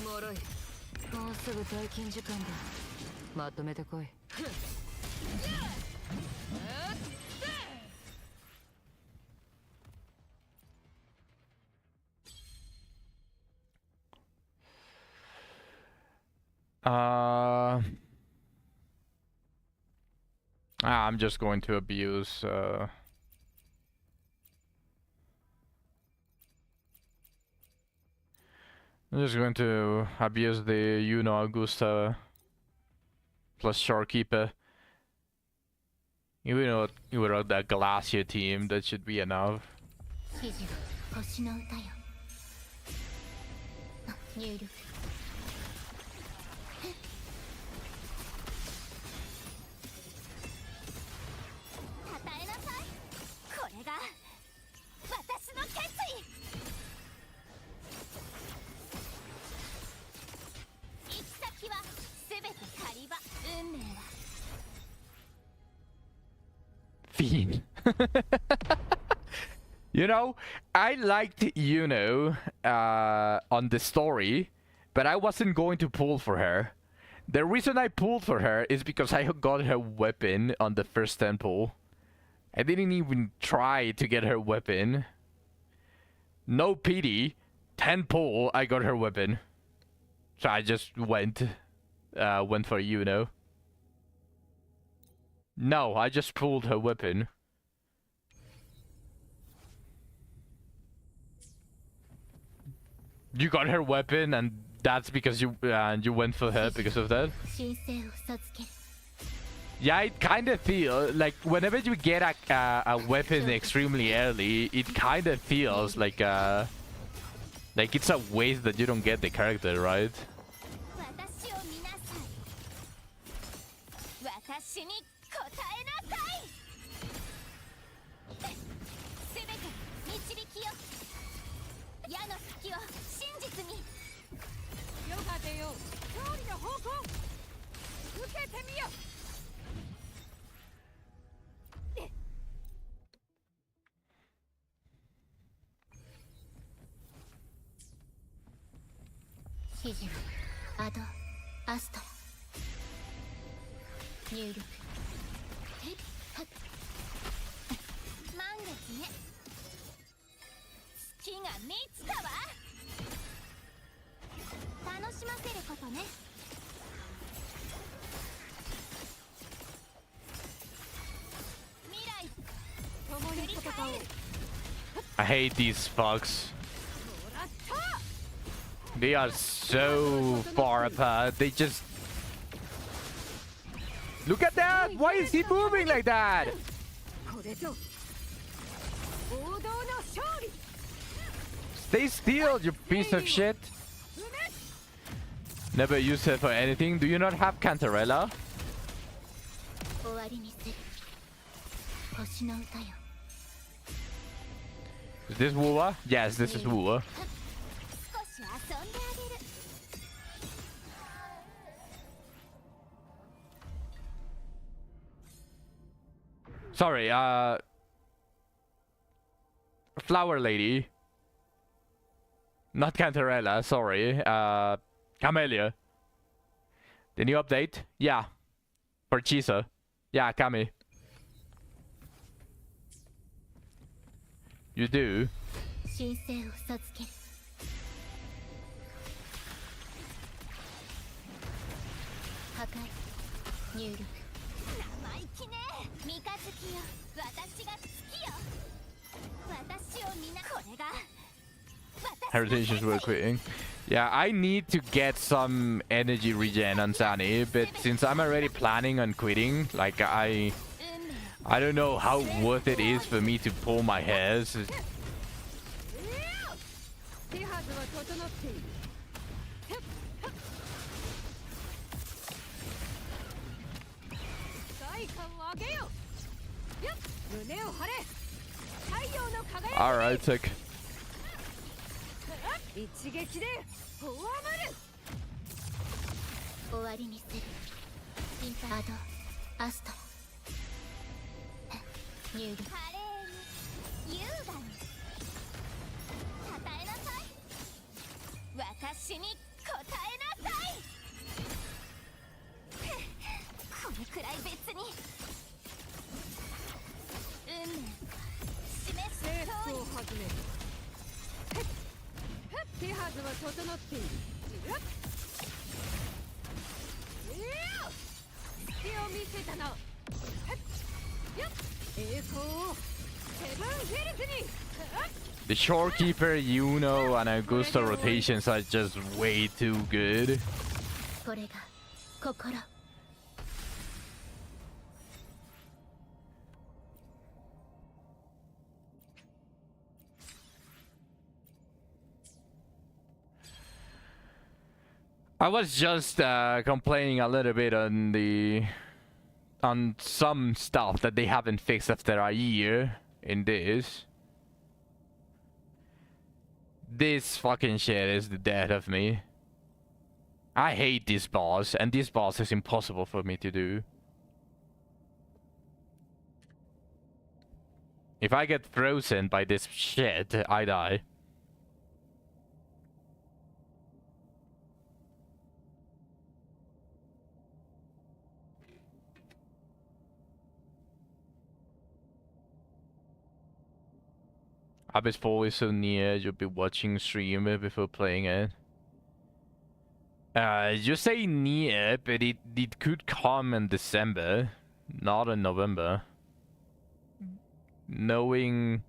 脆い。もうすぐ退勤時間だ。まとめてこい。I'm just going to abuse. I'm just going to abuse the Augusta plus Shorekeeper. Even though you were on that Glacier team, that should be enough. 指示は星の歌よ。入力。たたえなさい。これが私の決意。行き先はすべて狩り場。運命は。Fiend. You know, I liked Yuno on the story, but I wasn't going to pull for her. The reason I pulled for her is because I got her weapon on the first temple. I didn't even try to get her weapon. No pity. 10 pull, I got her weapon. So I just went for Yuno. No, I just pulled her weapon. You got her weapon, and that's because you went for her because of that. 神聖を授ける。 Yeah, it kind of feels like whenever you get a weapon extremely early, it kind of feels like it's a waste that you don't get the character, right? 私を見なさい。私に答えなさい。すべて導きよ。矢の先を真実に。よかてよ。勝利の方向。受けてみよ。 指示はアド・アストラ。入力。へっはっ。満月ね。月が満ちたわ。楽しませることね。未来。共に戦おう。 I hate these fucks. They are so far apart. They just... Look at that! Why is he moving like that? これぞ王道の勝利。 Stay still, you piece of shit. Never use her for anything. Do you not have Cantarella? 終わりにする。星の歌よ。 Is this WuWa? Yes, this is WuWa. 少し遊んであげる。 Sorry, Flower Lady. Not Cantarella, sorry. Camellia. The new update? Yeah. For Chisa. Yeah, Kami. You do? 神聖を授ける。破壊。入力。生意気ね。三日月よ。私が月よ。私を見な。これが。 Heritages were quitting. Yeah, I need to get some energy regen on Sunny, but since I'm already planning on quitting, like I don't know how worth it is for me to pull my hairs. 手はずは整っている。外貨を上げよ。胸を張れ。太陽の輝き。 Alright, sick. 一撃で葬る。終わりにする。インタード・アストラ。入力。優雅に称えなさい。私に答えなさい。これくらい別に運命示すレース通り。を始める。手はずは整っている。隙を見せたな。栄光をセブンヒルズに。 The Shorekeeper, Yuno, and Augusta rotations are just way too good. これが心。I was just complaining a little bit on some stuff that they haven't fixed after a year in this. This fucking shit is the death of me. I hate this boss, and this boss is impossible for me to do. If I get frozen by this shit, I die. Abyss 4 is so near, you'll be watching stream before playing it. You say near, but it could come in December, not in November. Knowing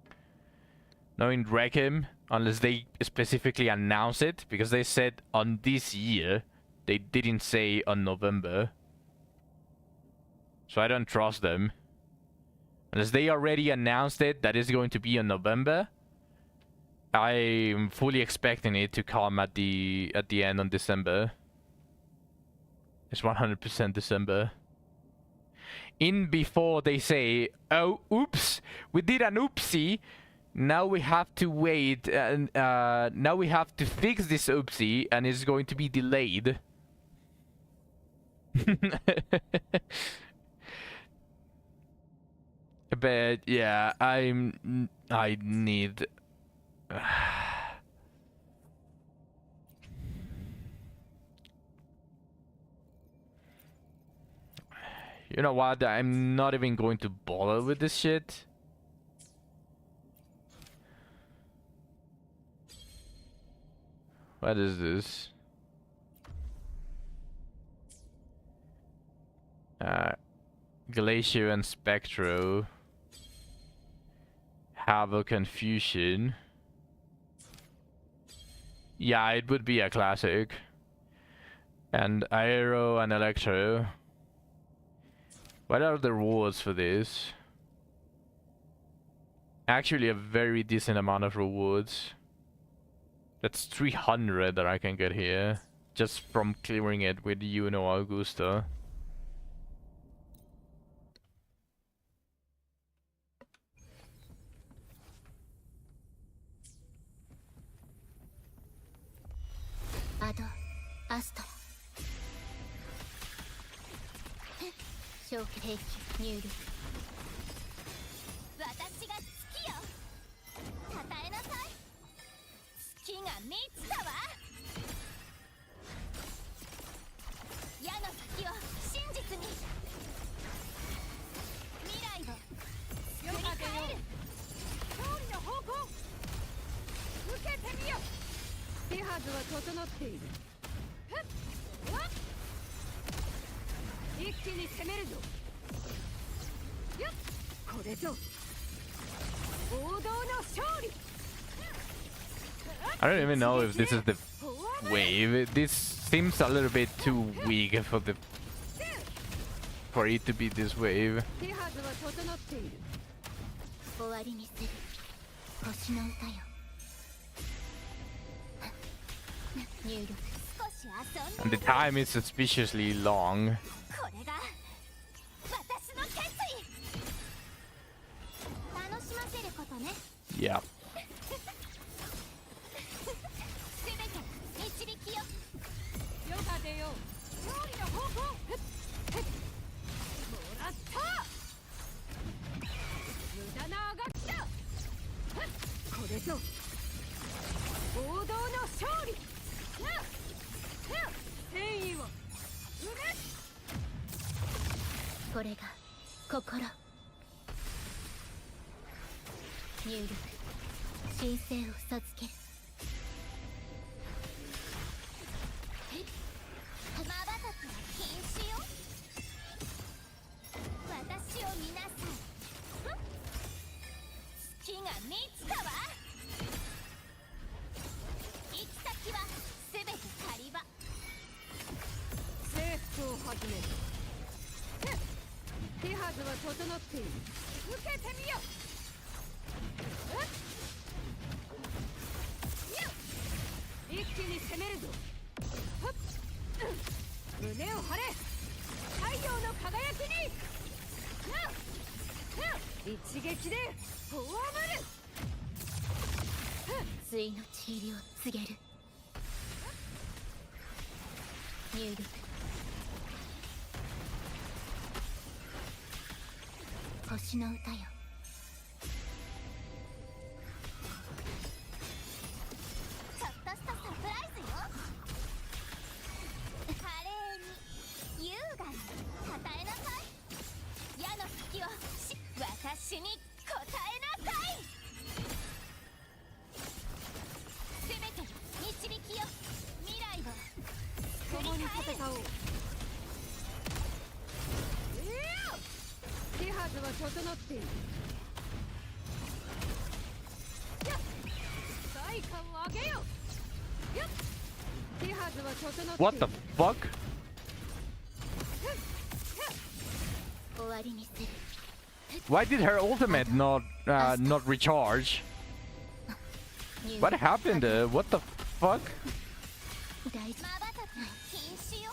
Requiem, unless they specifically announce it, because they said on this year, they didn't say on November. So I don't trust them. Unless they already announced it, that is going to be in November. I'm fully expecting it to come at the end on December. It's 100% December. In before they say, oh, oops, we did an oopsie. Now we have to wait, and now we have to fix this oopsie, and it's going to be delayed. But yeah, I need. You know what? I'm not even going to bother with this shit. What is this? Glacier and Spectro. Havoc and Fusion. Yeah, it would be a classic. And Aero and Electro. What are the rewards for this? Actually, a very decent amount of rewards. That's 300 that I can get here. Just from clearing it with Yuno Augusta. Ado, Astra. 消去兵器入力。私が月よ。称えなさい。月が満ちたわ。矢の先を真実に。未来を振り返る。勝利の方向。受けてみよ。手はずは整っている。一気に攻めるぞ。よっ、これぞ王道の勝利。 I don't even know if this is the wave. This seems a little bit too weak for it to be this wave. 手はずは整っている。終わりにする。星の歌よ。入力。少し遊んで。 And the time is suspiciously long. これが私の決意。楽しませることね。Yeah. すべて導きよ。よかでよ。勝利の方向。もらった。無駄なあがきだ。れが心。入力申請を授ける。まばたきは禁止よ。私を見なさい。月が見つかわ。行き先はすべて狩り場。征服を始める。手はずは整っている。受けてみよ。一気に攻めるぞ。胸を張れ。太陽の輝きに。一撃で葬る。対のちりを告げる。入力星の歌よ。ちょっとしたサプライズよ。華麗に優雅に称えなさい。矢の隙を私に答えなさい。すべて導きよ。未来を共に戦おう。手はずは整っている。対価を上げよ。手はずは整っている。What the fuck? 終わりにする。 Why did her ultimate not recharge? What happened? What the fuck? 大事。まばたき禁止よ。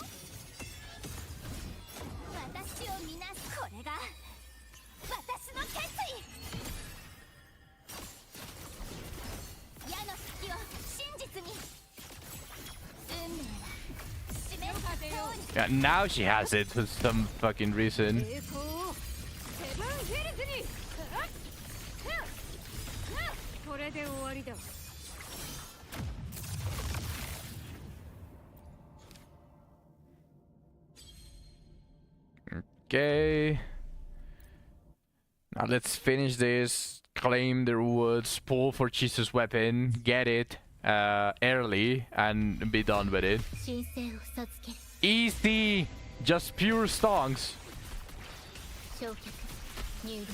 私を見なす。これが私の決意。矢の隙を真実に。運命は示した通り。 Yeah, now she has it for some fucking reason. 栄光をセブンヒルズに。これで終わりだ。Okay. Now let's finish this. Claim the rewards. Pull for Chisa's weapon. Get it early and be done with it. 申請を授ける。 Easy. Just pure stonks. 焼却入力。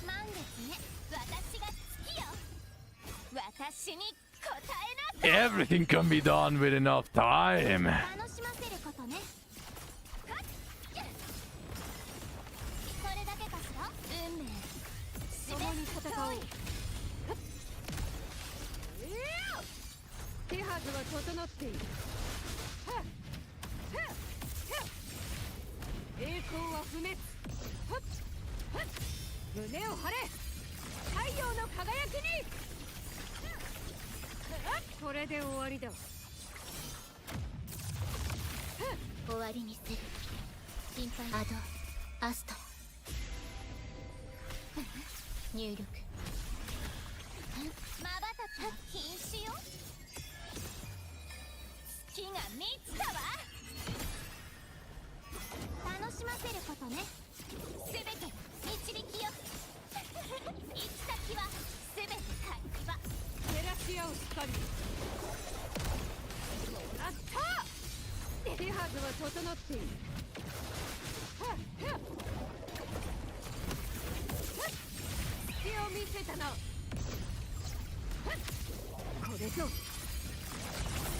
満月ね。私が月よ。私に答えなさい。 Everything can be done with enough time. 楽しませることね。それだけかしら。運命共に戦おう。手はずは整っている。栄光は不滅。胸を張れ。太陽の輝きに。これで終わりだ。終わりにする。心配。アドアスト入力。まばたき禁止よ。月が見つかわ。楽しませることね。すべて導きよ。行き先はすべて狩り場。照らし合う光。あった。手はずは整っている。隙を見せたな。これぞ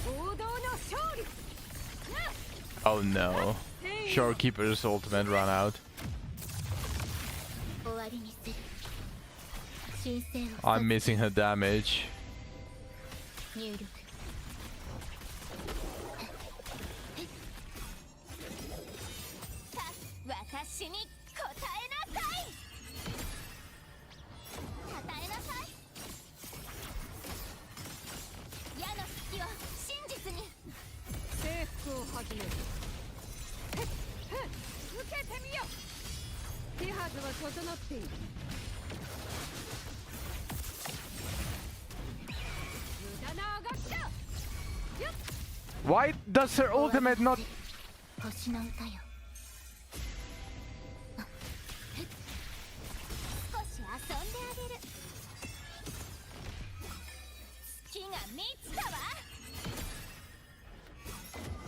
王道の勝利。 Oh no. Shorekeeper's ultimate ran out. 終わりにする。申請を I'm missing her damage. 入力。私に答えなさい。答えなさい。矢の隙を真実に。征服を始める。受けてみよ。手はずは整っている。無駄なあがきだ。 Why does her ultimate not... 星の歌よ。遊んであげる。月が満ちたわ。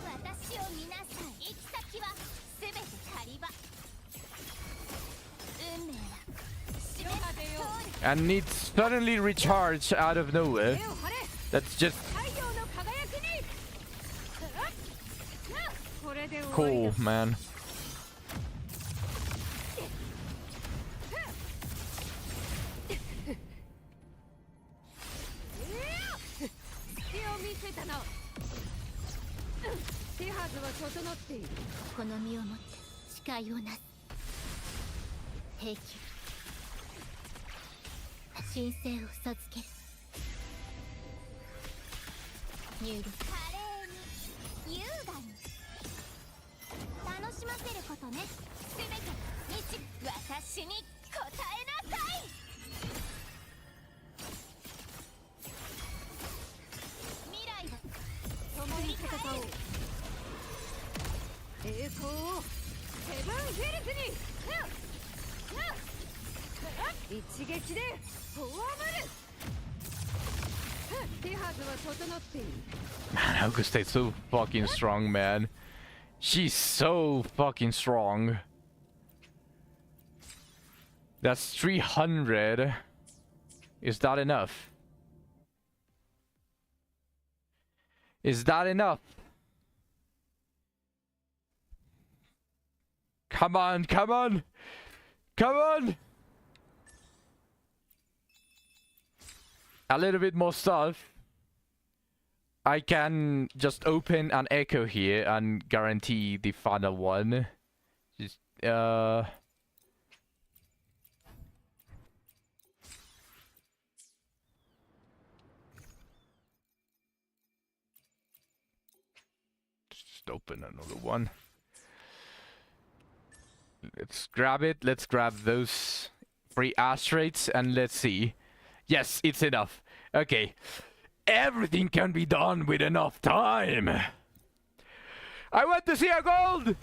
私を見なさい。行き先はすべて狩り場。運命は示す通り。 And it suddenly recharged out of nowhere. That's just 太陽の輝きに。これで終わりだ。 cool, man. 隙を見せたな。手はずは整っている。この身をもって誓いをなす。平気。神聖を授ける。入力。華麗に優雅に楽しませることね。すべて日私に答えなさい。未来は共に戦おう。栄光をセブンヒルズに。一撃で葬る。手はずは整っている。 Man, Augusta is so fucking strong, man. She's so fucking strong. That's 300. Is that enough? Is that enough? Come on, come on! Come on! A little bit more stuff. I can just open an echo here and guarantee the final one. Just, just open another one. Let's grab it. Let's grab those 3 asteroids and let's see. Yes, it's enough. Okay. Everything can be done with enough time. I want to see a gold!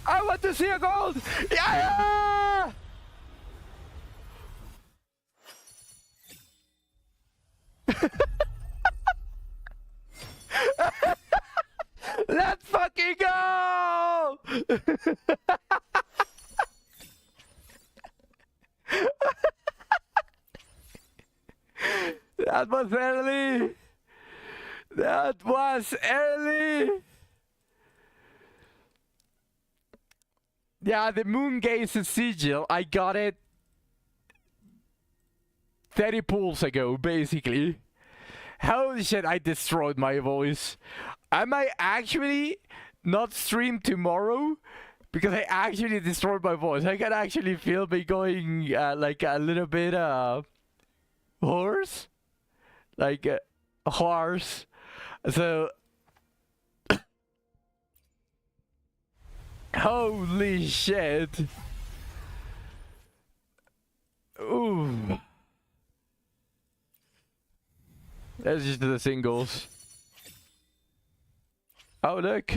I want to see a gold! Yeah! Let's fucking go! That was early. That was early. Yeah, the moon gaze sigil, I got it 30 pulls ago, basically. Holy shit, I destroyed my voice. I might actually not stream tomorrow because I actually destroyed my voice. I can actually feel me going like a little bit hoarse. Like hoarse. So holy shit. Ooh. That's just the singles. Oh look.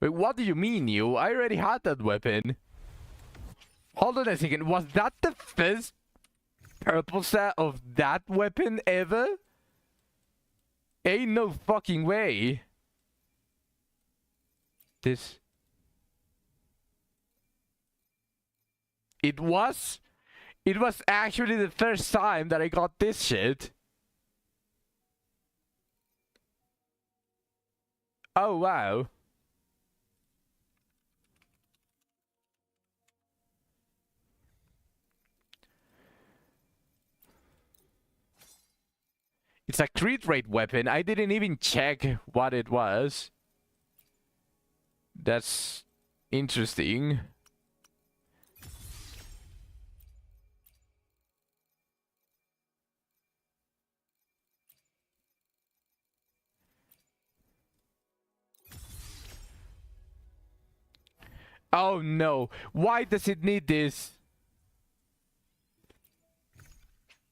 Wait, what do you mean you? I already had that weapon. Hold on a second, was that the first purple set of that weapon ever? Ain't no fucking way. This... It was actually the first time that I got this shit. Oh wow. It's a crit rate weapon. I didn't even check what it was. That's interesting. Oh no, why does it need this?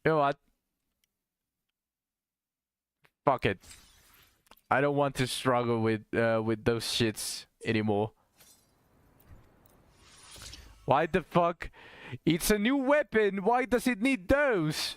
You know what? Fuck it. I don't want to struggle with those shits anymore. Why the fuck? It's a new weapon. Why does it need those?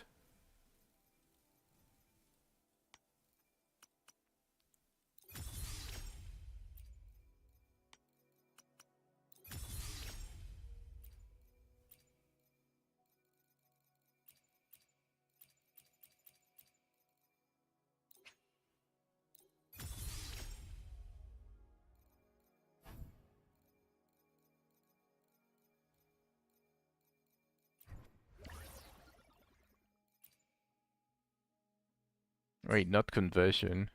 Wait, not conversion.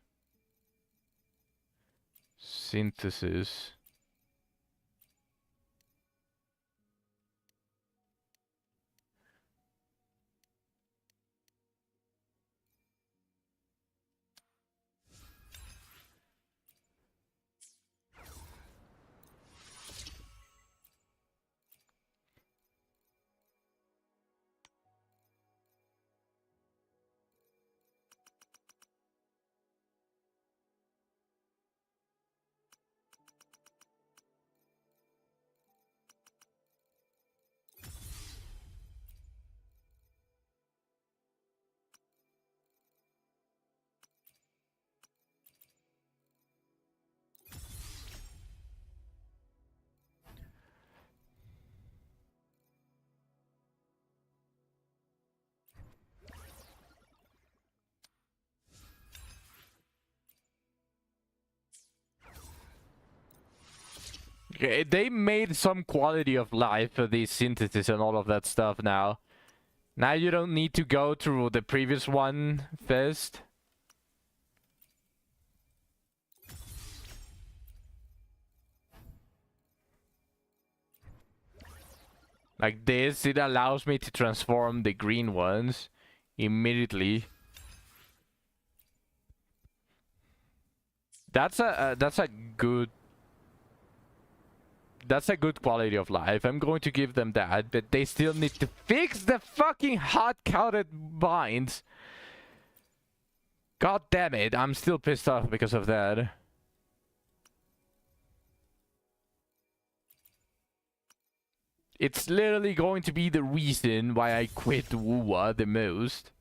Synthesis. Okay, they made some quality of life for these synthesis and all of that stuff now. Now you don't need to go through the previous one first. Like this, it allows me to transform the green ones immediately. That's a good quality of life. I'm going to give them that, but they still need to fix the fucking hot-coated binds. God damn it, I'm still pissed off because of that. It's literally going to be the reason why I quit WuWa the most.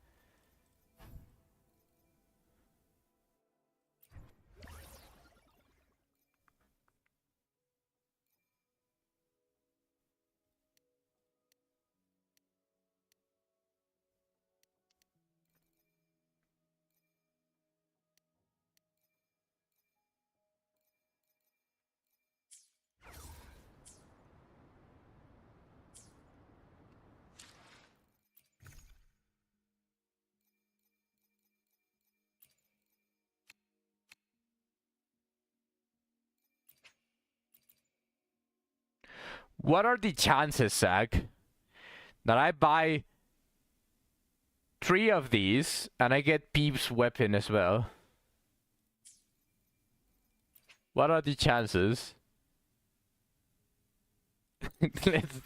What are the chances, Zach, that I buy 3 of these and I get Peep's weapon as well? What are the chances?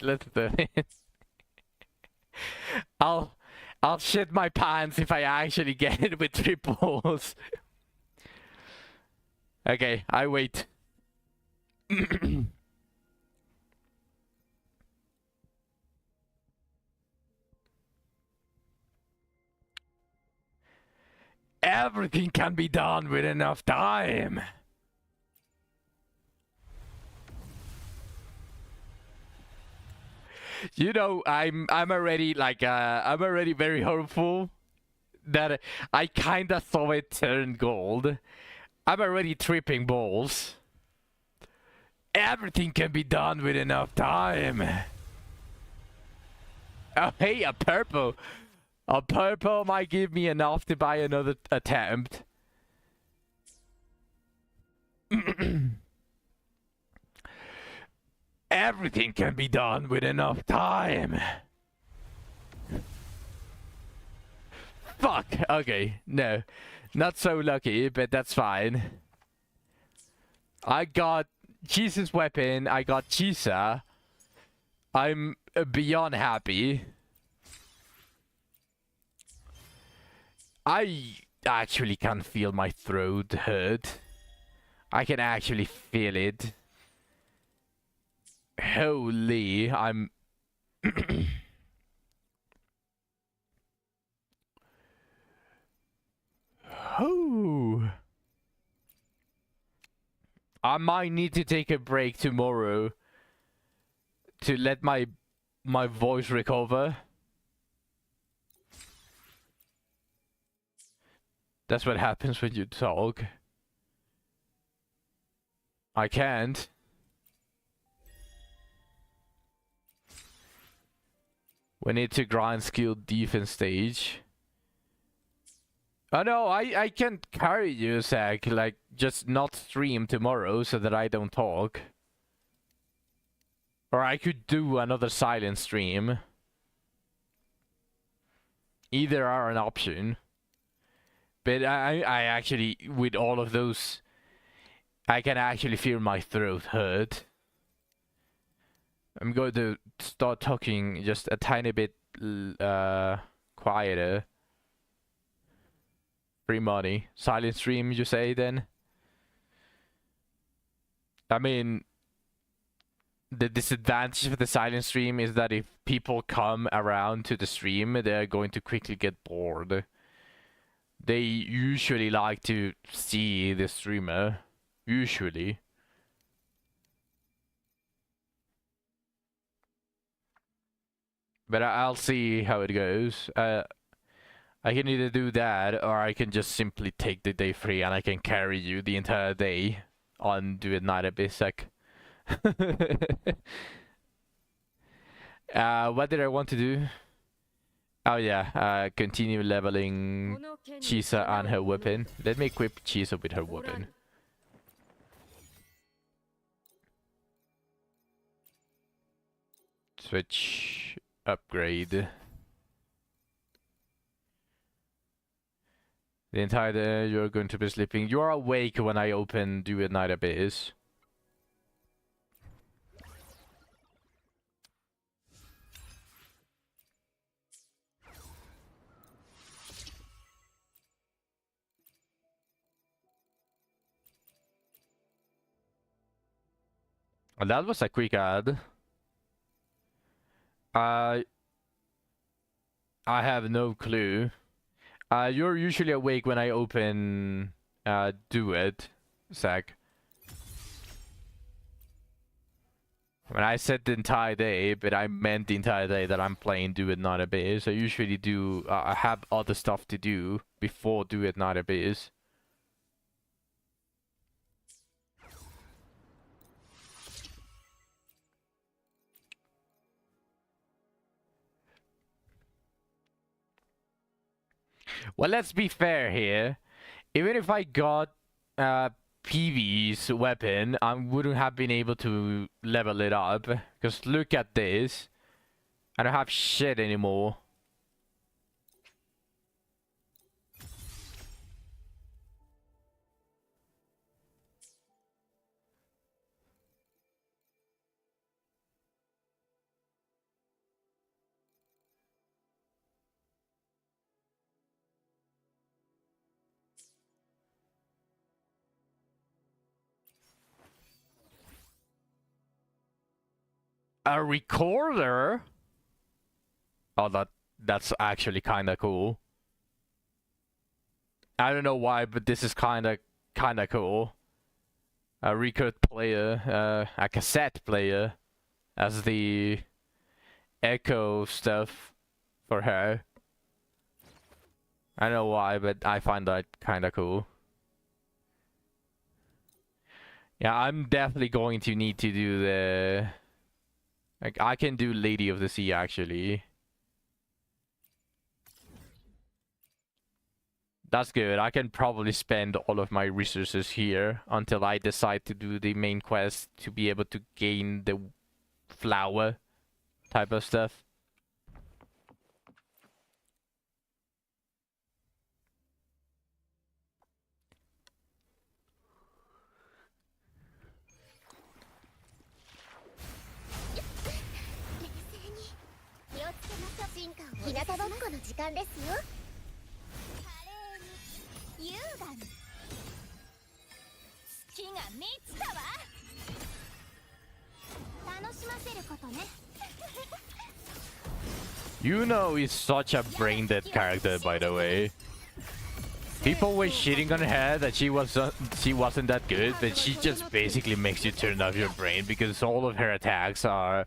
let's do it. I'll shit my pants if I actually get it with 3 balls. Okay, I wait. Everything can be done with enough time. You know, I'm already like I'm already very hopeful that I kinda saw it turn gold. I'm already tripping balls. Everything can be done with enough time. Oh hey, a purple. A purple might give me enough to buy another attempt. Everything can be done with enough time. Fuck. Okay, no. Not so lucky, but that's fine. I got Chisa's weapon. I got Chisa. I'm beyond happy. I actually can feel my throat hurt. I can actually feel it. Holy, I'm Oh. I might need to take a break tomorrow to let my voice recover. That's what happens when you talk. I can't. We need to grind skill defense stage. Oh no, I can carry you, Zach. Like, just not stream tomorrow so that I don't talk. Or I could do another silent stream. Either are an option. But I actually, with all of those, I can actually feel my throat hurt. I'm going to start talking just a tiny bit quieter. Free money. Silent stream, you say then? I mean, the disadvantage of the silent stream is that if people come around to the stream, they're going to quickly get bored. They usually like to see the streamer. Usually. But I'll see how it goes. I can either do that, or I can just simply take the day free and I can carry you the entire day on Do It Night a Bisek. What did I want to do? Oh yeah, continue leveling Chisa and her weapon. Let me equip Chisa with her weapon. Switch, upgrade. The entire day you're going to be sleeping. You are awake when I open Do It Night Abyss. Well, that was a quick ad. I have no clue. You're usually awake when I open Do It, Zach. When I said the entire day, but I meant the entire day that I'm playing Do It Not Abyss. I usually do, I have other stuff to do before Do It Not Abyss. Well, let's be fair here. Even if I got PV's weapon, I wouldn't have been able to level it up. Because look at this. I don't have shit anymore. A recorder? Oh, that's actually kind of cool. I don't know why, but this is kind of cool. A record player, a cassette player, as the echo stuff for her. I don't know why, but I find that kind of cool. Yeah, I'm definitely going to need to do the... Like, I can do Lady of the Sea, actually. That's good. I can probably spend all of my resources here until I decide to do the main quest to be able to gain the flower type of stuff. Yuno is such a brain dead character, by the way. People were shitting on her that she wasn't that good, but she just basically makes you turn off your brain because all of her attacks are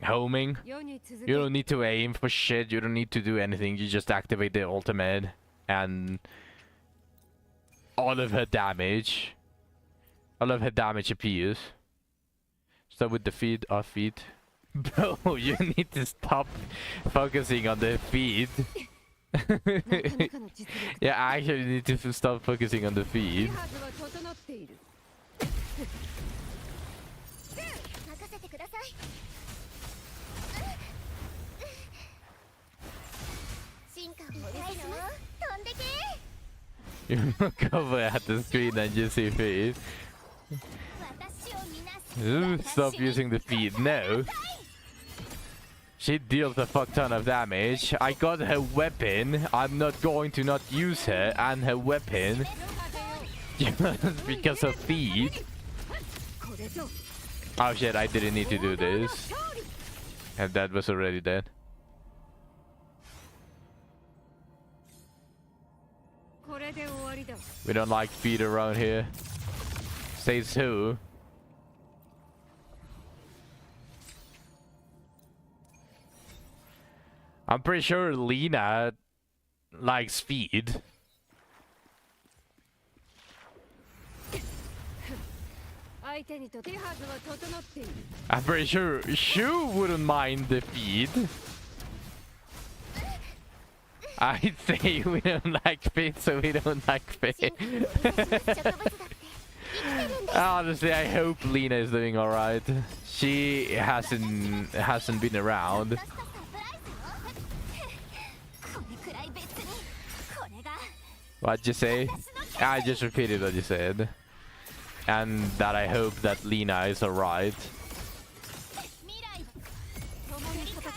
homing. You don't need to aim for shit, you don't need to do anything, you just activate the ultimate and all of her damage appears. Start with the feed, off feed. Bro, you need to stop focusing on the feed. Yeah, I actually need to stop focusing on the feed. You look over at the screen and you see feed. Stop using the feed. No. She deals a fuck ton of damage. I got her weapon. I'm not going to not use her and her weapon just because of feed. Oh shit, I didn't need to do this. And that was already dead. We don't like feed around here. Says who? I'm pretty sure Lena likes feed. I'm pretty sure Shu wouldn't mind the feed. I'd say we don't like feed, so we don't like feed. Honestly, I hope Lena is doing alright. She hasn't been around. What'd you say? I just repeated what you said. And that I hope that Lena is alright.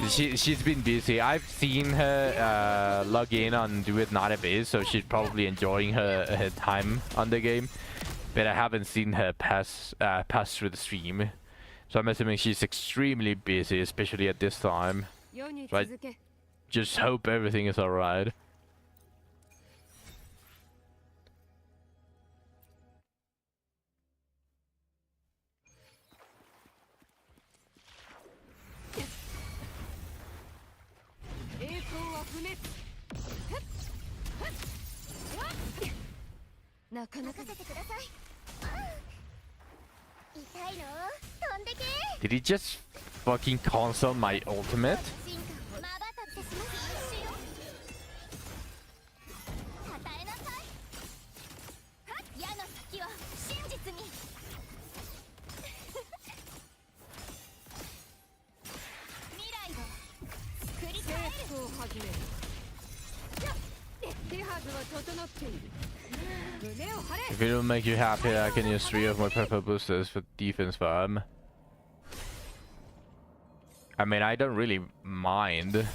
She's been busy. I've seen her log in on Do It Not a bit, so she's probably enjoying her time on the game. But I haven't seen her pass through the stream. So I'm assuming she's extremely busy, especially at this time. So I just hope everything is alright. Did he just fucking cancel my ultimate? If it will make you happy, I can use 3 of my purple boosters for defense farm. I mean, I don't really mind.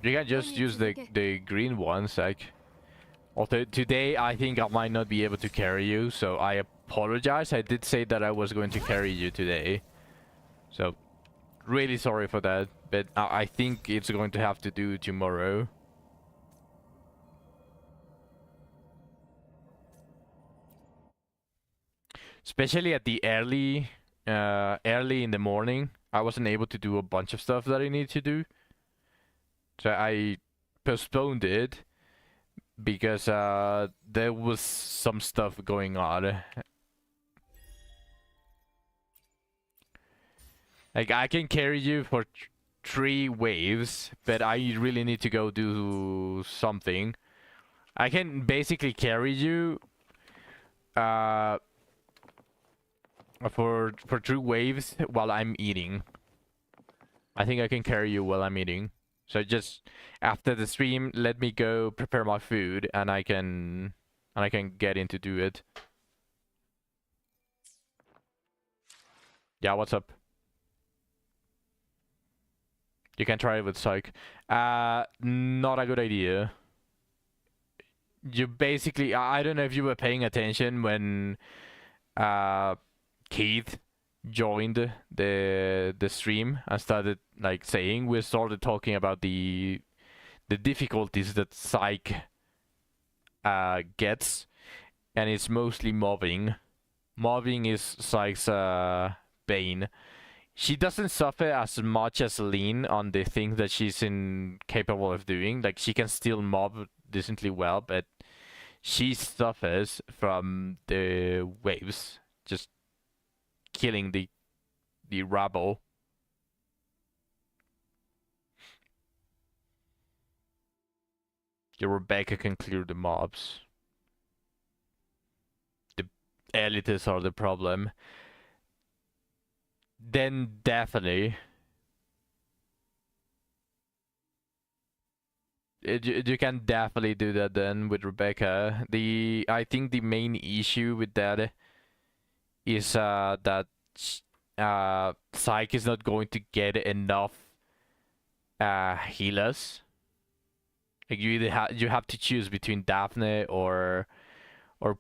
You can just use the green ones, like. Although today I think I might not be able to carry you, so I apologize. I did say that I was going to carry you today. So, really sorry for that, but I think it's going to have to do tomorrow. Especially at the early in the morning, I wasn't able to do a bunch of stuff that I need to do. So I postponed it because there was some stuff going on. Like, I can carry you for 3 waves, but I really need to go do something. I can basically carry you for 2 waves while I'm eating. I think I can carry you while I'm eating. So just after the stream, let me go prepare my food, and I can get in to do it. Yeah, what's up? You can try it with Psych. Not a good idea. you basically, I don't know if you were paying attention when Keith joined the stream and started like saying, we started talking about the difficulties that Psyche gets, and it's mostly mobbing. Mobbing is Psyche's bane. She doesn't suffer as much as Lean on the things that she's capable of doing. Like, she can still mob decently well, but she suffers from the waves, just killing the rabble. Your Rebecca can clear the mobs. The elites are the problem. Then definitely you can definitely do that then with Rebecca. I think the main issue with that is that Psyche is not going to get enough healers. Like, you have to choose between Daphne or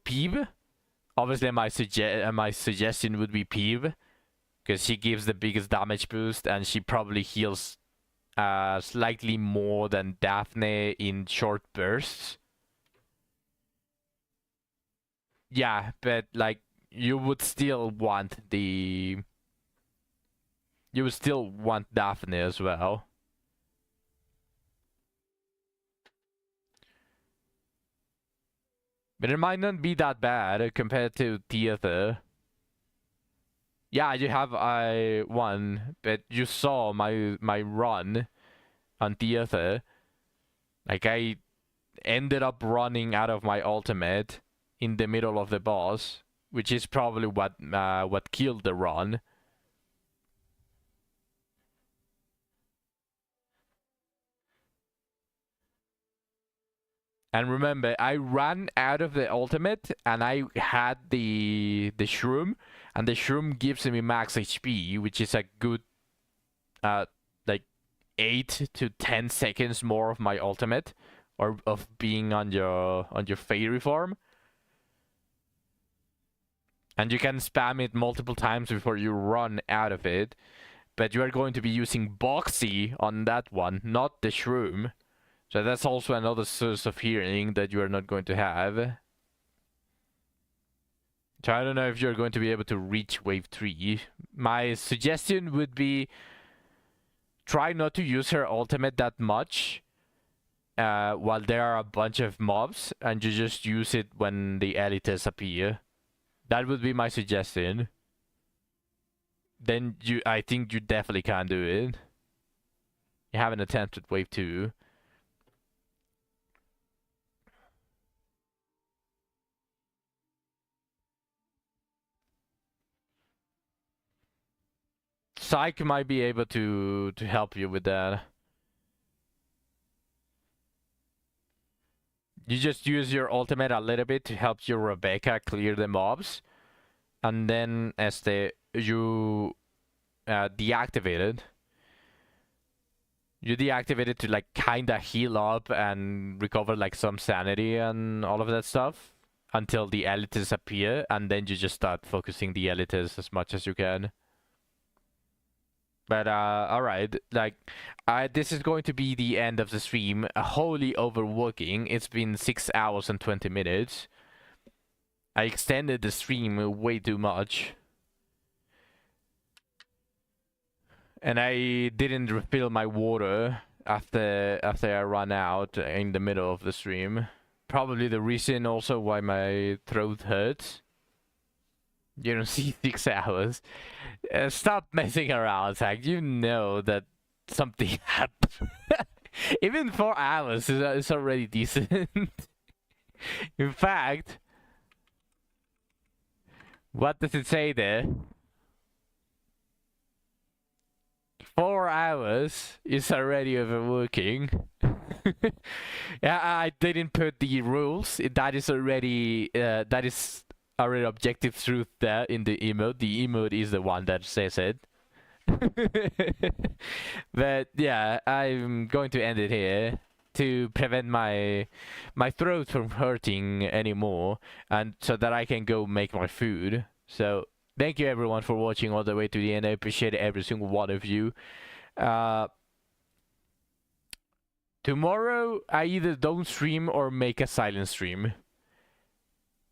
Peeb. Obviously, my suggestion would be Peeb, because she gives the biggest damage boost and she probably heals slightly more than Daphne in short bursts. Yeah, but like, you would still want Daphne as well. But it might not be that bad compared to theater. Yeah, you have one, but you saw my run on theater. Like, I ended up running out of my ultimate in the middle of the boss, which is probably what killed the run. And remember, I ran out of the ultimate and I had the shroom, and the shroom gives me max HP, which is a good like 8 to 10 seconds more of my ultimate, or of being on your fairy form. And you can spam it multiple times before you run out of it, but you are going to be using Boxy on that one, not the shroom. So that's also another source of healing that you are not going to have. So I don't know if you're going to be able to reach wave 3. My suggestion would be, try not to use her ultimate that much while there are a bunch of mobs, and you just use it when the elites appear. That would be my suggestion. Then I think you definitely can do it. You haven't attempted wave 2. Psyche might be able to help you with that. You just use your ultimate a little bit to help your Rebecca clear the mobs, and then as you deactivate it to like kinda heal up and recover like some sanity and all of that stuff until the elites appear, and then you just start focusing the elites as much as you can. But alright, like, this is going to be the end of the stream. Wholly overworking. It's been 6 hours and 20 minutes. I extended the stream way too much. And I didn't refill my water after I ran out in the middle of the stream. Probably the reason also why my throat hurts. You don't see 6 hours. Stop messing around, Zach. You know that something happened. Even 4 hours is already decent. In fact, what does it say there? 4 hours is already overworking. Yeah, I didn't put the rules. That is already objective truth there in the emote. The emote is the one that says it. But yeah, I'm going to end it here. to prevent my throat from hurting anymore, and so that I can go make my food. So thank you everyone for watching all the way to the end. I appreciate every single one of you. Tomorrow I either don't stream or make a silent stream.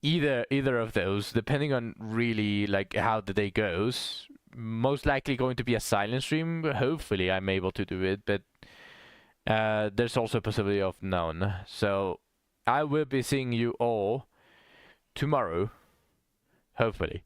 Either of those, depending on really like how the day goes. Most likely going to be a silent stream. Hopefully I'm able to do it, but there's also a possibility of none. So I will be seeing you all tomorrow, hopefully.